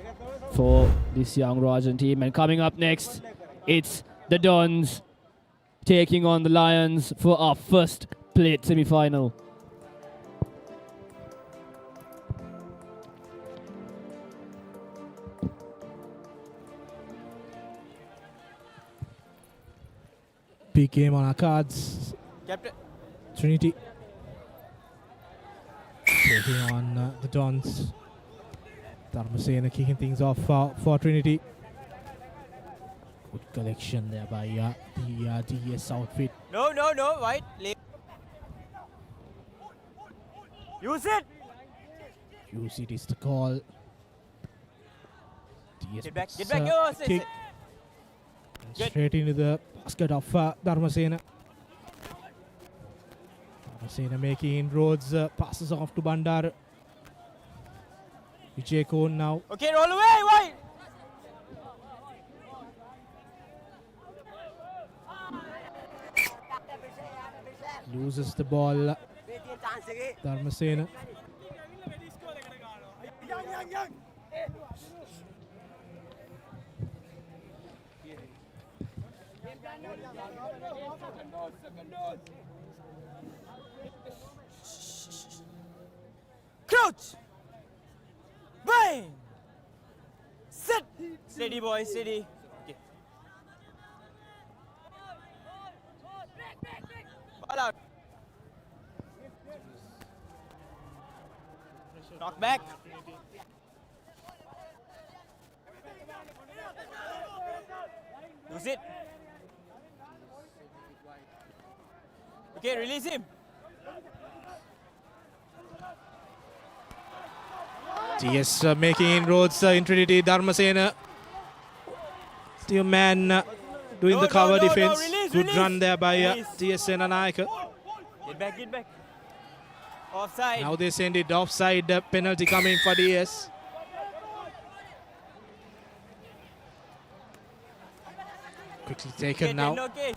Speaker 11: for this young Rajan team. And coming up next, it's the Dons taking on the Lions for our first plate semi-final.
Speaker 7: Big game on our cards.
Speaker 10: Captain.
Speaker 7: Trinity taking on the Dons. Dharmasena kicking things off for Trinity. Good collection there by the DS outfit.
Speaker 10: No, white. Use it.
Speaker 7: Use it is the call. DS
Speaker 10: Get back.
Speaker 7: kick. And straight into the basket of Dharmasena. Dharmasena making inroads, passes off to Bandar. Vijay Kohn now.
Speaker 10: Okay, roll away, white.
Speaker 7: Loses the ball. Dharmasena.
Speaker 10: Crouch. Bang. Sit. Steady, boy, steady. Okay. Ball out. Knock back. Use it. Okay, release him.
Speaker 7: TS making inroads in Trinity. Dharmasena still man doing the cover defense. Good run there by TS Senanayaka.
Speaker 10: Get back. Offside.
Speaker 7: Now they send it offside. Penalty coming for DS. Quickly taken now.
Speaker 10: Okay.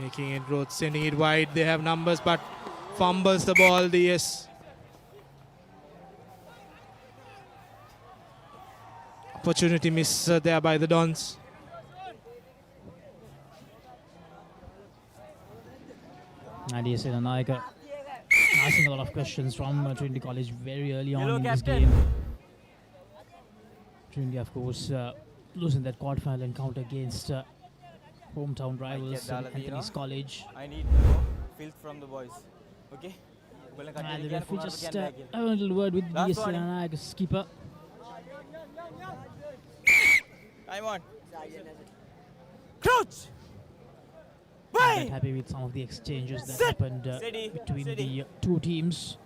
Speaker 7: Making inroads, sending it wide. They have numbers, but fumbles the ball. DS. Opportunity miss there by the Dons.
Speaker 16: Nadia Senanayaka asking a lot of questions from Trinity College very early on in this
Speaker 10: captain.
Speaker 16: game. Trinity, of course, losing that quarterfinal encounter against hometown rivals Anthony's College.
Speaker 10: I need filth from the boys. Okay?
Speaker 16: And the referee just have a little word with the SLSRFA keeper.
Speaker 10: Time on. Crouch!
Speaker 16: I'm not happy with some of the exchanges that happened between the two teams.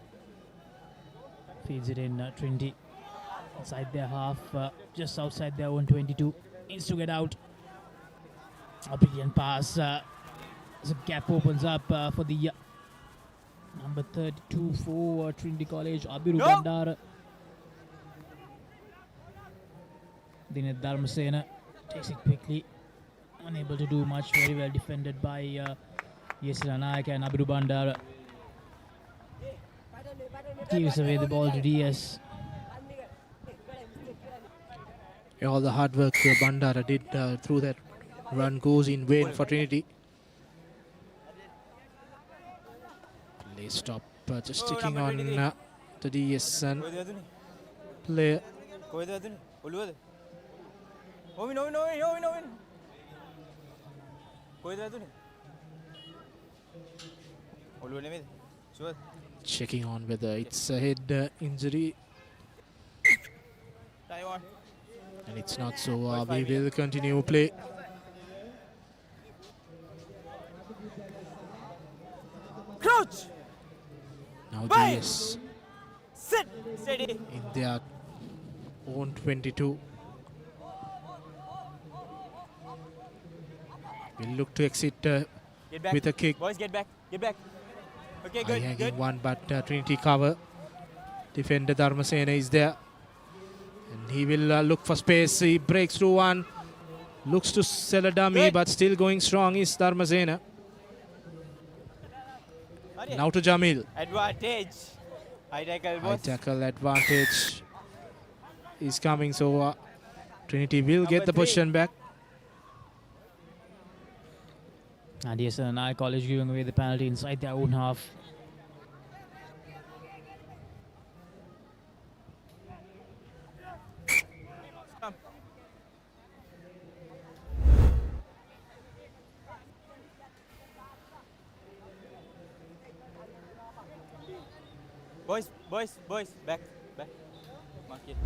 Speaker 16: Feeds it in Trinity inside their half, just outside their own 22. Needs to get out. A brilliant pass. The gap opens up for the number 32 for Trinity College, Abiru Bandara. Dineth Dharmasena takes it quickly. Unable to do much. Very well defended by SLSRFA and Abiru Bandara. Gives away the ball to DS.
Speaker 7: All the hard work Bandara did through that run goes in vain for Trinity. Play stop, just sticking on the DS and player. Checking on whether it's a head injury. And it's not, so we will continue play.
Speaker 10: Crouch!
Speaker 7: Now DS
Speaker 10: sit steady
Speaker 7: in their own 22. Will look to exit with a kick.
Speaker 10: Boys, get back. Okay, good.
Speaker 7: Hanging one, but Trinity cover. Defender Dharmasena is there. And he will look for space. He breaks through one. Looks to sell a dummy, but still going strong is Dharmasena. Now to Jamil.
Speaker 10: Advantage. High tackle, boss.
Speaker 7: High tackle advantage is coming, so Trinity will get the position back.
Speaker 16: And SLSRFA College giving away the penalty inside their own half.
Speaker 10: Boys, back. Mark it.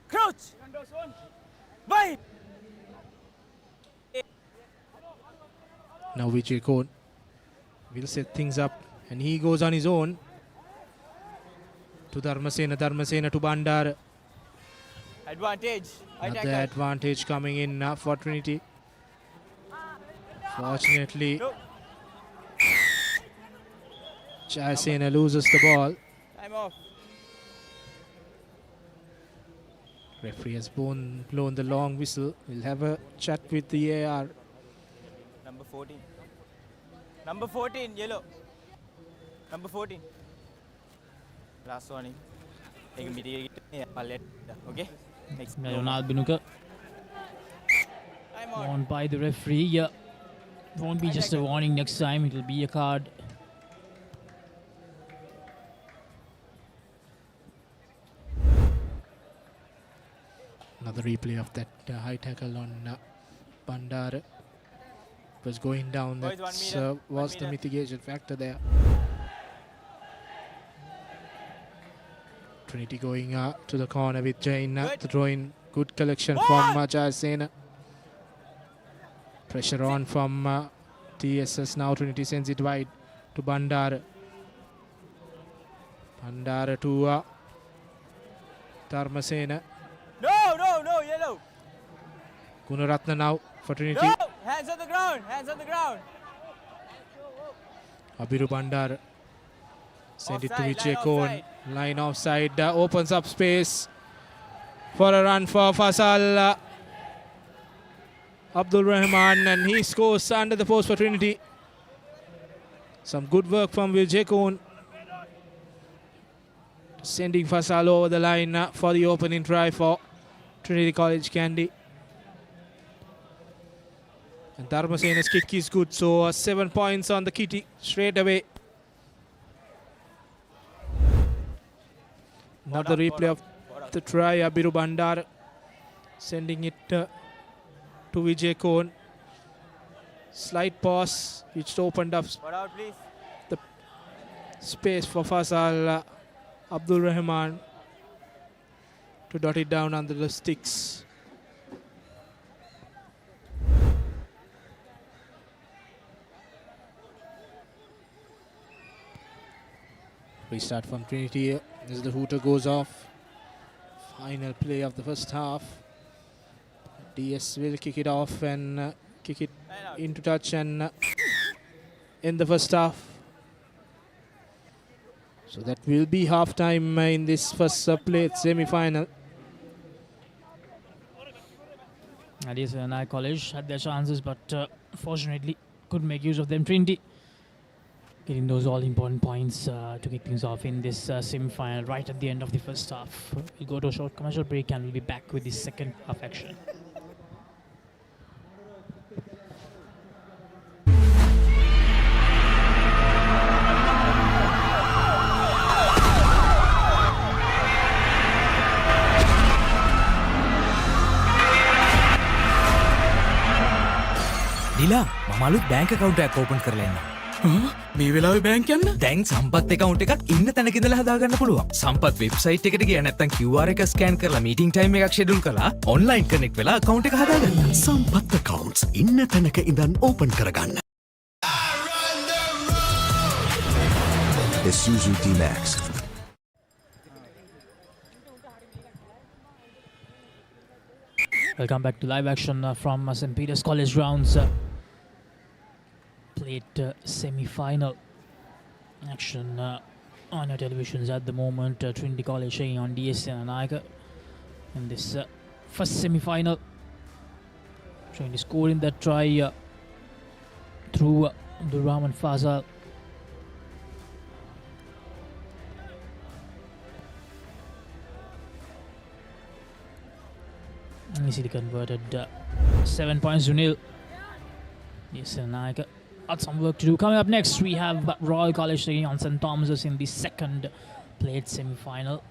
Speaker 10: Crouch! Bye!
Speaker 7: Now Vijay Kohn will set things up, and he goes on his own to Dharmasena to Bandara.
Speaker 10: Advantage.
Speaker 7: Another advantage coming in for Trinity. Fortunately, Jayasena loses the ball.
Speaker 10: Time off.
Speaker 7: Referee has blown the long whistle. We'll have a chat with the AR.
Speaker 10: Number 14, yellow. Number 14. Last warning. Okay? Next.
Speaker 16: Ronald Binuka. Warned by the referee. Yeah. Won't be just a warning next time. It will be a card.
Speaker 7: Another replay of that high tackle on Bandara. Was going down. That was the mitigation factor there. Trinity going to the corner with Jain. The throw-in. Good collection from Jayasena. Pressure on from TSS. Now Trinity sends it wide to Bandara. Bandara to Dharmasena.
Speaker 10: No, yellow.
Speaker 7: Gunaratna now for Trinity.
Speaker 10: No, hands on the ground.
Speaker 7: Abiru Bandara. Send it to Vijay Kohn. Line offside. Opens up space for a run for Fasal Abdul Rahman, and he scores under the post for Trinity. Some good work from Vijay Kohn. Sending Fasal over the line for the opening try for Trinity College Kandy. And Dharmasena's kick is good, so 7 points on the kitty straight away. Another replay of the try, Abiru Bandar sending it to Vijay Kohn. Slight pass which opened up the space for Fasal Abdul Rahman to dot it down under the sticks. Restart from Trinity as the hooter goes off. Final play of the first half. DS will kick it off and kick it into touch and in the first half. So that will be half time in this first played semi-final.
Speaker 16: SLSRFA College had their chances, but fortunately couldn't make use of them. Trinity getting those all-important points to kick things off in this semi-final right at the end of the first half. We'll go to a short commercial break and we'll be back with the second half action.
Speaker 4: නිලා මම අලුත් bank account එකක් open කරලා ඉන්නවා.
Speaker 9: මේ වෙලාවේ bank යන්න?
Speaker 4: දැන් සම්පත් account එකක් ඉන්න තැනක ඉඳලා හදාගන්න පුළුවන්. සම්පත් website එකට ගියා නැත්නම් QR එක scan කරලා meeting time එකක් schedule කරලා online connect වෙලා account එක හදාගන්න.
Speaker 12: සම්පත් accounts ඉන්න තැනක ඉඳන් open කරගන්න. Isuzu D-Max.
Speaker 16: Welcome back to live action from St. Peter's College grounds. Played semi-final action on your televisions at the moment. Trinity College taking on SLSRFA in this first semi-final. Trinity scoring that try through Abdulrahman Fazal. Easily converted 7 points to nil. SLSRFA got some work to do. Coming up next, we have Royal College taking on St. Thomas's in the second played semi-final.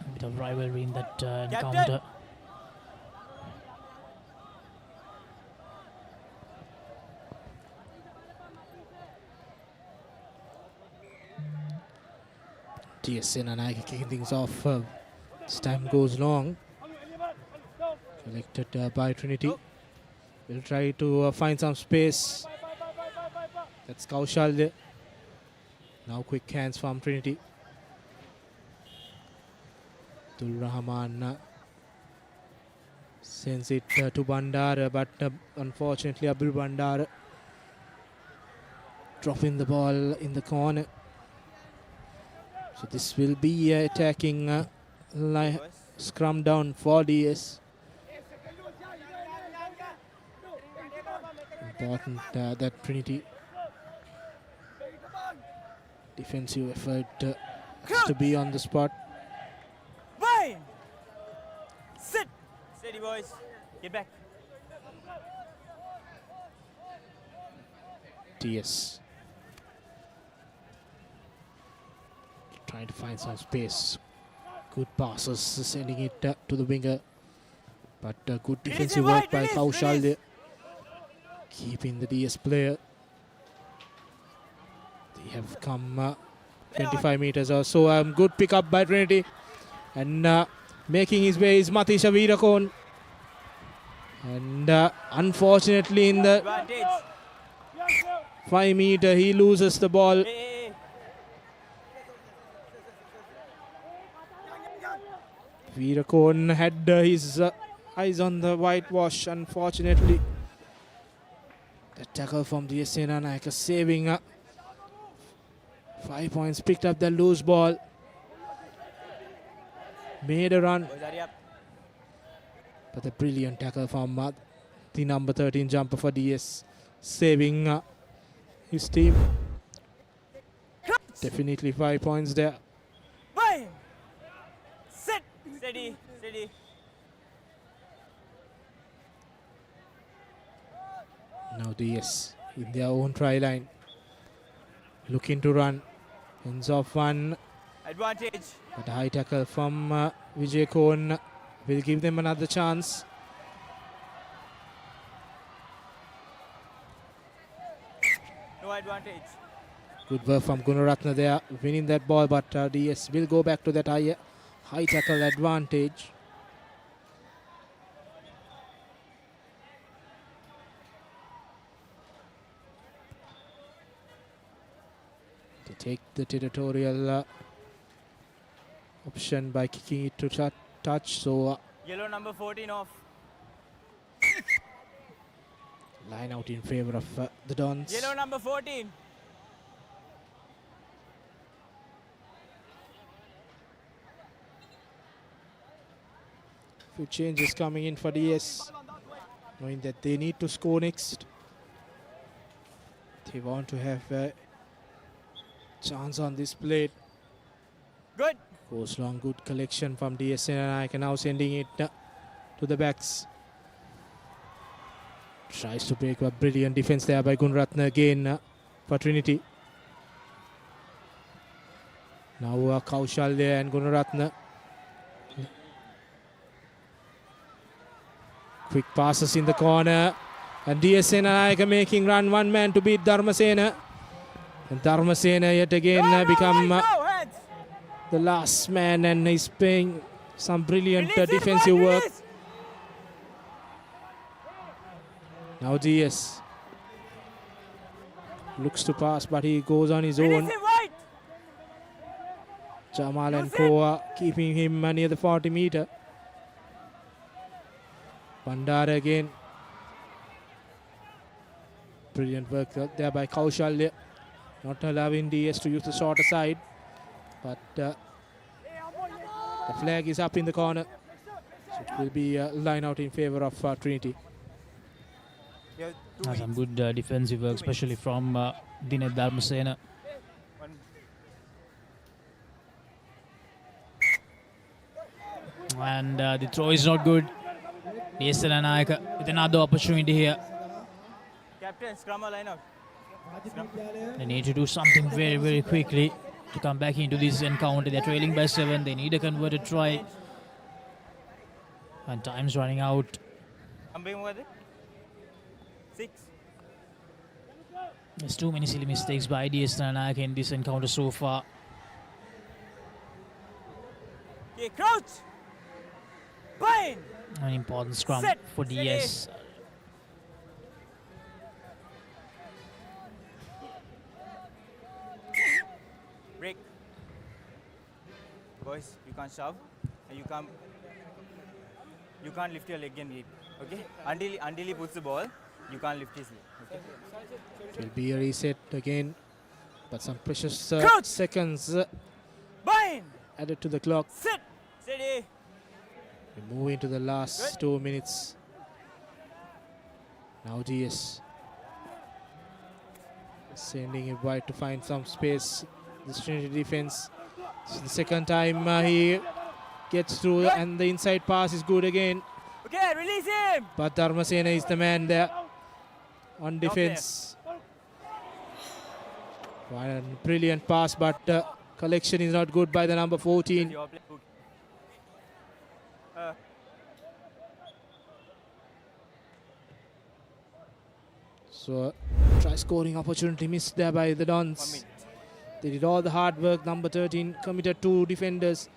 Speaker 16: A bit of rivalry in that encounter.
Speaker 7: SLSRFA kicking things off as time goes long. Collected by Trinity. Will try to find some space. That's Kaushal there. Now quick hands from Trinity. Abdul Rahman sends it to Bandar, but unfortunately Abdul Bandar dropping the ball in the corner. So this will be attacking scrum down for DS. Important that Trinity defensive effort has to be on the spot.
Speaker 17: Sit! Steady boys, get back.
Speaker 7: TS trying to find some space. Good passes, sending it to the winger, but good defensive work by Kaushal there, keeping the DS player. They have come 25 meters or so. Good pick up by Trinity, and making his way is Matisha Veerakon. And unfortunately in the 5 meter he loses the ball. Veerakon had his eyes on the whitewash. Unfortunately, the tackle from the SLSRFA saving 5 points. Picked up the loose ball, made a run, but a brilliant tackle from the number 13 jumper for DS, saving his team. Definitely 5 points there.
Speaker 17: Sit! Steady, steady.
Speaker 7: Now DS in their own try line. Looking to run. Ends off one.
Speaker 17: Advantage.
Speaker 7: But a high tackle from Vijay Kohn will give them another chance.
Speaker 17: No advantage.
Speaker 7: Good work from Gunaratna there, winning that ball, but DS will go back to that high tackle advantage. They take the territorial option by kicking it to touch, so
Speaker 17: Yellow number 14 off.
Speaker 7: line out in favor of the Dons.
Speaker 17: Yellow number 14.
Speaker 7: Few changes coming in for DS, knowing that they need to score next. They want to have a chance on this plate.
Speaker 17: Good.
Speaker 7: Goes long, good collection from DS, and I can now sending it to the backs. Tries to break a brilliant defense there by Gunaratna again for Trinity. Now Kaushal there and Gunaratna. Quick passes in the corner, and DS Senanayaka making run one man to beat Dharmasena. And Dharmasena yet again become the last man, and he's playing some brilliant defensive work. Now DS looks to pass, but he goes on his own. Jamal and Koa keeping him near the 40-meter. Bandara again. Brilliant work there by Kaushal. Not allowing DS to use the shorter side. But the flag is up in the corner. So it will be a line out in favor of Trinity.
Speaker 16: Some good defensive work, especially from Dinet Dharmasena. And the throw is not good. DS Senanayaka with another opportunity here.
Speaker 17: Captain, scrum line out.
Speaker 16: They need to do something very, very quickly to come back into this encounter. They're trailing by 7. They need a converted try. And time's running out.
Speaker 17: I'm being with it. 6.
Speaker 16: There's too many silly mistakes by DS Senanayaka in this encounter so far.
Speaker 17: Okay, crouch. Bind.
Speaker 16: An important scrum
Speaker 17: Set.
Speaker 16: for DS.
Speaker 17: Break. Boys, you can't shove, and you can't lift your leg and leap. Okay? Until he puts the ball, you can't lift his leg. Okay?
Speaker 7: It will be a reset again, but some precious seconds
Speaker 17: Bind.
Speaker 7: added to the clock.
Speaker 17: Sit. Steady.
Speaker 7: We move into the last 2 minutes. Now DS sending it wide to find some space. This Trinity defense. This is the second time he gets through, and the inside pass is good again.
Speaker 17: Okay, release him.
Speaker 7: But Dharmasena is the man there on defense. One brilliant pass, but collection is not good by the number 14. So try scoring opportunity missed there by the Dons. They did all the hard work. Number 13 committed 2 defenders,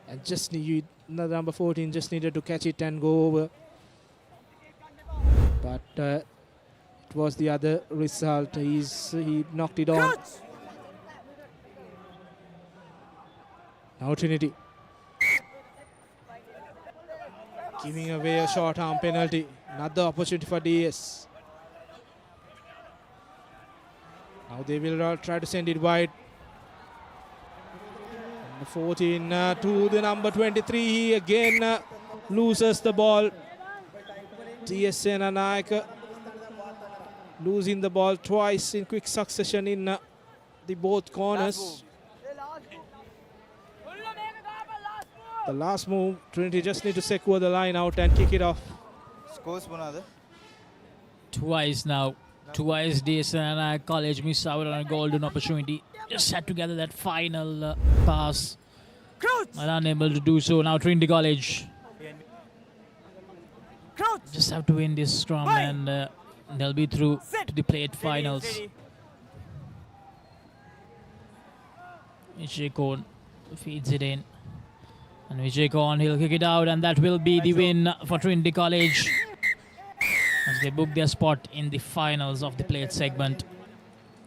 Speaker 7: and just another number 14 just needed to catch it and go over. But it was the other result. He knocked it on. Now Trinity giving away a short arm penalty. Another opportunity for DS. Now they will try to send it wide. Number 14 to the number 23. He again loses the ball. DS Senanayaka losing the ball twice in quick succession in the both corners. The last move, Trinity just need to secure the line out and kick it off.
Speaker 17: Scores one other.
Speaker 16: Twice now. Twice DSNI College miss out on a golden opportunity. Just had to gather that final pass. And unable to do so. Now Trinity College just have to win this scrum and they'll be through to the plate finals. Vijay Kohn feeds it in. And Vijay Kohn, he'll kick it out, and that will be the win for Trinity College as they book their spot in the finals of the plate segment.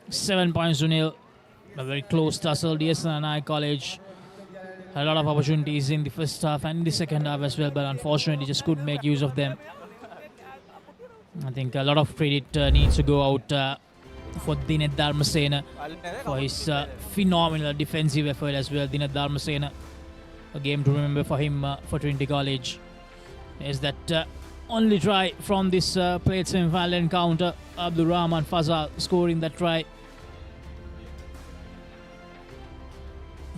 Speaker 16: 7 points to nil. A very close tussle. DSNI College had a lot of opportunities in the first half and in the second half as well, but unfortunately just couldn't make use of them. I think a lot of credit needs to go out for Dineth Dharmasena for his phenomenal defensive effort as well. Dineth Dharmasena, a game to remember for him for Trinity College. There's that only try from this plate semi-final encounter. Abdul Rahman Fazal scoring that try.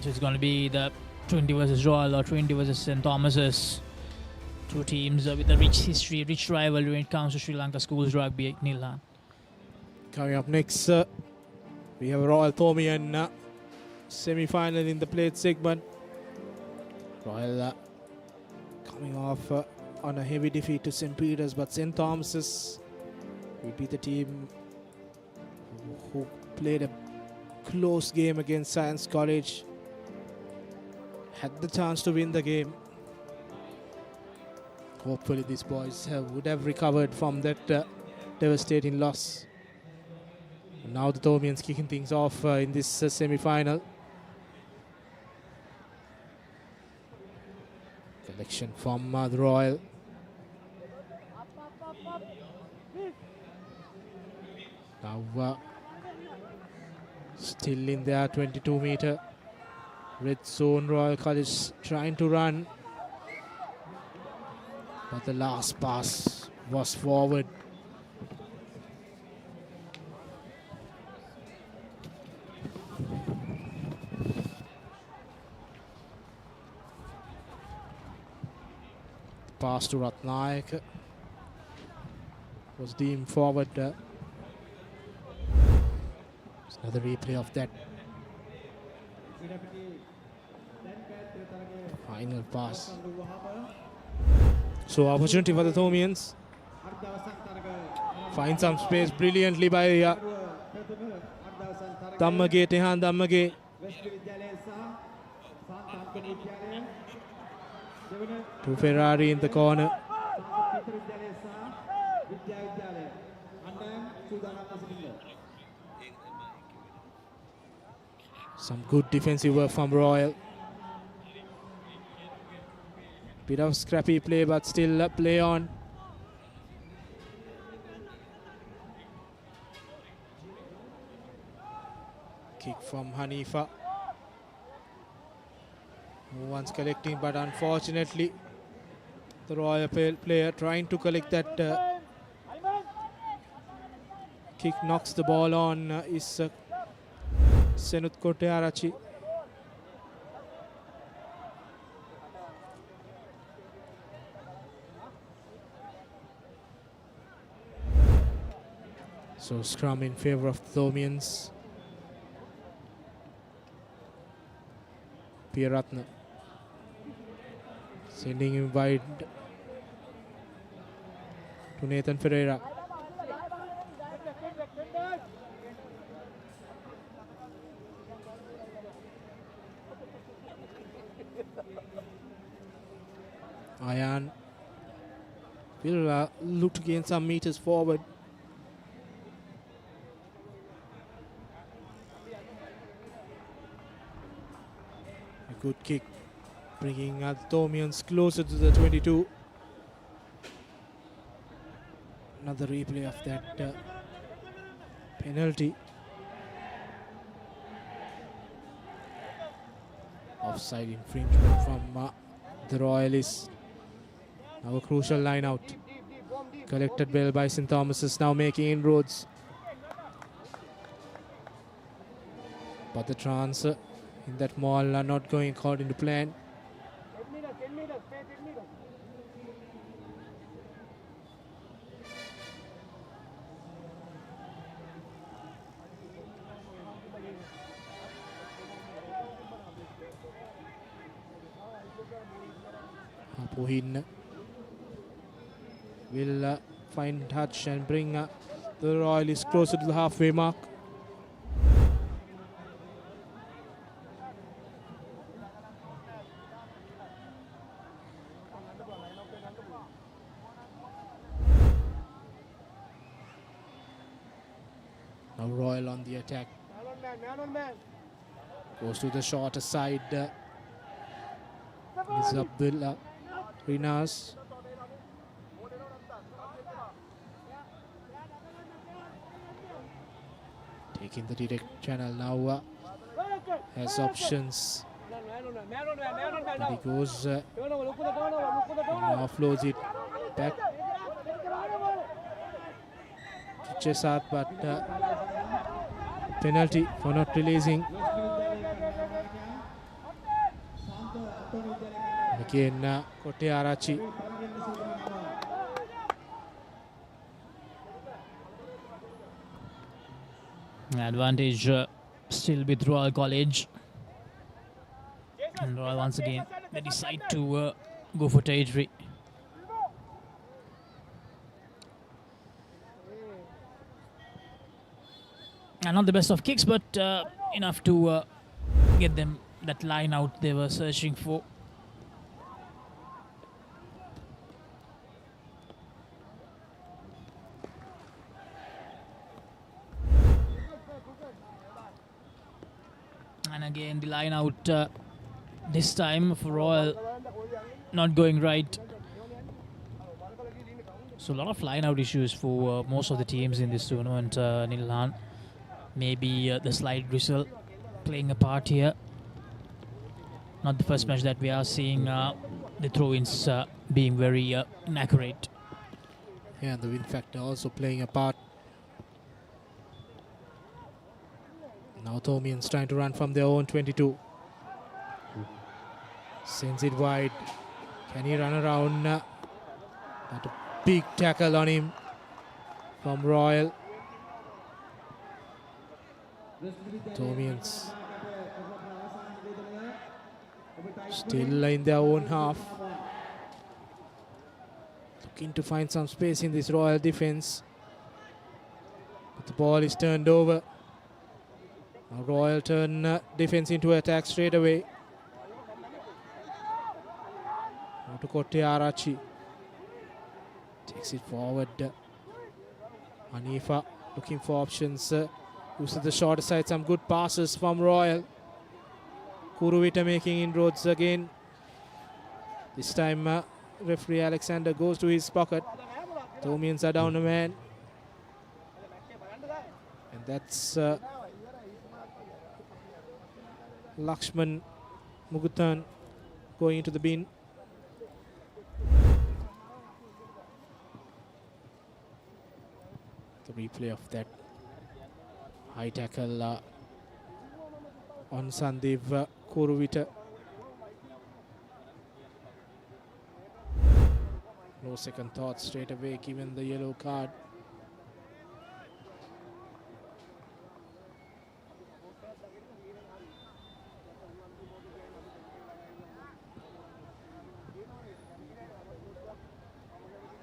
Speaker 16: So it's going to be the Trinity versus Royal or Trinity versus St. Thomas's. Two teams with a rich history, rich rivalry when it comes to Sri Lanka schools rugby. Nilhan.
Speaker 7: Coming up next, we have Royal Thomian semi-final in the plate segment. Royal coming off on a heavy defeat to St. Peter's, but St. Thomas's will be the team who played a close game against Science College. Had the chance to win the game. Hopefully these boys would have recovered from that devastating loss. And now the Thomians kicking things off in this semi-final. Collection from the Royal. Now still in their 22-meter red zone. Royal College trying to run, but the last pass was forward. Pass to Ratnaik was deemed forward. Another replay of that final pass. So opportunity for the Thomians. Find some space brilliantly by Dammage, Tehan Dammage. To Ferrari in the corner. Some good defensive work from Royal. Bit of scrappy play, but still play on. Kick from Hanifa. No one's collecting, but unfortunately the Royal player trying to collect that kick knocks the ball on is Senut Kotearachi. So scrum in favor of the Thomians. Pieratna sending him wide to Nathan Ferreira. Ayan will look to gain some meters forward. A good kick, bringing the Thomians closer to the 22. Another replay of that penalty. Offside infringement from the Royalists. Now a crucial line out. Collected well by St. Thomas's, now making inroads. But the transfer in that mall are not going according to plan. Puhin will find touch and bring the Royalists closer to the halfway mark. Now Royal on the attack. Goes to the shorter side. Is Abdullah Rinas. Taking the direct channel now. Has options. But he goes and offloads it back to Chesat, but penalty for not releasing. Again, Kote Arachi.
Speaker 16: Advantage still with Royal College. And Royal once again, they decide to go for territory. And not the best of kicks, but enough to get them that line out they were searching for. And again, the line out this time for Royal not going right. So a lot of line out issues for most of the teams in this tournament, Nilhan. Maybe the slight drizzle playing a part here. Not the first match that we are seeing the throw-ins being very inaccurate.
Speaker 7: Yeah, and the wind factor also playing a part. Now Thomians trying to run from their own 22. Sends it wide. Can he run around? But a big tackle on him from Royal. Thomians still in their own half. Looking to find some space in this Royal defense. But the ball is turned over. Now Royal turn defense into attack straight away. Now to Kote Arachi. Takes it forward. Hanifa looking for options. Uses the shorter side. Some good passes from Royal. Kuruvita making inroads again. This time referee Alexander goes to his pocket. Thomians are down a man. And that's Lakshman Mugutan going into the bin. The replay of that high tackle on Sandeep Kuruvita. No second thought, straight away given the yellow card.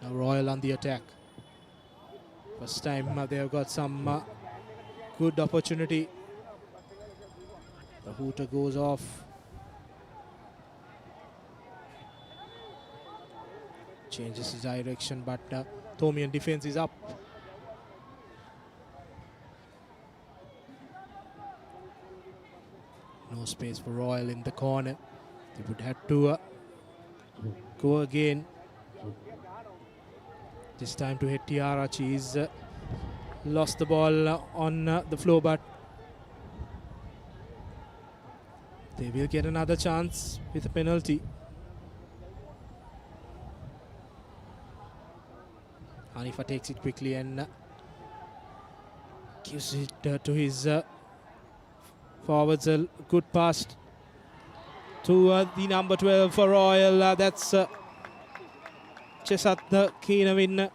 Speaker 7: Now Royal on the attack. First time they have got some good opportunity. The hooter goes off. Changes his direction, but Thomian defense is up. No space for Royal in the corner. They would have to go again. This time to hit Arachi. He's lost the ball on the floor, but they will get another chance with a penalty. Hanifa takes it quickly and gives it to his forwards. A good pass to the number 12 for Royal. That's Chesat Keenawin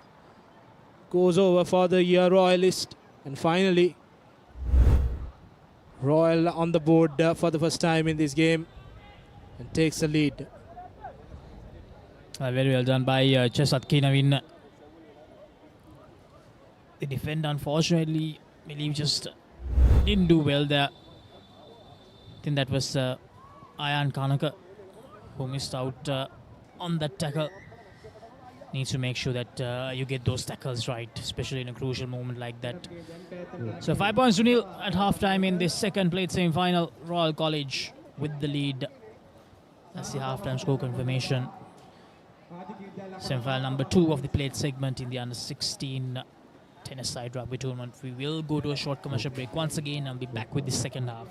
Speaker 7: goes over for the Royalist. And finally, Royal on the board for the first time in this game and takes the lead.
Speaker 16: Very well done by Chesat Kinavin. The defender, unfortunately, I believe just didn't do well there. I think that was Ayan Kanaka who missed out on that tackle. Needs to make sure that you get those tackles right, especially in a crucial moment like that. So 5 points to nil at halftime in this second plate semi-final. Royal College with the lead. That's the halftime score confirmation. Semi-final number 2 of the plate segment in the under-16 tennis-side rugby tournament. We will go to a short commercial break once again and be back with the second half.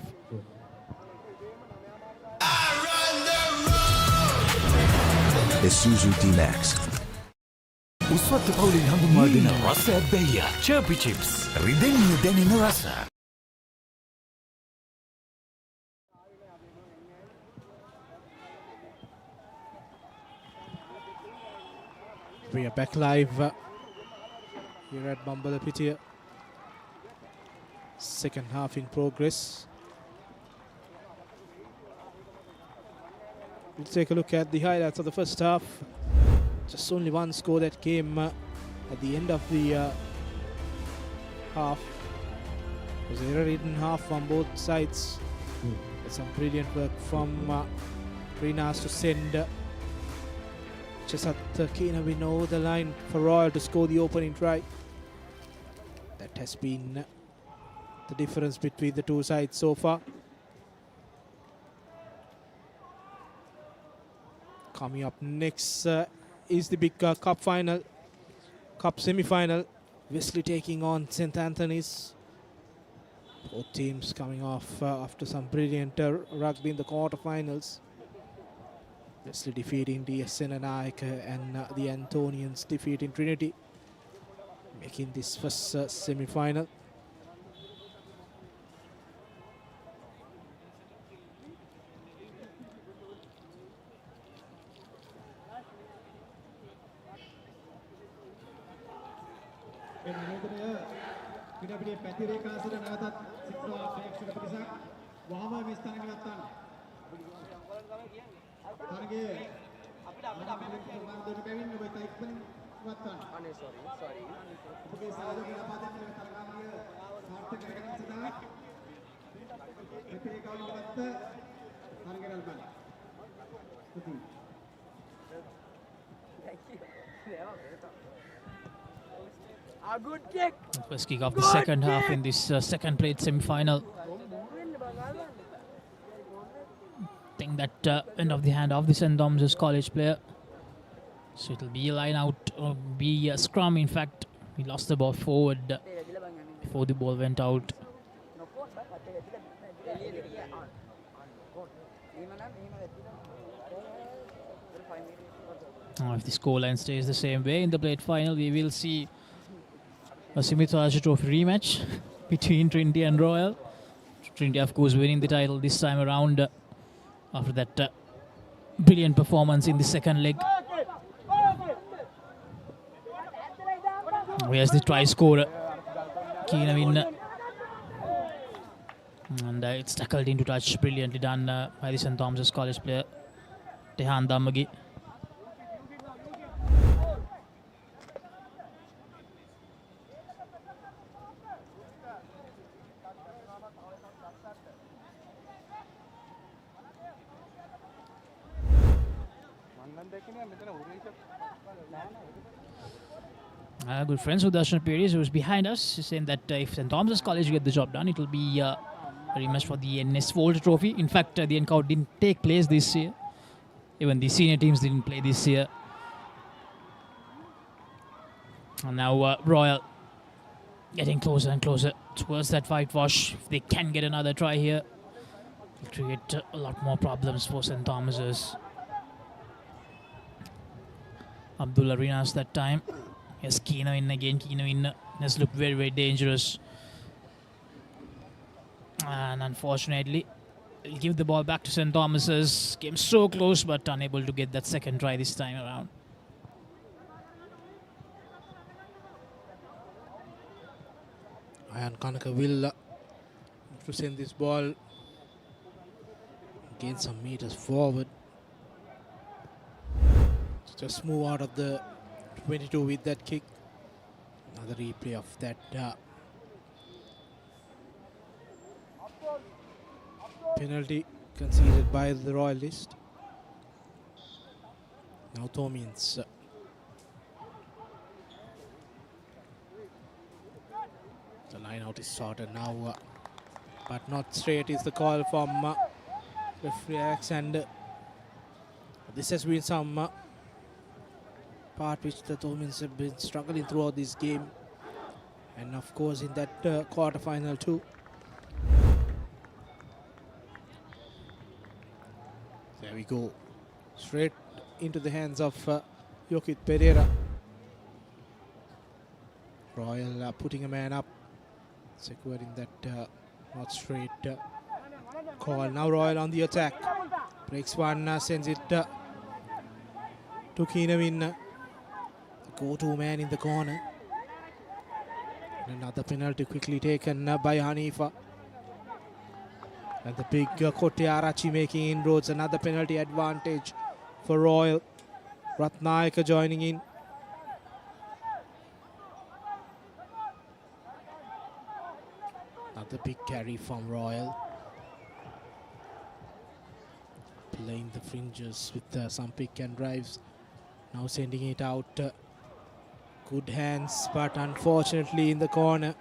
Speaker 12: Isuzu D-Max. උස්වත්ත පවුලින් හඳුන්වා දෙන රස ඇබ්බැහිය චර්පි chips රිදෙන්නේ දැනෙන රස.
Speaker 7: We are back live here at Bambalapitiya. Second half in progress. We'll take a look at the highlights of the first half. Just only one score that came at the end of the half. It was an error-ridden half on both sides. Some brilliant work from Rinas to send Chesat Kinavin over the line for Royal to score the opening try. That has been the difference between the two sides so far. Coming up next is the big cup semi-final. Wesley taking on St. Anthony's. Both teams coming off after some brilliant rugby in the quarterfinals. Wesley defeating the Senanaik and the Antonians defeating Trinity, making this first semi-final.
Speaker 16: First kick off the second half in this second plate semi-final. I think that end of the hand of the St. Thomas's College player. So it'll be a line out, or be a scrum in fact. He lost the ball forward before the ball went out. If the scoreline stays the same way in the plate final, we will see a Simitharaja Trophy rematch between Trinity and Royal. Trinity, of course, winning the title this time around after that brilliant performance in the second leg. Here's the try scorer, Kinavin. And it's tackled into touch, brilliantly done by the St. Thomas's College player, Tehan Damagi. Good friends with Darshan Perez, who is behind us, saying that if St. Thomas's College get the job done, it will be a rematch for the NS Volt Trophy. In fact, the encounter didn't take place this year. Even the senior teams didn't play this year. And now Royal getting closer and closer towards that whitewash. If they can get another try here, it will create a lot more problems for St. Thomas's. Abdullah Rinas that time. Yes, Kinavin again. Kinavin has looked very, very dangerous. And unfortunately, he'll give the ball back to St. Thomas's. Came so close, but unable to get that second try this time around.
Speaker 7: Ayan Kanaka will to send this ball, gain some meters forward. Just move out of the 22 with that kick. Another replay of that penalty conceded by the Royalist. Now Thomians. The line out is sorted now, but not straight is the call from referee Alexander. This has been some part which the Thomians have been struggling throughout this game, and of course in that quarter-final too. There we go, straight into the hands of Yokit Pereira. Royal putting a man up, securing that not straight call. Now Royal on the attack, breaks one, sends it to Keenawin, the go-to man in the corner. And another penalty quickly taken by Hanifa. And the big Kotte Arachi making inroads, another penalty advantage for Royal. Ratnayaka joining in. Another big carry from Royal. Playing the fringes with some pick and drives. Now sending it out. Good hands, but unfortunately in the corner.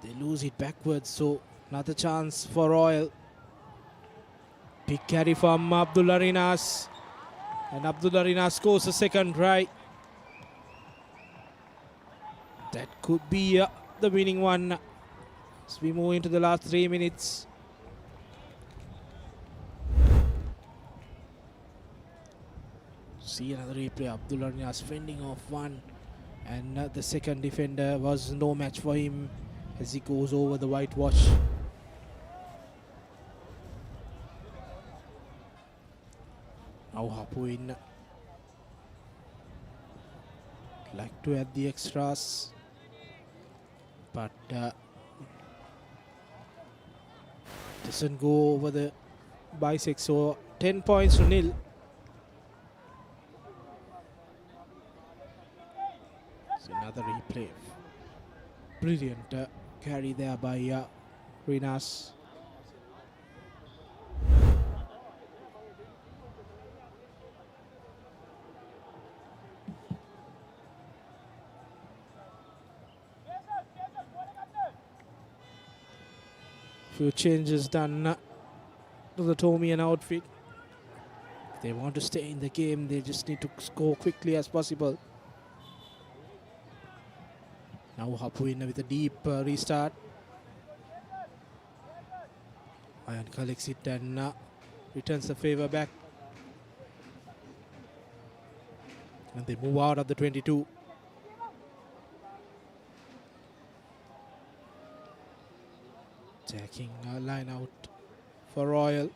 Speaker 7: They lose it backwards, so another chance for Royal. Big carry from Abdullah Rinas. And Abdullah Rinas scores a second try. That could be the winning one as we move into the last 3 minutes. See another replay. Abdullah Rinas fending off one, and the second defender was no match for him as he goes over the whitewash. Now Hapuin like to add the extras, but doesn't go over the bisect, so 10 points to nil. So another replay. Brilliant carry there by Rinas. Few changes done to the Thomian outfit. If they want to stay in the game, they just need to score quickly as possible. Now Hapuin with a deep restart. Ayan collects it and returns the favor back. And they move out of the 22. Attacking line out for Royal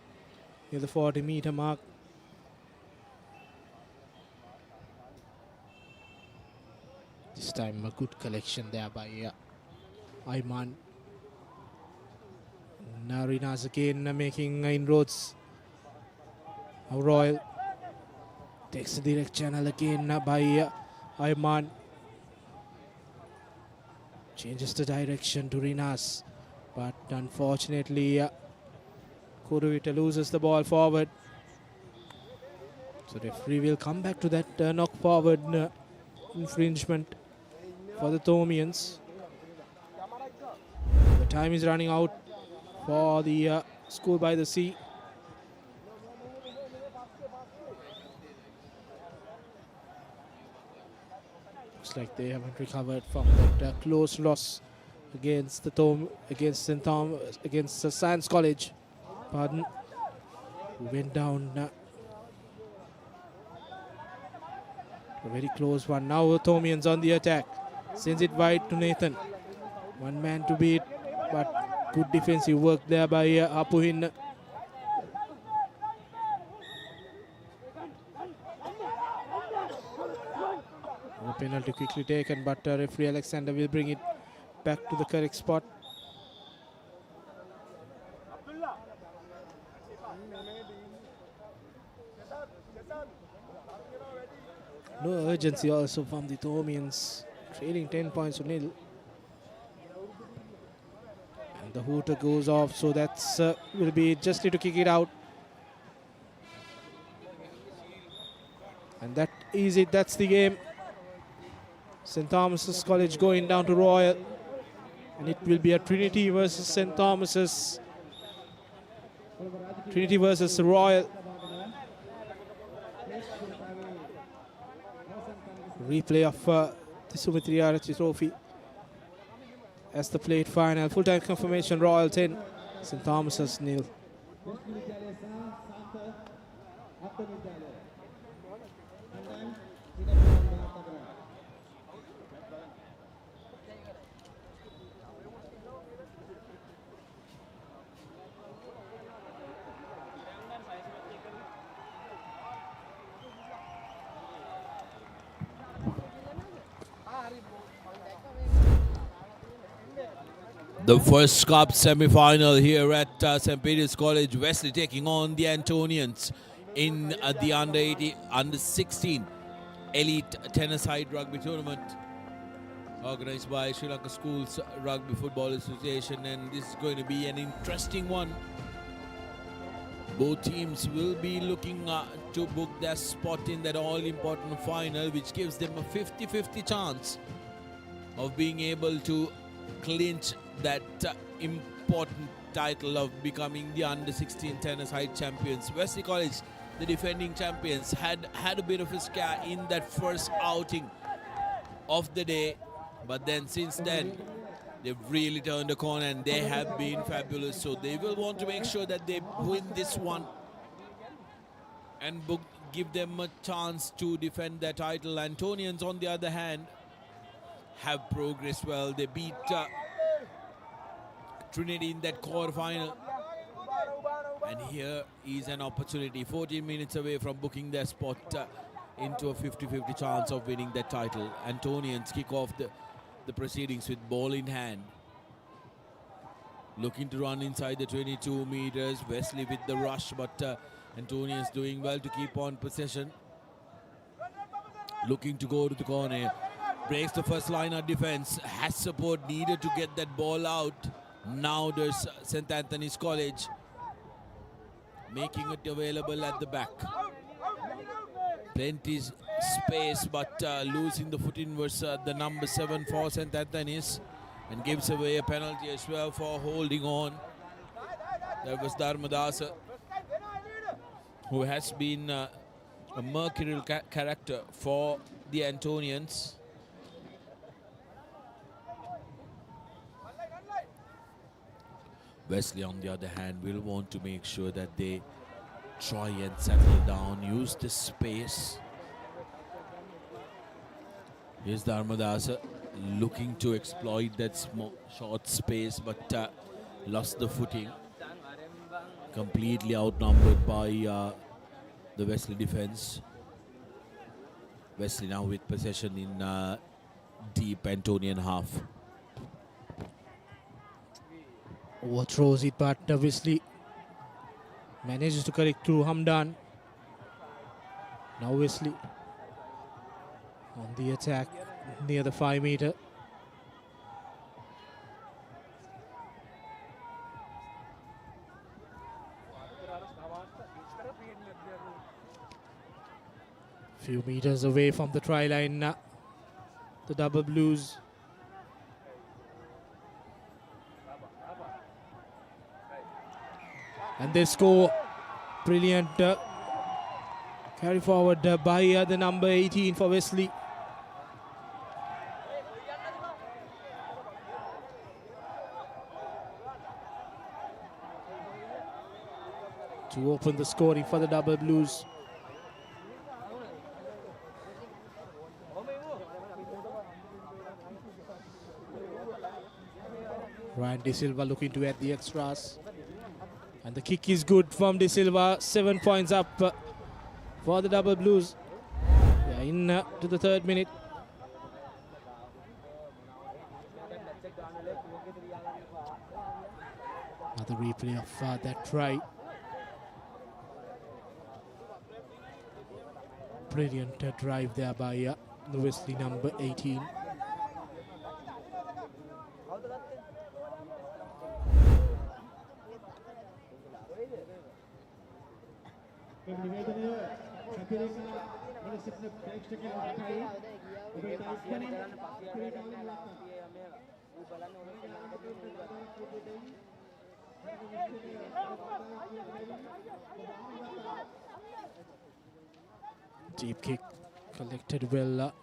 Speaker 7: near the 40-meter mark. This time a good collection there by Ayman. Narinas again making inroads. Now Royal takes the direct channel again by Ayman. Changes the direction to Rinas, but unfortunately Kuruvita loses the ball forward. So referee will come back to that knock forward infringement for the Thomians. The time is running out for the School by the Sea. Looks like they haven't recovered from that close loss against the against the Science College. Pardon. Who went down. A very close one. Now Thomians on the attack. Sends it wide to Nathan. One man to beat, but good defensive work there by Apuhin. The penalty quickly taken, but referee Alexander will bring it back to the correct spot. No urgency also from the Thomians, trailing 10 points to nil. And the hooter goes off, so that's will be just need to kick it out. And that is it, that's the game. St. Thomas's College going down to Royal. And it will be a Trinity versus St. Thomas's. Trinity versus Royal. Replay of the Sumitra Arati Trophy as the plate final. Full-time confirmation, Royal 10, St. Thomas's nil.
Speaker 14: The first cup semi-final here at St. Peter's College. Wesley taking on the Antonians in the under 16 elite tennis-side rugby tournament organized by Sri Lanka Schools Rugby Football Association, and this is going to be an interesting one. Both teams will be looking to book their spot in that all-important final, which gives them a 50-50 chance of being able to clinch that important title of becoming the under-16 tennis-side champions. Wesley College, the defending champions, had a bit of a scare in that first outing of the day, but then since then they've really turned the corner and they have been fabulous. So they will want to make sure that they win this one and give them a chance to defend their title. Antonians, on the other hand, have progressed well. They beat Trinity in that quarter-final. And here is an opportunity, 14 minutes away from booking their spot into a 50-50 chance of winning that title. Antonians kick off the proceedings with ball in hand. Looking to run inside the 22 meters. Wesley with the rush, but Antonians doing well to keep on possession. Looking to go to the corner. Breaks the first line of defense. Has support needed to get that ball out. Now there's St. Anthony's College making it available at the back. Plenty space, but losing the footing was the number 7 for St. Anthony's, and gives away a penalty as well for holding on. That was Dharmadasa, who has been a mercurial character for the Antonians. Wesley, on the other hand, will want to make sure that they try and settle down, use the space. Here's Dharmadasa looking to exploit that small, short space, but lost the footing. Completely outnumbered by the Wesley defense. Wesley now with possession in deep Antonian half.
Speaker 7: Overthrows it, but Wesley manages to correct through Hamdan. Now Wesley on the attack near the 5 meter. Few meters away from the try line, the double blues. And they score. Brilliant carry forward by the number 18 for Wesley. To open the scoring for the double blues. Ryan De Silva looking to add the extras. And the kick is good from De Silva. 7 points up for the double blues. Yeah, in to the 3rd minute. Another replay of that try. Brilliant drive there by the Wesley number 18. Deep kick collected well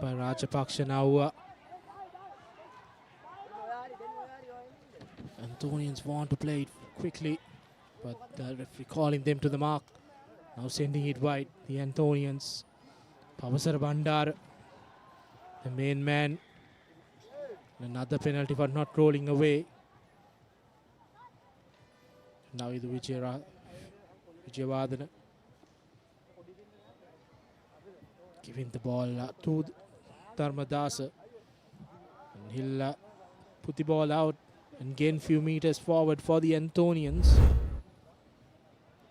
Speaker 7: by Rajapaksha now. Antonians want to play it quickly, but the referee calling them to the mark. Now sending it wide, the Antonians. Pavasara Bandar, the main man. Another penalty for not rolling away. Now is Vijayavadana giving the ball to Dharmadasa. And he'll put the ball out and gain few meters forward for the Antonians.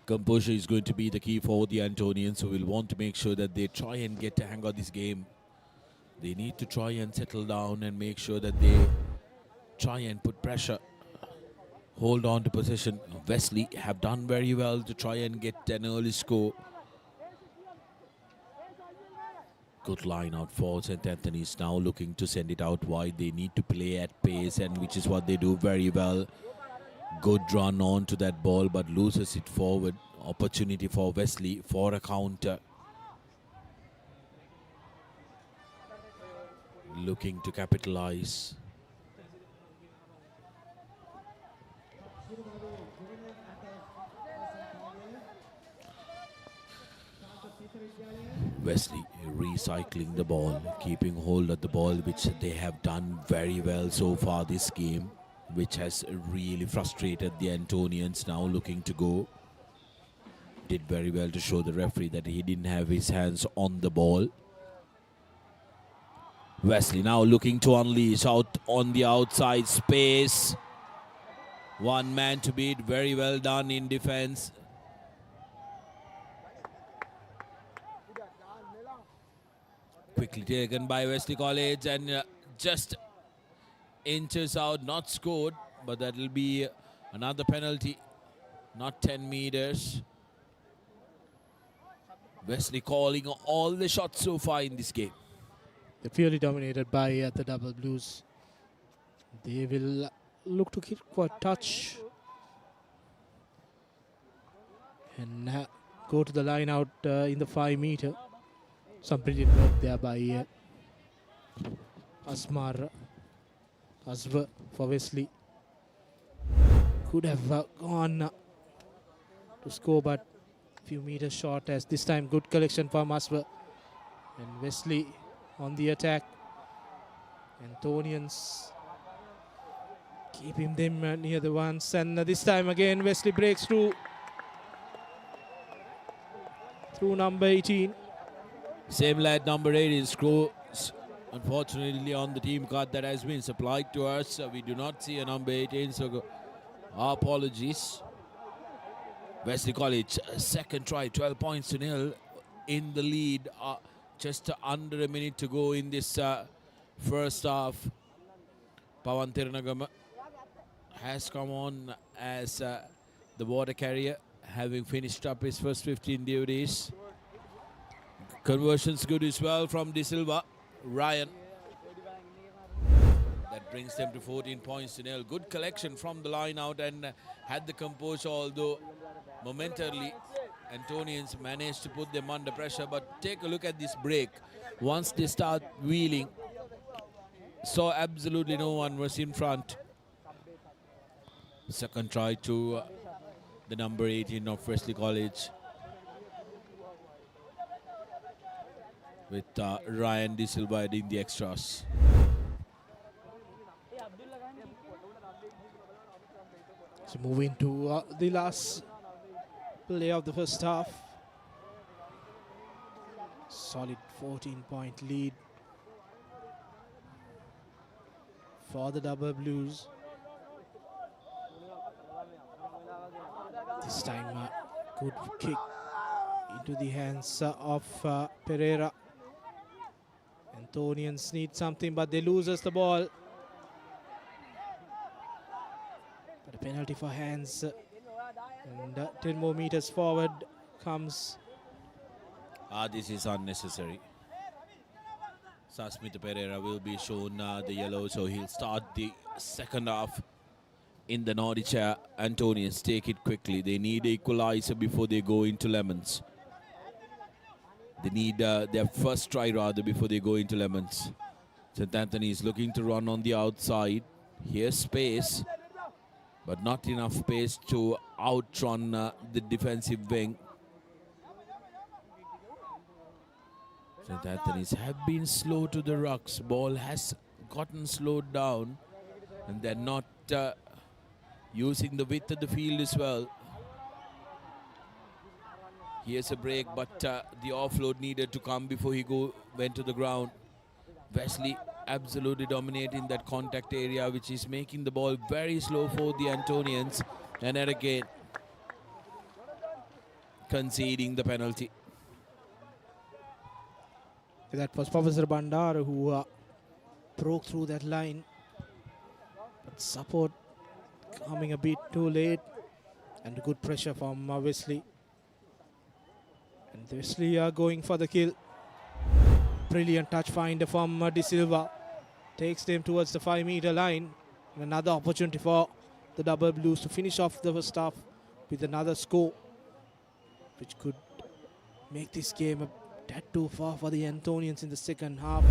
Speaker 14: Composure is going to be the key for the Antonians, who will want to make sure that they try and get a hang of this game. They need to try and settle down and make sure that they try and put pressure, hold on to possession. Wesley have done very well to try and get an early score. Good line out for St. Anthony's, now looking to send it out wide. They need to play at pace, and which is what they do very well. Good run on to that ball, but loses it forward. Opportunity for Wesley for a counter. Looking to capitalize. Wesley recycling the ball, keeping hold of the ball, which they have done very well so far this game, which has really frustrated the Antonians. Now looking to go. Did very well to show the referee that he didn't have his hands on the ball. Wesley now looking to unleash out on the outside space. One man to beat, very well done in defense. Quickly taken by Wesley College and just inches out, not scored, but that will be another penalty, not 10 meters. Wesley calling all the shots so far in this game.
Speaker 7: They're purely dominated by the Double Blues. They will look to kick for a touch and go to the line out in the 5 meter. Some brilliant work there by Asmar Aswa for Wesley. Could have gone to score, but few meters short, as this time good collection from Aswa. And Wesley on the attack. Antonians keeping them near the ones, and this time again Wesley breaks through number 18.
Speaker 14: Same lad, number 18, scores unfortunately on the team card that has been supplied to us. We do not see a number 18, so our apologies. Wesley College, second try, 12 points to nil, in the lead. Just under a minute to go in this first half. Pawan Tirunagama has come on as the water carrier, having finished up his first 15 duties. Conversions good as well from De Silva. Ryan. That brings them to 14 points to nil. Good collection from the line out and had the composure, although momentarily Antonians managed to put them under pressure. But take a look at this break. Once they start wheeling, saw absolutely no one was in front. Second try to the number 18 of Wesley College, with Ryan De Silva in the extras.
Speaker 7: So moving to the last play of the first half. Solid 14-point lead for the Double Blues. This time good kick into the hands of Pereira. Antonians need something, but they loses the ball. But a penalty for hands. And 10 more meters forward comes.
Speaker 14: This is unnecessary. Sasmita Pereira will be shown the yellow, so he'll start the second half in the Norwich. Antonians take it quickly. They need equalizer before they go into lemons. They need their first try rather before they go into lemons. St. Anthony is looking to run on the outside. Here's space, but not enough space to outrun the defensive wing. St. Anthony's have been slow to the rucks. Ball has gotten slowed down, and they're not using the width of the field as well. Here's a break, but the offload needed to come before he went to the ground. Wesley absolutely dominating that contact area, which is making the ball very slow for the Antonians. And then again, conceding the penalty.
Speaker 7: That was Professor Bandara who broke through that line. But support coming a bit too late. And good pressure from Wesley. And Wesley are going for the kill. Brilliant touch finder from De Silva. Takes them towards the 5-meter line. And another opportunity for the Double Blues to finish off the first half with another score, which could make this game a tad too far for the Antonians in the second half.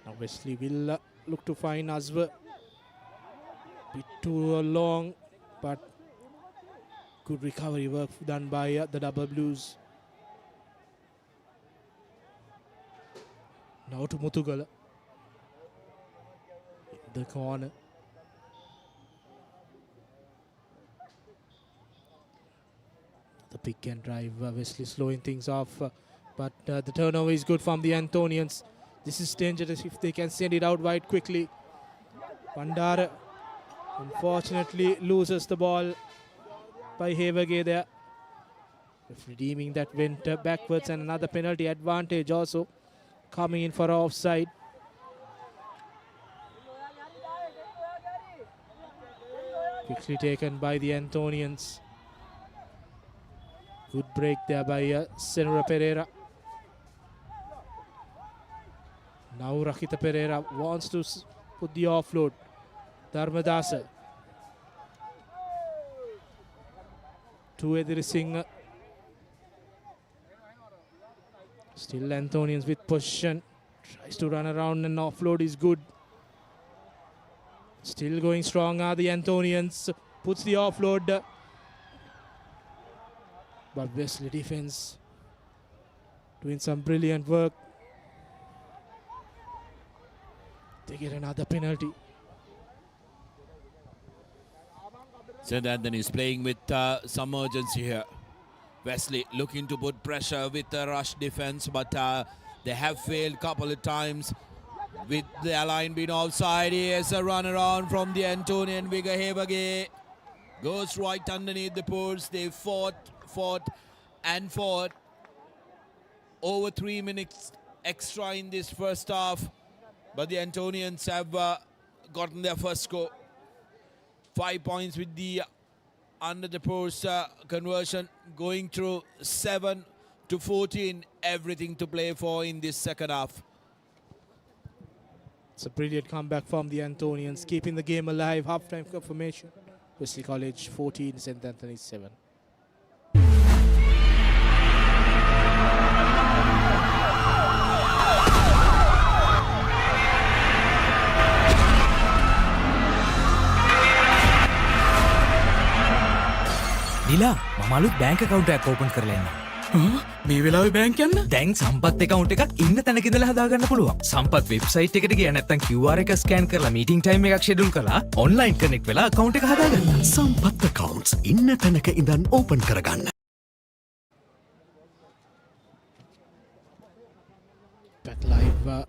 Speaker 7: Now Wesley will look to find Azwa. Bit too long, but good recovery work done by the Double Blues. Now to Mutugala. In the corner. The pick and drive, Wesley slowing things off, but the turnover is good from the Antonians. This is dangerous if they can send it out wide quickly. Bandara unfortunately loses the ball by Havage there. Redeeming that went backwards, and another penalty advantage also coming in for offside. Quickly taken by the Antonians. Good break there by Senra Pereira. Now Rakita Pereira wants to put the offload. Dharmadasa. To Ediri Singh. Still Antonians with possession. Tries to run around, and offload is good. Still going strong are the Antonians. Puts the offload. But Wesley defense doing some brilliant work. They get another penalty.
Speaker 14: St. Anthony is playing with some urgency here. Wesley looking to put pressure with the rush defense, but they have failed a couple of times with the line being offside. Here's a run around from the Antonian. Vigor Havage goes right underneath the poles. They fought and fought. Over 3 minutes extra in this first half, but the Antonians have gotten their first score. 5 points with the under the post conversion, going through 7-14. Everything to play for in this second half.
Speaker 7: It's a brilliant comeback from the Antonians, keeping the game alive. Half-time confirmation. Wesley College 14, St. Anthony's 7.
Speaker 4: නිලා මම අලුත් bank account එකක් open කරලා ඉන්නවා.
Speaker 9: මේ වෙලාවේ bank යන්න?
Speaker 4: දැන් සම්පත් account එකක් ඉන්න තැනක ඉඳලා හදාගන්න පුළුවන්. සම්පත් website එකට ගියා නැත්නම් QR එක scan කරලා meeting time එකක් schedule කරලා online connect වෙලා account එක හදාගන්න.
Speaker 12: සම්පත් accounts ඉන්න තැනක ඉඳන් open කරගන්න.
Speaker 7: back live.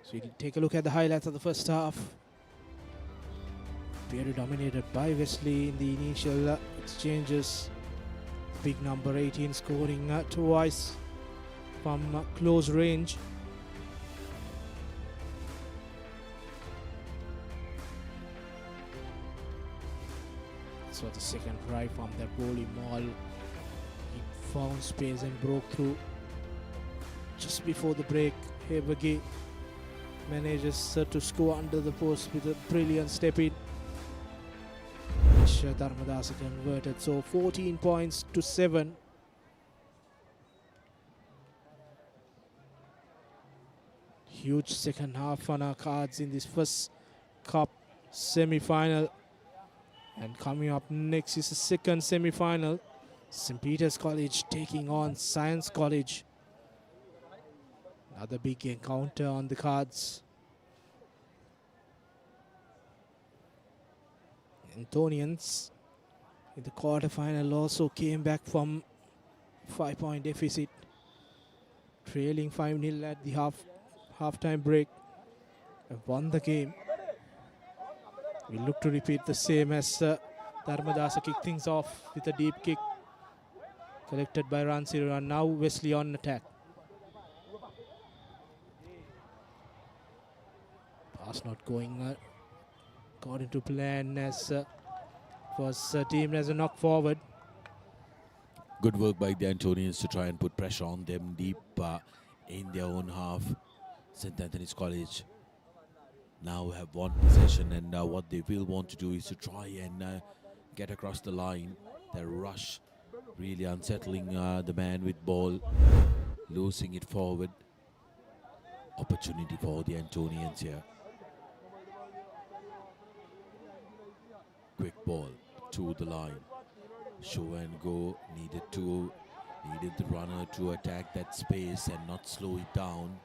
Speaker 7: So we'll take a look at the highlights of the first half. Very dominated by Wesley in the initial exchanges. Big number 18 scoring twice from close range. So the second try from that volley maul. He found space and broke through. Just before the break, Hebagi manages to score under the post with a brilliant step in, which Dharmadasa converted. So 14 points to 7. Huge second half on our cards in this first cup semi-final. And coming up next is the second semi-final. St. Peter's College taking on Science College. Another big encounter on the cards. Antonians in the quarter-final also came back from 5-point deficit, trailing 5-0 at the half-time break, and won the game. We look to repeat the same as Dharmadasa kicked things off with a deep kick collected by Ransira, and now Wesley on attack. Pass not going according to plan as was deemed as a knock forward.
Speaker 14: Good work by the Antonians to try and put pressure on them deep in their own half. St. Anthony's College now have one possession, and what they will want to do is to try and get across the line. Their rush really unsettling the man with ball, losing it forward. Opportunity for the Antonians here. Quick ball to the line. Show and go. Needed the runner to attack that space and not slow it down.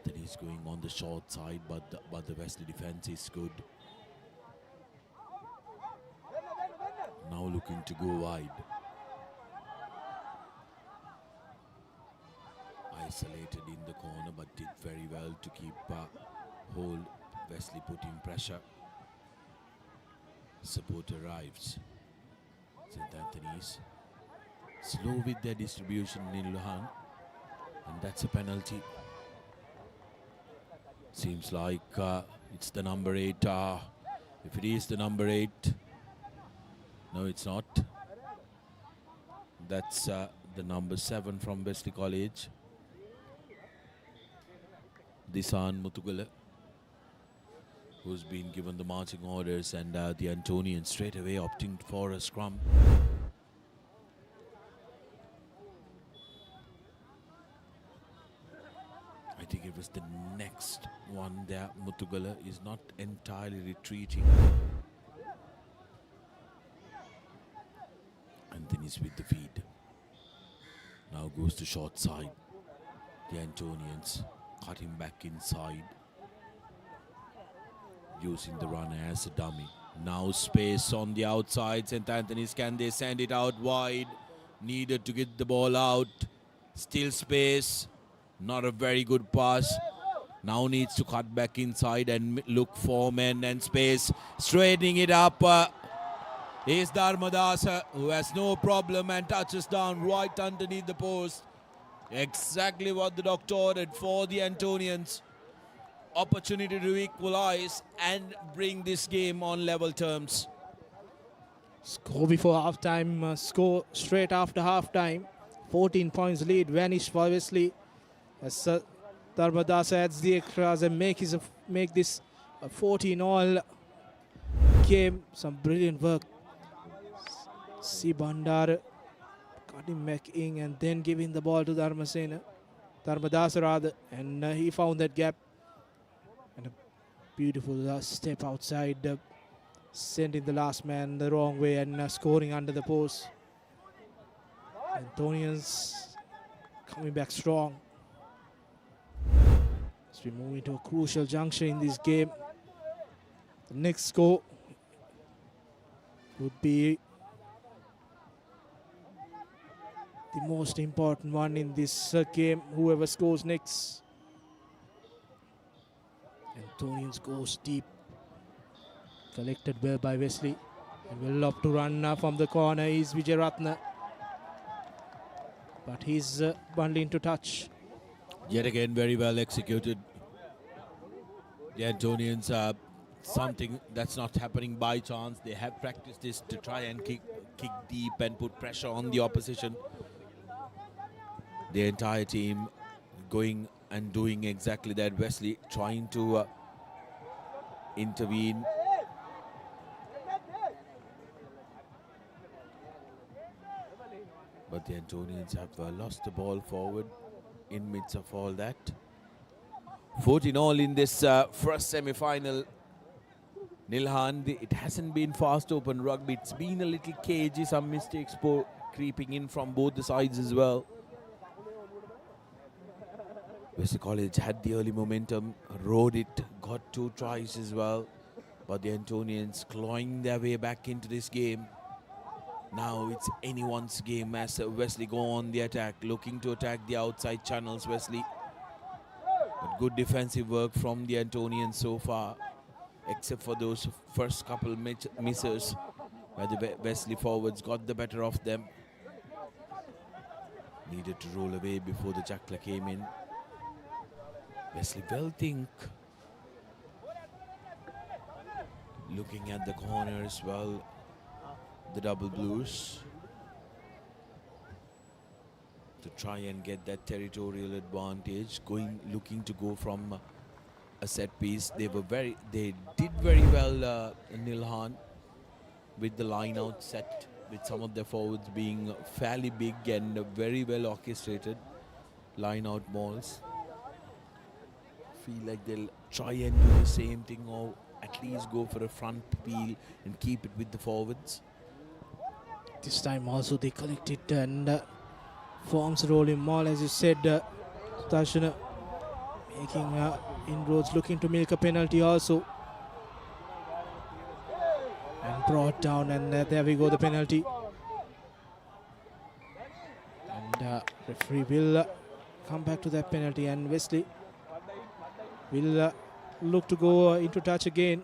Speaker 14: Then he's going on the short side, but the Wesley defense is good. Now looking to go wide. Isolated in the corner, but did very well to keep hold. Wesley putting pressure. Support arrives. St. Anthony's slow with their distribution in Luhan, and that's a penalty. Seems like it's the number 8. If it is the number 8, no, it's not. That's the number 7 from Wesley College, Disan Mutugala, who's been given the marching orders, and the Antonians straight away opting for a scrum. I think it was the next one there. Mutugala is not entirely retreating. Anthony's with the feed. Now goes to short side. The Antonians cutting back inside, using the runner as a dummy. Now space on the outside. St. Anthony's, can they send it out wide? Needed to get the ball out. Still space. Not a very good pass. Now needs to cut back inside and look for men and space. Straightening it up is Dharmadasa, who has no problem and touches down right underneath the post. Exactly what the doctor ordered for the Antonians. Opportunity to equalize and bring this game on level terms.
Speaker 7: Score before half-time, score straight after half-time. 14 points lead vanished for Wesley as Dharmadasa adds the extras and make this a 14-all game. Some brilliant work. C. Bandar cutting back in and then giving the ball to Dharmadasa rather, and he found that gap. And a beautiful step outside, sending the last man the wrong way and scoring under the post. Antonians coming back strong as we move into a crucial juncture in this game. The next score would be the most important one in this game. Whoever scores next Antonians goes deep. Collected well by Wesley. And will love to run from the corner is Vijayaratna. But he's bundled into touch.
Speaker 14: Yet again, very well executed. The Antonians are something that's not happening by chance. They have practiced this to try and kick deep and put pressure on the opposition. The entire team going and doing exactly that. Wesley trying to intervene. But the Antonians have lost the ball forward in midst of all that. 14-all in this first semi-final. Nilhan, it hasn't been fast open rugby. It's been a little cagey, some mistakes creeping in from both the sides as well. Wesley College had the early momentum, rode it, got 2 tries as well. But the Antonians clawing their way back into this game. Now it's anyone's game as Wesley go on the attack, looking to attack the outside channels, Wesley. But good defensive work from the Antonians so far, except for those first couple misses where the Wesley forwards got the better of them. Needed to roll away before the Chakla came in. Wesley well think. Looking at the corner as well. The double blues to try and get that territorial advantage, looking to go from a set piece. They did very well, Nilhan, with the line out set, with some of their forwards being fairly big and very well orchestrated line out balls. Feel like they'll try and do the same thing, or at least go for a front peel and keep it with the forwards.
Speaker 7: This time also they collect it and forms rolling ball, as you said. Darshana making inroads, looking to milk a penalty also. And brought down, and there we go, the penalty. And referee will come back to that penalty, and Wesley will look to go into touch again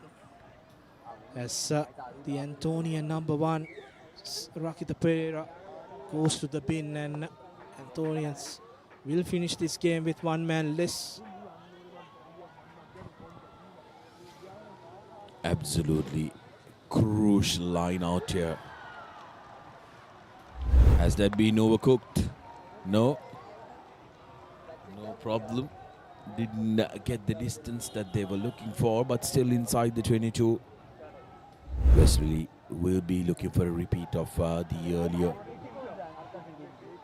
Speaker 7: as the Antonian number 1 Rakita Pereira goes to the bin, and Antonians will finish this game with 1 man less.
Speaker 14: Absolutely crucial line out here. Has that been overcooked? No. No problem. Didn't get the distance that they were looking for, but still inside the 22. Wesley will be looking for a repeat of the earlier.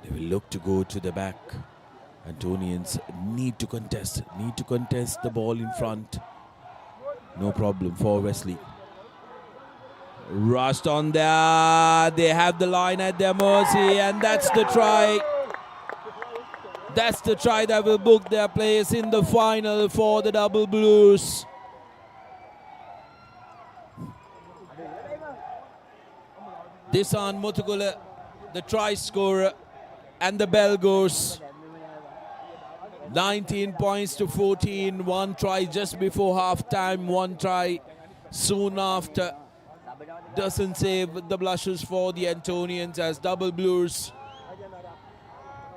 Speaker 14: They will look to go to the back. Antonians need to contest the ball in front. No problem for Wesley. Rushed on there. They have the line at their mercy, and that's the try. That's the try that will book their place in the final for the Double Blues. Disan Mutugula, the try scorer, and the bell goes. 19 points to 14. 1 try just before half-time, 1 try soon after. Doesn't save the blushes for the Antonians as Double Blues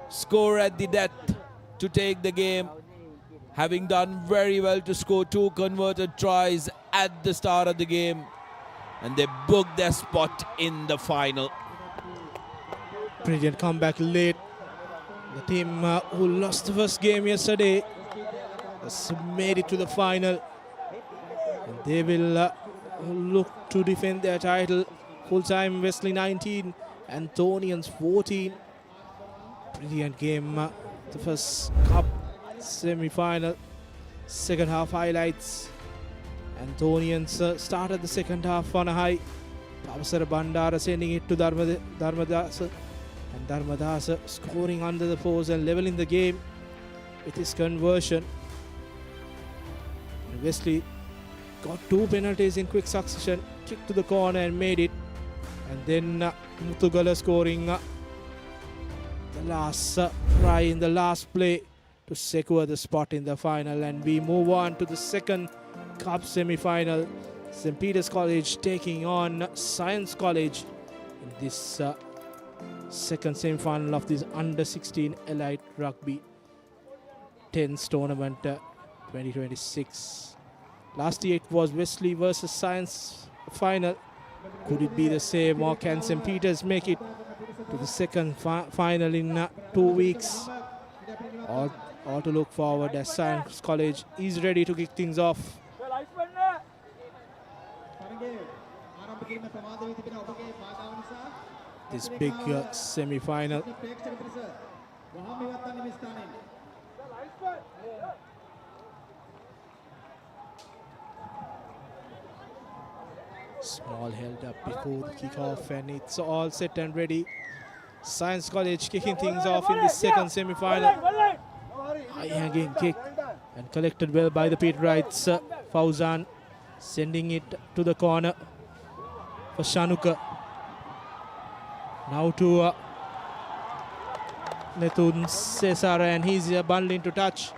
Speaker 14: score at the death to take the game, having done very well to score 2 converted tries at the start of the game. And they booked their spot in the final.
Speaker 7: Brilliant comeback late. The team who lost the first game yesterday has made it to the final. And they will look to defend their title. Full-time Wesley 19, Antonians 14. Brilliant game. The first cup semi-final. Second half highlights. Antonians started the second half on a high. Pavasara Bandara sending it to Dharmadasa. And Dharmadasa scoring under the post and leveling the game with his conversion. And Wesley got 2 penalties in quick succession. Kicked to the corner and made it. And then Mutugala scoring the last try in the last play to secure the spot in the final. And we move on to the second Cup semi-final. St. Peter's College taking on Science College in this second semi-final of this under-16 Elite Rugby 10s tournament 2026. Last year it was Wesley versus Science final. Could it be the same, or can St. Peter's make it to the second final in 2 weeks? All to look forward as Science College is ready to kick things off. This big semi-final. Small held up before the kick-off, and it's all set and ready. Science College kicking things off in this second semi-final. High-hanging kick and collected well by the Peterites. Fauzan sending it to the corner for Shanuka. Now to Nethun Cesar, and he's bundling to touch.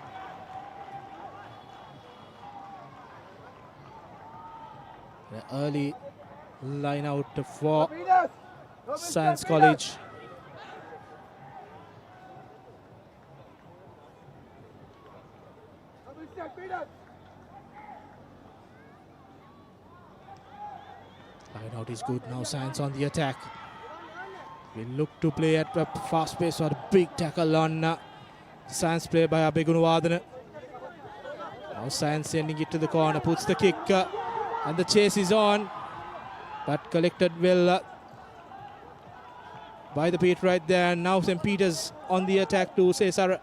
Speaker 7: The early line out for Science College. Line out is good. Now Science on the attack. We look to play at a fast pace for a big tackle on Science play by Abegunawardana. Now Science sending it to the corner, puts the kick and the chase is on, but collected well by the Pete right there. Now St. Peter's on the attack to Cesar.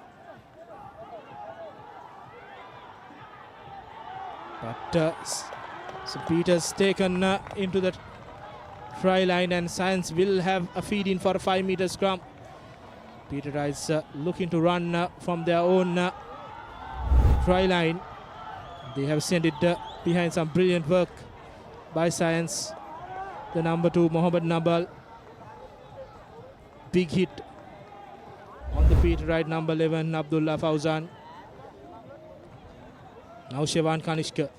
Speaker 7: But St. Peter's taken into the try line, and Science will have a feed in for a 5-meter scrum. Peterites looking to run from their own try line. They have sent it behind some brilliant work by Science. The number 2, Mohammed Nabal. Big hit on the Peterite number 11, Abdullah Fauzan. Now Shevan Kanishka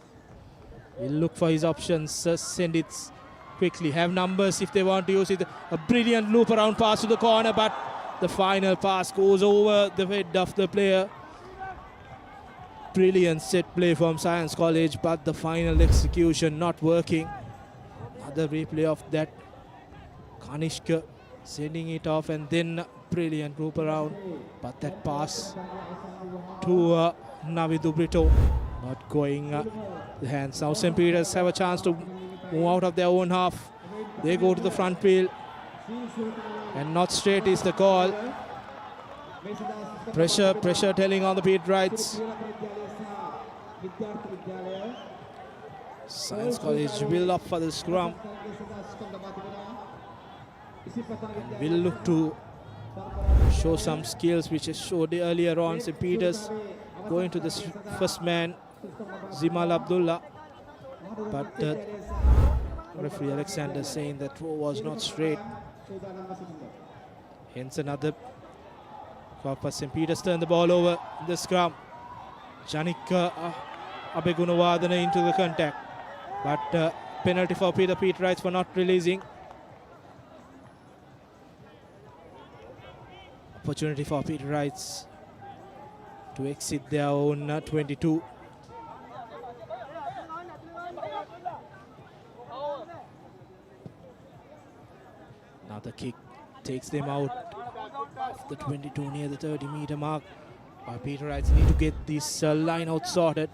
Speaker 7: will look for his options, send it quickly, have numbers if they want to use it. A brilliant loop around pass to the corner, but the final pass goes over the head of the player. Brilliant set play from Science College, but the final execution not working. Another replay of that. Kanishka sending it off, and then brilliant loop around, but that pass to Navidu Brito not going the hands. Now St. Peter's have a chance to move out of their own half. They go to the front wheel, and not straight is the call. Pressure telling on the Peterites. Science College will opt for the scrum and will look to show some skills which is showed earlier on. St. Peter's going to the first man, Zimal Abdullah, but referee Alexander saying that throw was not straight. Hence another call for St. Peter's. Turn the ball over in the scrum. Janik Abegunawardana into the contact, but penalty for Peter Peterites for not releasing. Opportunity for Peterites to exit their own 22. Now the kick takes them out of the 22 near the 30-meter mark. But Peterites need to get this line out sorted.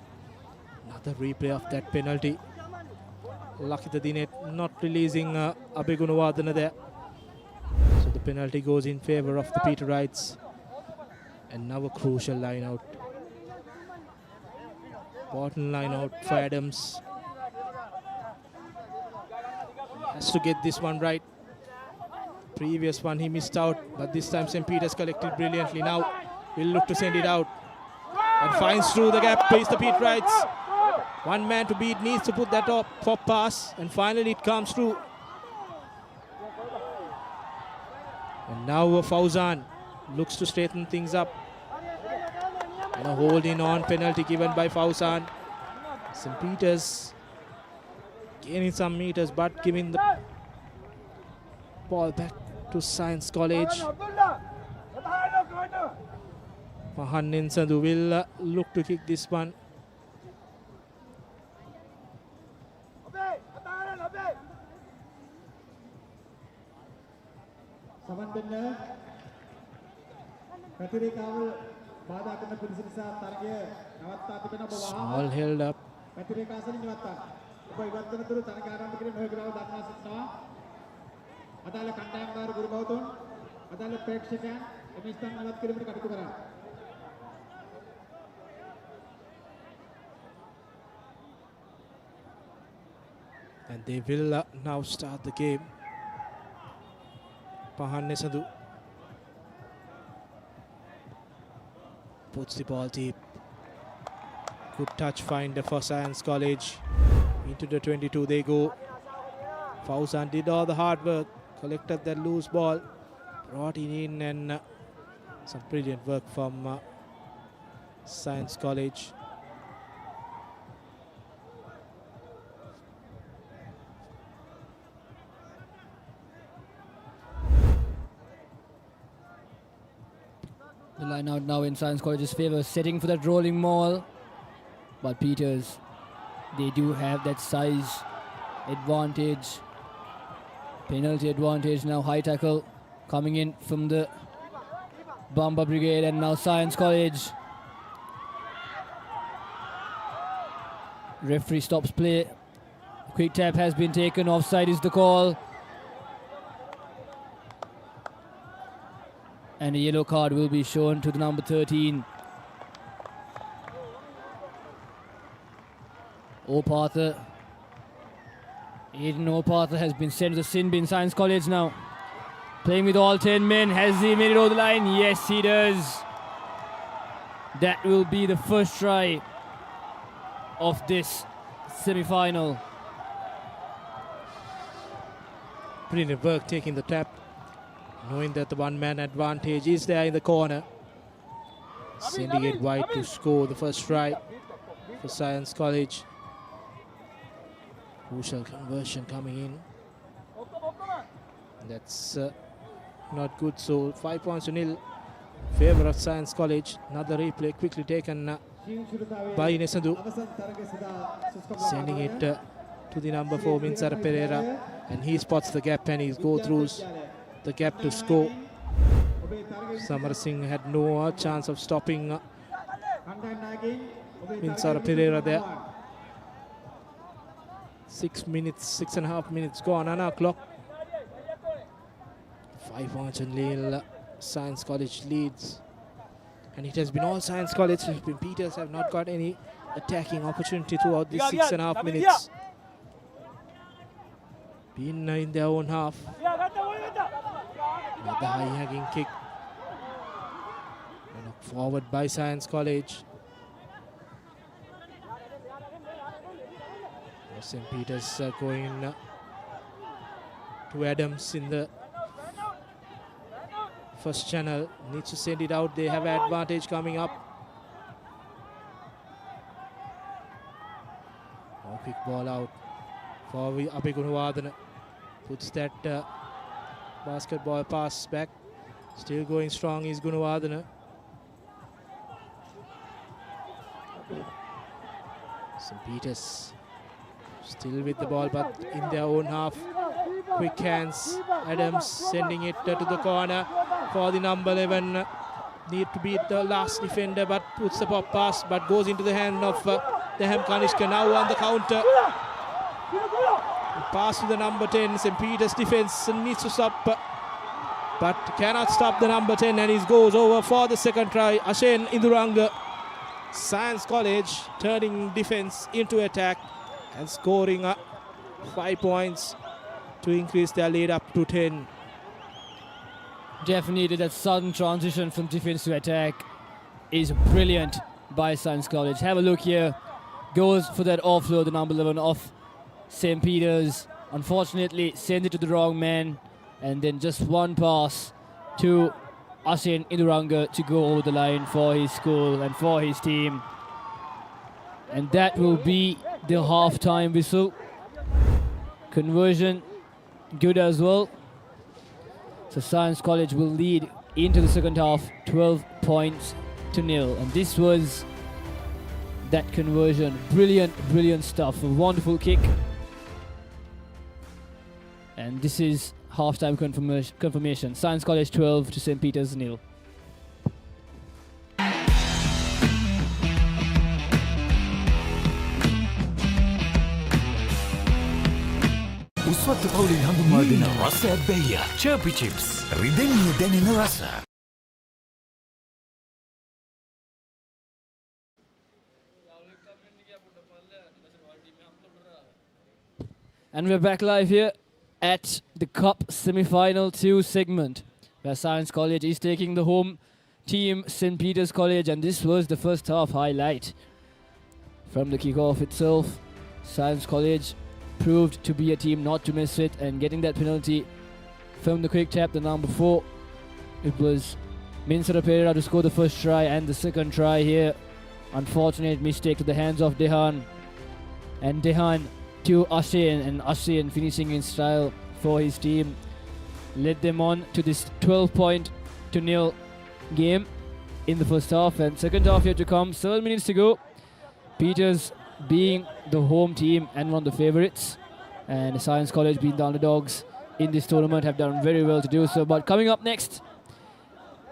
Speaker 7: Another replay of that penalty. Lakita Dinet not releasing Abegunawardana there. So the penalty goes in favor of the Peterites. And now a crucial line out. Important line out for Adams. Has to get this one right. Previous one he missed out, but this time St. Peter's collected brilliantly. Now will look to send it out and finds through the gap. Pays the Peterites. One man to beat, needs to put that up for pass, and finally it comes through. And now Fauzan looks to straighten things up. And a holding on penalty given by Fauzan. St. Peter's gaining some meters but giving the ball back to Science College. Mahanin Sandhu will look to kick this one. Small held up. And they will now start the game. Pahanne Sandhu puts the ball deep. Good touch finder for Science College. Into the 22 they go. Fauzan did all the hard work, collected that loose ball, brought it in, and some brilliant work from Science College.
Speaker 11: The line out now in Science College's favour, setting for that rolling maul. But Peters, they do have that size advantage, penalty advantage. Now high tackle coming in from the Bamba Brigade, and now Science College. Referee stops play. Quick tap has been taken. Offside is the call. And a yellow card will be shown to the number 13. Opatha. Aiden Opatha has been sent to the sin bin. Science College now playing with all 10 men. Has he made it over the line? Yes, he does. That will be the first try of this semi-final.
Speaker 7: Brilliant work taking the tap, knowing that the one-man advantage is there in the corner. Sending it wide to score the first try for Science College. Crucial conversion coming in. That's not good, so 5 points to nil. Favour of Science College. Another replay quickly taken by Nesandhu. Sending it to the number 4, Minsara Pereira. And he spots the gap and he goes through the gap to score. Samar Singh had no chance of stopping Minsara Pereira there. 6.5 minutes gone on our clock. 5 points on nil. Science College leads. And it has been all Science College. Peters have not got any attacking opportunity throughout these 6.5 minutes. Been in their own half. With the high hanging kick. And forward by Science College. St. Peter's going to Adams in the first channel. Needs to send it out. They have an advantage coming up. Oh, quick ball out for Abe Gunawardana. Puts that basketball pass back. Still going strong is Gunawardana. St. Peter's still with the ball, but in their own half. Quick hands. Adams sending it to the corner for the number 11. Need to beat the last defender, but puts the pop pass, but goes into the hand of Deham Kanishka. Now on the counter. Pass to the number 10. St. Peter's defense needs to stop, but cannot stop the number 10, and he goes over for the second try. Ashen Induranga. Science College turning defense into attack and scoring 5 points to increase their lead up to 10.
Speaker 11: Definitely that sudden transition from defense to attack is brilliant by Science College. Have a look here. Goes for that offload, the number 11 of St. Peter's. Unfortunately, sends it to the wrong man. And then just one pass to Ashen Induranga to go over the line for his school and for his team. And that will be the half-time whistle. Conversion good as well. So Science College will lead into the second half 12 points to nil. And this was that conversion. Brilliant, brilliant stuff. A wonderful kick. And this is half-time confirmation. Science College 12 to St. Peter's nil.
Speaker 12: උස්වත්තු පවුලින් හඳුන්වා දෙන රස ඇබ්බැහිය චර්පි chips රිදෙන්නේ දැනෙන රස.
Speaker 11: And we're back live here at the Cup Semi-Final 2 segment, where Science College is taking the home team, St. Peter's College, and this was the first half highlight. From the kickoff itself, Science College proved to be a team not to mess with, and getting that penalty from the quick tap the number 4. It was Minsara Pereira to score the first try and the second try here. Unfortunate mistake to the hands of Dehan. And Dehan to Ashen, and Ashen finishing in style for his team led them on to this 12-0 game in the first half, and second half yet to come. 7 minutes to go. Peters being the home team and one of the favourites, and Science College being the underdogs in this tournament have done very well to do so. But coming up next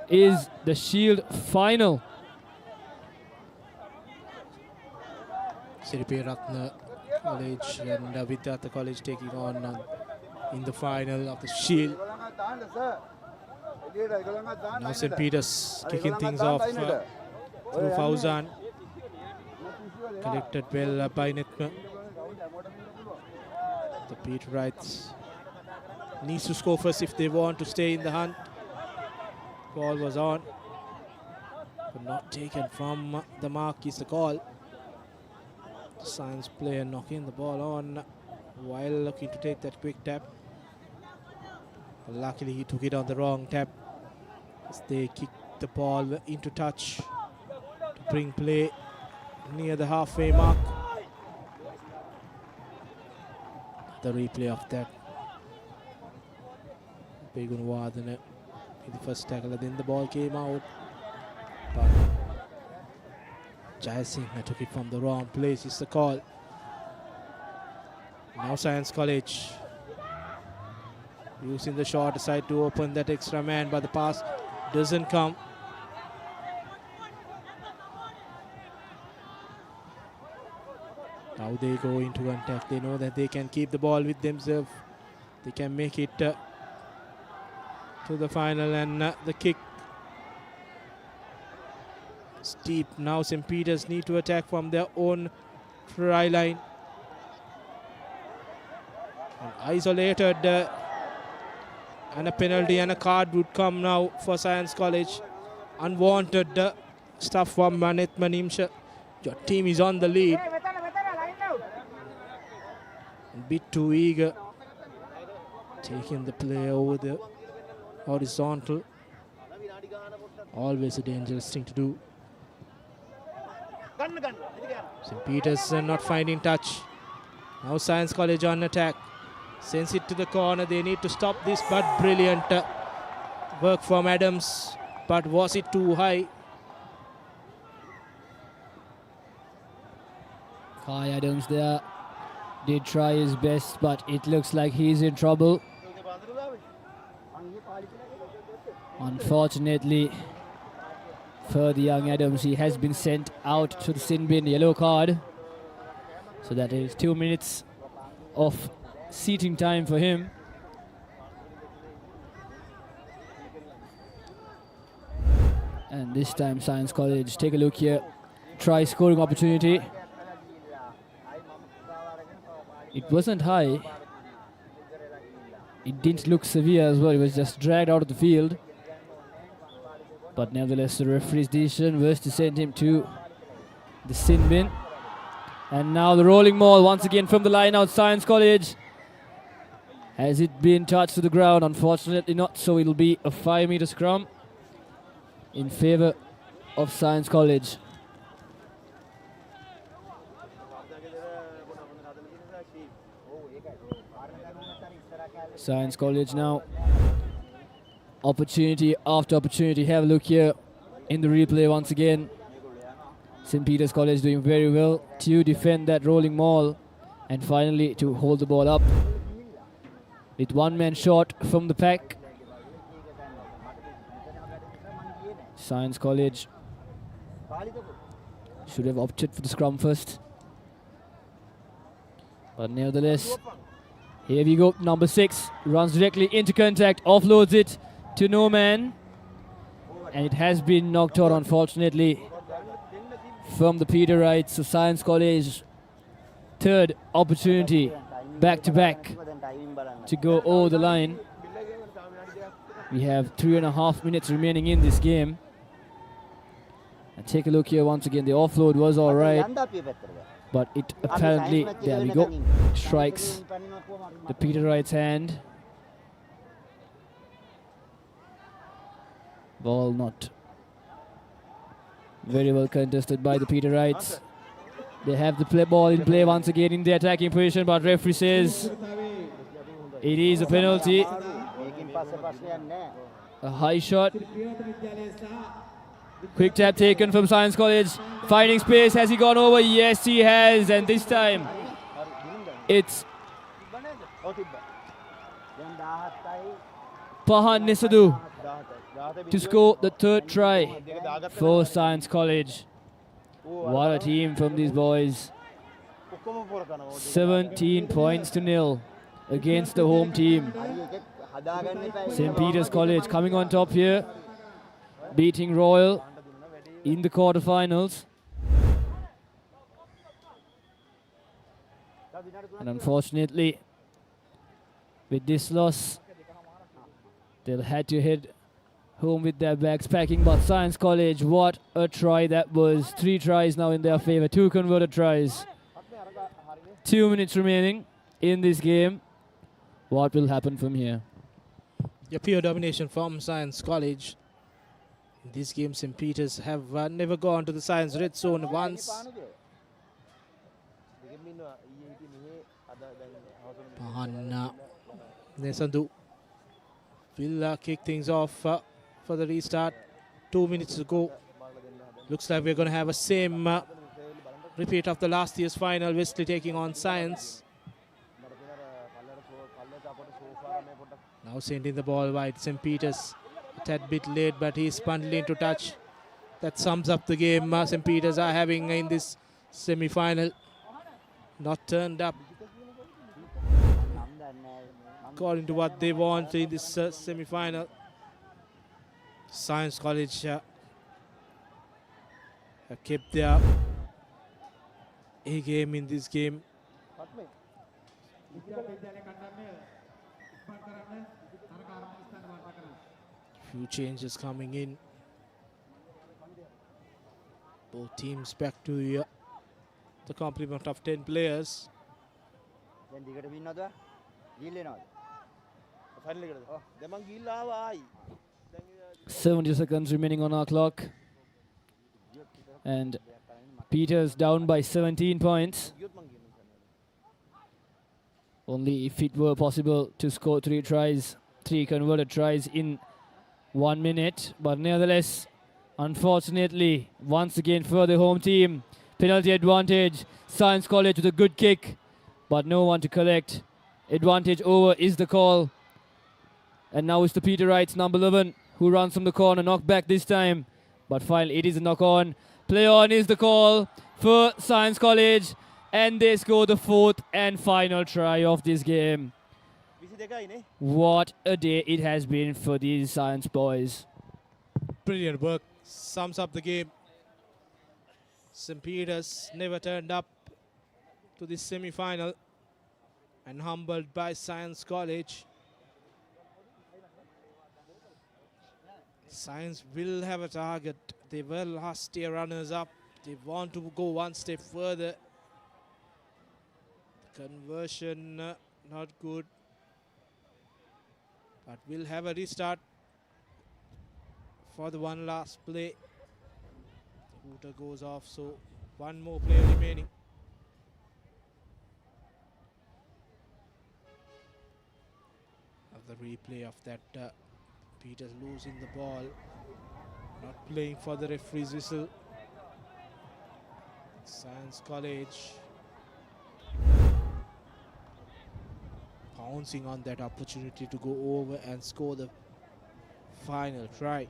Speaker 11: is the Shield final.
Speaker 7: Siripe Ratna College and Vidyartha College taking on in the final of the Shield. Now St. Peter's kicking things off through Fauzan. Collected well by Netma. The Peterites needs to score first if they want to stay in the hunt. Ball was on, but not taken from the mark is the call. The Science player knocking the ball on while looking to take that quick tap. But luckily he took it on the wrong tap as they kicked the ball into touch to bring play near the halfway mark. The replay of that. Begun Wadana in the first tackle, and then the ball came out. But Jai Singh took it from the wrong place is the call. Now Science College using the short side to open that extra man, but the pass doesn't come. Now they go into attack. They know that they can keep the ball with themselves. They can make it to the final, and the kick steep. Now St. Peter's need to attack from their own try line. And isolated, and a penalty and a card would come now for Science College. Unwanted stuff from Manet Manimsha. Your team is on the lead. A bit too eager, taking the play over the horizontal. Always a dangerous thing to do. St. Peter's not finding touch. Now Science College on attack. Sends it to the corner. They need to stop this, but brilliant work from Adams. But was it too high?
Speaker 11: Kai Adams there did try his best, but it looks like he's in trouble. Unfortunately for the young Adams, he has been sent out to the sin bin, yellow card. So that is 2 minutes of seating time for him. And this time Science College, take a look here, try scoring opportunity. It wasn't high. It didn't look severe as well. It was just dragged out of the field. But nevertheless, the referee's decision was to send him to the sin bin. And now the rolling maul once again from the line out. Science College. Has it been touched to the ground? Unfortunately not, so it'll be a 5-meter scrum in favor of Science College. Science College now. Opportunity after opportunity. Have a look here in the replay once again. St. Peter's College doing very well to defend that rolling maul and finally to hold the ball up. With one man short from the pack. Science College should have opted for the scrum first. But nevertheless, here we go. Number 6 runs directly into contact, offloads it to no man. And it has been knocked out, unfortunately, from the Peterites. So Science College, third opportunity, back to back, to go over the line. We have 3.5 minutes remaining in this game. And take a look here once again. The offload was all right, but it apparently, there we go, strikes the Peterites' hand. Ball not very well contested by the Peterites. They have the ball in play once again in the attacking position, but referee says it is a penalty. A high shot. Quick tap taken from Science College. Finding space. Has he gone over? Yes, he has. And this time, it's Pahan Nisadu to score the third try for Science College. What a team from these boys. 17 points to nil against the home team. St. Peter's College coming on top here, beating Royal in the quarterfinals. And unfortunately, with this loss, they'll have to head home with their bags packing. But Science College, what a try that was. 3 tries now in their favor, 2 converted tries. 2 minutes remaining in this game. What will happen from here?
Speaker 7: A pure domination from Science College. In this game, St. Peter's have never gone to the Science red zone once. Pahan Nesandu will kick things off for the restart. 2 minutes to go. Looks like we're going to have a same repeat of the last year's final. Wesley taking on Science. Now sending the ball wide. St. Peter's a tad bit late, but he's bundled into touch. That sums up the game St. Peter's are having in this semi-final. Not turned up according to what they want in this semi-final. Science College have kept their A game in this game. Few changes coming in. Both teams back to the complement of 10 players.
Speaker 11: 70 seconds remaining on our clock. And Peters down by 17 points. Only if it were possible to score 3 tries, 3 converted tries in 1 minute. But nevertheless, unfortunately, once again for the home team, penalty advantage. Science College with a good kick, but no one to collect. Advantage over is the call. And now it's the Peterites, number 11, who runs from the corner. Knock back this time. But finally, it is a knock on. Play on is the call for Science College. And they score the 4th and final try of this game. What a day it has been for these Science boys.
Speaker 7: Brilliant work. Sums up the game. St. Peter's never turned up to this semi-final and humbled by Science College. Science will have a target. They were last year runners-up. They want to go one step further. Conversion not good. But we'll have a restart for the one last play. The hooter goes off, so one more play remaining. The replay of that Peters losing the ball, not playing for the referee's whistle. Science College pouncing on that opportunity to go over and score the final try.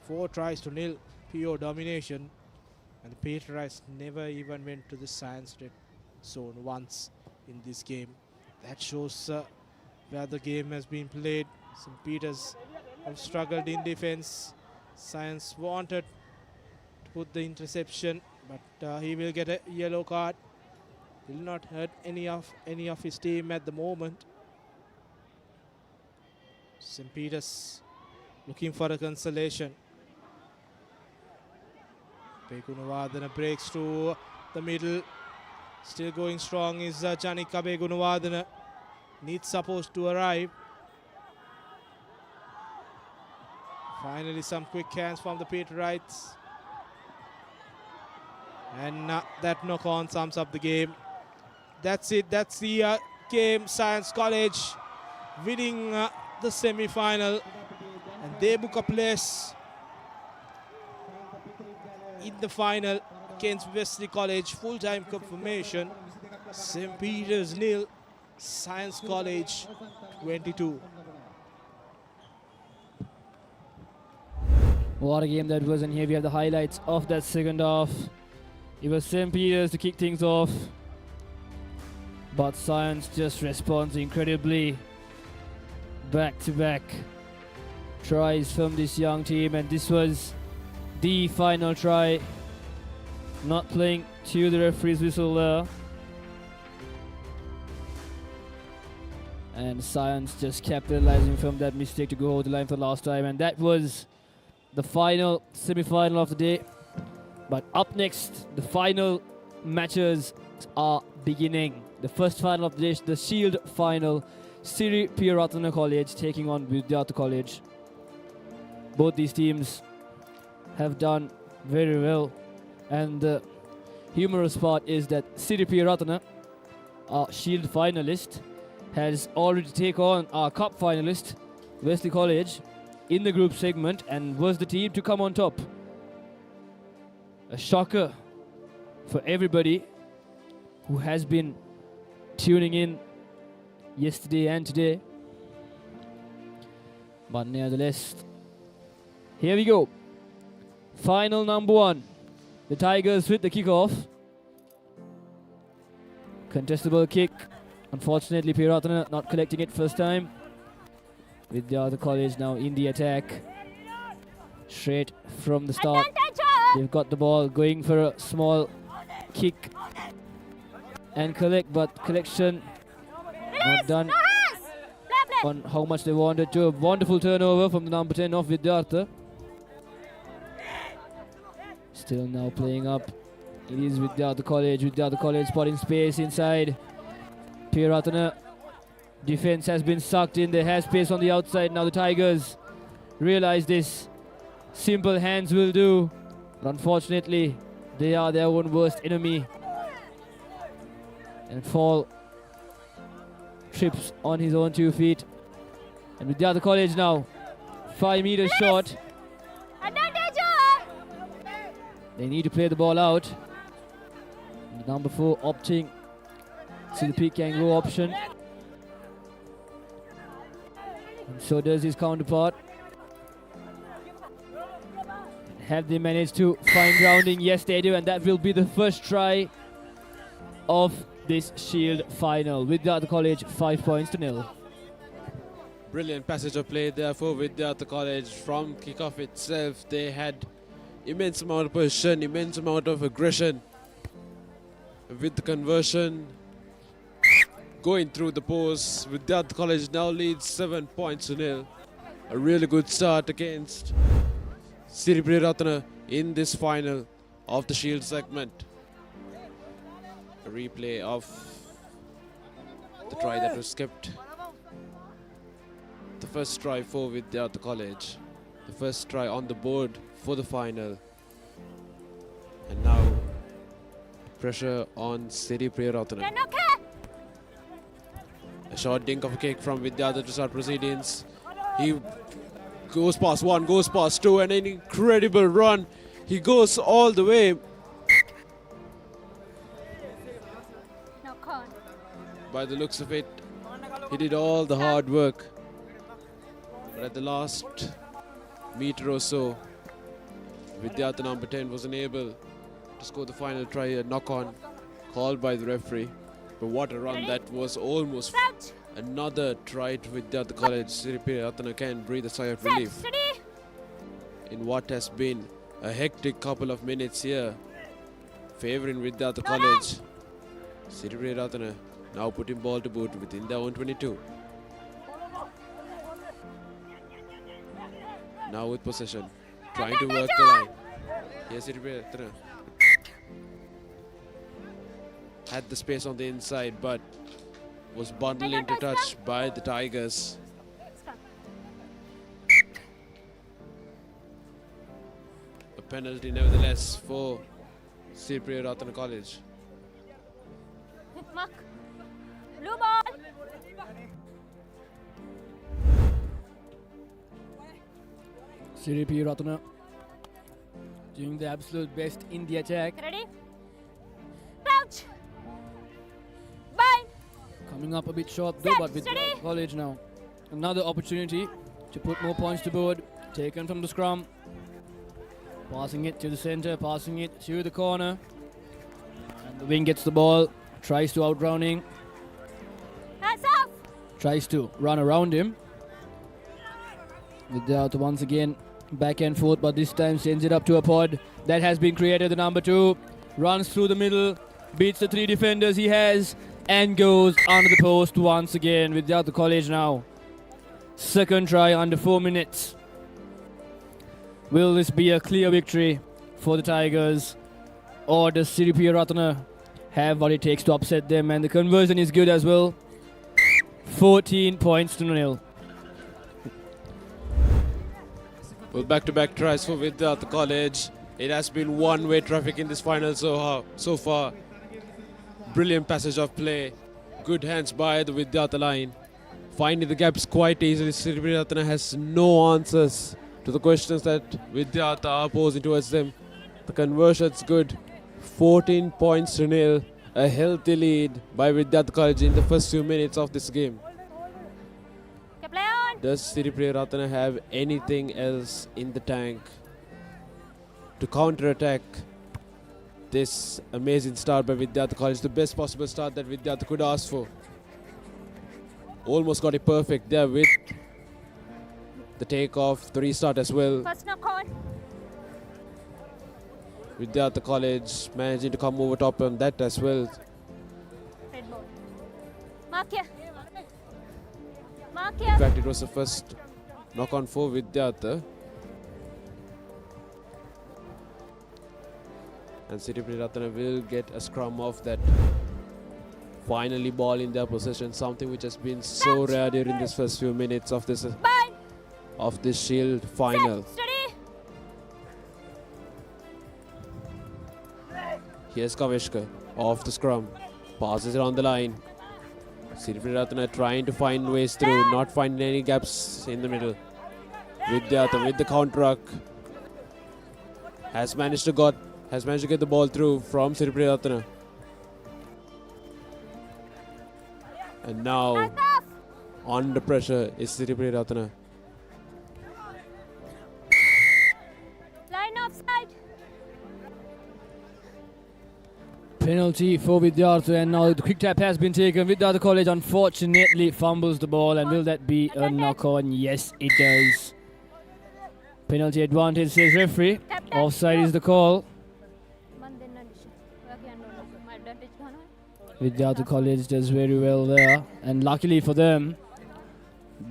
Speaker 7: 4 tries to nil, pure domination, and the Patriots never even went to the science red zone once in this game. That shows where the game has been played. St. Peter's have struggled in defense. Science wanted to put the interception, but he will get a yellow card. Will not hurt any of his team at the moment. St. Peter's looking for a consolation. Begunavardhana breaks to the middle. Still going strong is Janika Begunavardhana. Needs support to arrive. Finally some quick hands from the Patriots. And that knock-on sums up the game. That's it. That's the game. Science College winning the semi-final. And they book a place in the final against Wesley College. Full-time confirmation. St. Peter's nil, Science College 22.
Speaker 11: What a game that was, and here we have the highlights of that second half. It was St. Peter's to kick things off, but Science just responds incredibly. Back-to-back tries from this young team, and this was the final try. Not playing to the referee's whistle there. And Science just capitalizing from that mistake to go over the line for the last time, and that was the final semi-final of the day. But up next, the final matches are beginning. The first final of the day, the Shield final. Siri Piyaratana College taking on Vidyartha College. Both these teams have done very well. And the humorous part is that Siri Piyaratana, our Shield finalist, has already taken on our Cup finalist, Wesley College, in the group segment, and was the team to come on top. A shocker for everybody who has been tuning in yesterday and today. But nevertheless, here we go. Final number 1. The Tigers with the kickoff. Contestable kick. Unfortunately, Piyaratana not collecting it first time. Vidyartha College now in the attack. Straight from the start. They've got the ball, going for a small kick and collect, but collection not done on how much they wanted to. A wonderful turnover from the number 10 of Vidyartha. Still now playing up. It is Vidyartha College. Vidyartha College spotting space inside. Piyaratana defense has been sucked in. They have space on the outside. Now the Tigers realize this. Simple hands will do. But unfortunately, they are their own worst enemy. And Fall trips on his own 2 feet. And Vidyartha College now 5 meters short. They need to play the ball out. And number 4 opting to the peak and go option. And so does his counterpart. Have they managed to find grounding? Yes, they do, and that will be the first try of this Shield final. Vidyartha College 5 points to nil.
Speaker 1: Brilliant passage of play there for Vidyartha College. From kickoff itself, they had immense amount of possession, immense amount of aggression. With the conversion going through the post, Vidyartha College now leads 7 points to nil. A really good start against Siri Piyaratana in this final of the Shield segment. A replay of the try that was skipped. The first try for Vidyartha College. The first try on the board for the final. And now pressure on Siri Piyaratana. A short dink of a kick from Vidyartha to start proceedings. He goes past one, goes past two, and an incredible run. He goes all the way.
Speaker 8: Knock on.
Speaker 1: By the looks of it, he did all the hard work. But at the last meter or so, Vidyartha number 10 was unable to score the final try, a knock-on called by the referee. But what a run that was, almost another try to Vidyartha College. Siripriya can breathe a sigh of relief in what has been a hectic couple of minutes here, favouring Vidyartha College. Siripriya now putting ball to boot within their own 22. Now with possession, trying to work the line. Yes, Siripriya had the space on the inside, but was bundled into touch by the Tigers. A penalty nevertheless for Siripriya College.
Speaker 8: Mark. Blue ball.
Speaker 11: Siripriya doing the absolute best in the attack.
Speaker 8: Ready? Crouch. Bye.
Speaker 11: Coming up a bit short though, but with College now. Another opportunity to put more points to board. Taken from the scrum. Passing it to the centre, passing it to the corner. And the wing gets the ball. Tries to outrunning.
Speaker 8: Hands off.
Speaker 11: Tries to run around him. Vidyartha once again back and forth, but this time sends it up to a pod that has been created. The number 2 runs through the middle, beats the 3 defenders he has, and goes under the post once again. Vidyartha College now. Second try under 4 minutes. Will this be a clear victory for the Tigers, or does Siripriya have what it takes to upset them? And the conversion is good as well. 14 points to 0.
Speaker 1: Well, back-to-back tries for Vidyartha College. It has been one-way traffic in this final so far. Brilliant passage of play. Good hands by the Vidyartha line. Finding the gaps quite easily. Siripriya has no answers to the questions that Vidyartha are posing towards them. The conversion's good. 14 points to 0. A healthy lead by Vidyartha College in the first few minutes of this game. Does Siripriya have anything else in the tank to counter-attack this amazing start by Vidyartha College? The best possible start that Vidyartha could ask for. Almost got it perfect there with the take-off, the restart as well.
Speaker 8: First knock on.
Speaker 1: Vidyartha College managing to come over top on that as well.
Speaker 8: Red ball. Mark here. Mark
Speaker 1: In
Speaker 8: here.
Speaker 1: fact, it was the first knock-on for Vidyartha. And Siripriya will get a scrum off that. Finally ball in their possession, something which has been so rare during this first few minutes of this Shield final. Here's Kaveshkar off the scrum, passes it on the line. Siripriya trying to find ways through, not finding any gaps in the middle. Vidyartha with the counter-ruck has managed to get the ball through from Siripriya. And now under pressure is Siripriya.
Speaker 8: Line offside.
Speaker 11: Penalty for Vidyartha, and now the quick tap has been taken. Vidyartha College unfortunately fumbles the ball, and will that be a knock-on? Yes, it does. Penalty advantage, says referee. Offside is the call. Vidyartha College does very well there, and luckily for them,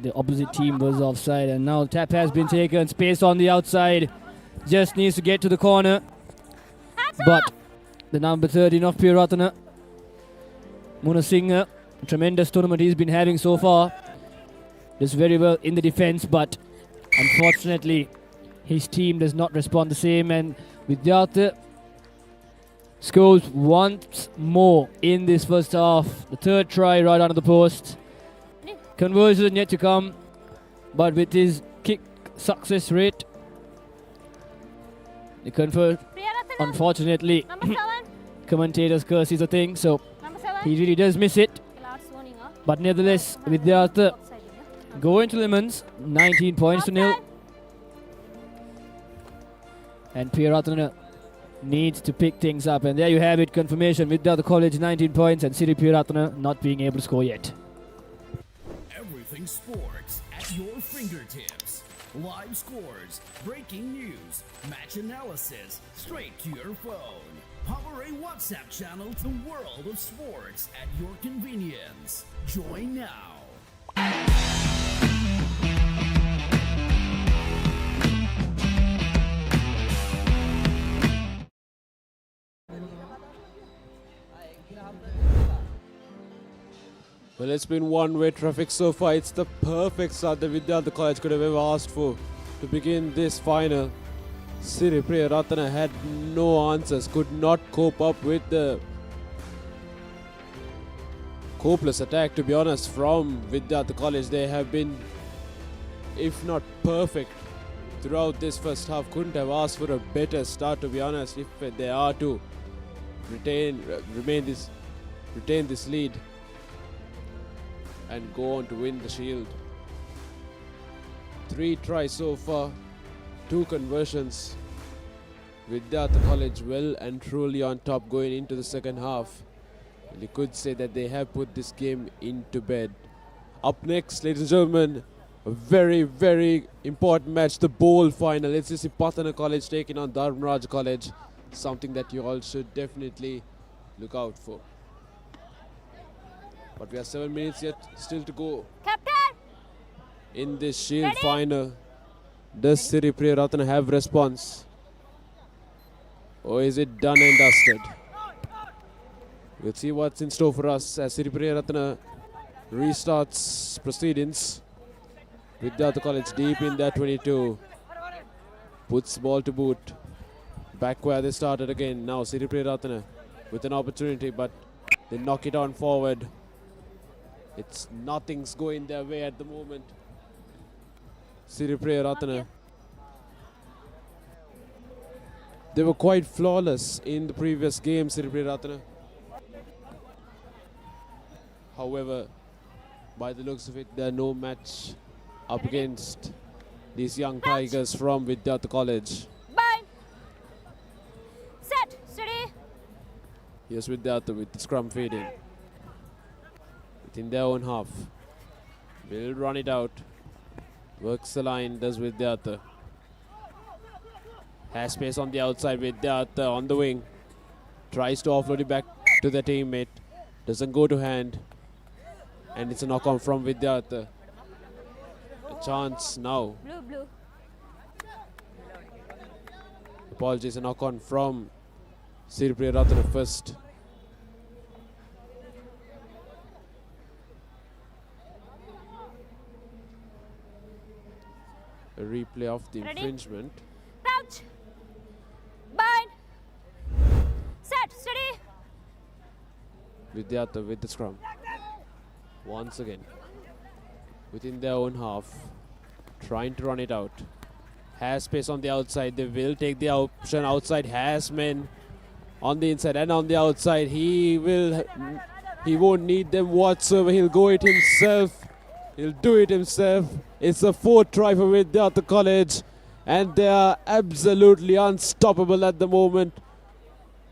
Speaker 11: the opposite team was offside, and now tap has been taken. Space on the outside, just needs to get to the corner, but the number 13 of Piratana, Munasinghe, tremendous tournament he's been having so far. Does very well in the defense, but unfortunately his team does not respond the same, and Vidyartha scores once more in this first half. The third try right under the post. Conversion yet to come, but with his kick success rate, the convert, unfortunately, commentators curse is a thing, so he really does miss it. But nevertheless, Vidyartha going to Lemons, 19 points to nil. And Priyaratana needs to pick things up. And there you have it, confirmation. Vidyartha College 19 points and Siri Priyaratana not being able to score yet.
Speaker 5: Everything sports at your fingertips. Live scores, breaking news, match analysis, straight to your phone. Papare WhatsApp channel, the world of sports at your convenience. Join now.
Speaker 1: Well, it's been one-way traffic so far. It's the perfect start that Vidyartha College could have ever asked for to begin this final. Siri Priyaratana had no answers, could not cope up with the hopeless attack, to be honest, from Vidyartha College. They have been, if not perfect, throughout this first half. Couldn't have asked for a better start, to be honest, if they are to retain this lead and go on to win the Shield. 3 tries so far, 2 conversions. Vidyartha College well and truly on top going into the second half. You could say that they have put this game into bed. Up next, ladies and gentlemen, a very, very important match, the bowl final. It's Patana College taking on Dharmaraj College. Something that you all should definitely look out for. But we have 7 minutes yet still to go.
Speaker 8: Captain!
Speaker 1: In this Shield final. Does Siri Priyaratana have response? Or is it done and dusted? We'll see what's in store for us as Siri Priyaratana restarts proceedings. Vidyartha College deep in their 22. Puts ball to boot. Back where they started again. Now Siri Priyaratana with an opportunity, but they knock it on forward. Nothing's going their way at the moment. Siri Priyaratana. They were quite flawless in the previous game, Siri Priyaratana. However, by the looks of it, they're no match up against these young Tigers from Vidyartha College.
Speaker 8: Bind. Set. Steady.
Speaker 1: Here's Vidyartha with the scrum fading. Within their own half. Will run it out. Works the line, does Vidyartha. Has space on the outside, Vidyartha on the wing. Tries to offload it back to the teammate. Doesn't go to hand. And it's a knock on from Vidyartha. A chance now.
Speaker 8: Blue.
Speaker 1: Apologies, a knock on from Siri Priyaratana first. A replay of the infringement.
Speaker 8: Crouch. Bind. Set. Steady.
Speaker 1: Vidyartha with the scrum. Once again. Within their own half. Trying to run it out. Has space on the outside. They will take the option outside. Has men on the inside and on the outside. He won't need them whatsoever. He'll go it himself. He'll do it himself. It's a 4th try for Vidyartha College. And they are absolutely unstoppable at the moment.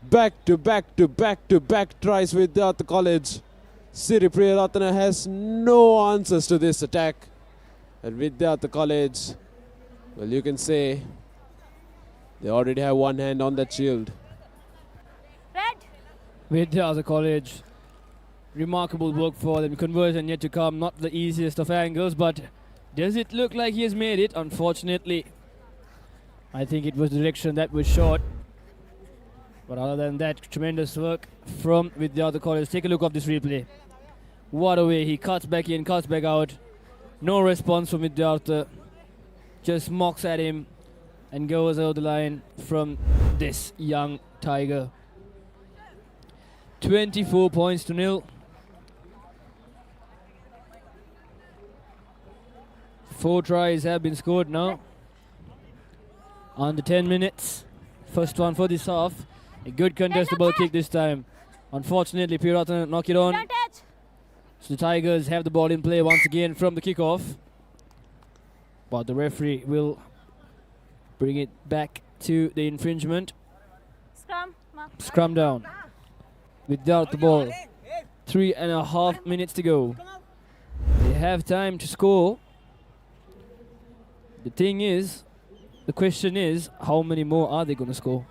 Speaker 1: Back to back tries with Vidyartha College. Siri Priyaratana has no answers to this attack. And Vidyartha College, well, you can say they already have one hand on that shield.
Speaker 11: Vidyartha College, remarkable work for them. Conversion yet to come, not the easiest of angles, but does it look like he has made it? Unfortunately, I think it was the direction that was short. But other than that, tremendous work from Vidyartha College. Take a look at this replay. What a way. He cuts back in, cuts back out. No response from Vidyartha. Just mocks at him and goes over the line from this young Tiger. 24 points to nil. 4 tries have been scored now. Under 10 minutes. First one for this half. A good contestable kick this time. Unfortunately, Piratana knock it on. So the Tigers have the ball in play once again from the kickoff. But the referee will bring it back to the infringement. Scrum down. Without the ball. 3.5 minutes to go. They have time to score. The question is, how many more are they going to score?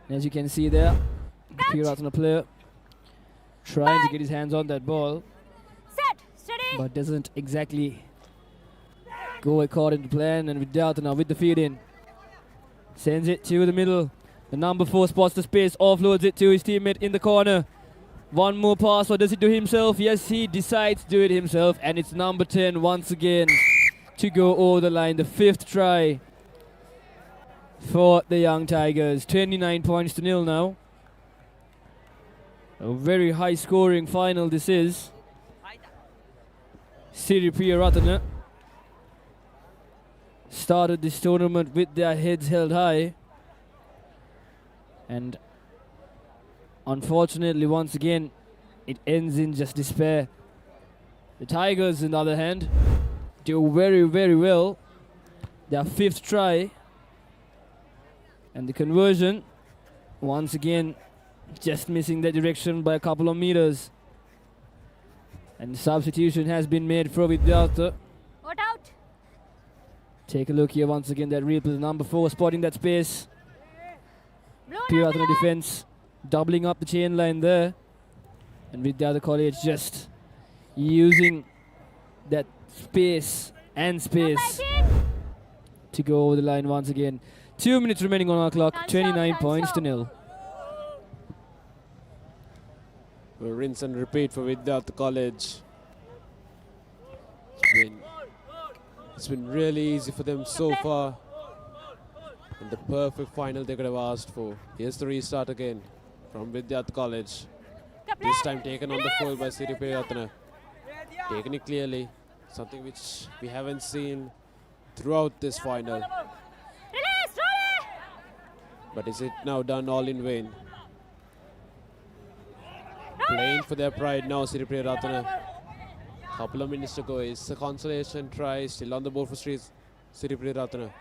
Speaker 11: And as you can see there, the Piratana player trying to get his hands on that ball, but doesn't exactly go according to plan. And Vidyarthana with the feed in, sends it to the middle. The number 4 spots the space, offloads it to his teammate in the corner. One more pass, or does he do it himself? Yes, he decides to do it himself, and it's number 10 once again to go over the line. The 5th try for the young Tigers. 29 points to nil now. A very high scoring final this is. Siri Priyaratana started this tournament with their heads held high, and unfortunately once again it ends in just despair. The Tigers on the other hand do very, very well. Their 5th try, and the conversion once again just missing the direction by a couple of meters. And substitution has been made for Vidyartha.
Speaker 8: What out?
Speaker 11: Take a look here once again, that replay. Number 4 spotting that space. Piratana defense doubling up the chain line there. And Vidyartha College just using that space to go over the line once again. 2 minutes remaining on our clock, 29 points to nil.
Speaker 1: We'll rinse and repeat for Vidyartha College. It's been really easy for them so far. And the perfect final they could have asked for. Here's the restart again from Vidyartha College. This time taken on the full by Siri Priyaratana. Taken it clearly. Something which we haven't seen throughout this final. But is it now done all in vain? Playing for their pride now, Siri Priyaratana. Couple of minutes to go. It's a consolation try. Still on the board for Siri Priyaratana.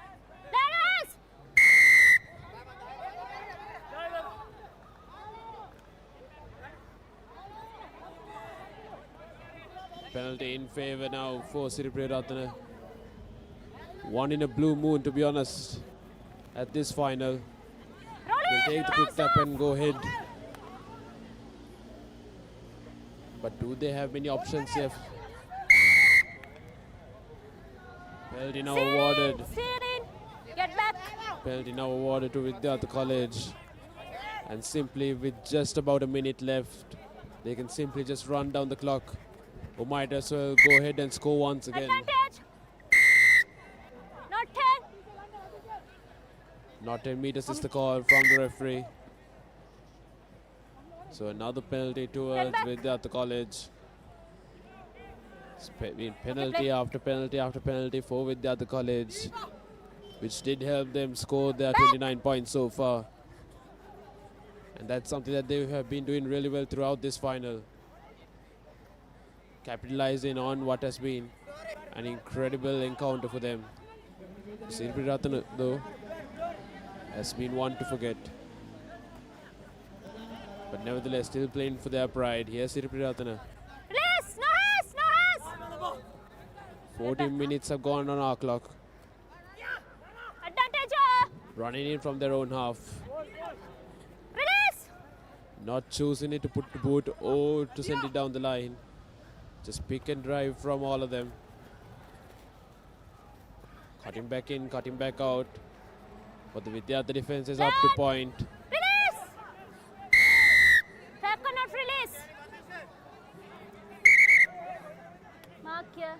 Speaker 1: Penalty in favor now for Siri Priyaratana. One in a blue moon, to be honest, at this final. They'll take the quick tap and go ahead. But do they have many options here? Penalty now awarded.
Speaker 8: Get back.
Speaker 1: Penalty now awarded to Vidyartha College. And simply with just about a minute left, they can simply just run down the clock. Or might as well go ahead and score once again.
Speaker 8: Advantage. Not 10.
Speaker 1: Not 10 meters is the call from the referee. So another penalty towards Vidyartha College. It's been penalty after penalty after penalty for Vidyartha College, which did help them score their 29 points so far. And that's something that they have been doing really well throughout this final. Capitalizing on what has been an incredible encounter for them. Siri Priyaratana, though, has been one to forget. But nevertheless, still playing for their pride. Here's Siri Priyaratana.
Speaker 8: Release! No hands!
Speaker 1: 14 minutes have gone on our clock.
Speaker 8: Advantage!
Speaker 1: Running in from their own half.
Speaker 8: Release!
Speaker 1: Not choosing it to put the boot or to send it down the line. Just pick and drive from all of them. Cutting back in, cutting back out. But the Vidyartha defense is up to point.
Speaker 8: Release! Cannot release. Mark here.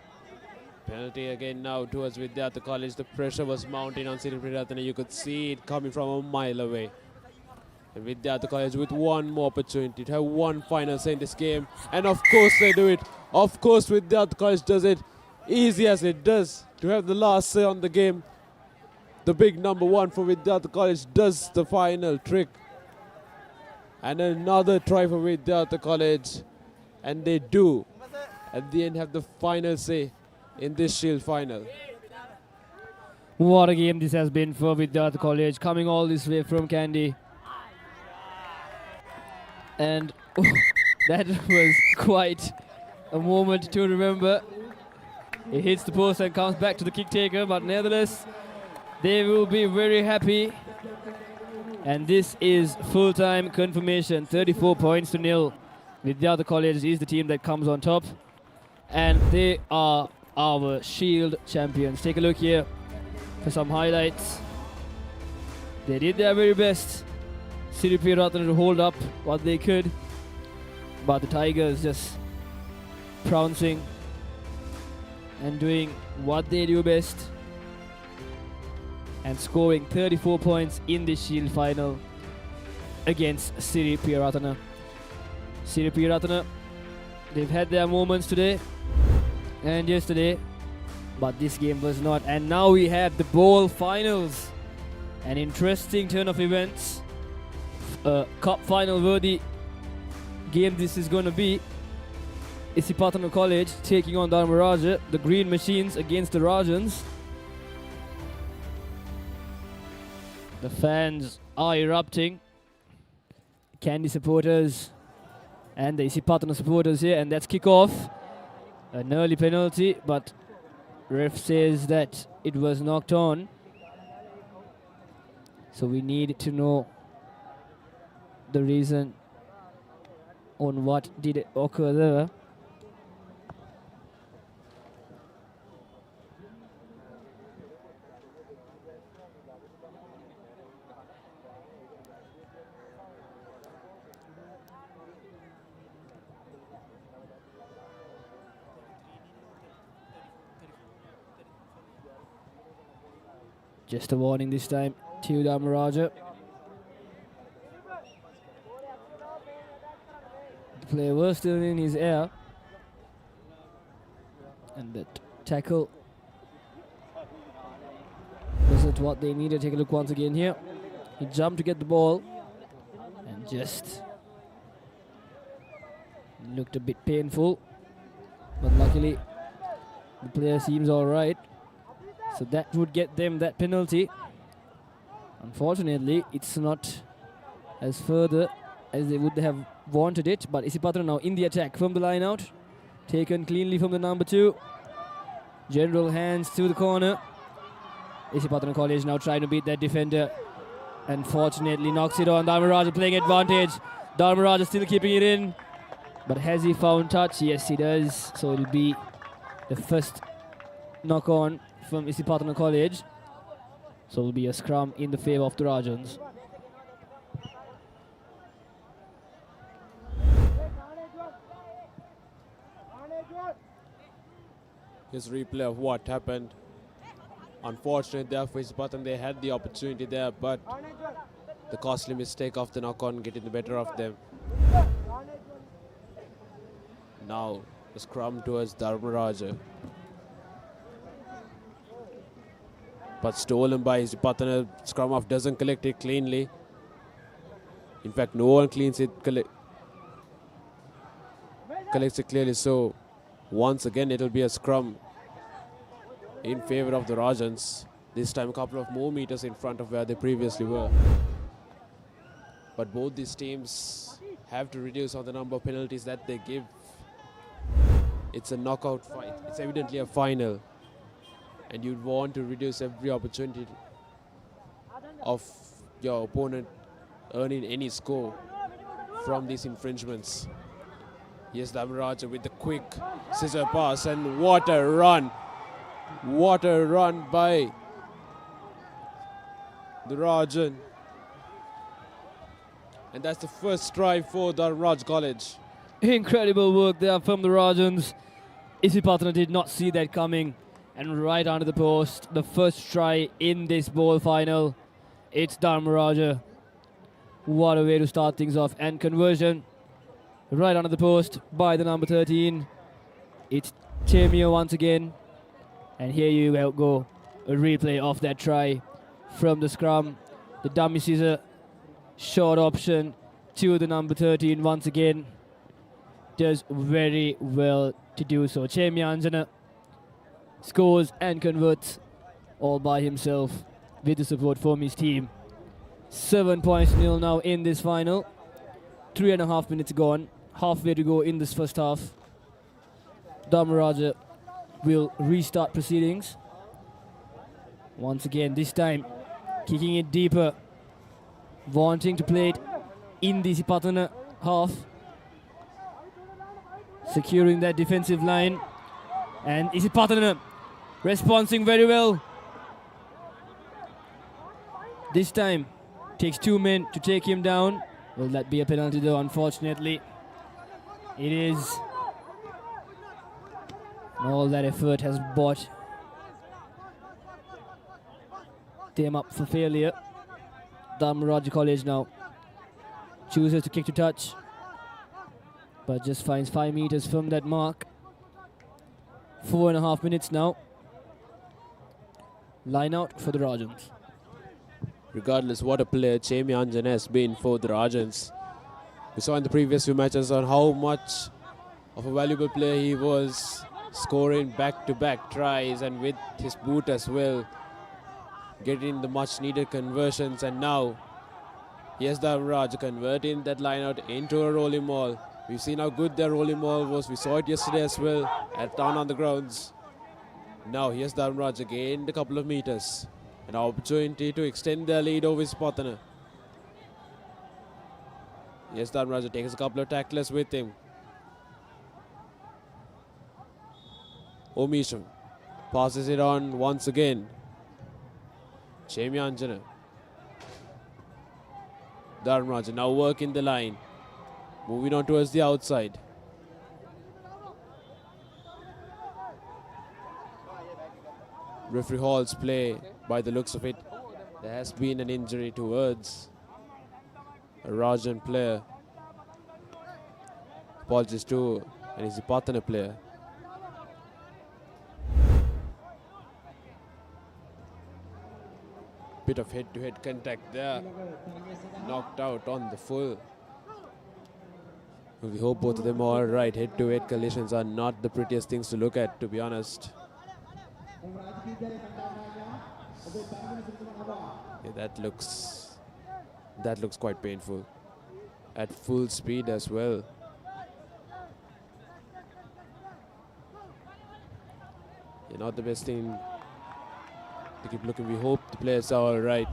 Speaker 1: Penalty again now towards Vidyartha College. The pressure was mounting on Siri Priyaratana. You could see it coming from a mile away. And Vidyartha College with one more opportunity to have one final say in this game. And of course they do it. Of course Vidyartha College does it. Easy as it does. to have the last say on the game. The big number 1 for Vidyartha College does the final trick. And another try for Vidyartha College. And they do, at the end, have the final say in this Shield final.
Speaker 11: What a game this has been for Vidyartha College, coming all this way from Kandy. And that was quite a moment to remember. It hits the post and comes back to the kick taker, but nevertheless, they will be very happy. And this is full-time confirmation, 34 points to nil. Vidyartha College is the team that comes on top. And they are our Shield champions. Take a look here for some highlights. They did their very best, Siri Piratana, to hold up what they could. But the Tigers just pouncing and doing what they do best, and scoring 34 points in the Shield final against Siri Piratana. Siri Piratana, they've had their moments today and yesterday, but this game was not. And now we have the bowl finals. An interesting turn of events. A cup final worthy game this is going to be. Isipatana College taking on Dharmaraja, the Green Machines against the Rajans. The fans are erupting. Kandy supporters and the Isipatana supporters here, and that's kick-off. An early penalty, but ref says that it was knocked on. So we need to know the reason on what did occur there. Just a warning this time to Dharmaraja. The player was still in his air. And that tackle wasn't what they needed. Take a look once again here. He jumped to get the ball and just looked a bit painful. But luckily, the player seems alright. So that would get them that penalty. Unfortunately, it's not as further as they would have wanted it. But Isipatana now in the attack from the line out. Taken cleanly from the number 2. General hands to the corner. Isipatana College now trying to beat that defender. Unfortunately knocks it on. Dharmaraja playing advantage. Dharmaraja still keeping it in. But has he found touch? Yes, he does. So it'll be the first knock on from Isipatana College. So it'll be a scrum in the favour of the Rajans.
Speaker 1: Here's a replay of what happened. Unfortunately there for Isipatana, they had the opportunity there, but the costly mistake of the knock-on getting the better of them. Now the scrum towards Dharmaraja. But stolen by Isipatana. Scrum off doesn't collect it cleanly. In fact, no one cleans it, collects it clearly. So once again, it'll be a scrum in favor of the Rajans. This time a couple of more meters in front of where they previously were. But both these teams have to reduce on the number of penalties that they give. It's a knockout fight. It's evidently a final. And you'd want to reduce every opportunity of your opponent earning any score from these infringements. Yes, Dharmaraja with the quick scissor pass, and what a run. What a run by the Rajan. And that's the first try for Dharmaraja College.
Speaker 11: Incredible work there from the Rajans. Isipatana did not see that coming. And right under the post, the first try in this bowl final. It's Dharmaraja. What a way to start things off. And conversion right under the post by the number 13. It's Temio once again. And here you go, a replay of that try from the scrum. The dummy scissor, short option to the number 13 once again. Does very well to do so. Chemyanjana scores and converts all by himself with the support from his team. 7 points nil now in this final. 3.5 minutes gone. Halfway to go in this first half. Dhamaraja will restart proceedings. Once again, this time kicking it deeper. Wanting to play it in the Isipatana half. Securing that defensive line. And Isipatana responding very well. This time takes 2 men to take him down. Will that be a penalty though? Unfortunately, it is. All that effort has brought them up for failure. Dhamaraja College now chooses to kick to touch, but just finds 5 meters from that mark. 4.5 minutes now. Line out for the Rajans.
Speaker 1: Regardless what a player Chemyanjana has been for the Rajans, we saw in the previous few matches on how much of a valuable player he was, scoring back-to-back tries and with his boot as well, getting the much needed conversions. And now here's Dhamaraja converting that line out into a rolling maul. We've seen how good their rolling maul was. We saw it yesterday as well at down on the grounds. Now here's Dhamaraja gained a couple of meters. An opportunity to extend their lead over Isipatana. Yes, Dhamaraja takes a couple of tacklers with him. Omisham passes it on once again. Chemyanjana. Dhamaraja now working the line. Moving on towards the outside. Referee halts play by the looks of it. There has been an injury towards a Rajan player. Apologies to an Isipatana player. Bit of head-to-head contact there. Knocked out on the full. We hope both of them are all right. Head-to-head collisions are not the prettiest things to look at, to be honest. Yeah, that looks quite painful. At full speed as well. Yeah, not the best thing to keep looking. We hope the players are all right.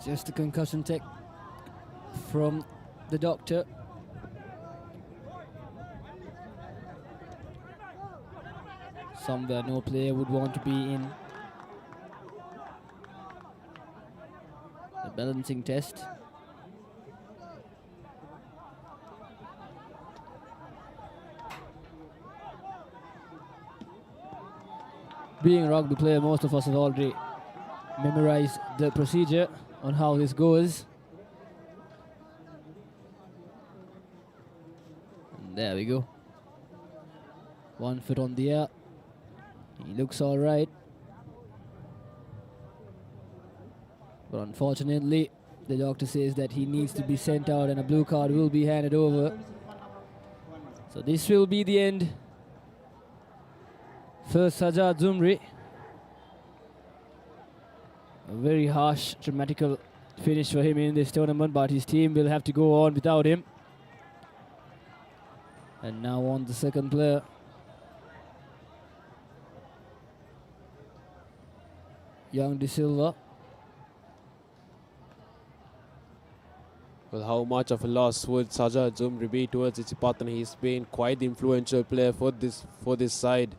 Speaker 11: Just a concussion check from the doctor. Somewhere no player would want to be in. The balancing test. Being a rugby player, most of us have already memorized the procedure on how this goes. And there we go. 1 foot on the air. He looks all right. But unfortunately, the doctor says that he needs to be sent out and a blue card will be handed over. So this will be the end for Sajjad Zumri. A very harsh, dramatical finish for him in this tournament, but his team will have to go on without him. And now on the second player. Young De Silva.
Speaker 1: Well, how much of a loss would Sajjad Zumri be towards Isipatana? He's been quite the influential player for this side.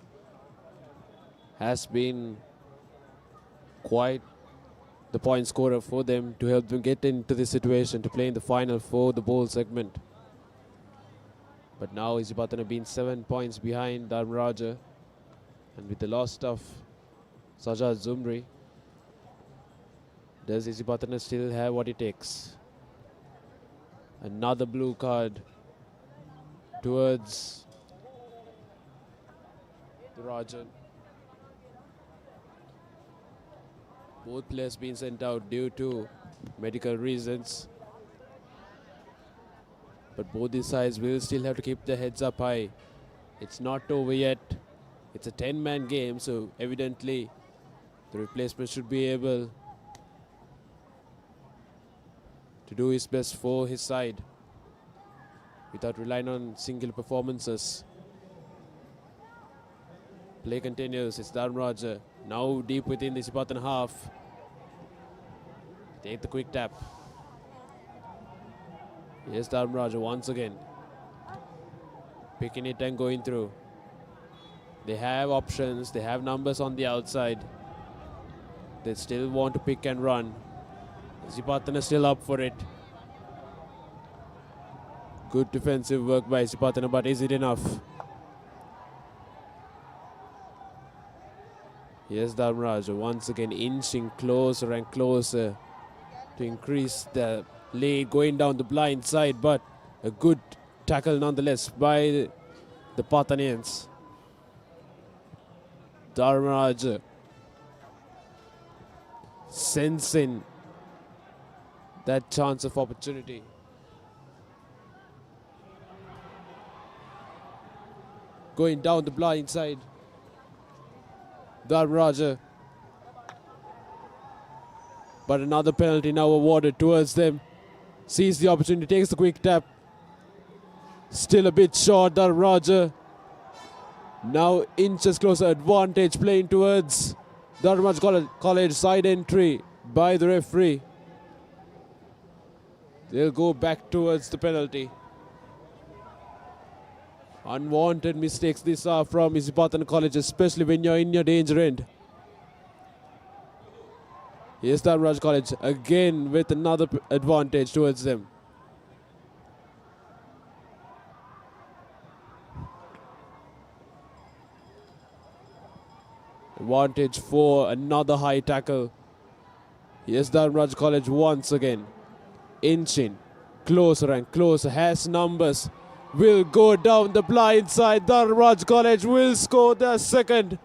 Speaker 1: Has been quite the point scorer for them to help them get into this situation to play in the final for the bowl segment. But now Isipatana being 7 points behind Dhamaraja, and with the loss of Sajjad Zumri, does Isipatana still have what it takes? Another blue card towards the Rajan. Both players being sent out due to medical reasons. But both these sides will still have to keep their heads up high. It's not over yet. It's a 10-man game, so evidently the replacement should be able to do his best for his side without relying on single performances. Play continues. It's Dharmraj now deep within the Isipatana half. Take the quick tap. Here's Dharmraj once again. Picking it and going through. They have options. They have numbers on the outside. They still want to pick and run. Isipatana still up for it. Good defensive work by Isipatana, but is it enough? Here's Dharmraj once again inching closer and closer to increase the lead, going down the blind side, but a good tackle nonetheless by the Pathanians. Dharmraj sensing that chance of opportunity. Going down the blind side. Dharmraj. But another penalty now awarded towards them. Sees the opportunity, takes the quick tap. Still a bit short, Dharmraj. Now inches closer, advantage playing towards Dharmraj College. Side entry by the referee. They'll go back towards the penalty. Unwanted mistakes these are from Isipatana College, especially when you're in your danger end. Here's Dharmraj College again with another advantage towards them. Advantage for another high tackle. Here's Dharmraj College once again. Inching closer and closer, has numbers. Will go down the blind side. Dharmraj College will score their second.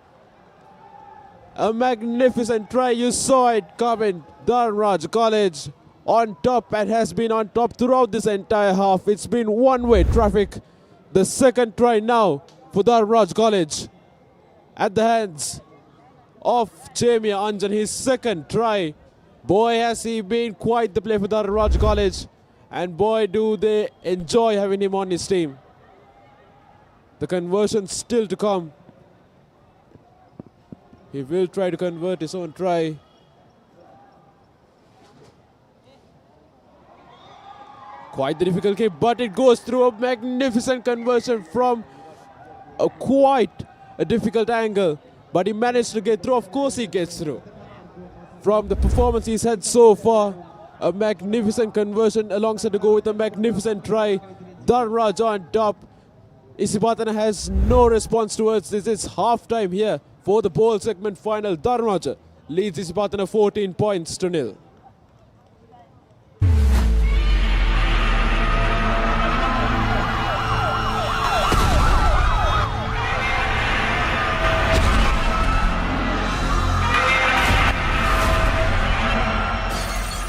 Speaker 1: A magnificent try. You saw it coming. Dharmraj College on top and has been on top throughout this entire half. It's been one-way traffic. The second try now for Dharmraj College at the hands of Chemia Anjan. His second try. Boy, has he been quite the play for Dharmraj College. And boy, do they enjoy having him on his team. The conversion still to come. He will try to convert his own try. Quite the difficult kick, but it goes through. A magnificent conversion from quite a difficult angle. But he managed to get through. Of course he gets through. From the performance he's had so far, a magnificent conversion alongside to go with a magnificent try. Dharmraj on top. Isipatana has no response towards this. It's half-time here for the ball segment final. Dharmraj leads Isipatana 14 points to 0.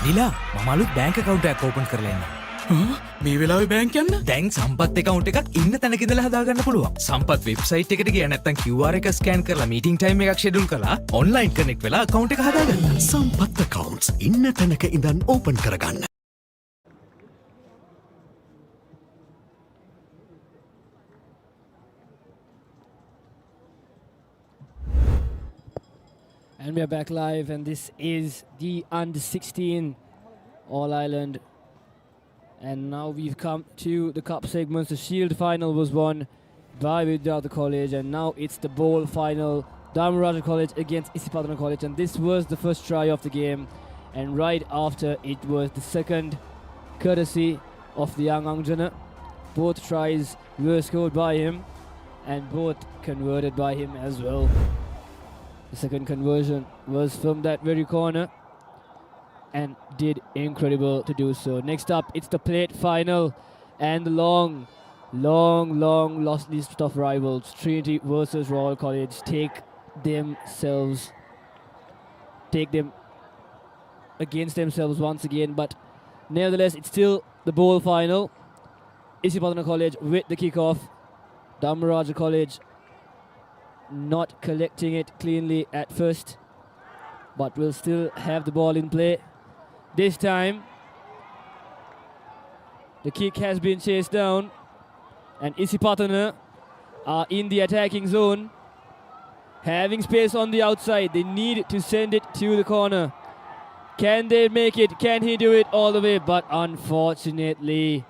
Speaker 4: නිලා මමලුත් බැංක account එකක් open කරලා ඉන්නවා.
Speaker 9: මේ වෙලාවේ bank යන්න?
Speaker 4: දැන් සම්පත් account එකක් ඉන්න තැනක ඉඳලා හදාගන්න පුළුවන්. සම්පත් website එකට ගියා නැත්නම් QR එක scan කරලා meeting time එකක් schedule කරලා online connect වෙලා account එක හදාගන්න.
Speaker 12: සම්පත් accounts ඉන්න තැනක ඉඳන් open කරගන්න.
Speaker 11: And we are back live, and this is the under-16 All-Ireland. And now we've come to the cup segments. The Shield final was won by Vidyartha College, and now it's the bowl final. Dharmraj College against Isipatana College, and this was the first try of the game. And right after, it was the second, courtesy of the young Angjana. Both tries were scored by him, and both converted by him as well. The second conversion was from that very corner and did incredible to do so. Next up, it's the plate final and the long Long lost list of rivals. Trinity versus Royal College. Take them against themselves once again, but nevertheless, it's still the bowl final. Isipatana College with the kickoff. Dhamaraja College not collecting it cleanly at first, but will still have the ball in play. This time, the kick has been chased down, and Isipatana are in the attacking zone, having space on the outside. They need to send it to the corner. Can they make it? Can he do it all the way? But unfortunately,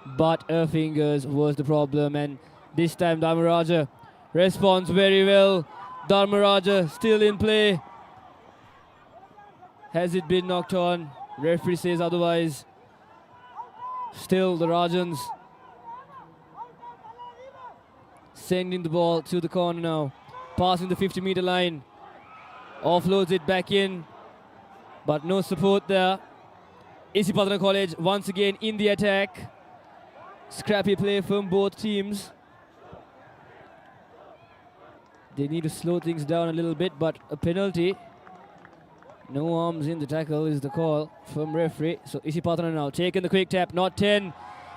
Speaker 11: Butterfingers was the problem, and this time Dhamaraja responds very well. Dhamaraja still in play. Has it been knocked on? Referee says otherwise. Still the Rajans sending the ball to the corner now. Passing the 50-meter line. Offloads it back in, but no support there. Isipatana College once again in the attack. Scrappy play from both teams. They need to slow things down a little bit, but a penalty. No arms in the tackle is the call from referee. So Isipatana now taking the quick tap, not 10.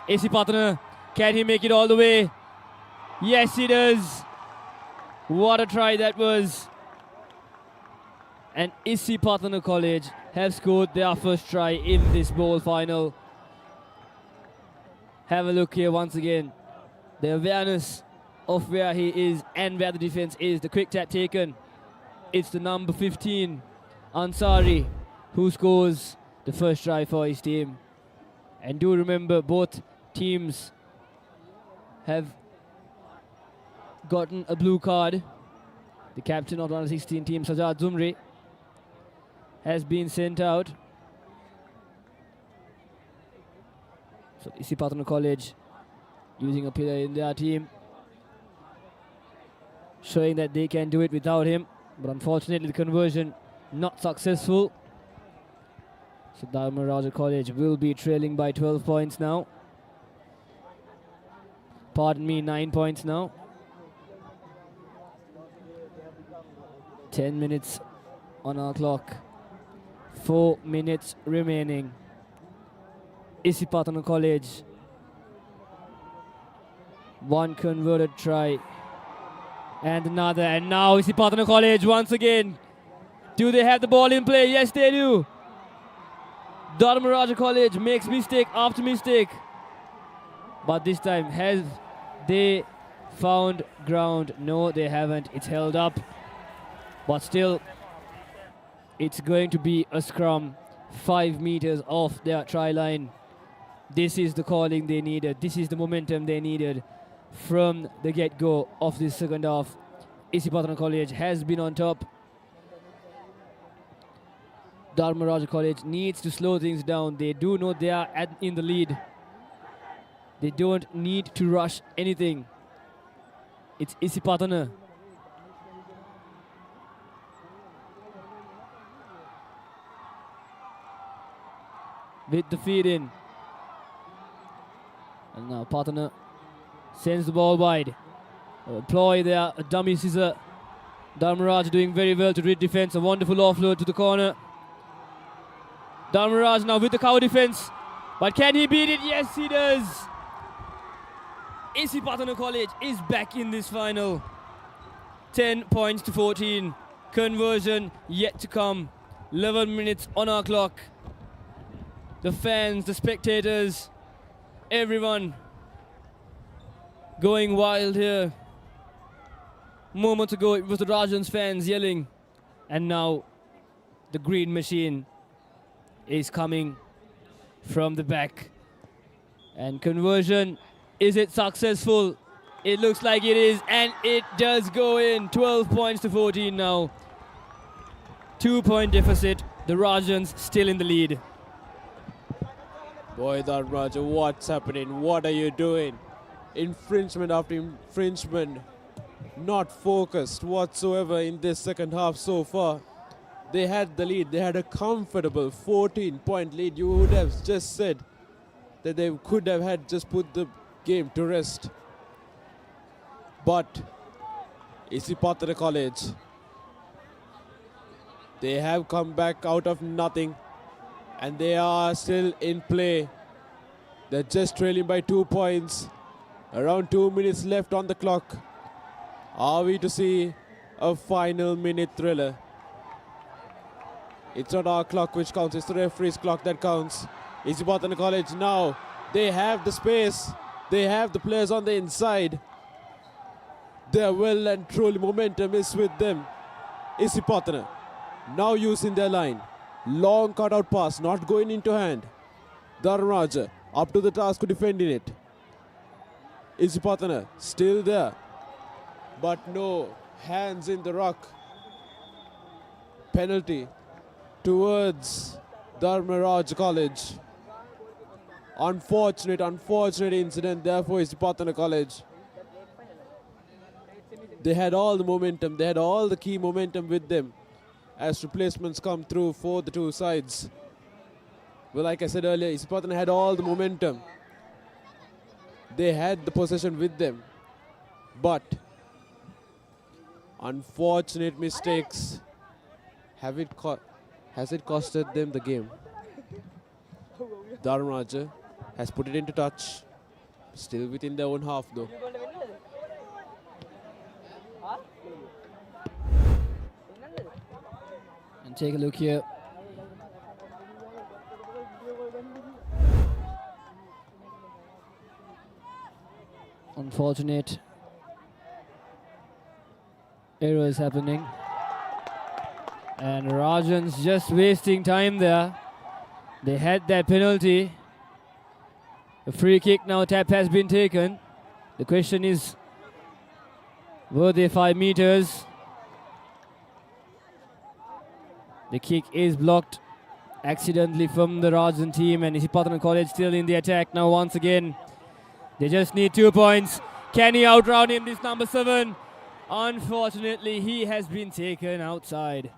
Speaker 11: Isipatana, can he make it all the way? Yes, he does. What a try that was. And Isipatana College have scored their first try in this bowl final. Have a look here once again. The awareness of where he is and where the defense is. The quick tap taken. It's the number 15, Ansari, who scores the first try for his team. And do remember, both teams have gotten a blue card. The captain of the under 16 team, Sajad Zumri, has been sent out. So Isipatana College using a player in their team, showing that they can do it without him. But unfortunately, the conversion not successful. So Dhamaraja College will be trailing by 12 points now. Pardon me, 9 points now. 10 minutes on our clock. 4 minutes remaining. Isipatana College. One converted try. And another. And now Isipatana College once again. Do they have the ball in play? Yes, they do. Dhamaraja College makes mistake after mistake. But this time, have they found ground? No, they haven't. It's held up. But still, it's going to be a scrum 5 meters off their try line. This is the calling they needed. This is the momentum they needed from the get-go of this second half. Isipatana College has been on top. Dhamaraja College needs to slow things down. They do know they are in the lead. They don't need to rush anything. It's Isipatana. With the feed in. And now Patana sends the ball wide. Ploy there, a dummy scissor. Dhamaraja doing very well to read defense. A wonderful offload to the corner. Dhamaraja now with the cover defense. But can he beat it? Yes, he does. Isipatana College is back in this final. 10 points to 14. Conversion yet to come. 11 minutes on our clock. The fans, the spectators, everyone going wild here. Moments ago it was the Rajans fans yelling, and now the green machine is coming from the back. And conversion, is it successful? It looks like it is, and it does go in. 12 points to 14 now. 2-point deficit. The Rajans still in the lead.
Speaker 1: Boy, Dhamaraja, what's happening? What are you doing? Infringement after infringement. Not focused whatsoever in this second half so far. They had the lead. They had a comfortable 14-point lead. You would have just said that they could have had just put the game to rest. But Papare College, they have come back out of nothing and they are still in play. They're just trailing by 2 points. Around 2 minutes left on the clock. Are we to see a final minute thriller? It's not our clock which counts, it's the referee's clock that counts. Papare College now, they have the space, they have the players on the inside. Their well and truly momentum is with them. Papare now using their line. Long cut-out pass, not going into hand. Dharmaraja up to the task of defending it. Papare still there, but no hands in the rock. Penalty towards Dharmaraja College. Unfortunate incident there for Papare College. They had all the momentum, they had all the key momentum with them as replacements come through for the two sides. Well, like I said earlier, Papare had all the momentum. They had the possession with them. But unfortunate mistakes. Has it costed them the game? Dharmaraja has put it into touch. Still within their own half though.
Speaker 11: And take a look here. Unfortunate error is happening. And Rajan's just wasting time there. They had their penalty. A free kick now, tap has been taken. The question is, were they 5 meters? The kick is blocked accidentally from the Rajan team, and Papare College still in the attack now once again. They just need 2 points. Can he outrun him, this number 7? Unfortunately, he has been taken outside.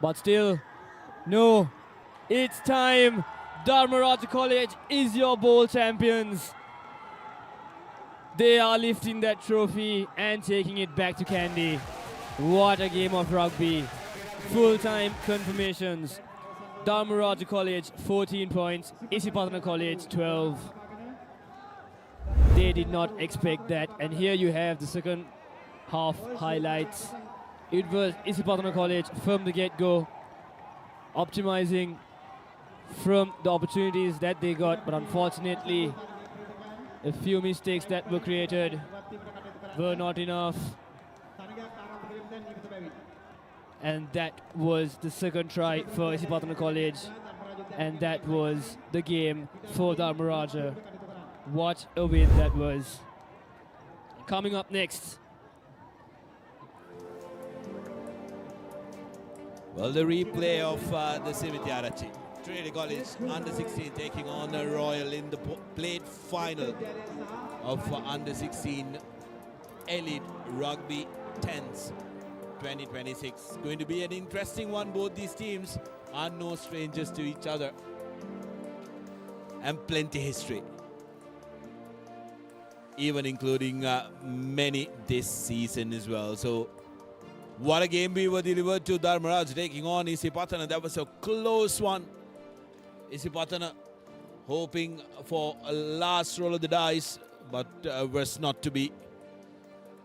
Speaker 11: But still, no, it's time. Dharmaraja College is your bowl champions. They are lifting that trophy and taking it back to Kandy. What a game of rugby. Full-time confirmations. Dharmaraja College 14 points, Papare College 12. They did not expect that, and here you have the second half highlights. It was Papare College from the get-go, optimizing from the opportunities that they got, but unfortunately a few mistakes that were created were not enough. And that was the second try for Papare College, and that was the game for Dharmaraja. What a win that was. Coming up next.
Speaker 15: Well, the replay of the Simitiarachi. Trinity College under 16 taking on the Royal in the plate final of under 16 Elite Rugby 10s 2026. Going to be an interesting one. Both these teams are no strangers to each other, and plenty history, even including many this season as well. So what a game we were delivered to. Dharmaraja taking on Papare. That was a close one. Papare hoping for a last roll of the dice, but was not to be.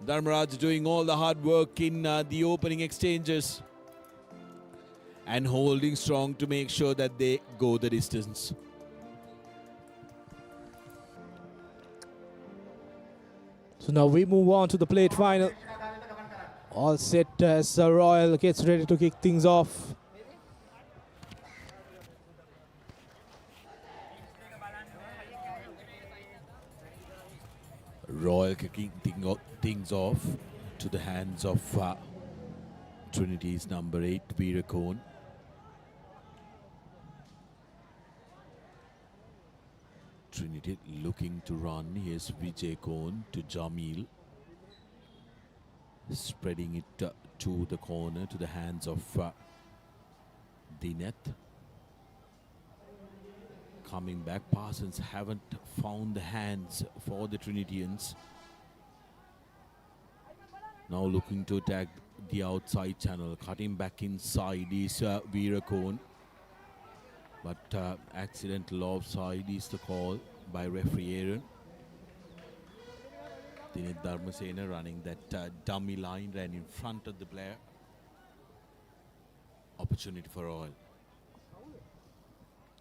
Speaker 15: Dharmaraja doing all the hard work in the opening exchanges and holding strong to make sure that they go the distance.
Speaker 7: So now we move on to the plate final. All set as Royal gets ready to kick things off.
Speaker 15: Royal kicking things off to the hands of Trinity's number 8, Veerakon. Trinity looking to run. Here's Vijay Kon to Jamil. Spreading it to the corner, to the hands of Dineth.
Speaker 14: coming back. Parsons haven't found the hands for the Trinitians. Now looking to attack the outside channel. Cutting back inside is Veerakone. But accidental offside is the call by referee Aaron. Dinit Dharmasena running that dummy line, ran in front of the player. Opportunity for Royal.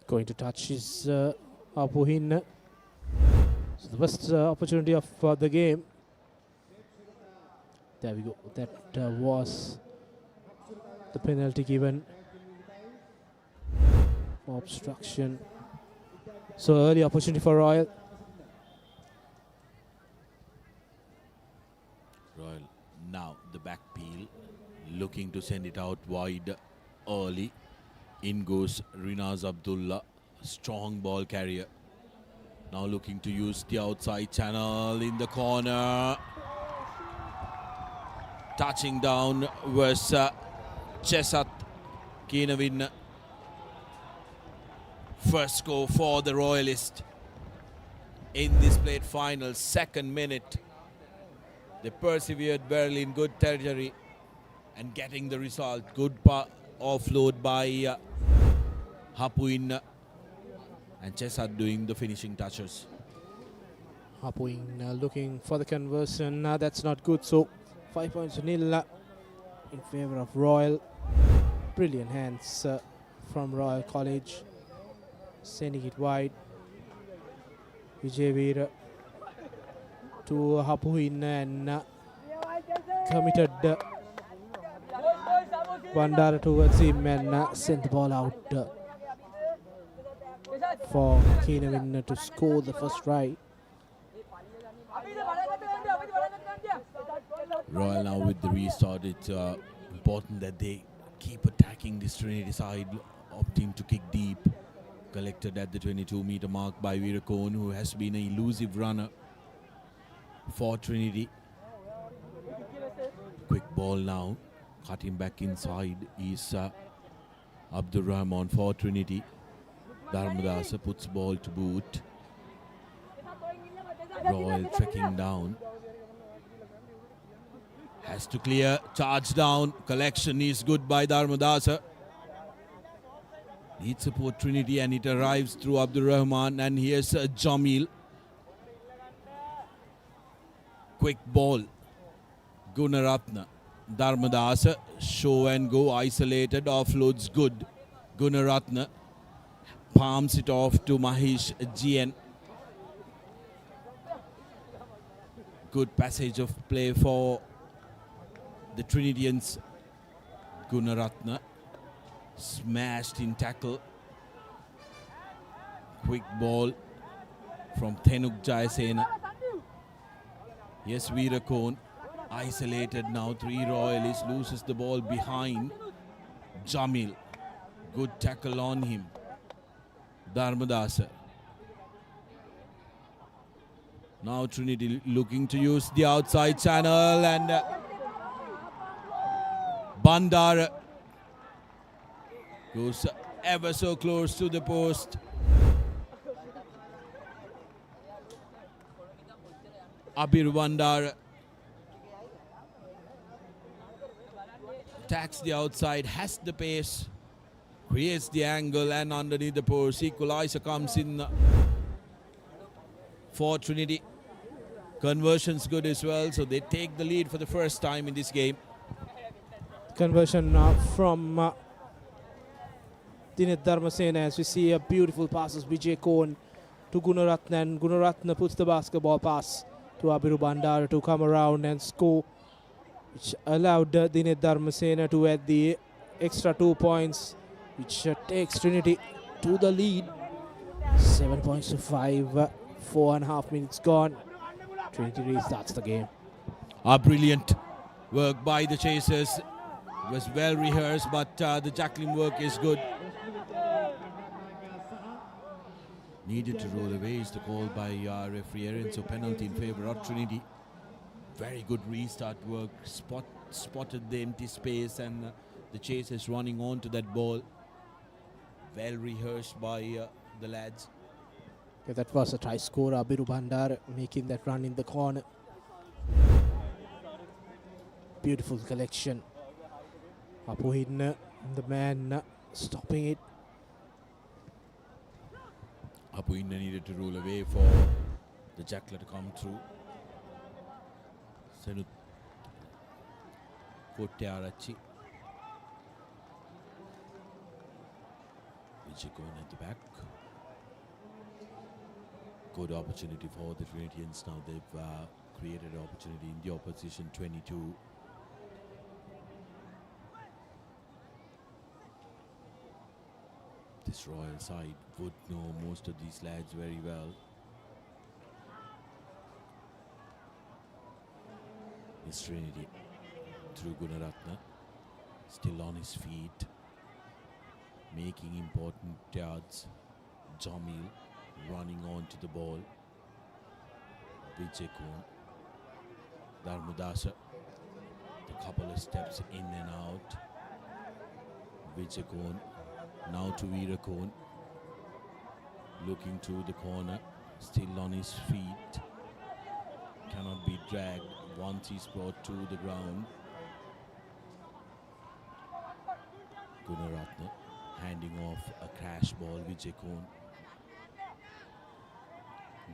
Speaker 7: Going to touch his Apuhin. So the first opportunity of the game. There we go. That was the penalty given for obstruction. So early opportunity for Royal.
Speaker 14: Royal now the back peel, looking to send it out wide early. In goes Rinaz Abdullah, strong ball carrier. Now looking to use the outside channel in the corner. Touching down was Chesat Keenawin. First score for the Royalist in this plate final, second minute. They persevered well in good territory and getting the result. Good offload by Hapuin and Chesat doing the finishing touches.
Speaker 7: Hapuin looking for the conversion. That's not good. So 5 points to nil in favor of Royal. Brilliant hands from Royal College. Sending it wide. Vijayveer to Hapuin and committed Bandara towards him and sent the ball out for Keenawin to score the first try.
Speaker 14: Royal now with the restart. It's important that they keep attacking this Trinity side, opting to kick deep. Collected at the 22-meter mark by Veerakone, who has been an elusive runner for Trinity. Quick ball now. Cutting back inside is Abdur Rahman for Trinity. Dharmadasa puts ball to boot. Royal trekking down. Has to clear. Charge down. Collection is good by Dharmadasa. Needs support Trinity and it arrives through Abdur Rahman. And here's Jamil. Quick ball. Gunaratna. Dharmadasa. Show and go. Isolated. Offloads good. Gunaratna palms it off to Mahesh GN. Good passage of play for the Trinitians. Gunaratna smashed in tackle. Quick ball from Thenuk Jayasena. Yes, Veerakone isolated now. 3 Royalists, loses the ball behind Jamil. Good tackle on him. Dharmadasa. Now Trinity looking to use the outside channel and Bandara goes ever so close to the post. Abir Bandara attacks the outside, has the pace, creates the angle and underneath the post. Equalizer comes in for Trinity. Conversion's good as well, so they take the lead for the first time in this game.
Speaker 7: Conversion from Dinit Dharmasena, as we see a beautiful passes. Vijayveer to Gunaratna, and Gunaratna puts the basketball pass to Abiru Bandara to come around and score, which allowed Dinit Dharmasena to add the extra 2 points, which takes Trinity to the lead. 7 points to 5, 4.5 minutes gone. Trinity restarts the game.
Speaker 14: Brilliant work by the chasers. It was well rehearsed, but the tackling work is good. Needed to roll away is the call by referee Aaron, so penalty in favor of Trinity. Very good restart work. Spotted the empty space and the chasers running on to that ball. Well rehearsed by the lads.
Speaker 7: Yeah, that was a try scorer, Abiru Bandar, making that run in the corner. Beautiful collection. Apuhin, the man stopping it.
Speaker 14: Apuinna needed to roll away for the jackler to come through. Senut Kotyarachi. Vijayakoon at the back. Good opportunity for the Trinitians. Now they've created an opportunity in the opposition 22. This Royal side would know most of these lads very well. It's Trinity through Gunaratna, still on his feet, making important yards. Jamil running on to the ball. Vijayakoon, Dharmadasa, a couple of steps in and out. Vijayakoon, now to Veerakoon, looking to the corner, still on his feet, cannot be dragged once he's brought to the ground. Gunaratna handing off a crash ball. Vijayakoon,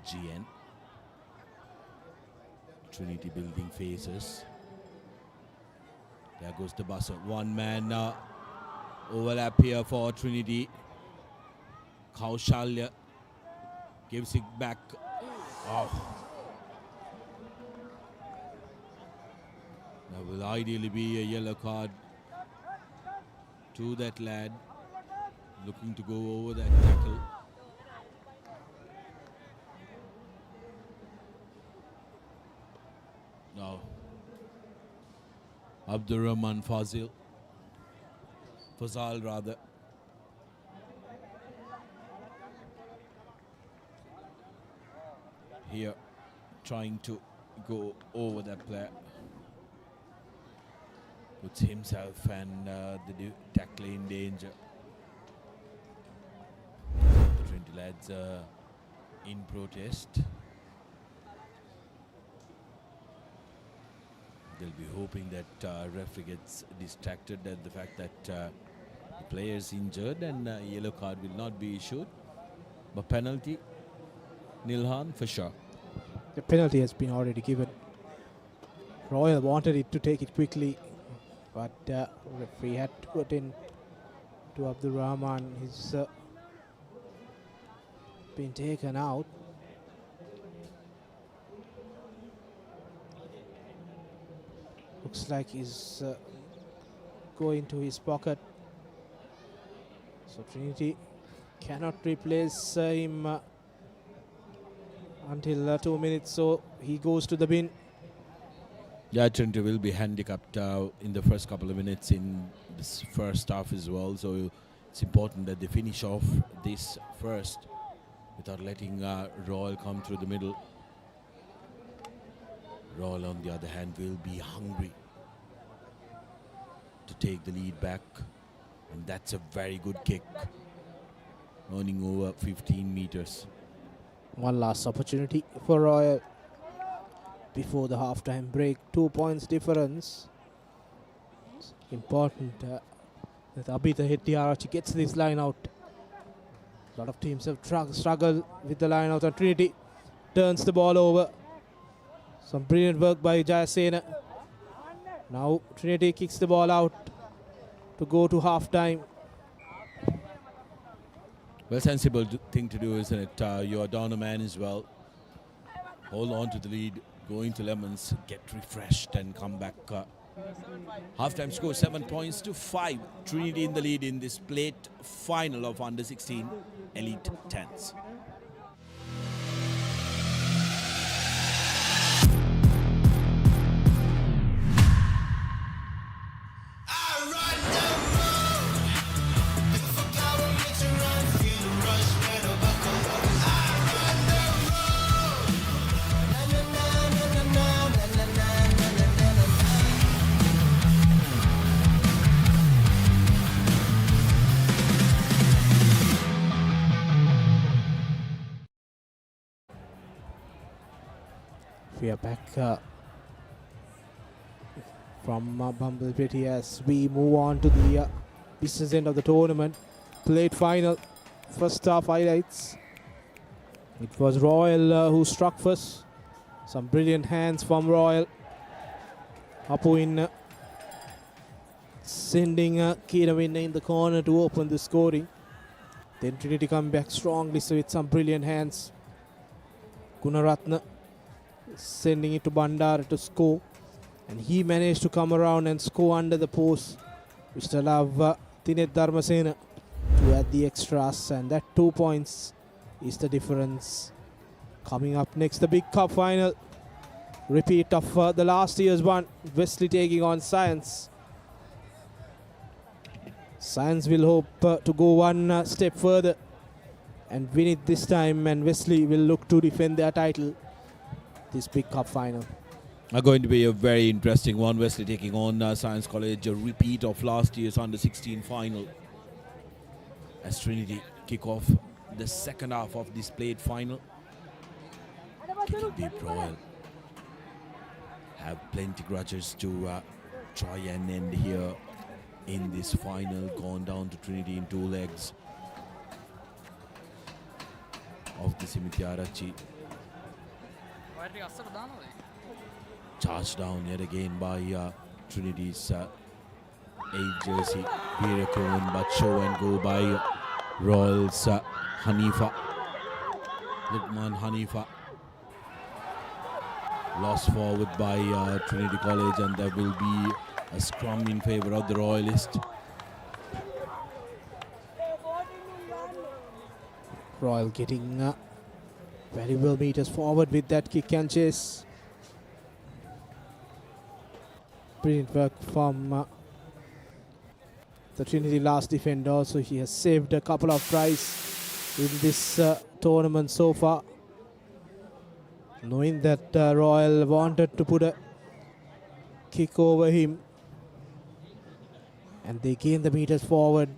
Speaker 14: GN, Trinity building faces. There goes the buzzer. One man overlap here for Trinity. Kaushalya gives it back. Oh. That will ideally be a yellow card to that lad looking to go over that tackle. Now Abdurrahman Fazal rather. Here trying to go over that player. Puts himself and the tackler in danger. The Trinity lads in protest. They'll be hoping that referee gets distracted at the fact that the player is injured and a yellow card will not be issued. But penalty, Nilhan for sure.
Speaker 7: The penalty has been already given. Royal wanted it to take it quickly, but referee had to attend to Abdul Rahman. He's been taken out. Looks like he's going to his pocket. So Trinity cannot replace him until 2 minutes, so he goes to the bin.
Speaker 14: Yeah, Trinity will be handicapped in the first couple of minutes in this first half as well. So it's important that they finish off this first without letting Royal come through the middle. Royal, on the other hand, will be hungry to take the lead back. And that's a very good kick, earning over 15 meters.
Speaker 7: One last opportunity for Royal before the halftime break. 2 points difference. It's important that Abhita Hettiarachi gets this line out. A lot of teams have struggled with the line out, and Trinity turns the ball over. Some brilliant work by Jayasena. Now Trinity kicks the ball out to go to halftime.
Speaker 14: Well, sensible thing to do, isn't it? You're down a man as well. Hold on to the lead, go into Lemons, get refreshed and come back. Halftime score 7 points to 5. Trinity in the lead in this plate final of under 16 Elite 10s.
Speaker 7: We are back from Bambalapitiya as we move on to the business end of the tournament. Plate final, first half highlights. It was Royal who struck first. Some brilliant hands from Royal. Apuin sending Kiravin in the corner to open the scoring. Then Trinity come back strongly with some brilliant hands. Gunaratna sending it to Bandara to score. And he managed to come around and score under the post, which allowed Tinet Dharmasena to add the extras. And that 2 points is the difference. Coming up next, the big cup final. Repeat of the last year's one. Wesley taking on Science. Science will hope to go one step further and win it this time, and Wesley will look to defend their title this big cup final.
Speaker 14: Going to be a very interesting one. Wesley taking on Science College, a repeat of last year's under-16 final. As Trinity kick off the second half of this plate final. Kicking deep, Royal have plenty grudges to try and end here in this final. Gone down to Trinity in 2 legs of the Simitiarachi. Charged down yet again by Trinity's 8 jersey Virakon, but show and go by Royals Hanifa. Lukman Hanifa. Lost forward by Trinity College, and there will be a scrum in favour of the Royalists.
Speaker 7: Royal getting valuable meters forward with that kick and chase. Brilliant work from the Trinity last defender. Also, he has saved a couple of tries in this tournament so far. Knowing that Royal wanted to put a kick over him, and they gain the meters forward.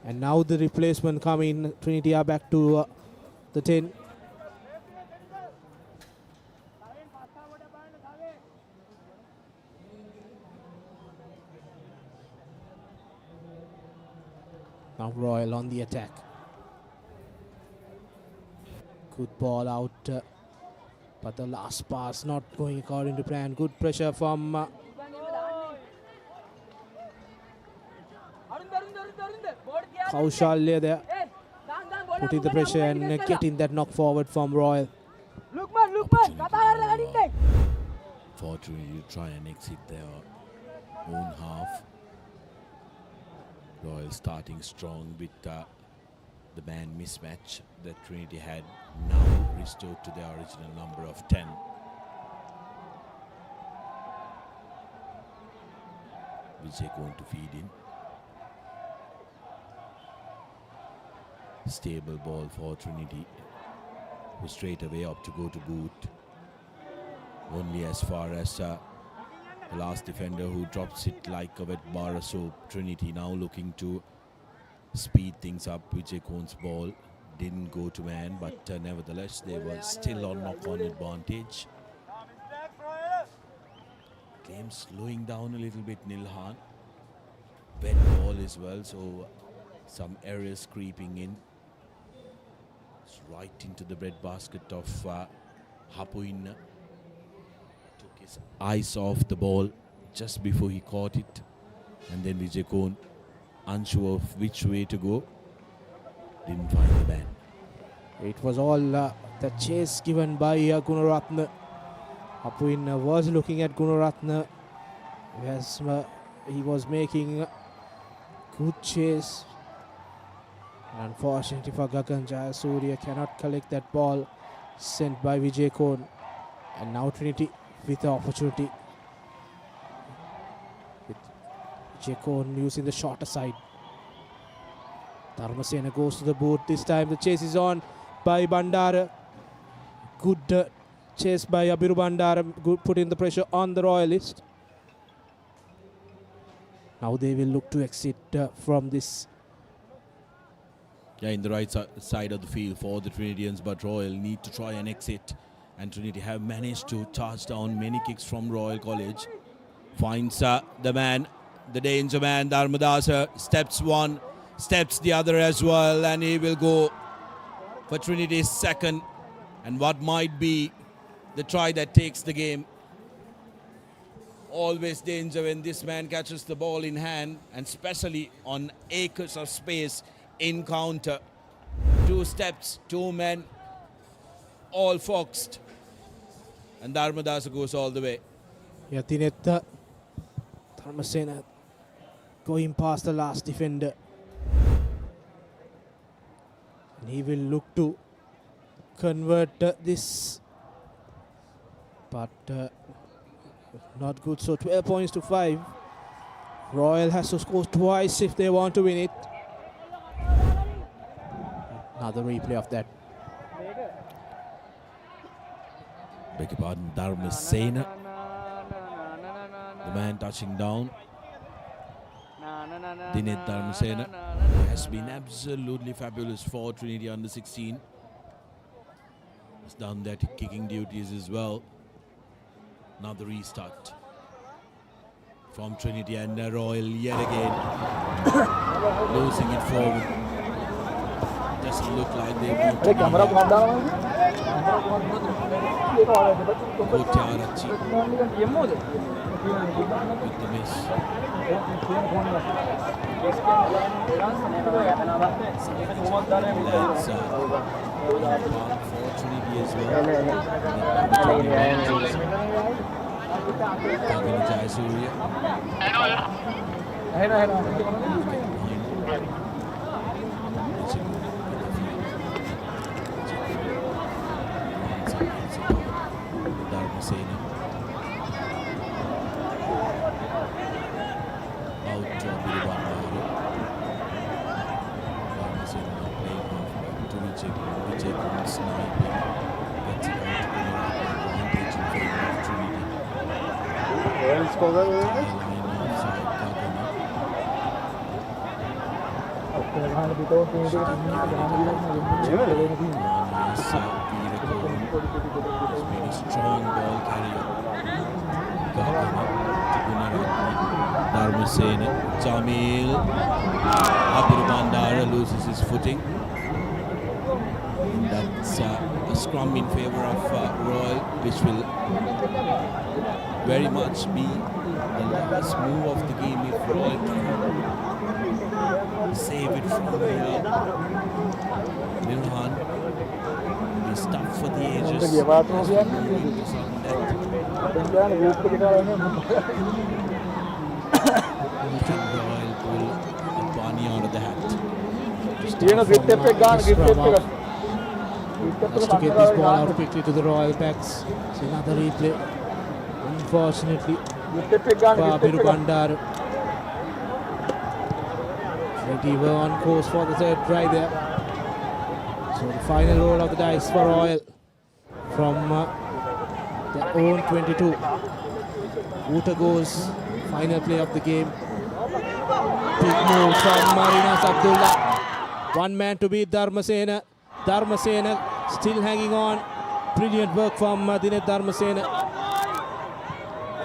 Speaker 7: And now the replacement coming. Trinity are back to the 10. Now Royal on the attack. Good ball out, but the last pass not going according to plan. Good pressure from Kaushalya there, putting the pressure and getting that knock forward from Royal.
Speaker 14: Fortunately, to try and exit their own half. Royal starting strong with the man mismatch that Trinity had now restored to their original number of 10. Vijay going to feed in. Stable ball for Trinity, who straight away up to go to boot. Only as far as the last defender, who drops it like a wet bar of soap. Trinity now looking to speed things up. Vijay Kohn's ball didn't go to man, but nevertheless they were still on knock-on advantage. Game slowing down a little bit, Nilhan. Wet ball as well, so some errors creeping in. It's right into the breadbasket of Hapuin. Took his eyes off the ball just before he caught it, and then Vijay Kohn, unsure of which way to go, didn't find the man.
Speaker 7: It was all the chase given by Gunaratna. Hapuin was looking at Gunaratna as he was making a good chase. Unfortunately for Gagan, Jayasuriya cannot collect that ball sent by Vijay Kohn. And now Trinity with the opportunity, with Vijay Kohn using the shorter side. Dharmasena goes to the boot. This time the chase is on by Bandara. Good chase by Abiru Bandara, good putting the pressure on the Royalist. Now they will look to exit from this.
Speaker 14: Yeah, in the right side of the field for the Trinitians, but Royal need to try and exit And Trinity have managed to touch down many kicks from Royal College. Finds the man, the danger man, Dharmadasa. Steps one, steps the other as well, and he will go for Trinity's second. And what might be the try that takes the game. Always danger when this man catches the ball in hand, and especially on acres of space in counter. 2 steps, 2 men, all foxed. And Dharmadasa goes all the way.
Speaker 7: Yeah, Dinetta Dharmasena going past the last defender. And he will look to convert this. But not good. So 12 points to 5. Royal has to score twice if they want to win it. Another replay of that.
Speaker 14: Beg your pardon, Dharmasena. The man touching down. Dinet Dharmasena has been absolutely fabulous for Trinity under 16. He's done that kicking duties as well. Now the restart from Trinity, and Royal yet again losing it forward. Doesn't look like they want to be Kotiarachi with the miss. That's for Trinity as well. Dharmasena out to Bambalapitiya. Dharmasena now playing off to Vijay sniping. Gets it out to advantage in favor of Trinity. Has been a strong ball carrier. Dharmasena, Jamil, Abdul Bandara loses his footing. That's a scrum in favor of Royal, which will very much be the last move of the game if Royal can save it from Nilhan. It's tough for the ages. Can Royal pull a bunny out of the hat?
Speaker 7: Has to get this ball out quickly to the Royal backs. It's another replay. Unfortunately, Papiru Bandar. Trinity were on course for the third try there. So the final roll of the dice for Royal from their own 22. Uta goes, final play of the game. Big move from Marinas Abdullah. One man to beat Dharmasena. Dharmasena still hanging on. Brilliant work from Dinet Dharmasena.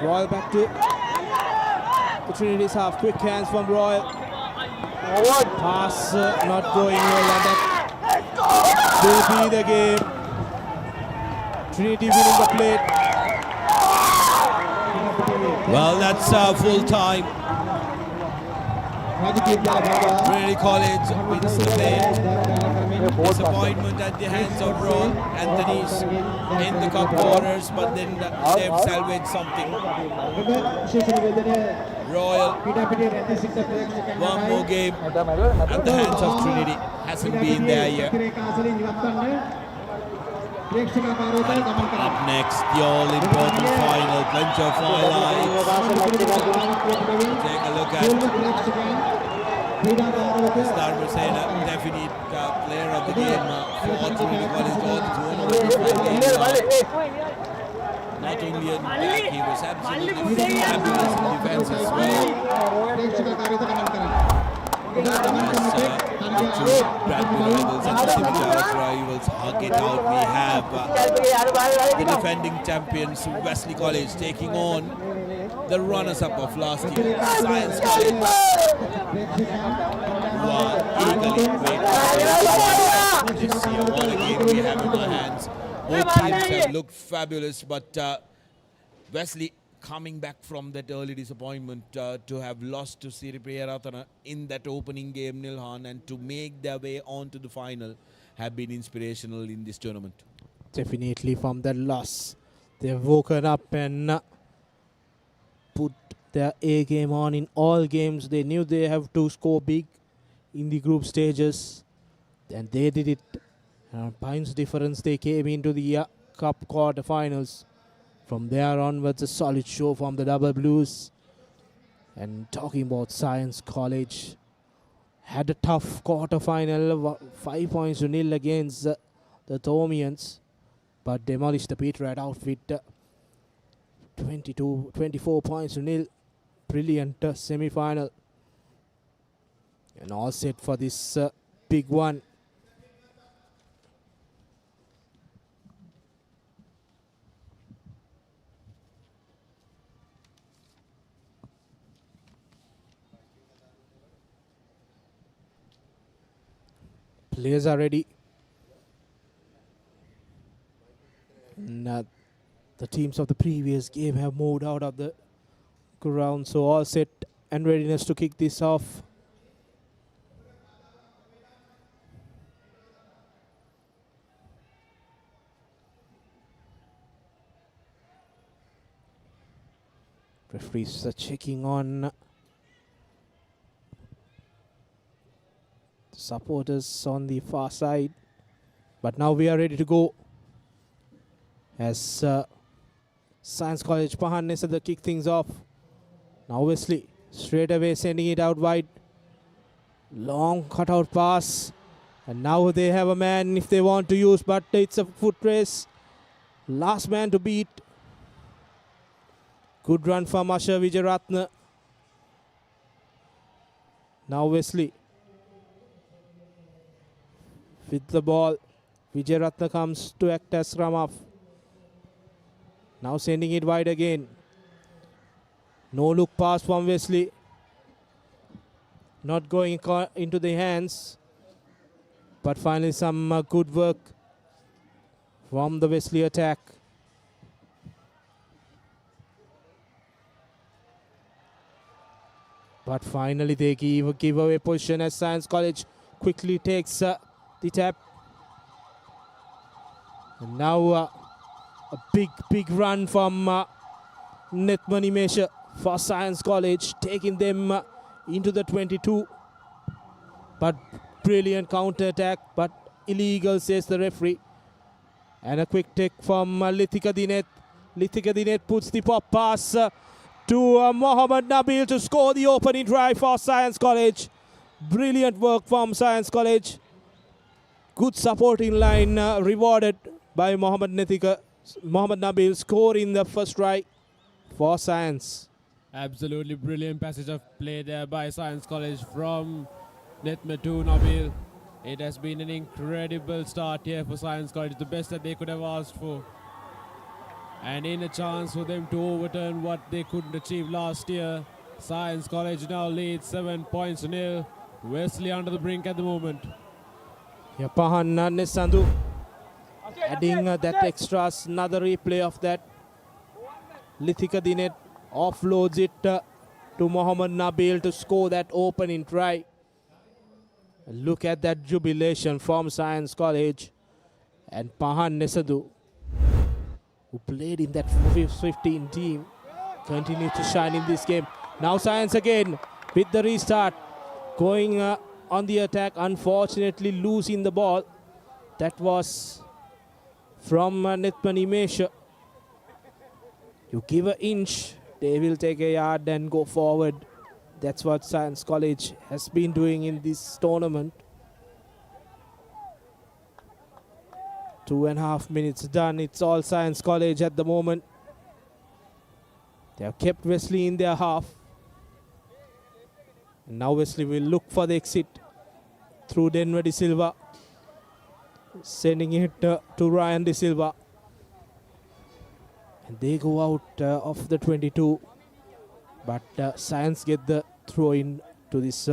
Speaker 7: Royal back to the Trinity's half. Quick hands from Royal. Pass not going well, and that will be the game. Trinity winning the plate.
Speaker 14: Well, that's full time. Trinity College wins the plate. Disappointment at the hands of Royal Anthony's in the cup quarters, but then they've salvaged something. Royal, one more game at the hands of Trinity. Hasn't been there yet. And up next, the all-important final, plenty of highlights. Take a look at this Dharmasena, definite player of the game for Trinity College. Not only in back, he was absolutely fabulous in defense as well.
Speaker 15: the two Bradbury rivals and the Scimitar rivals hug it out. We have the defending champions Wesley College taking on the runners-up of last year, Science College, who are eagerly waiting this year. What a game we have in our hands. Both teams have looked fabulous, but Wesley coming back from that early disappointment to have lost to Siri Priyaratana in that opening game, Nilhan, and to make their way on to the final have been inspirational in this tournament.
Speaker 7: Definitely from that loss, they've woken up and put their A game on in all games. They knew they have to score big in the group stages, and they did it. Points difference, they came into the Cup quarterfinals. From there onwards, a solid show from the Double Blues. And talking about Science College, had a tough quarterfinal, 5-0 against the Thomians, but demolished the Peterhead outfit 24-0. Brilliant semi-final. And all set for this big one. Players are ready. And, the teams of the previous game have moved out of the ground, so all set and readiness to kick this off. Referees are checking on supporters on the far side, but now we are ready to go as Science College Pahan to kick things off. Now Wesley straight away sending it out wide, long cutout pass, and now they have a man if they want to use, but it's a foot race, last man to beat. Good run from Asher Vijayaratna. Now Wesley with the ball. Vijayaratna comes to act as scrum-off. Now sending it wide again. No look pass from Wesley. Not going into the hands. But finally some good work from the Wesley attack. But finally they give away position as Science College quickly takes the tap. And now a big run from Nethman Imesha for Science College, taking them into the 22. But brilliant counter attack, but illegal, says the referee. And a quick take from Lithika Dinet. Lithika Dinet puts the pop pass to Mohammad Nabil to score the opening try for Science College. Brilliant work from Science College. Good supporting line rewarded by Mohammad Nabil, scoring the first try for Science.
Speaker 1: Absolutely brilliant passage of play there by Science College from Nethme to Nabil. It has been an incredible start here for Science College, the best that they could have asked for. And in a chance for them to overturn what they couldn't achieve last year. Science College now leads 7-0. Wesley under the brink at the moment.
Speaker 7: Pahan Nesandu adding that extras, another replay of that. Lithika Dinet offloads it to Mohammad Nabil to score that opening try. Look at that jubilation from Science College. And Pahan Nesandu, who played in that 15 team, continues to shine in this game. Now Science again with the restart, going on the attack, unfortunately losing the ball. That was from Nethman Imesha. You give an inch, they will take a yard and go forward. That's what Science College has been doing in this tournament. 2.5 minutes done. It's all Science College at the moment. They have kept Wesley in their half. And now Wesley will look for the exit. through Denver De Silva. Sending it to Ryan De Silva. And they go out of the 22. But Science get the throw in to this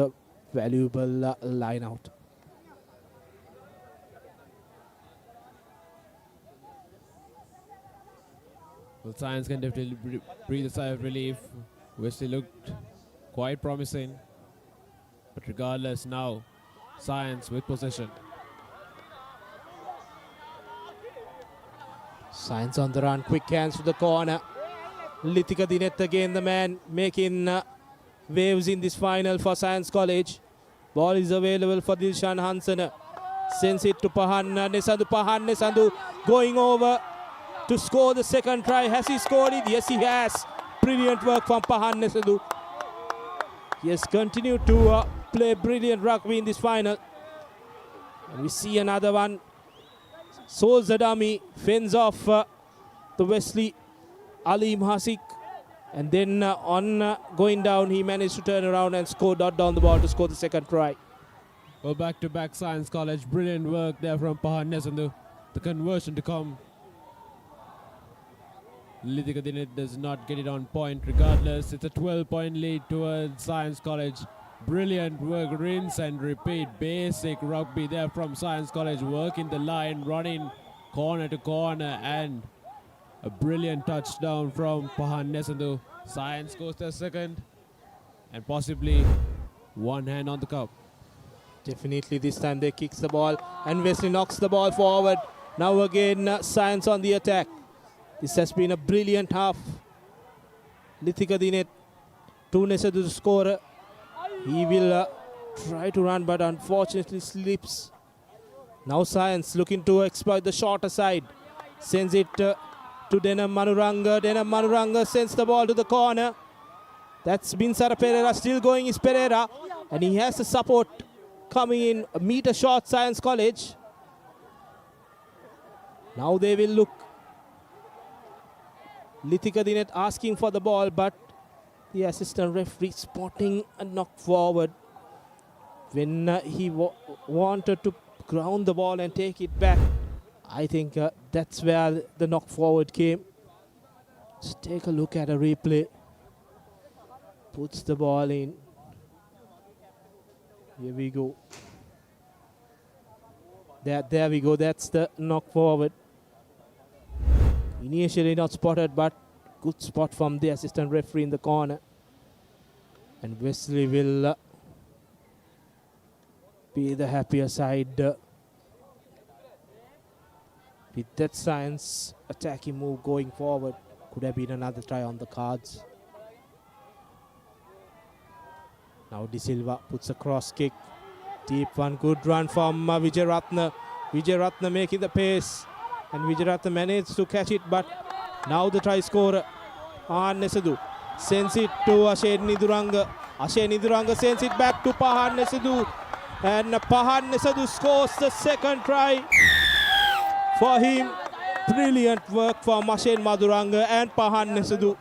Speaker 7: valuable line out.
Speaker 1: Well, Science can definitely breathe a sigh of relief. Wesley looked quite promising. But regardless, now Science with possession.
Speaker 7: Science on the run, quick hands to the corner. Lithika Dineth again, the man making waves in this final for Science College. Ball is available for Dilshan Hansen. Sends it to Pahan Nesandu. Pahan Nesandu going over to score the second try. Has he scored it? Yes, he has. Brilliant work from Pahan Nesandu. He has continued to play brilliant rugby in this final. And we see another one. Sol Zadami fends off the Wesley Alim Hasik. And then on going down, he managed to turn around and score dot down the ball to score the second try.
Speaker 1: Well, back-to-back Science College. Brilliant work there from Pahan Nesandu. The conversion to come. Lithika Dineth does not get it on point. Regardless, it's a 12-point lead towards Science College. Brilliant work, rinse and repeat. Basic rugby there from Science College. Working the line, running corner to corner, and a brilliant touchdown from Pahan Nesandu. Science goes to second, and possibly one hand on the cup.
Speaker 7: Definitely this time they kicks the ball, and Wesley knocks the ball forward. Now again Science on the attack. This has been a brilliant half. Lithika Dineth, to Nesandu the scorer. He will try to run, but unfortunately slips. Now Science looking to exploit the shorter side. Sends it to Denham Manuranga. Denham Manuranga sends the ball to the corner. That's Binsara Pereira. Still going is Pereira. And he has the support coming in. A meter short, Science College. Now they will look. Lithika Dineth asking for the ball, but the assistant referee spotting a knock forward when he wanted to ground the ball and take it back. I think that's where the knock forward came. Let's take a look at a replay. Puts the ball in. Here we go. There we go. That's the knock forward. Initially not spotted, but good spot from the assistant referee in the corner. And Wesley will be the happier side with that Science attacking move going forward. Could have been another try on the cards. Now De Silva puts a cross kick. Deep one, good run from Vijay Ratna. Vijay Ratna making the pace. And Vijay Ratna managed to catch it, but now the try scorer, Pahan Nesandu, sends it to Ashen Niduranga. Ashen Niduranga sends it back to Pahan Nesandu. And Pahan Nesandu scores the second try for him. Brilliant work from Ashen Maduranga, and Pahan Nesandu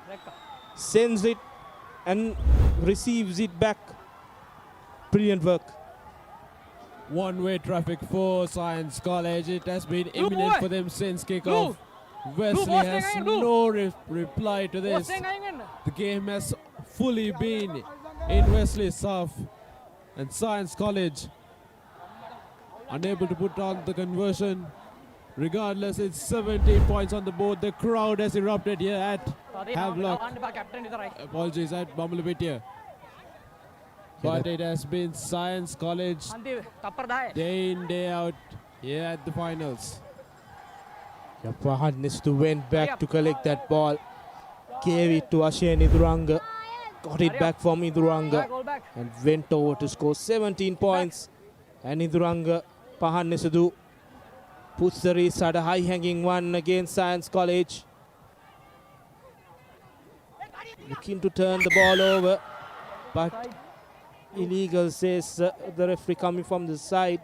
Speaker 7: sends it and receives it back. Brilliant work.
Speaker 1: One-way traffic for Science College. It has been imminent for them since kickoff. Wesley has no reply to this. The game has fully been in Wesley's half, and Science College unable to put on the conversion. Regardless, it's 17 points on the board. The crowd has erupted here at Havelock. Apologies, at Bambalapitiya. But it has been Science College day in, day out here at the finals.
Speaker 7: Pahan Nesandu went back to collect that ball. Gave it to Ashen Iduranga. Got it back from Iduranga. And went over to score 17 points. And Iduranga, Pahan Nesandu puts the race at a high-hanging one against Science College. Looking to turn the ball over. But illegal, says the referee coming from the side.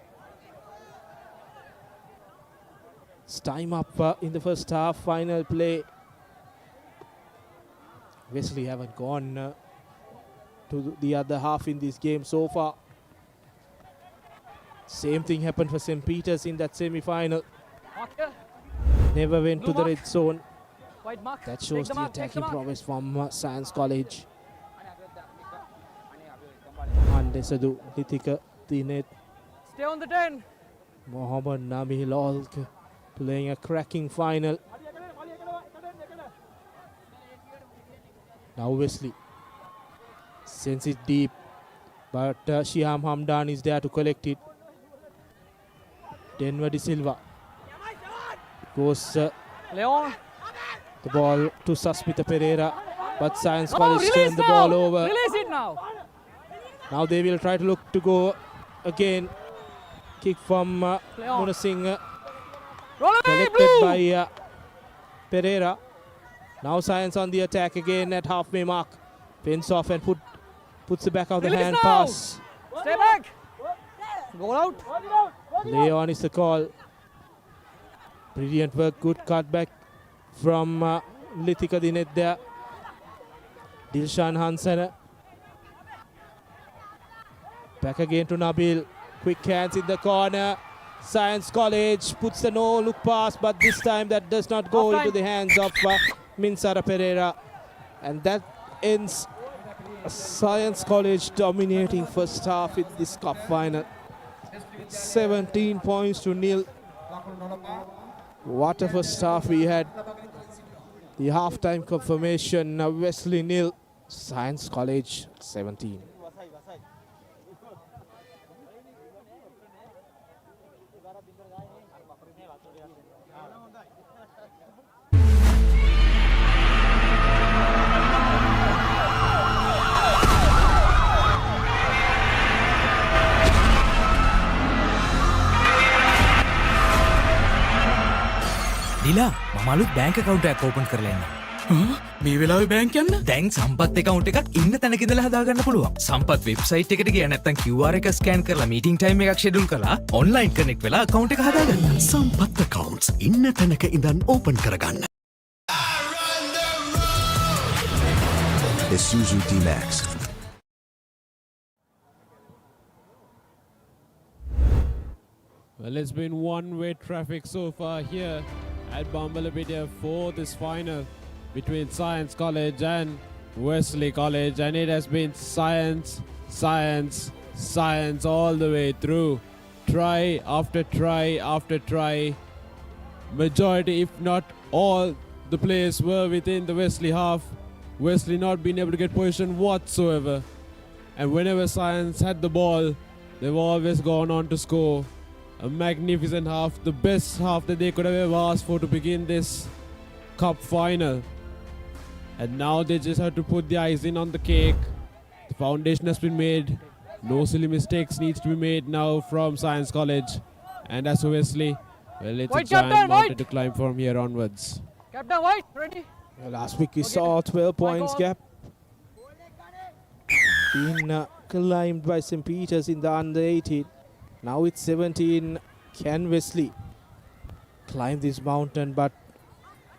Speaker 7: It's time up in the first half, final play. Wesley haven't gone to the other half in this game so far. Same thing happened for St. Peter's in that semi-final. Never went to the red zone. That shows the attacking prowess from Science College. Andesadu Lithika Dinet.
Speaker 13: Stay on the 10.
Speaker 7: Mohammad Nabil Alk playing a cracking final. Now Wesley sends it deep, but Shiham Hamdan is there to collect it. Denver De Silva goes
Speaker 13: Leon.
Speaker 7: the ball to Sasmita Pereira, but Science College turned the ball over.
Speaker 13: Release it now.
Speaker 7: Now they will try to look to go again. Kick from Munasingh, collected by Pereira. Now Science on the attack again at halfway mark. Fends off and puts it back out the hand pass.
Speaker 13: Stay back. Go out.
Speaker 7: Leon is the call. Brilliant work, good cutback from Lithika Dinet there. Dilshan Hansen. Back again to Nabil. Quick hands in the corner. Science College puts the no-look pass, but this time that does not go into the hands of Minsara Pereira. And that ends Science College dominating first half in this cup final. 17 points to nil. What a first half we had. The halftime confirmation, Wesley nil, Science College 17.
Speaker 4: නිලා මමලුත් bank account එකක් open කරලා ඉන්නවා.
Speaker 9: මේ වෙලාවේ bank යන්න?
Speaker 4: දැන් සම්පත් account එකක් ඉන්න තැනක ඉඳලා හදාගන්න පුළුවන්. සම්පත් website එකට ගියා නැත්නම් QR එක scan කරලා meeting time එකක් schedule කරලා online connect වෙලා account එක හදාගන්න.
Speaker 12: සම්පත් accounts ඉන්න තැනක ඉඳන් open කරගන්න. Isuzu D-Max.
Speaker 1: Well, it's been one-way traffic so far here at Bambalapitiya for this final between Science College and Wesley College, and it has been science, science, science all the way through. Try after try after try. Majority, if not all, the players were within the Wesley half. Wesley not being able to get position whatsoever. And whenever Science had the ball, they've always gone on to score. A magnificent half, the best half that they could have ever asked for to begin this cup final. And now they just have to put the icing on the cake. The foundation has been made. No silly mistakes needs to be made now from Science College. And as for Wesley, well, it's a giant mountain to climb from here onwards.
Speaker 13: Captain White, ready?
Speaker 7: Last week we saw 12 points gap being climbed by St. Peter's in the under 18. Now it's 17. Can Wesley climb this mountain? But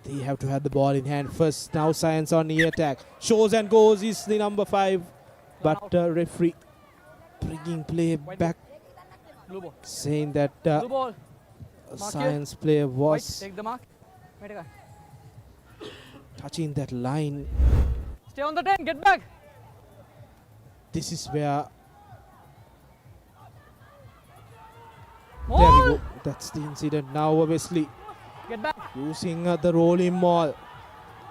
Speaker 7: they have to have the ball in hand first. Now Science on the attack. Shows and goes is the number 5. But referee bringing play back, saying that Science player was
Speaker 13: Take the mark.
Speaker 7: touching that line.
Speaker 13: Stay on the 10, get back.
Speaker 7: This is where... There we go. That's the incident. Now Wesley
Speaker 13: Get back.
Speaker 7: using the rolling maul,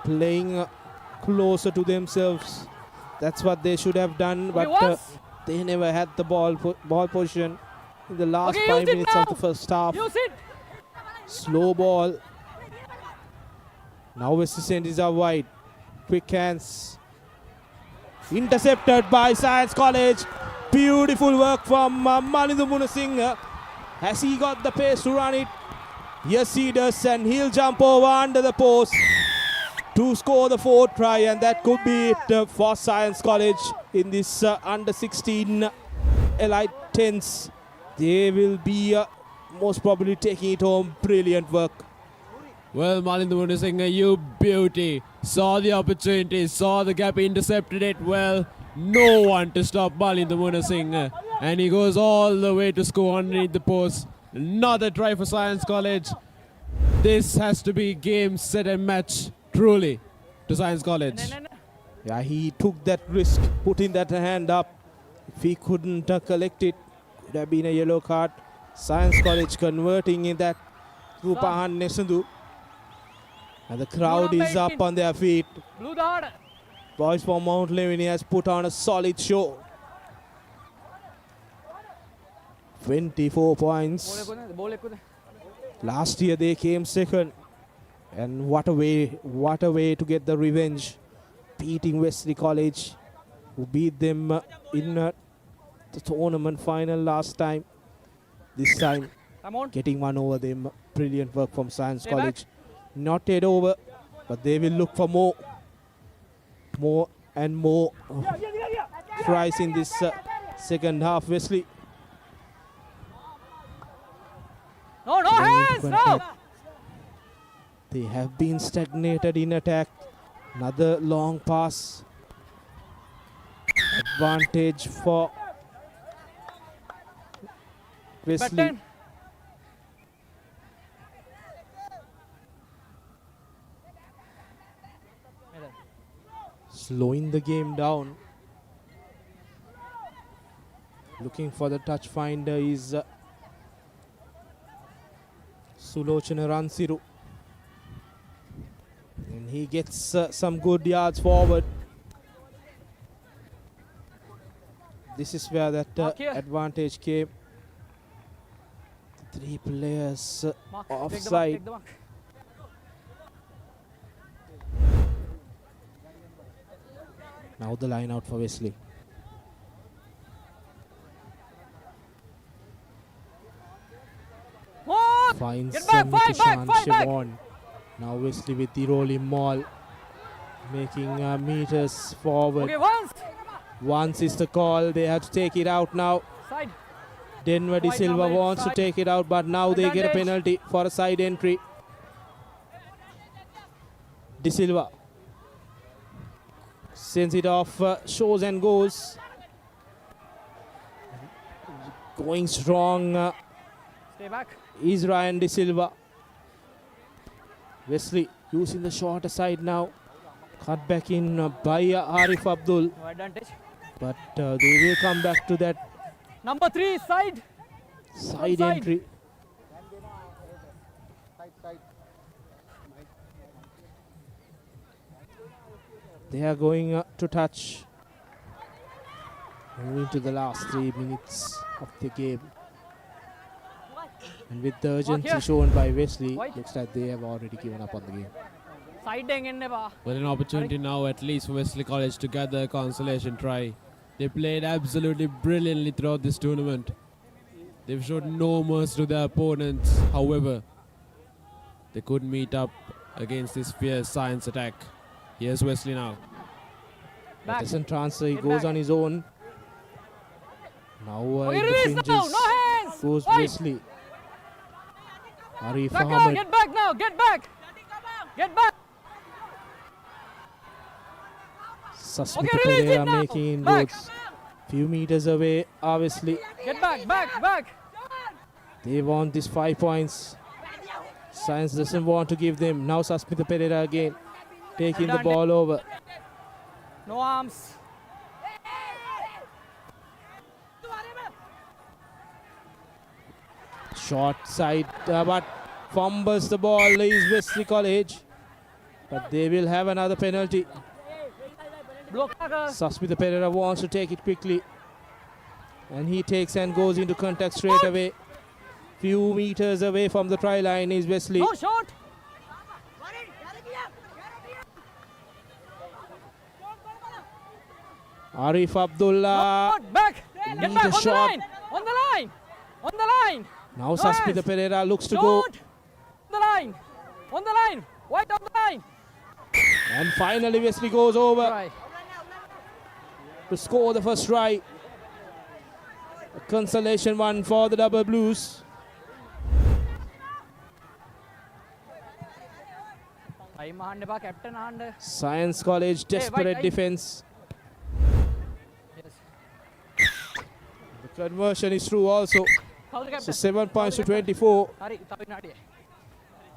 Speaker 7: playing closer to themselves. That's what they should have done, but they never had the ball position in the last 5 minutes of the first half. Slow ball. Now Wesley sends it out wide. Quick hands. Intercepted by Science College. Beautiful work from Malindu Munasinghe. Has he got the pace to run it? Yes, he does, and he'll jump over under the post to score the 4th try, and that could be it for Science College in this under 16 Elite 10s. They will be most probably taking it home. Brilliant work.
Speaker 1: Well, Malindu Munasinghe, you beauty. Saw the opportunity, saw the gap, intercepted it well. No one to stop Balinda Mona Singh. And he goes all the way to score underneath the post. Another try for Science College. This has to be game, set and match, truly, to Science College.
Speaker 7: Yeah, he took that risk, putting that hand up. If he couldn't collect it, could have been a yellow card. Science College converting in that Rupahan Nesandu. And the crowd is up on their feet.
Speaker 13: Blue dot.
Speaker 7: Boys from Mount Levini has put on a solid show. 24 points. Last year they came second. And what a way to get the revenge. Beating Wesley College, who beat them in the tournament final last time. This time, getting one over them. Brilliant work from Science College. Not yet over, but they will look for more and more tries in this second half. Wesley.
Speaker 13: No hands, no!
Speaker 7: They have been stagnated in attack. Another long pass. Advantage for Wesley. Slowing the game down. Looking for the touch finder is Sulochana Ransiru. And he gets some good yards forward. This is where that advantage came. 3 players offside. Now the line out for Wesley. Finds Nitishan Shimon. Now Wesley with the rolling maul. Making meters forward.
Speaker 13: Okay,
Speaker 7: once is the call. They have to take it out now.
Speaker 13: Side.
Speaker 7: Denver De Silva wants to take it out, but now they get a penalty for a side entry. De Silva sends it off, shows and goes. Going strong.
Speaker 13: Stay back.
Speaker 7: Is Ryan De Silva. Wesley using the shorter side now. Cut back in by Arif Abdul.
Speaker 13: No advantage.
Speaker 7: But they will come back to that.
Speaker 13: Number 3, side.
Speaker 7: Side entry. They are going to touch. Moving to the last 3 minutes of the game. And with the urgency shown by Wesley, looks like they have already given up on the game.
Speaker 1: But an opportunity now at least for Wesley College to get the consolation try. They played absolutely brilliantly throughout this tournament. They've showed no mercy to their opponents. However, they couldn't meet up against this fierce Science attack. Here's Wesley now.
Speaker 7: That doesn't transfer, he goes on his own. Now in the fringes
Speaker 13: no hands.
Speaker 7: goes Wesley. Arif
Speaker 13: Back
Speaker 7: Ahmed.
Speaker 13: get back now, get back. Get back.
Speaker 7: Sasmita Pereira making inroads. Few meters away, obviously.
Speaker 13: Get back.
Speaker 7: They want this 5 points. Science doesn't want to give them. Now Sasmita Pereira again. Taking the ball over.
Speaker 13: No arms.
Speaker 7: Short side, but fumbles the ball is Wesley College. But they will have another penalty. Sasmita Pereira wants to take it quickly. And he takes and goes into contact straight away. Few meters away from the try line is Wesley.
Speaker 13: No shot.
Speaker 7: Arif Abdullah.
Speaker 13: Back. Get
Speaker 7: Need
Speaker 13: back
Speaker 7: a
Speaker 13: on the
Speaker 7: shot.
Speaker 13: line. On the line.
Speaker 7: Now
Speaker 13: No
Speaker 7: Sasmita
Speaker 13: hands.
Speaker 7: Pereira looks to go.
Speaker 13: On the line. White on the line.
Speaker 7: And finally Wesley goes over
Speaker 13: Try.
Speaker 7: to score the first try. A consolation one for the Double Blues.
Speaker 13: Captain
Speaker 7: Science College desperate defense. Conversion is true also. So 7 points to 24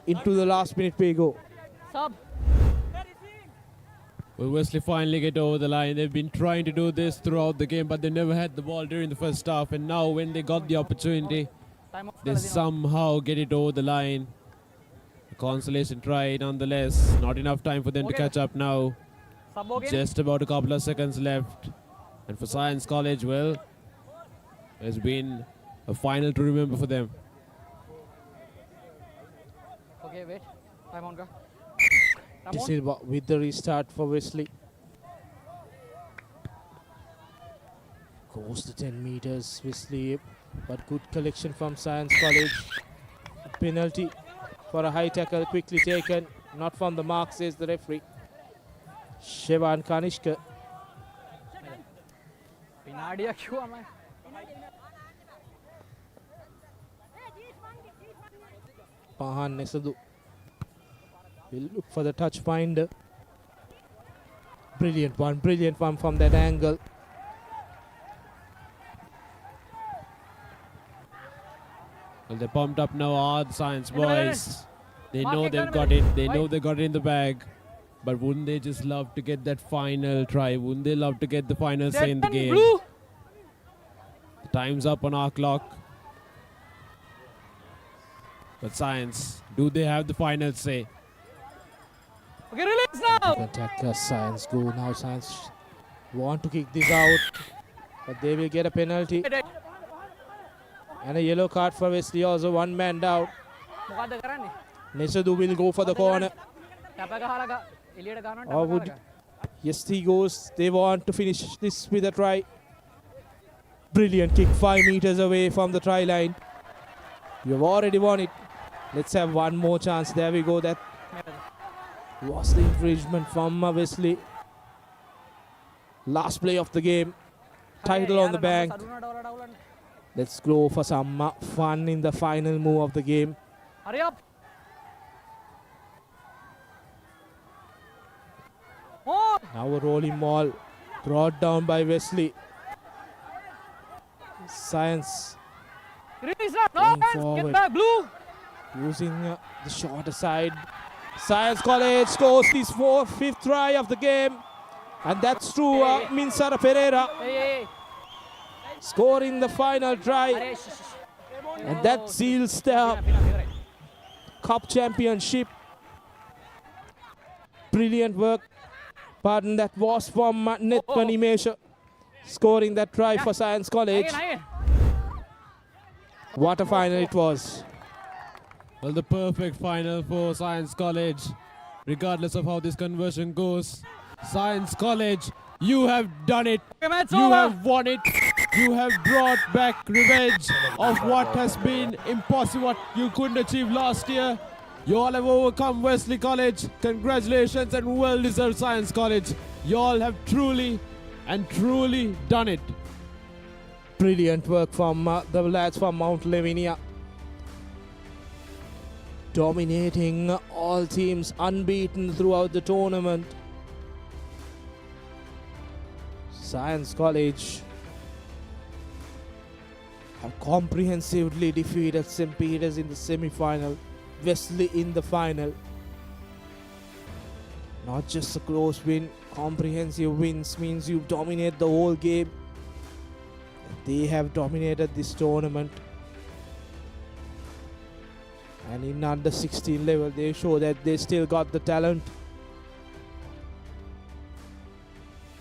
Speaker 7: into the last minute we go.
Speaker 1: Will Wesley finally get over the line? They've been trying to do this throughout the game, but they never had the ball during the first half. And now when they got the opportunity, they somehow get it over the line. A consolation try nonetheless. Not enough time for them to catch up now. Just about a couple of seconds left. And for Science College, well, it's been a final to remember for them.
Speaker 13: Okay, wait. Time on, go.
Speaker 7: De Silva with the restart for Wesley. Goes to 10 meters, Wesley, but good collection from Science College. A penalty for a high tackle, quickly taken. Not from the mark, says the referee. Shevan Kanishka. Pahan Nesadu will look for the touch finder. Brilliant one from that angle.
Speaker 1: Well, they're pumped up now, are the Science boys. They know they've got it. They know they got it in the bag. But wouldn't they just love to get that final try? Wouldn't they love to get the final say in the game? The time's up on our clock. But Science, do they have the final say?
Speaker 13: Okay, release now!
Speaker 7: Attack Science go now. Science want to kick this out, but they will get a penalty. And a yellow card for Wesley, also one man down. Nesadu will go for the corner. Or would, yes, he goes. They want to finish this with a try. Brilliant kick, 5 meters away from the try line. You have already won it. Let's have one more chance. There we go. That was the infringement from Wesley. Last play of the game. Title on the bank. Let's go for some fun in the final move of the game.
Speaker 13: Hurry up!
Speaker 7: Now a rolling ball brought down by Wesley. Science going forward.
Speaker 13: Get back, Blue!
Speaker 7: Using the shorter side. Science College scores his fifth try of the game. And that's true. Minsara Pereira scoring the final try. And that seals the Cup Championship. Brilliant work. Pardon, that was from Netmani Mesha scoring that try for Science College. What a final it was.
Speaker 1: Well, the perfect final for Science College. Regardless of how this conversion goes. Science College, you have done it. You have won it. You have brought back revenge of what has been impossible, what you couldn't achieve last year. You all have overcome Wesley College. Congratulations and well-deserved Science College. You all have truly and truly done it.
Speaker 7: Brilliant work from the lads from Mount Lavinia. Dominating all teams, unbeaten throughout the tournament. Science College have comprehensively defeated St. Peter's in the semi-final. Wesley in the final. Not just a close win, comprehensive wins means you dominate the whole game. They have dominated this tournament. And in under 16 level, they show that they still got the talent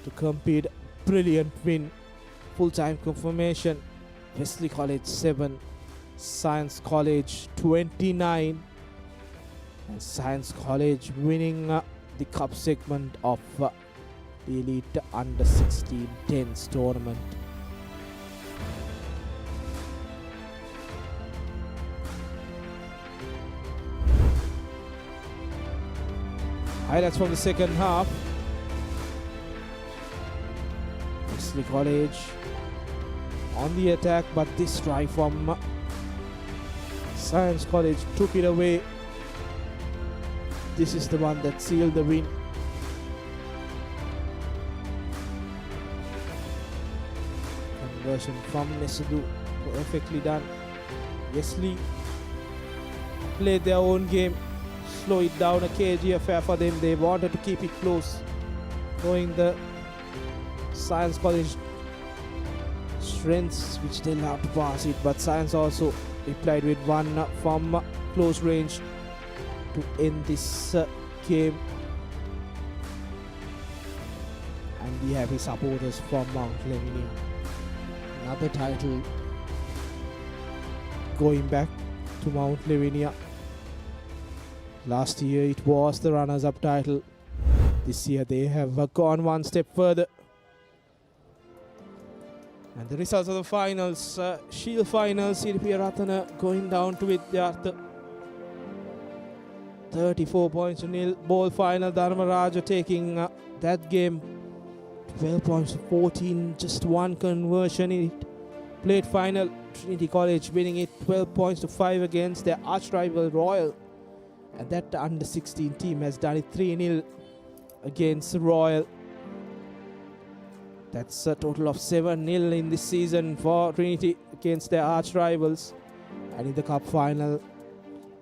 Speaker 7: to compete. Brilliant win. Full-time confirmation. Wesley College 7. Science College 29. And Science College winning the cup segment of the Elite Under 16 10s tournament. Highlights from the second half. Wesley College on the attack, but this try from Science College took it away. This is the one that sealed the win. conversion from Nesudu. Perfectly done. Wesley played their own game. Slow it down, a cagey affair for them. They wanted to keep it close. Knowing the Science College strengths which they'll have to pass it. But Science also replied with one from close range to end this game. And we have his supporters from Mount Lavinia. Another title going back to Mount Lavinia. Last year it was the runners-up title. This year they have gone one step further. And the results of the finals, Shield finals, Siripiya Ratana going down to Vidyartha. 34 points to nil. Ball final, Dharmaraja taking that game. 12 points to 14, just one conversion in it. Plate final, Trinity College winning it 12 points to 5 against their arch rival Royal. And that under 16 team has done it 3-0 against Royal. That's a total of 7-0 in this season for Trinity against their arch rivals. And in the cup final,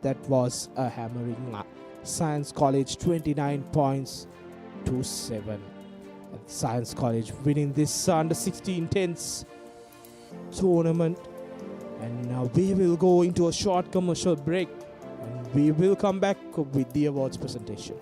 Speaker 7: that was a hammering. Science College 29 points to 7. And Science College winning this under 16 10s tournament. And now we will go into a short commercial break. And we will come back with the awards presentation.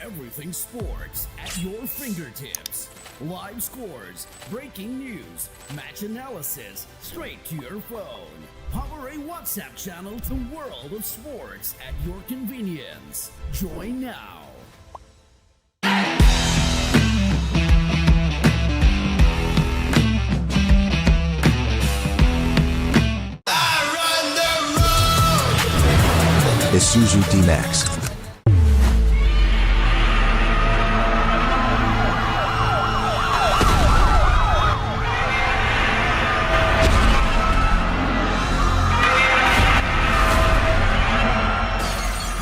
Speaker 5: Everything sports at your fingertips. Live scores, breaking news, match analysis, straight to your phone. Papare WhatsApp channel to the world of sports at your convenience. Join now.
Speaker 12: Isuzu D-Max.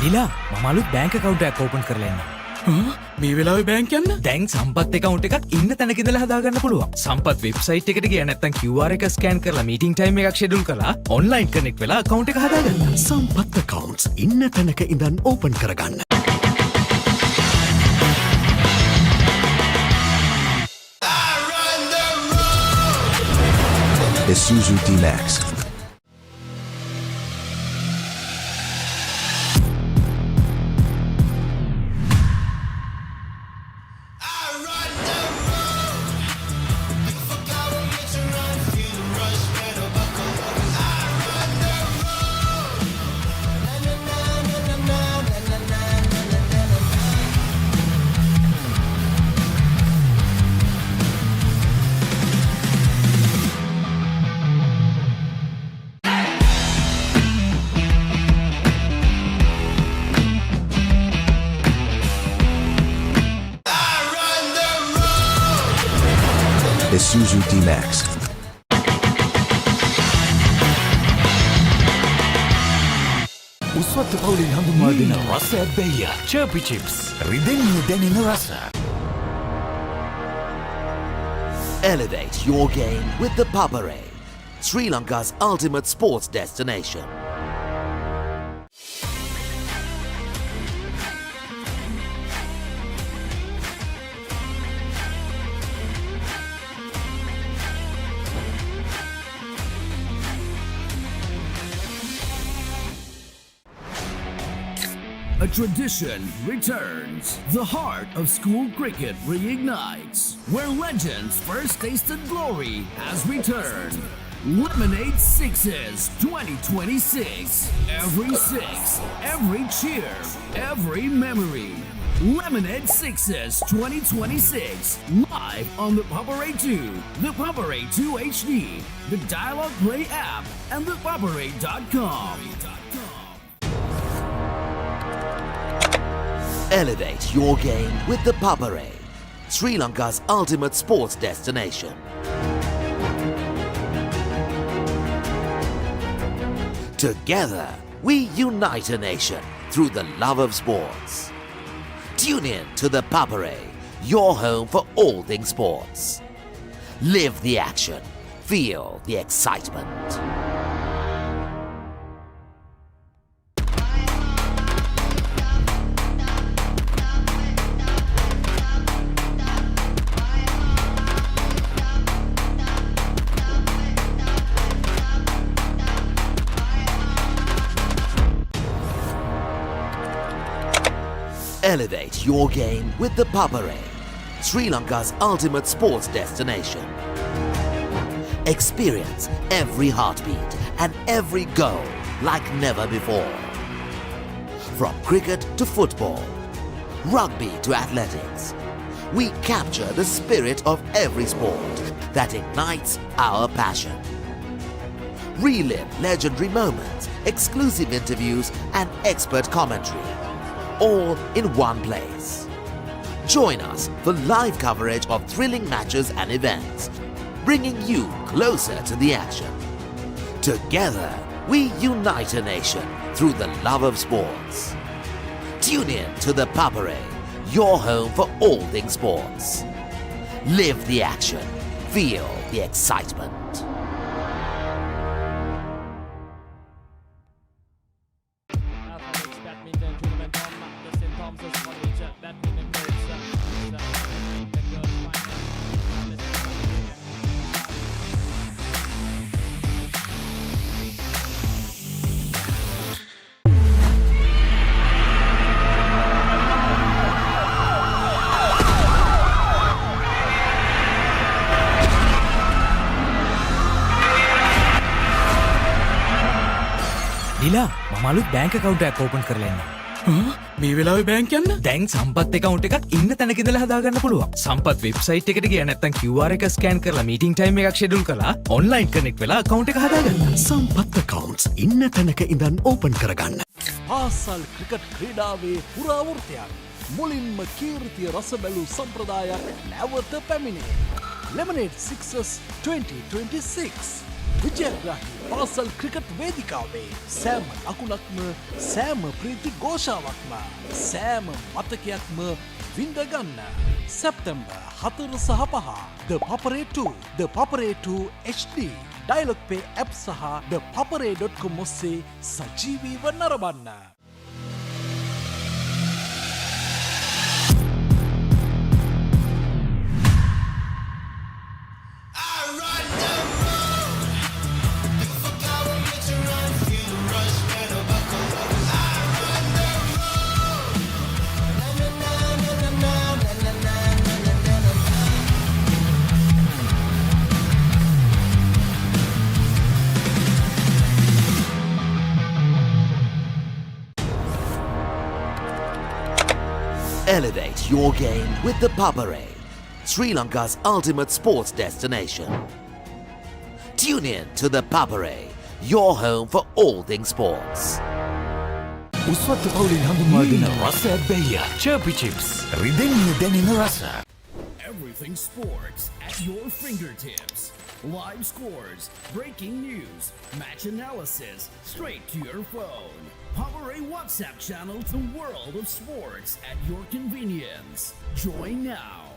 Speaker 4: නිලා මම අලුත් bank account එකක් open කරලා ඉන්නවා.
Speaker 9: මේ වෙලාවේ bank යන්න?
Speaker 4: දැන් සම්පත් account එකක් ඉන්න තැනක ඉඳලා හදාගන්න පුළුවන්. සම්පත් website එකට ගියා නැත්නම් QR එක scan කරලා meeting time එකක් schedule කරලා online connect වෙලා account එක හදාගන්න.
Speaker 12: සම්පත් accounts ඉන්න තැනක ඉඳන් open කරගන්න. Isuzu D-Max. Isuzu D-Max. උස්වත්ත පවුලින් හඳුන්වා දෙන රස ඇබ්බැහිය චර්පි චිප්ස් රිදෙන්නේ දැනෙන රස.
Speaker 18: Elevate your game with the Papare, Sri Lanka's ultimate sports destination.
Speaker 5: A tradition returns. The heart of school cricket reignites. Where legends first tasted glory has returned. Lemonade Sixes 2026. Every six, every cheer, every memory. Lemonade Sixes 2026. Live on the Papare 2, the Papare 2 HD, the Dialogue Play app, and the Papare.com.
Speaker 18: Elevate your game with the Papare, Sri Lanka's ultimate sports destination. Together, we unite a nation through the love of sports. Tune in to the Papare, your home for all things sports. Live the action, feel the excitement. Elevate your game with the Papare, Sri Lanka's ultimate sports destination. Experience every heartbeat and every goal like never before. From cricket to football, rugby to athletics, we capture the spirit of every sport that ignites our passion. Relive legendary moments, exclusive interviews and expert commentary, all in one place. Join us for live coverage of thrilling matches and events, bringing you closer to the action. Together, we unite a nation through the love of sports. Tune in to the Papare, your home for all things sports. Live the action, feel the excitement.
Speaker 4: දිලා මමලුත් බැංක කවුන්ටයක් open කරලා ඉන්නවා.
Speaker 9: මේ වෙලාවේ bank යන්න?
Speaker 4: දැන් සම්පත් account එකක් ඉන්න තැනක ඉඳලා හදාගන්න පුළුවන්. සම්පත් වෙබ්සයිට් එකට ගියා නැත්නම් QR එක ස්කෑන් කරලා මීටින් ටයිම් එකක් ෂෙඩියුල් කරලා ඔන්ලයින් කනෙක්ට් වෙලා account එක හදාගන්න.
Speaker 12: සම්පත් accounts ඉන්න තැනක ඉඳන් ඕපන් කරගන්න.
Speaker 19: පාසල් ක්‍රිකට් ක්‍රීඩාවේ පුරාවෘත්තයක්. මුලින්ම කීර්තිය රස බැලූ සම්ප්‍රදායක් නැවත පැමිණේ. Lemonade Sixes 2026. විජයග්‍රාහී පාසල් ක්‍රිකට් වේදිකාවේ සෑම අකුණක්ම සෑම ප්‍රීති ഘോഷාවක්ම සෑම මතකයක්ම විඳගන්න. සැප්තැම්බර් 4 සහ 5 The Papare 2, The Papare 2 HD, Dialog Pay app සහ thepapare.com ඔස්සේ සජීවීව නරඹන්න.
Speaker 18: Elevate your game with the Papare, Sri Lanka's ultimate sports destination. Tune in to the Papare, your home for all things sports.
Speaker 12: උස්වත්ත පවුලින් හඳුන්වා දෙන රස ඇබ්බැහිය චර්පි chips රිදෙන්නේ දැනෙන රස.
Speaker 5: Everything sports at your fingertips. Live scores, breaking news, match analysis, straight to your phone. Papare WhatsApp channel, the world of sports at your convenience. Join now.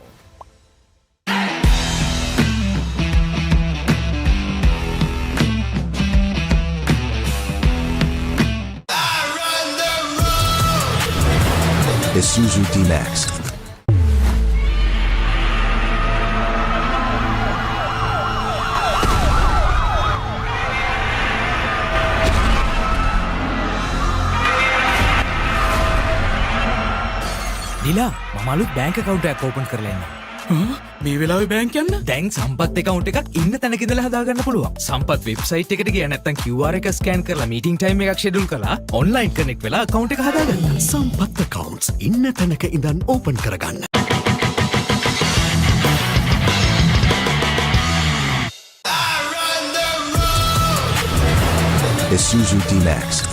Speaker 12: Isuzu D-Max.
Speaker 4: නිලා මම අලුත් bank account එකක් open කරලා ඉන්නවා.
Speaker 9: මේ වෙලාවේ bank යන්න?
Speaker 4: දැන් සම්පත් account එකක් ඉන්න තැනක ඉඳලා හදාගන්න පුළුවන්. සම්පත් website එකට ගියා නැත්නම් QR එක scan කරලා meeting time එකක් schedule කරලා online connect වෙලා account එක හදාගන්න.
Speaker 12: සම්පත් accounts ඉන්න තැනක ඉඳන් open කරගන්න. Isuzu D-Max.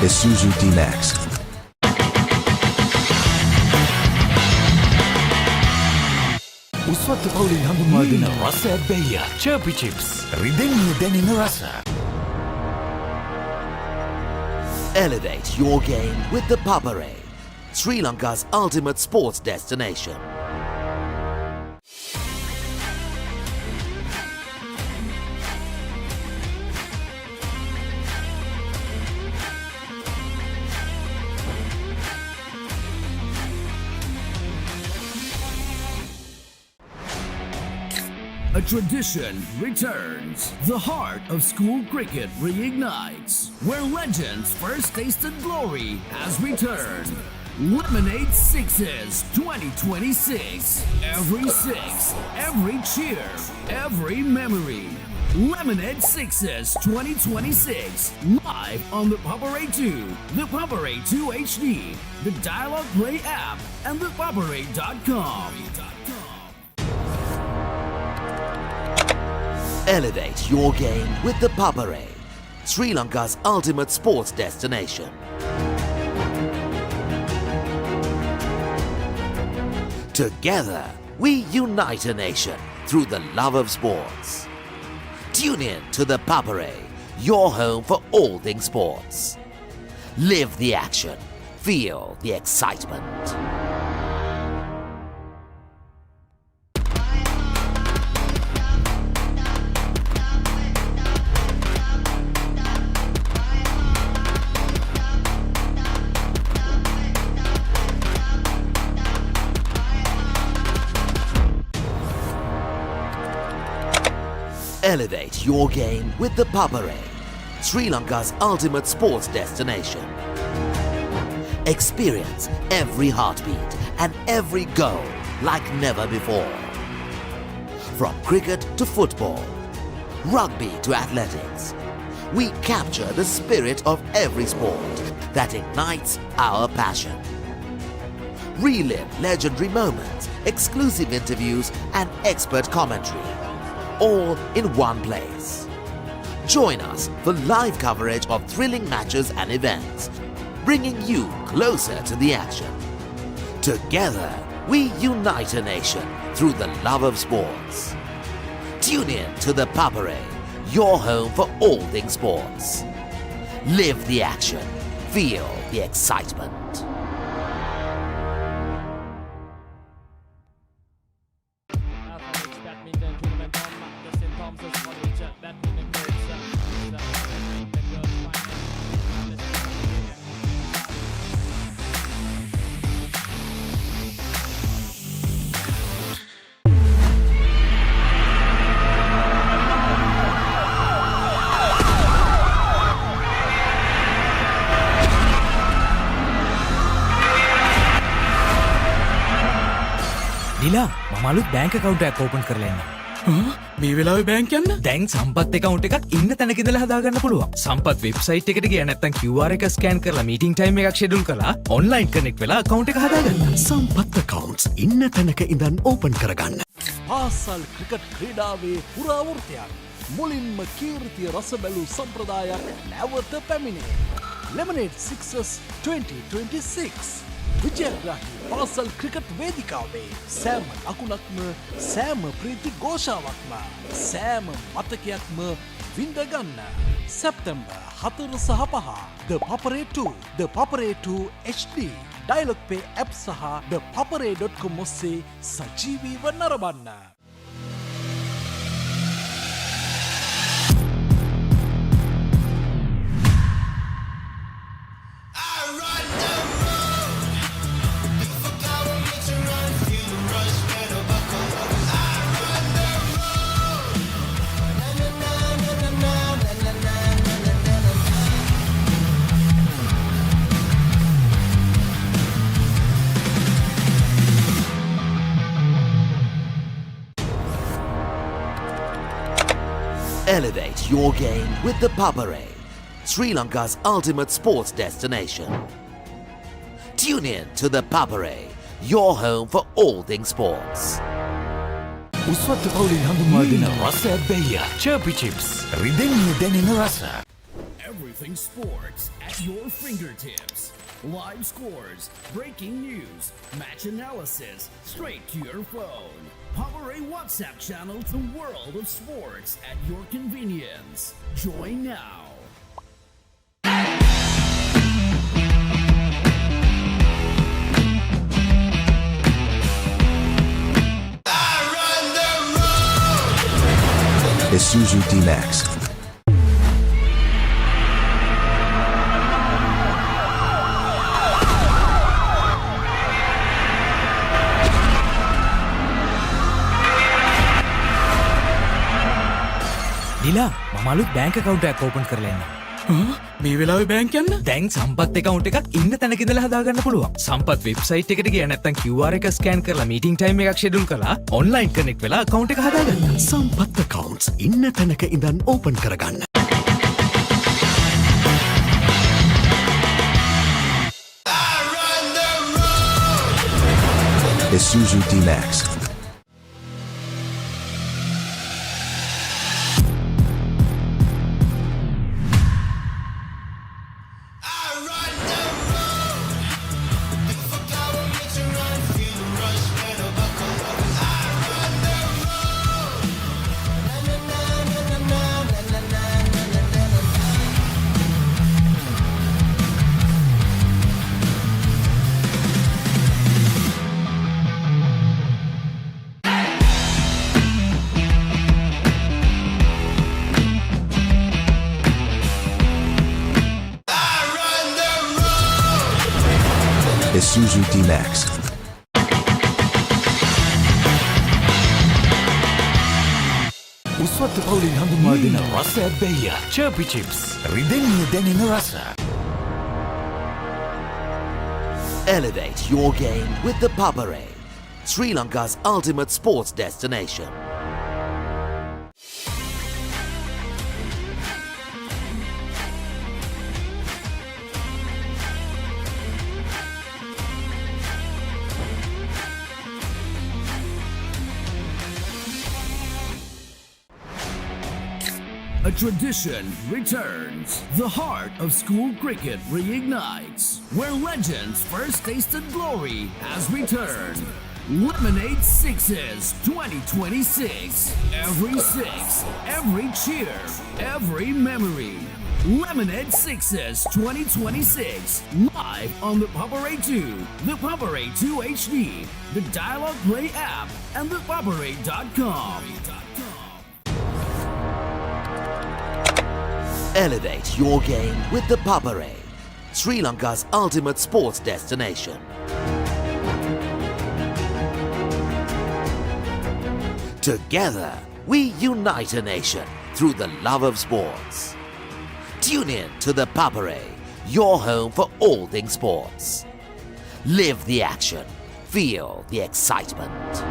Speaker 12: Isuzu D-Max. උස්වත්තු පවුලින් හඳුන්වා දෙන රස ඇබ්බැහිය චර්පි චිප්ස් රිදෙන්නේ දැනෙන රස.
Speaker 18: Elevate your game with the Papare, Sri Lanka's ultimate sports destination.
Speaker 5: A tradition returns. The heart of school cricket reignites. Where legends first tasted glory has returned. Lemonade Sixes 2026. Every six, every cheer, every memory. Lemonade Sixes 2026. Live on the Papare 2, the Papare 2 HD, the Dialogue Play app, and the Papare.com.
Speaker 18: Elevate your game with the Papare, Sri Lanka's ultimate sports destination. Together, we unite a nation through the love of sports. Tune in to the Papare, your home for all things sports. Live the action, feel the excitement. Elevate your game with the Papare, Sri Lanka's ultimate sports destination. Experience every heartbeat and every goal like never before. From cricket to football, rugby to athletics, we capture the spirit of every sport that ignites our passion. Relive legendary moments, exclusive interviews and expert commentary, all in one place. Join us for live coverage of thrilling matches and events, bringing you closer to the action. Together, we unite a nation through the love of sports. Tune in to the Papare, your home for all things sports. Live the action, feel the excitement.
Speaker 4: මමලුත් බැංක account එකක් open කරලා ඉන්නවා.
Speaker 9: මේ වෙලාවේ bank යන්න?
Speaker 4: දැන් සම්පත් account එකක් ඉන්න තැනක ඉඳලා හදාගන්න පුළුවන්. සම්පත් website එකට ගියා නැත්නම් QR එක scan කරලා meeting time එකක් schedule කරලා online connect වෙලා account එක හදාගන්න.
Speaker 12: සම්පත් accounts ඉන්න තැනක ඉඳන් open කරගන්න.
Speaker 19: පාසල් ක්‍රිකට් ක්‍රීඩාවේ පුරාවෘත්තයක් මුලින්ම කීර්තිය රස බැලූ සම්ප්‍රදායක් නැවත පැමිණේ. Lemonade Sixers 2026 විජයග්‍රාහී පාසල් ක්‍රිකට් වේදිකාවේ සෑම ලකුණක්ම සෑම ප්‍රීති ഘോഷාවක්ම සෑම මතකයක්ම විඳගන්න. සැප්තැම්බර් 4 සහ 5 The Papare 2 The Papare 2 HD Dialog Pay app සහ thepapare.com ඔස්සේ සජීවීව නරඹන්න.
Speaker 18: Elevate your game with the Papare, Sri Lanka's ultimate sports destination. Tune in to the Papare, your home for all things sports.
Speaker 12: උස්වත්තු පවුලින් හඳුන්වා දෙන රස ඇබ්බැහිය චර්පි chips රිදෙන්නේ දැනෙන රස.
Speaker 5: Everything sports at your fingertips. Live scores, breaking news, match analysis, straight to your phone. Papare WhatsApp channel to World of Sports at your convenience. Join now.
Speaker 12: Isuzu D-Max.
Speaker 4: දිලා මමලුත් බැංක account එකක් open කරලා ඉන්නවා.
Speaker 9: මේ වෙලාවේ bank යන්න?
Speaker 4: දැන් සම්පත් account එකක් ඉන්න තැනක ඉඳලා හදාගන්න පුළුවන්. සම්පත් website එකට ගියා නැත්නම් QR එක scan කරලා meeting time එකක් schedule කරලා online connect වෙලා account එක හදාගන්න.
Speaker 12: සම්පත් accounts ඉන්න තැනක ඉඳන් open කරගන්න. Isuzu D-Max. Isuzu D-Max. උස්වත්තු පවුලින් හඳුන්වා දෙන රස ඇබ්බැහිය චර්පි චිප්ස් රිදෙන්නේ දැනෙන රස.
Speaker 18: Elevate your game with the Papare, Sri Lanka's ultimate sports destination.
Speaker 5: A tradition returns. The heart of school cricket reignites. Where legends first tasted glory has returned. Lemonade Sixes 2026. Every six, every cheer, every memory. Lemonade Sixes 2026. Live on the Papare 2, the Papare 2 HD, the Dialog Play app, and the Papare.com.
Speaker 18: Elevate your game with the Papare, Sri Lanka's ultimate sports destination. Together, we unite a nation through the love of sports. Tune in to the Papare, your home for all things sports. Live the action, feel the excitement.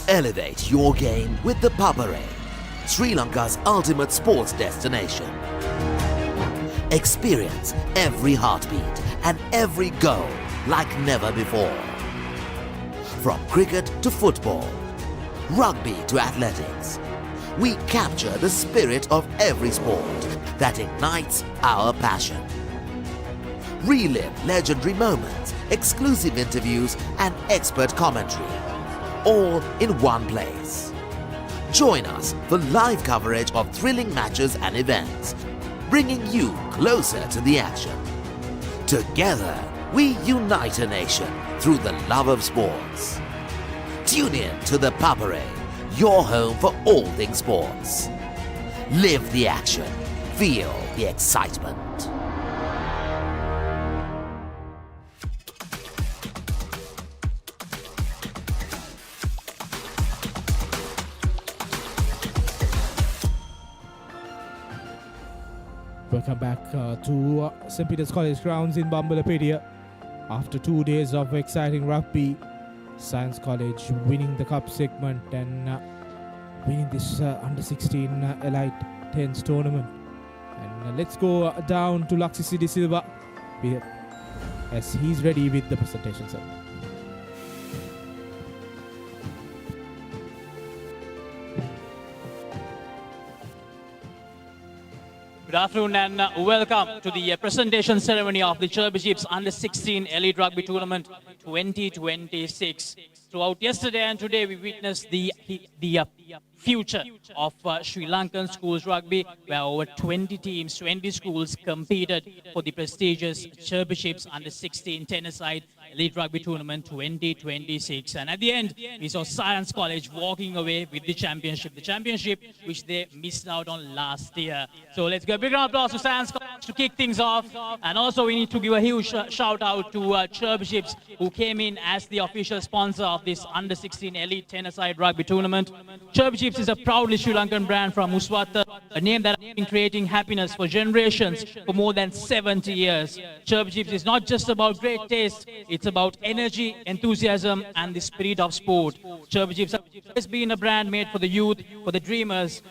Speaker 18: Elevate your game with the Papare, Sri Lanka's ultimate sports destination. Experience every heartbeat and every goal like never before. From cricket to football, rugby to athletics, we capture the spirit of every sport that ignites our passion. Relive legendary moments, exclusive interviews and expert commentary, all in one place. Join us for live coverage of thrilling matches and events, bringing you closer to the action. Together, we unite a nation through the love of sports. Tune in to the Papare, your home for all things sports. Live the action, feel the excitement.
Speaker 7: Welcome back to St. Peter's College grounds in Bambalapitiya. After 2 days of exciting rugby, Science College winning the cup segment and winning this under-16 Elite 10s tournament. And let's go down to Laksisi De Silva as he's ready with the presentation, sir.
Speaker 20: Good afternoon and welcome to the presentation ceremony of the Championships Under-16 Elite Rugby Tournament 2026. Throughout yesterday and today, we witnessed the future of Sri Lankan schools rugby, where over 20 teams, 20 schools competed for the prestigious Championships Under-16 10-a-side Elite Rugby Tournament 2026. And at the end, we saw Science College walking away with the championship which they missed out on last year. So let's give a big round of applause to Science College to kick things off. And also we need to give a huge shout out to Championships, who came in as the official sponsor of this Under-16 Elite 10-a-side Rugby Tournament. Championships is a proudly Sri Lankan brand from Uswata, a name that has been creating happiness for generations for more than 70 years. Championships is not just about great taste, it's about energy, enthusiasm, and the spirit of sport. Championships has been a brand made for the youth, for the dreamers,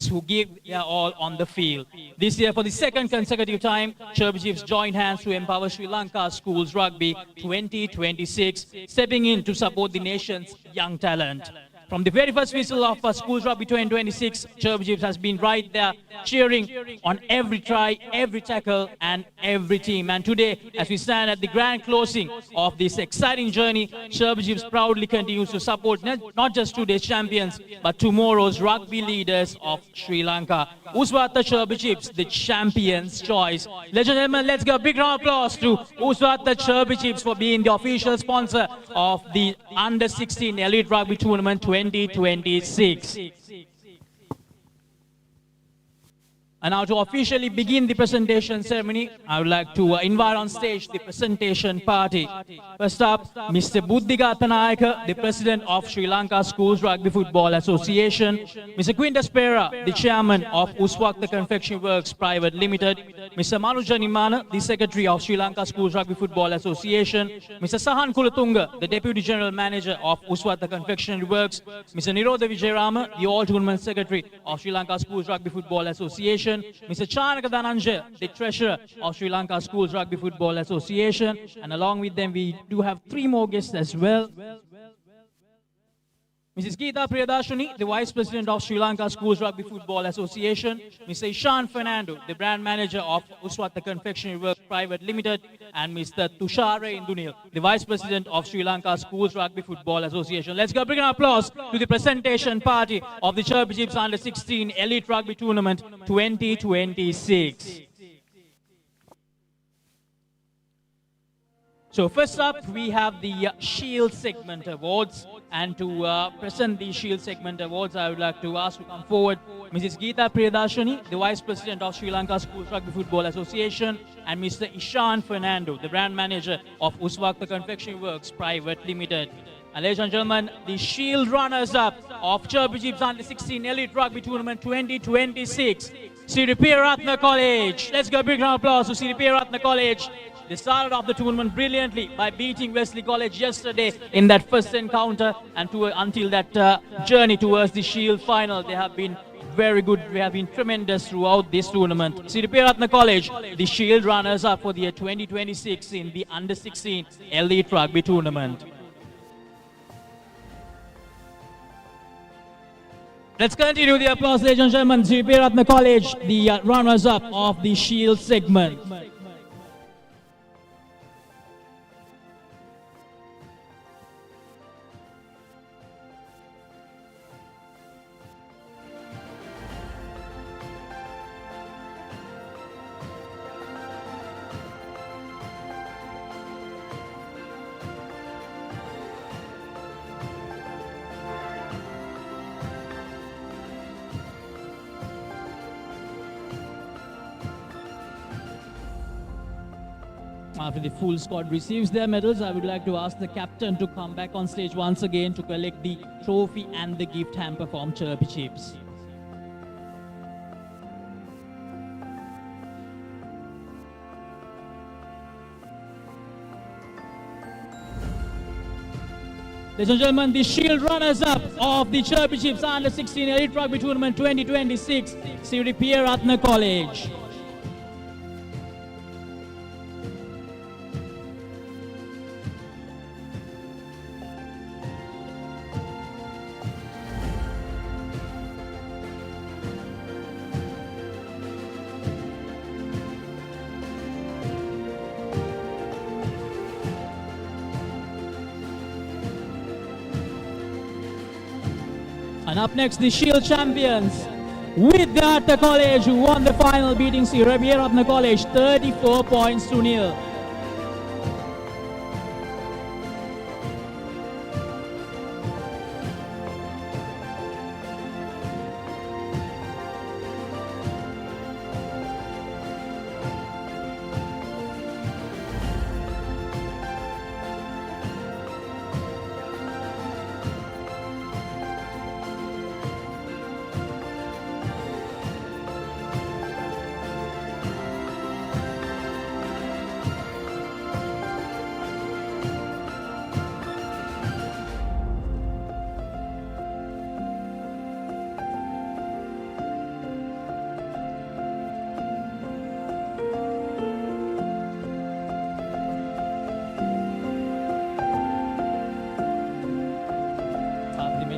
Speaker 20: who give their all on the field. This year, for the second consecutive time, Championships joined hands to empower Sri Lanka Schools Rugby 2026, stepping in to support the nation's young talent. From the very first whistle of Schools Rugby 2026, Championships has been right there cheering on every try, every tackle and every team. And today, as we stand at the grand closing of this exciting journey, Championships proudly continues to support not just today's champions, but tomorrow's rugby leaders of Sri Lanka. Uswata Championships, the champion's choice. Ladies and gentlemen, let's give a big round of applause to Uswata Championships for being the official sponsor of the Under-16 Elite Rugby Tournament 2026. And now to officially begin the presentation ceremony, I would like to invite on stage the presentation party. First up, Mr. Buddhigatha Nayaka, the President of Sri Lanka Schools Rugby Football Association. Mr. Quintus Pera, the Chairman of Uswakta Confection Works Private Limited. Mr. Manu Janimana, the Secretary of Sri Lanka Schools Rugby Football Association. Mr. Sahan Kulatunga, the Deputy General Manager of Uswakta Confectionery Works. Mr. Nirodha Vijayarama, the All-Tournament Secretary of Sri Lanka Schools Rugby Football Association. Mr. Chanaka Dhananjaya, the Treasurer of Sri Lanka Schools Rugby Football Association. And along with them, we do have 3 more guests as well. Mrs. Geeta Priyadashini, the Vice President of Sri Lanka Schools Rugby Football Association. Mr. Ishan Fernando, the Brand Manager of Uswata Confectionery Works Private Limited. And Mr. Tushare Indunil, the Vice President of Sri Lanka Schools Rugby Football Association. Let's give a big applause to the presentation party of the Championships Under-16 Elite Rugby Tournament 2026. So first up, we have the Shield Segment Awards. And to present the Shield Segment Awards, I would like to ask to come forward Mrs. Geeta Priyadashini, the Vice President of Sri Lanka Schools Rugby Football Association, and Mr. Ishan Fernando, the Brand Manager of Uswakta Confectionery Works Private Limited. And ladies and gentlemen, the Shield runners-up of Championships Under-16 Elite Rugby Tournament 2026, Sri Ratna College. Let's give a big round of applause to Sri Ratna College They started off the tournament brilliantly by beating Wesley College yesterday in that first encounter, and until that journey towards the Shield final, they have been very good. We have been tremendous throughout this tournament. Siripiratna College, the Shield runners-up for the year 2026 in the Under-16 Elite Rugby Tournament. Let's continue the applause, ladies and gentlemen. Siripiratna College, the runners-up of the Shield segment. After the full squad receives their medals, I would like to ask the captain to come back on stage once again to collect the trophy and the gift hamper from Chirpy Chips. Ladies and gentlemen, the Shield runners-up of the Chirpy Chips Under-16 Elite Rugby Tournament 2026, Siripiratna College. And up next, the Shield champions, Vidyartha College, who won the final, beating Siripiratna College 34 points to 0.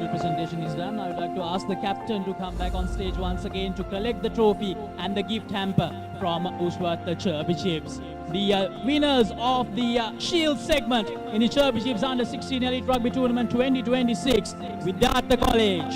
Speaker 20: Presentation is done. I would like to ask the captain to come back on stage once again to collect the trophy and the gift hamper from Uswat Chirpy Chips. The winners of the Shield segment in the Chirpy Chips Under-16 Elite Rugby Tournament 2026, Vidyartha College.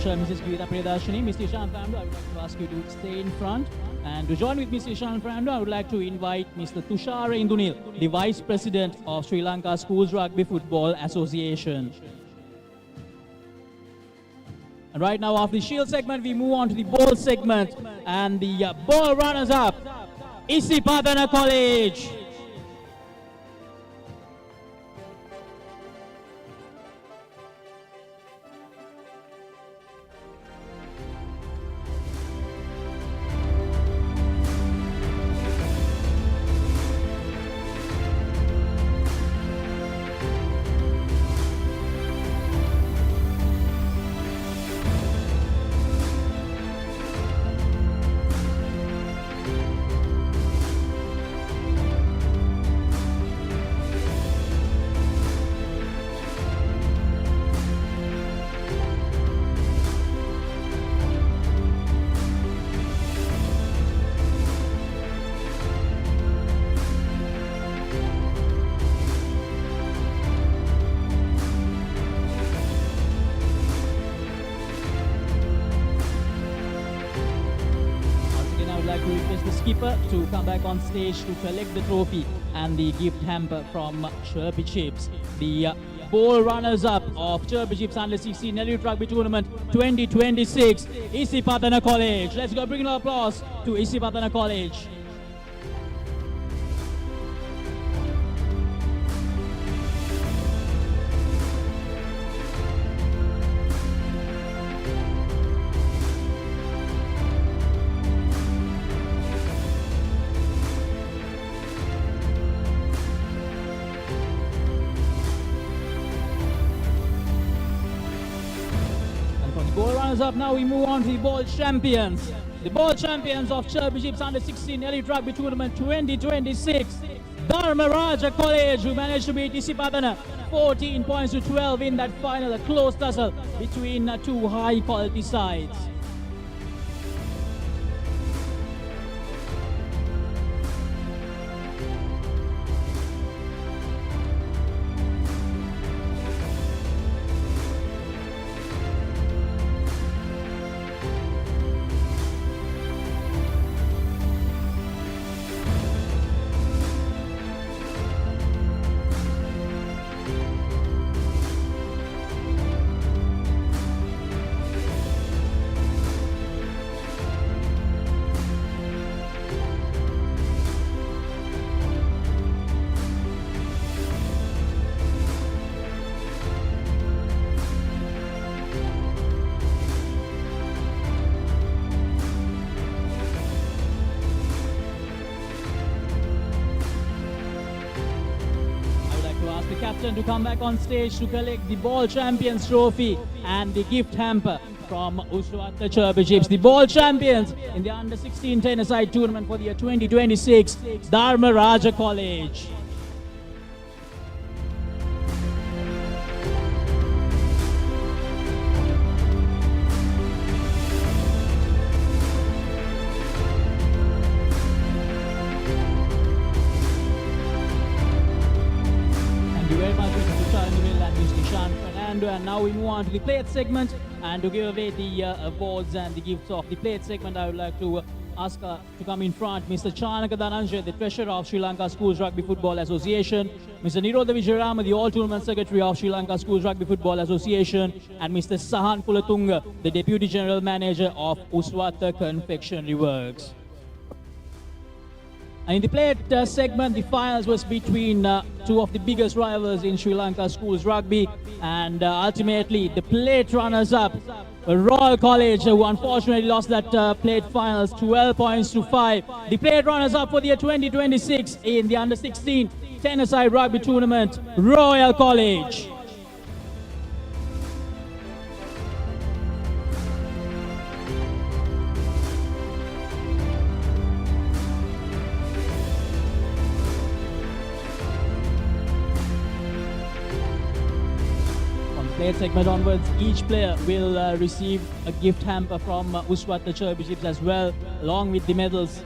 Speaker 20: Mrs. Geeta Priyadashini, Mr. Ishan Fernando, I would like to ask you to stay in front. And to join with Mr. Ishan Fernando, I would like to invite Mr. Tushar Indunil, the Vice President of Sri Lanka Schools Rugby Football Association. And right now, after the Shield segment, we move on to the ball segment. And the ball runners-up, Isipadana College. Skipper to come back on stage to collect the trophy and the gift hamper from Chirpy Chips. The bowl runners-up of Championships Under-16 Elite Rugby Tournament 2026, Isipatana College. Let's go bring an applause to Isipatana College. Ball runners up now, we move on to the ball champions. The ball champions of Championships Under-16 Elite Rugby Tournament 2026. Dharmaraja College, who managed to beat Isipatana 14 points to 12 in that final, a close tussle between two high quality sides. Captain to come back on stage to collect the Ball Champions Trophy and the gift hamper from Uswata Championships. The Ball Champions in the Under-16 10-a-side tournament for the year 2026, Dharmaraja College. And now we move on to the plate segment, and to give away the awards and the gifts of the plate segment, I would like to ask to come in front Mr. Chanaka Dhananjay, the treasurer of Sri Lanka Schools Rugby Football Association, Mr. Nirodha Vijayarama, the all-tournament secretary of Sri Lanka Schools Rugby Football Association, and Mr. Sahan Kulatunga, the deputy general manager of Uswata Confectionery Works. And in the plate segment, the finals was between two of the biggest rivals in Sri Lanka Schools Rugby, and ultimately the plate runners-up, Royal College, who unfortunately lost that plate finals 12 points to 5. The plate runners-up for the year 2026 in the Under-16 10-a-side rugby tournament, Royal College. Plate segment onwards, each player will receive a gift hamper from Uswata Championships as well, along with the medals.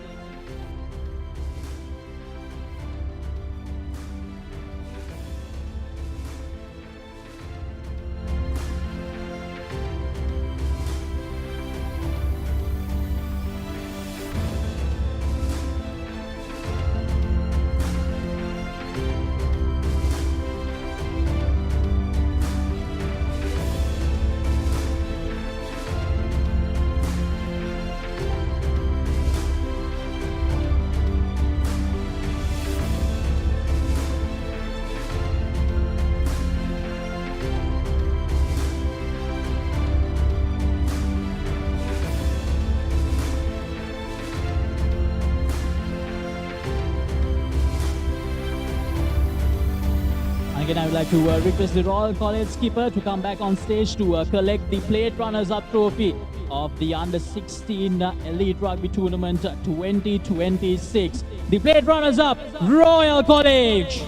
Speaker 20: Again, I would like to request the Royal College skipper to come back on stage to collect the plate runners-up trophy of the Under-16 Elite Rugby Tournament 2026. The plate runners-up, Royal College.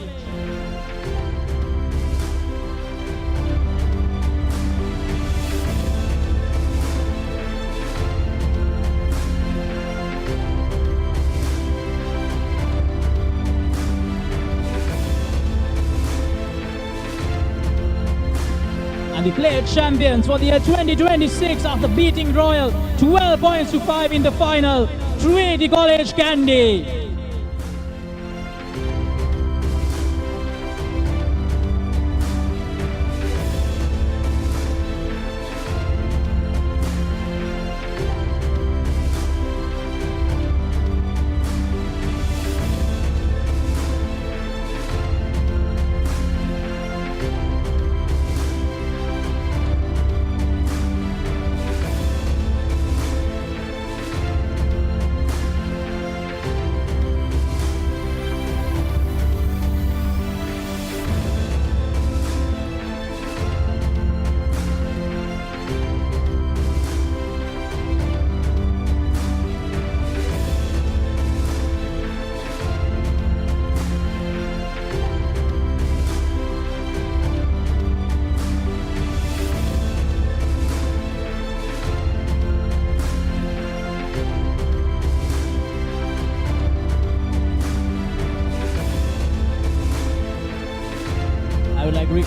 Speaker 20: And the plate champions for the year 2026 after beating Royal 12 points to 5 in the final, Trinity College Kandy.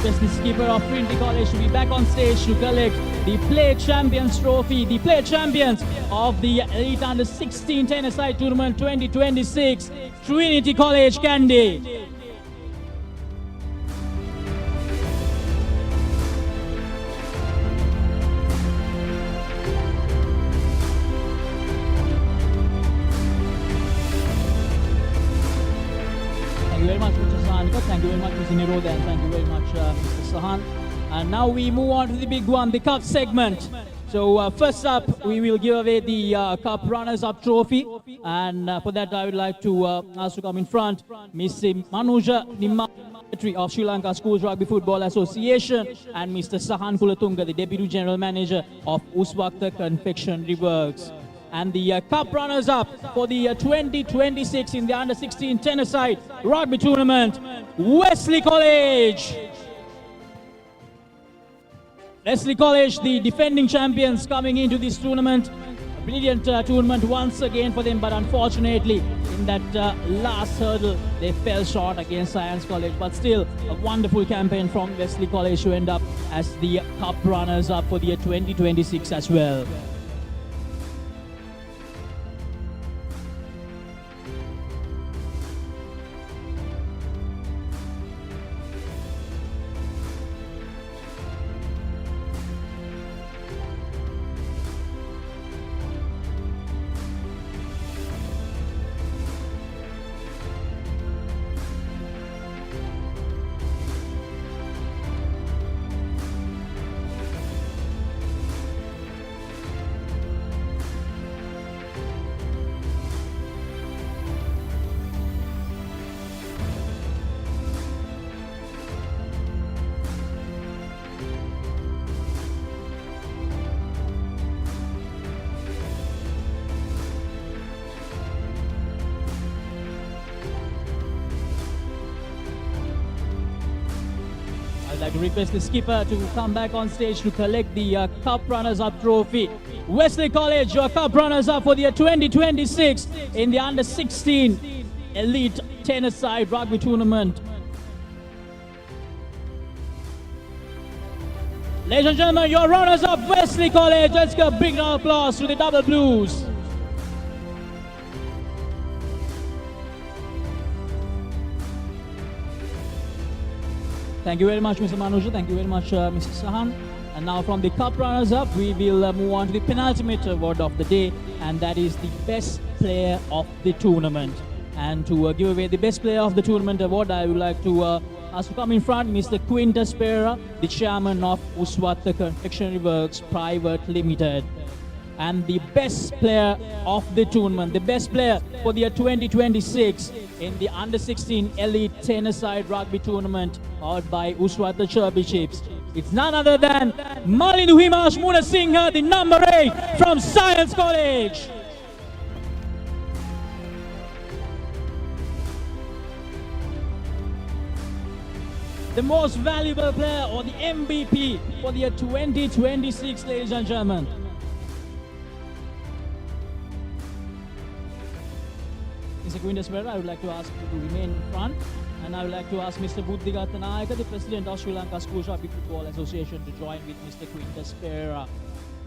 Speaker 20: request the skipper of Trinity College to be back on stage to collect the Play Champions Trophy, the Play Champions of the Elite Under 16 Tennis-side Tournament 2026, Trinity College, Kandy. Thank you very much, Mr. Sahan. Thank you very much, Mr. Nirodha, and thank you very much, Mr. Sahan. And now we move on to the big one, the Cup segment. So first up, we will give away the Cup Runners-Up Trophy. And for that, I would like to ask to come in front, Mr. Manuja Nimma, Secretary of Sri Lanka Schools Rugby Football Association, and Mr. Sahan Kulatunga, the Deputy General Manager of Uswakta Confectionery Works. And the Cup Runners-Up for the 2026 in the Under 16 Tennis-side Rugby Tournament, Wesley College. Wesley College, the defending champions, coming into this tournament. A brilliant tournament once again for them, but unfortunately in that last hurdle they fell short against Science College. But still a wonderful campaign from Wesley College to end up as the Cup Runners-Up for the year 2026 as well. I'd like to request the skipper to come back on stage to collect the Cup Runners-Up Trophy. Wesley College, your Cup Runners-Up for the year 2026 in the Under 16 Elite Tennis-side Rugby Tournament. Ladies and gentlemen, your runners-up, Wesley College. Let's give a big round of applause to the Double Blues. Thank you very much, Mr. Manuja. Thank you very much, Mr. Sahan. And now from the Cup Runners-Up, we will move on to the penultimate award of the day, and that is the Best Player of the Tournament. And to give away the Best Player of the Tournament award, I would like to ask to come in front, Mr. Quintus Pereira, the Chairman of Uswatha Confectionery Works Private Limited. And the Best Player of the Tournament, the Best Player for the year 2026 in the Under 16 Elite Tennis-side Rugby Tournament powered by Uswatha Championships. It's none other than Malinu Himash Munasinghe, the number 8 from Science College. The most valuable player, or the MVP for the year 2026, ladies and gentlemen. Mr. Quintus Pereira, I would like to ask you to remain in front. And I would like to ask Mr. Buddhigatta Nayaka, the President of Sri Lanka Schools Rugby Football Association, to join with Mr. Quintus Pereira.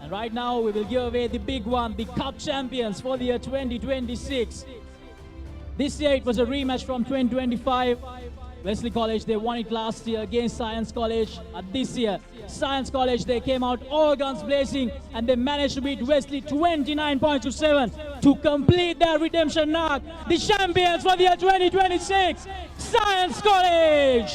Speaker 20: And right now we will give away the big one, the Cup Champions for the year 2026. This year it was a rematch from 2025. Wesley College, they won it last year against Science College. This year, Science College, they came out all guns blazing and they managed to beat Wesley 29 points to 7 to complete their redemption arc. The champions for the year 2026, Science College.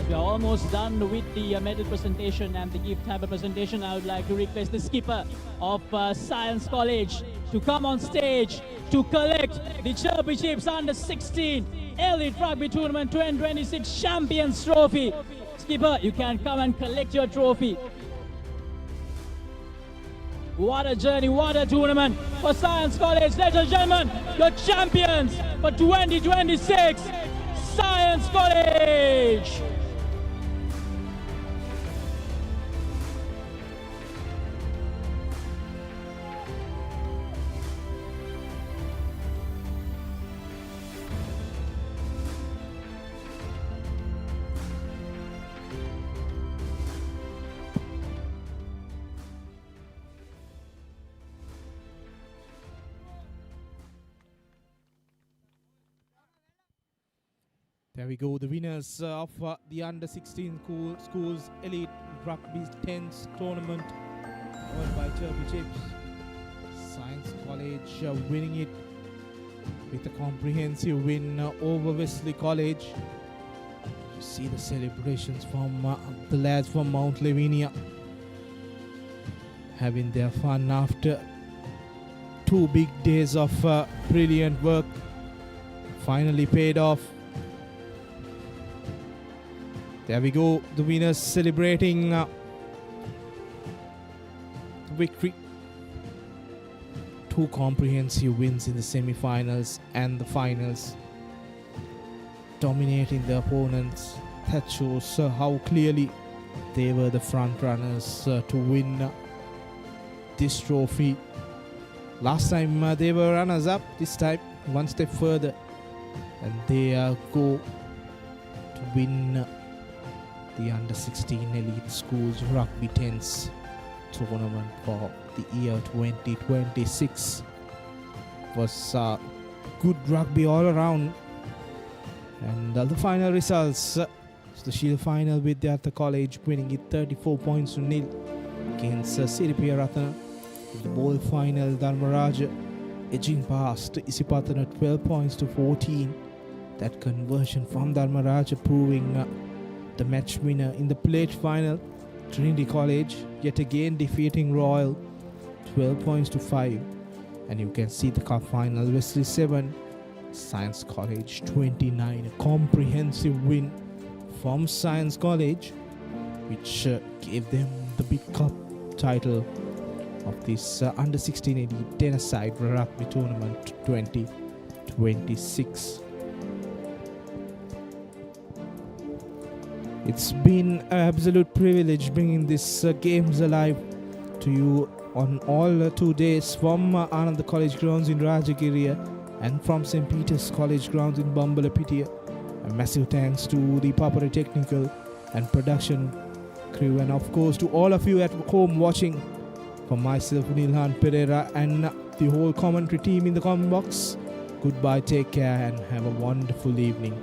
Speaker 20: we are almost done with the medal presentation and the gift hamper presentation. I would like to request the skipper of Science College to come on stage to collect the Championships Under 16 Elite Rugby Tournament 2026 Champions Trophy. Skipper, you can come and collect your trophy. What a journey, what a tournament for Science College. Ladies and gentlemen, your champions for 2026, Science College.
Speaker 7: There we go, the winners of the Under 16 Schools Elite Rugby 10s tournament won by Championships. Science College winning it with a comprehensive win over Wesley College. You see the celebrations from the lads from Mount Lavinia having their fun after 2 big days of brilliant work. Finally paid off. There we go, the winners celebrating the victory. 2 comprehensive wins in the semi-finals and the finals, dominating the opponents. That shows how clearly they were the front runners to win this trophy. Last time they were runners up, this time one step further, and they go to win the Under 16 Elite Schools Rugby 10s tournament for the year 2026. Was good rugby all around. And the final results, the Shield final with the other college winning it 34 points to nil against Siripiya Ratana. In the bowl final, Dharmaraja edging past Isipatana 12 points to 14. That conversion from Dharmaraja proving the match winner. In the plate final, Trinity College yet again defeating Royal 12 points to 5. And you can see the cup final, Wesley 7, Science College 29. A comprehensive win from Science College, which gave them the big cup title of this Under 16 Elite Tennis-side Rugby Tournament 2026. It's been an absolute privilege bringing these games alive to you on all 2 days from Ananda College grounds in Rajagiriya and from St. Peter's College grounds in Bambalapitiya. A massive thanks to the Papare technical and production crew, and of course to all of you at home watching. From myself, Nilhan Pereira, and the whole commentary team in the comment box, goodbye, take care, and have a wonderful evening.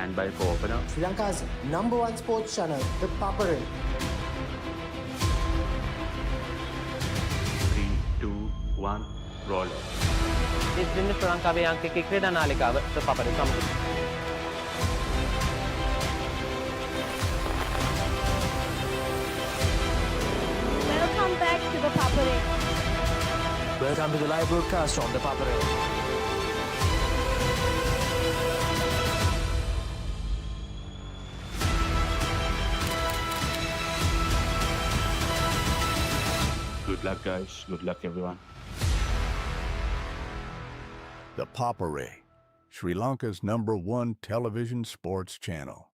Speaker 21: Standby for opener.
Speaker 22: Sri Lanka's #1 sports channel, the Papare.
Speaker 21: 3, 2, 1, roll.
Speaker 23: This is Sri Lankaවේ අංක එකේ ක්‍රීඩා නාලිකාව the Papare සමග.
Speaker 8: Welcome back to the Papare.
Speaker 22: Welcome to the live broadcast on the Papare.
Speaker 21: Good luck, guys. Good luck, everyone.
Speaker 24: The Papare, Sri Lanka's #1 television sports channel.